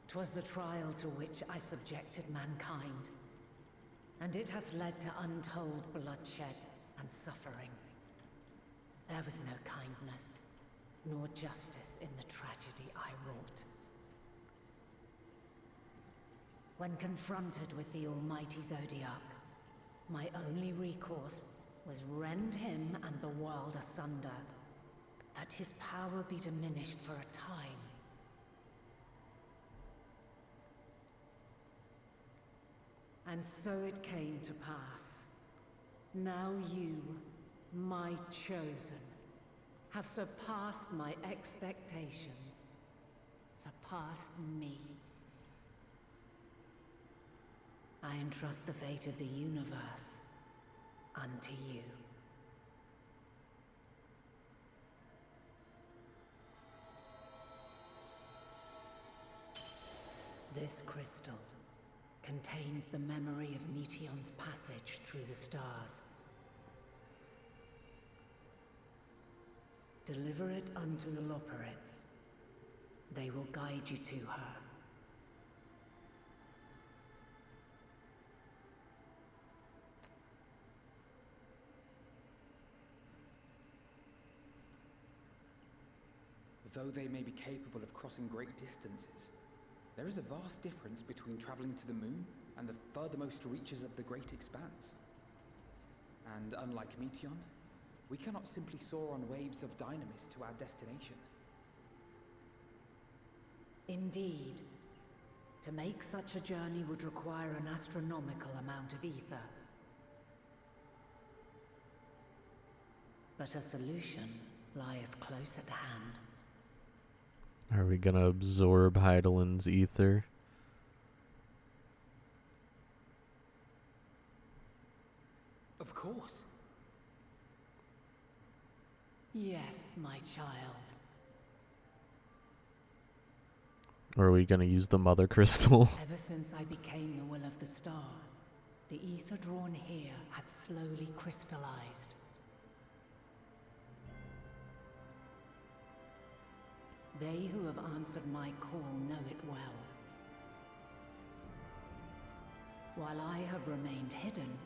'Twas the trial to which I subjected mankind, and it hath led to untold bloodshed and suffering. There was no kindness, nor justice in the tragedy I wrought. When confronted with the almighty Zodiac, my only recourse was rend him and the world asunder, that his power be diminished for a time. And so it came to pass. Now you, my chosen, have surpassed my expectations, surpassed me. I entrust the fate of the universe unto you. This crystal contains the memory of Meteion's passage through the stars. Deliver it unto the Loporrits. They will guide you to her. Though they may be capable of crossing great distances, there is a vast difference between traveling to the moon and the furthermost reaches of the great expanse. And unlike Meteion, we cannot simply soar on waves of dynamis to our destination. Indeed. To make such a journey would require an astronomical amount of ether. But a solution lieth close at hand. Are we gonna absorb Heidelin's ether? Of course. Yes, my child. Or are we gonna use the mother crystal? Ever since I became the will of the star, the ether drawn here had slowly crystallized. They who have answered my call know it well. While I have remained hidden,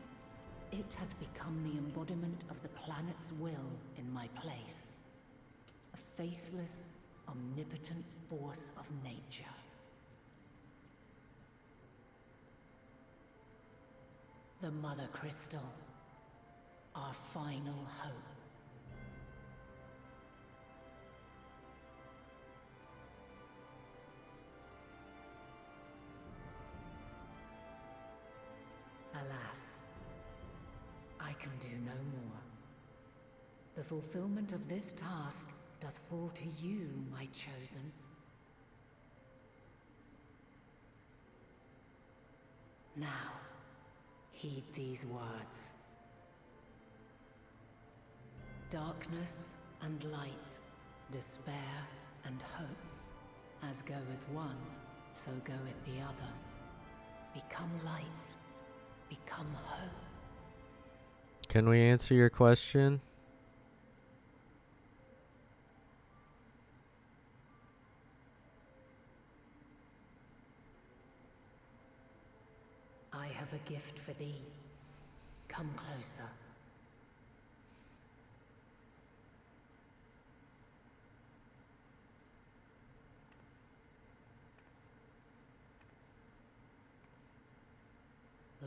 it hath become the embodiment of the planet's will in my place. A faceless, omnipotent force of nature. The Mother Crystal, our final hope. Alas, I can do no more. The fulfillment of this task doth fall to you, my chosen. Now, heed these words. Darkness and light, despair and hope. As goeth one, so goeth the other. Become light, become hope. Can we answer your question? I have a gift for thee. Come closer.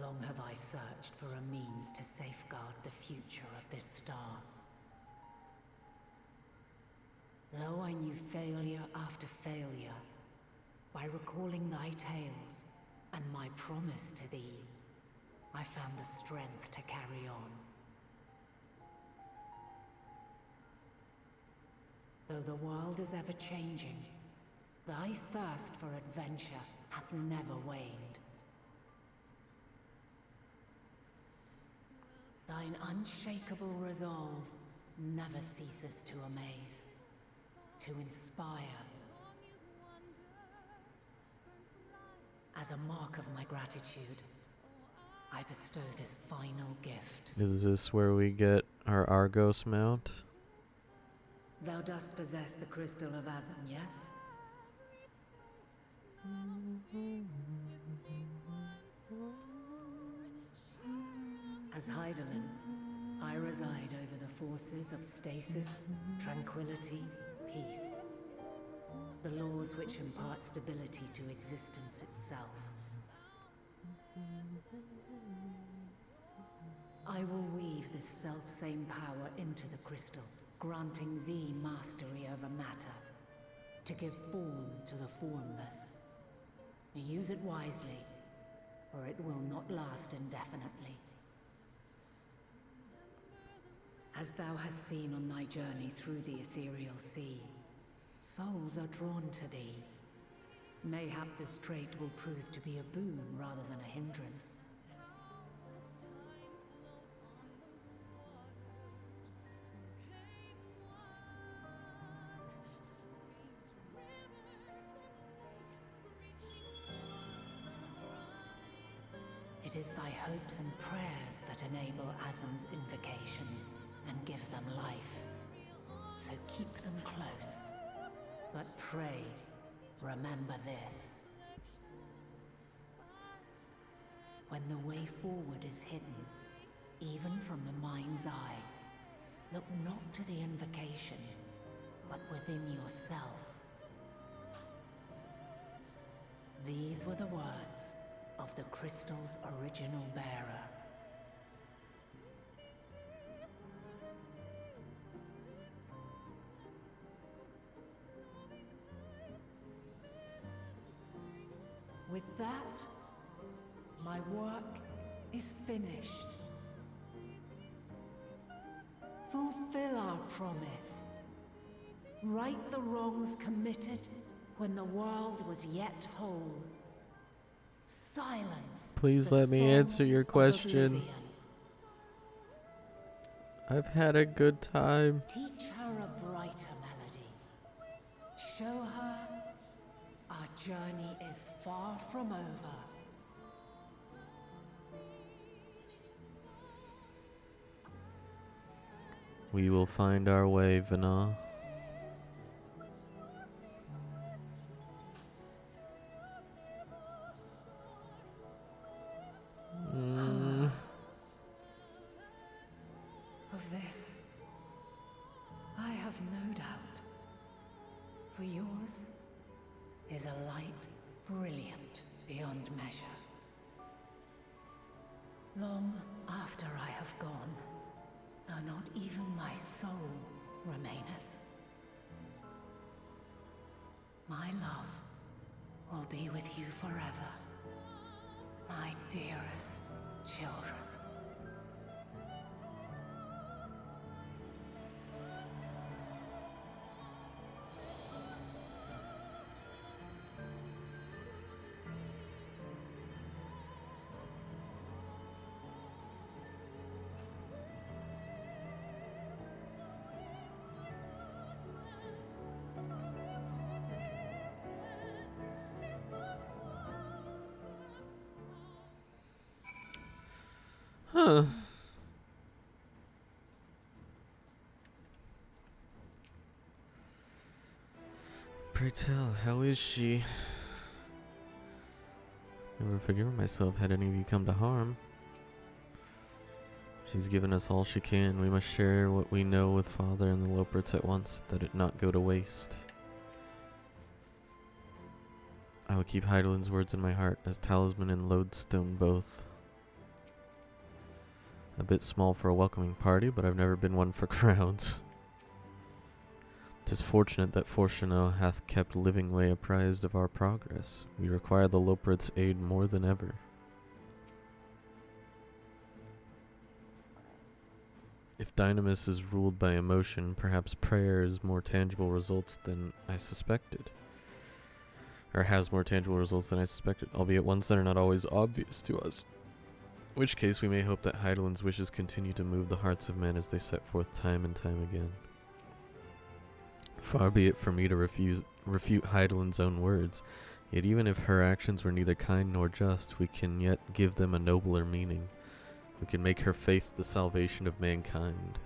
Long have I searched for a means to safeguard the future of this star. Though I knew failure after failure, by recalling thy tales and my promise to thee, I found the strength to carry on. Though the world is ever changing, thy thirst for adventure hath never waned. Thine unshakable resolve never ceases to amaze, to inspire. As a mark of my gratitude, I bestow this final gift. Is this where we get our Argos mount? Thou dost possess the crystal of Azam, yes? As Heidelin, I reside over the forces of stasis, tranquility, peace. The laws which impart stability to existence itself. I will weave this self-same power into the crystal, granting thee mastery over matter, to give form to the formless. Use it wisely, or it will not last indefinitely. As thou hast seen on thy journey through the ethereal sea, souls are drawn to thee. Mayhap this trait will prove to be a boon rather than a hindrance. It is thy hopes and prayers that enable Azam's invocations and give them life. So keep them close. But pray, remember this. When the way forward is hidden, even from the mind's eye, look not to the invocation, but within yourself. These were the words of the crystal's original bearer. With that, my work is finished. Fulfill our promise. Right the wrongs committed when the world was yet whole. Silence. Please the let me song answer your of question. oblivion. I've had a good time. Teach her a brighter melody. Show her our journey is far from over. We will find our way, Vana. Of this, I have no doubt. For yours is a light brilliant beyond measure. Long after I have gone, though not even my soul remaineth, my love will be with you forever, my dearest children. Huh. Pray tell, how is she? Never forgiven myself had any of you come to harm. She's given us all she can. We must share what we know with Father and the Loperts at once, that it not go to waste. I will keep Heidelin's words in my heart, as talisman and lodestone both. A bit small for a welcoming party, but I've never been one for crowds. 'Tis fortunate that Fortuno hath kept Livingway apprised of our progress. We require the Loperit's aid more than ever. If Dynamis is ruled by emotion, perhaps prayer is more tangible results than I suspected. Or has more tangible results than I suspected, albeit ones that are not always obvious to us. In which case we may hope that Heidelin's wishes continue to move the hearts of men as they set forth time and time again. Far be it from me to refute Heidelin's own words, yet even if her actions were neither kind nor just, we can yet give them a nobler meaning. We can make her faith the salvation of mankind.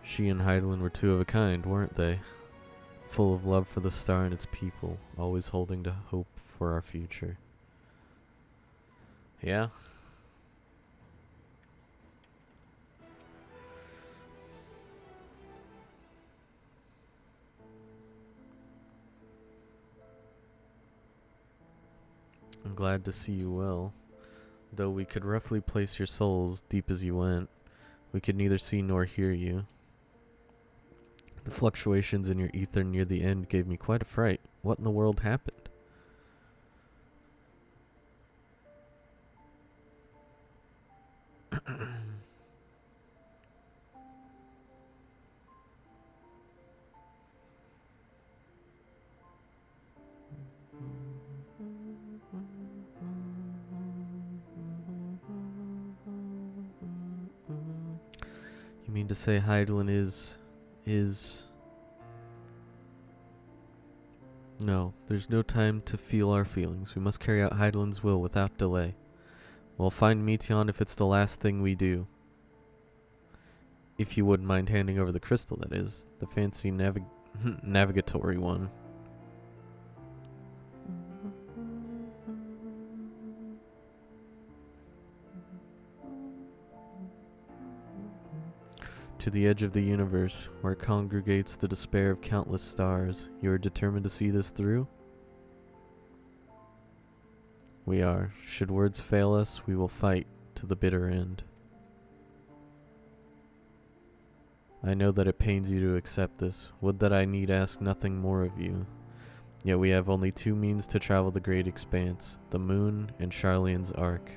She and Heidelin were two of a kind, weren't they? Full of love for the star and its people, always holding to hope for our future. Yeah? I'm glad to see you well. Though we could roughly place your souls deep as you went, we could neither see nor hear you. The fluctuations in your ether near the end gave me quite a fright. What in the world happened? You mean to say Heidelin is... No, there's no time to feel our feelings. We must carry out Heidelin's will without delay. We'll find Meteon if it's the last thing we do. If you wouldn't mind handing over the crystal, that is. The fancy navigatory one. To the edge of the universe, where congregates the despair of countless stars, you are determined to see this through? We are. Should words fail us, we will fight to the bitter end. I know that it pains you to accept this. Would that I need ask nothing more of you. Yet we have only two means to travel the great expanse, the moon and Charlene's Ark.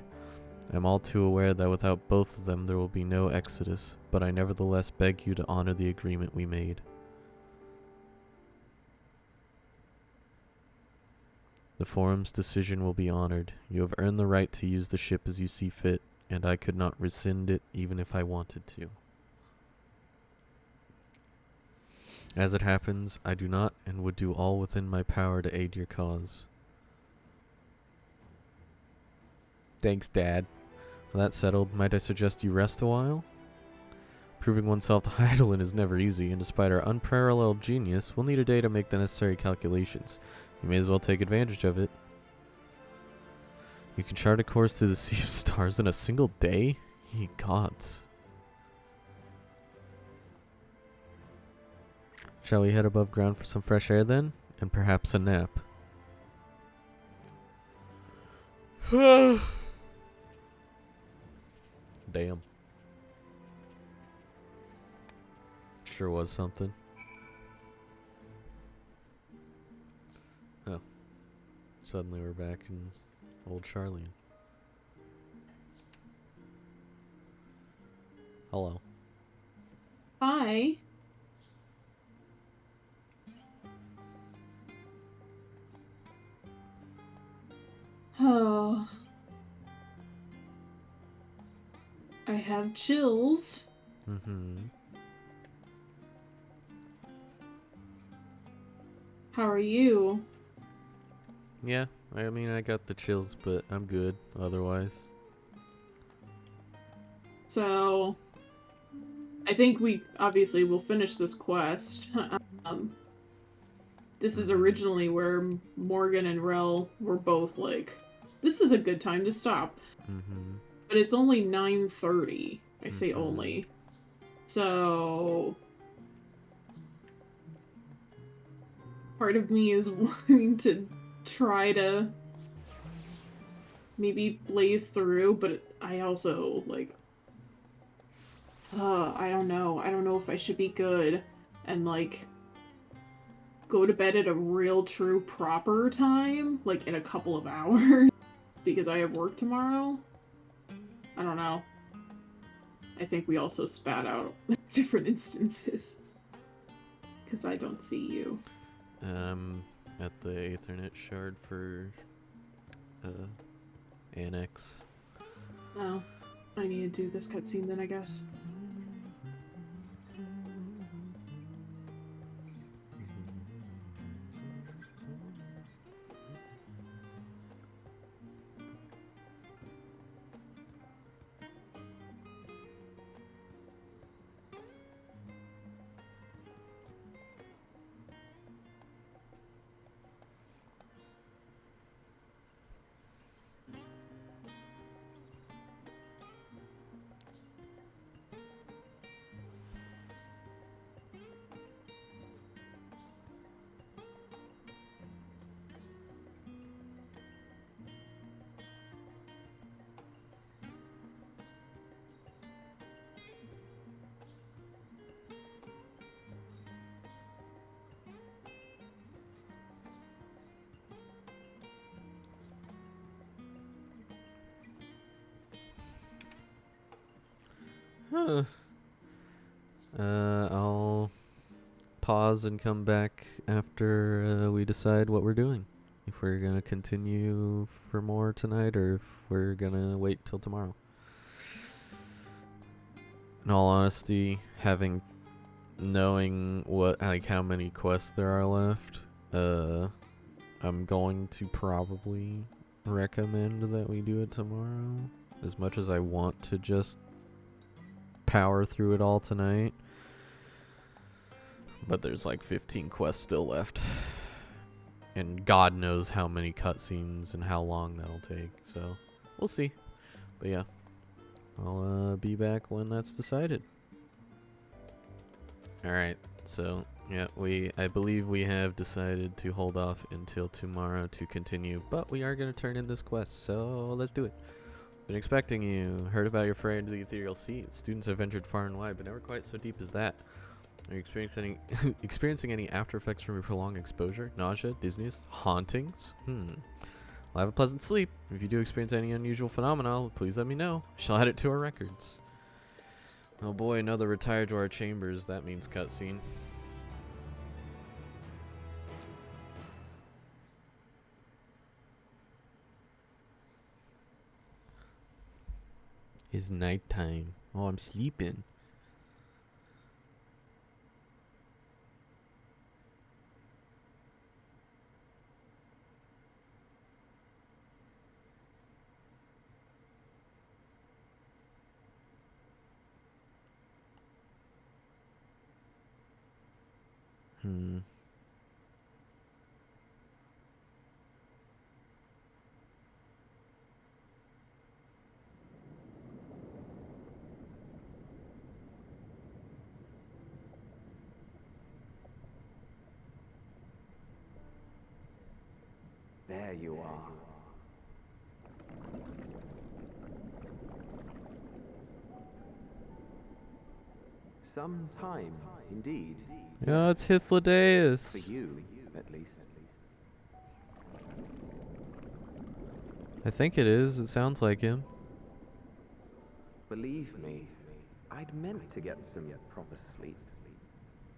I am all too aware that without both of them there will be no exodus, but I nevertheless beg you to honor the agreement we made. The forum's decision will be honored. You have earned the right to use the ship as you see fit, and I could not rescind it even if I wanted to. As it happens, I do not and would do all within my power to aid your cause. Thanks, Dad. Well, that settled, might I suggest you rest a while? Proving oneself to Heidelin is never easy, and despite our unparalleled genius, we'll need a day to make the necessary calculations. You may as well take advantage of it. You can chart a course through the sea of stars in a single day? Ye gods. Shall we head above ground for some fresh air then? And perhaps a nap. Damn. Sure was something. Oh. Suddenly we're back in old Charlene. Hello. Hi. Oh. I have chills. Mm-hmm. How are you? Yeah, I mean, I got the chills, but I'm good otherwise. So, I think we obviously will finish this quest. This is originally where Morgan and Rel were both like, this is a good time to stop. Mm-hmm. But it's only 9:30. I say only. So, part of me is wanting to try to maybe blaze through, but I also, like, I don't know. I don't know if I should be good and, like, go to bed at a real, true, proper time, like, in a couple of hours, because I have work tomorrow. I don't know. I think we also spat out different instances. Because I don't see you. At the Aethernet shard for, Annex. Oh. I need to do this cutscene then, I guess. Huh. I'll pause and come back after we decide what we're doing. If we're gonna continue for more tonight, or if we're gonna wait till tomorrow. In all honesty, knowing what, like, how many quests there are left, I'm going to probably recommend that we do it tomorrow. As much as I want to just power through it all tonight. But there's like 15 quests still left. And God knows how many cutscenes and how long that'll take. So, we'll see. But yeah, I'll be back when that's decided. Alright, so yeah, I believe we have decided to hold off until tomorrow to continue, but we are going to turn in this quest, so let's do it. Been expecting you. Heard about your foray into the ethereal sea. Students have ventured far and wide, but never quite so deep as that. Are you experiencing any after effects from your prolonged exposure? Nausea, dizziness, hauntings? Well, have a pleasant sleep. If you do experience any unusual phenomena, please let me know. Shall add it to our records. Oh boy, another retire to our chambers. That means cutscene. It's nighttime. Oh, I'm sleeping. There you are. Some time, indeed. Yeah, it's Hythlodaeus. For you, at least. I think it is. It sounds like him. Believe me, I'd meant to get some proper sleep.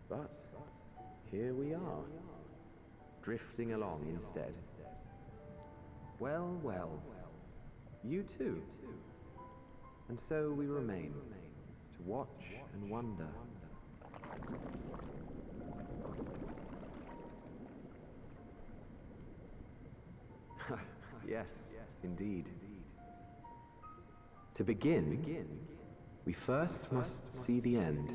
But here we are, drifting along instead. Well, well, you too. And so we remain, to watch and wonder. Yes, indeed. To begin, we first must see the end.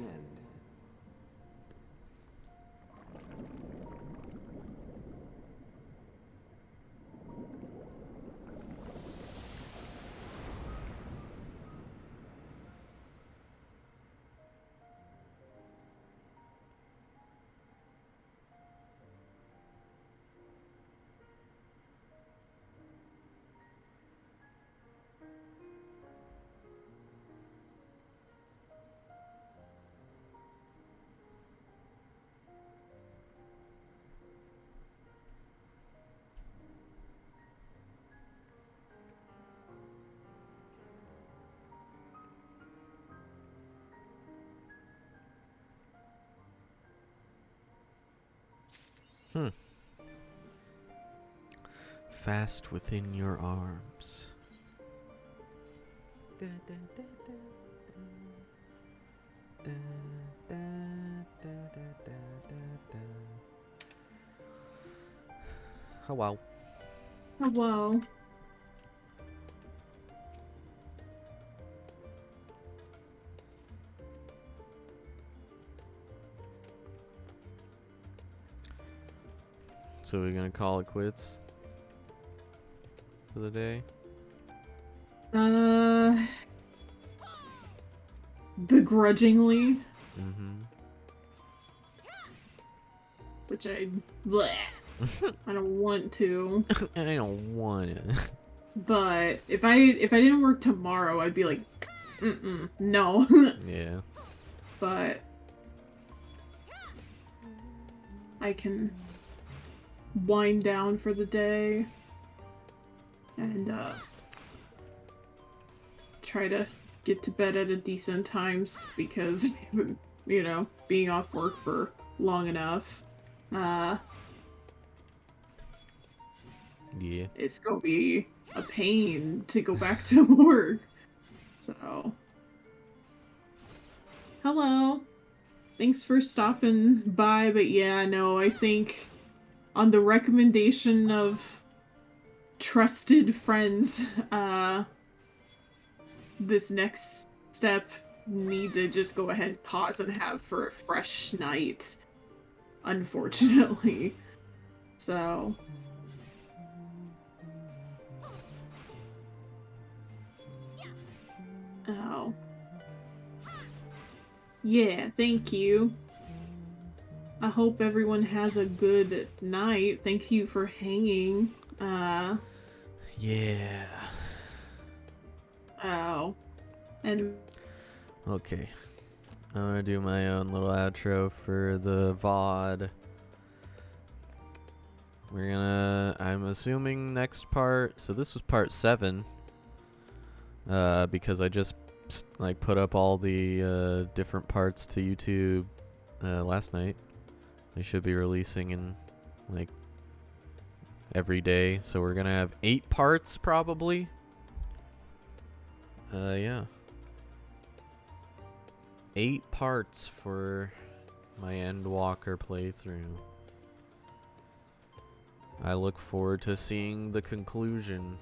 Fast within your arms. Oh wow. Oh wow. So we're gonna call it quits for the day? Begrudgingly. Which bleh. I don't want to. I don't want to. But if I didn't work tomorrow, I'd be like, no. Yeah. But I can wind down for the day and try to get to bed at a decent times because, you know, being off work for long enough. Yeah. It's gonna be a pain to go back to work. So, hello. Thanks for stopping by, but yeah, no, I think on the recommendation of trusted friends, this next step need to just go ahead, pause, and have for a fresh night, unfortunately. So, oh. Yeah, thank you. I hope everyone has a good night. Thank you for hanging. Yeah. Oh. And Okay. I'm gonna do my own little outro for the VOD. We're gonna, I'm assuming next part, so this was part 7. Because I just like put up all the different parts to YouTube last night. They should be releasing in like every day, so we're gonna have 8 parts probably. Yeah. 8 parts for my Endwalker playthrough. I look forward to seeing the conclusion.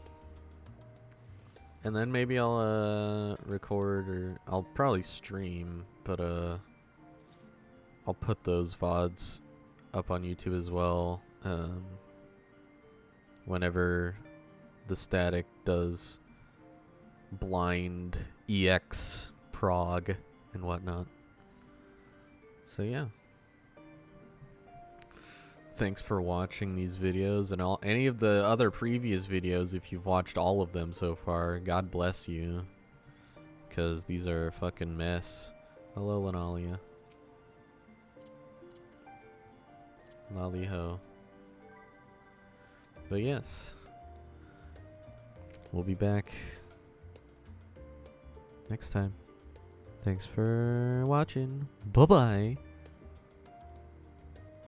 And then maybe I'll record, or I'll probably stream, but I'll put those VODs up on YouTube as well. Whenever the static does blind EX prog and whatnot. So yeah. Thanks for watching these videos and any of the other previous videos. If you've watched all of them so far, God bless you, because these are a fucking mess. Hello, Linalia. Lolly ho. But yes, we'll be back next time. Thanks for watching. Bye bye.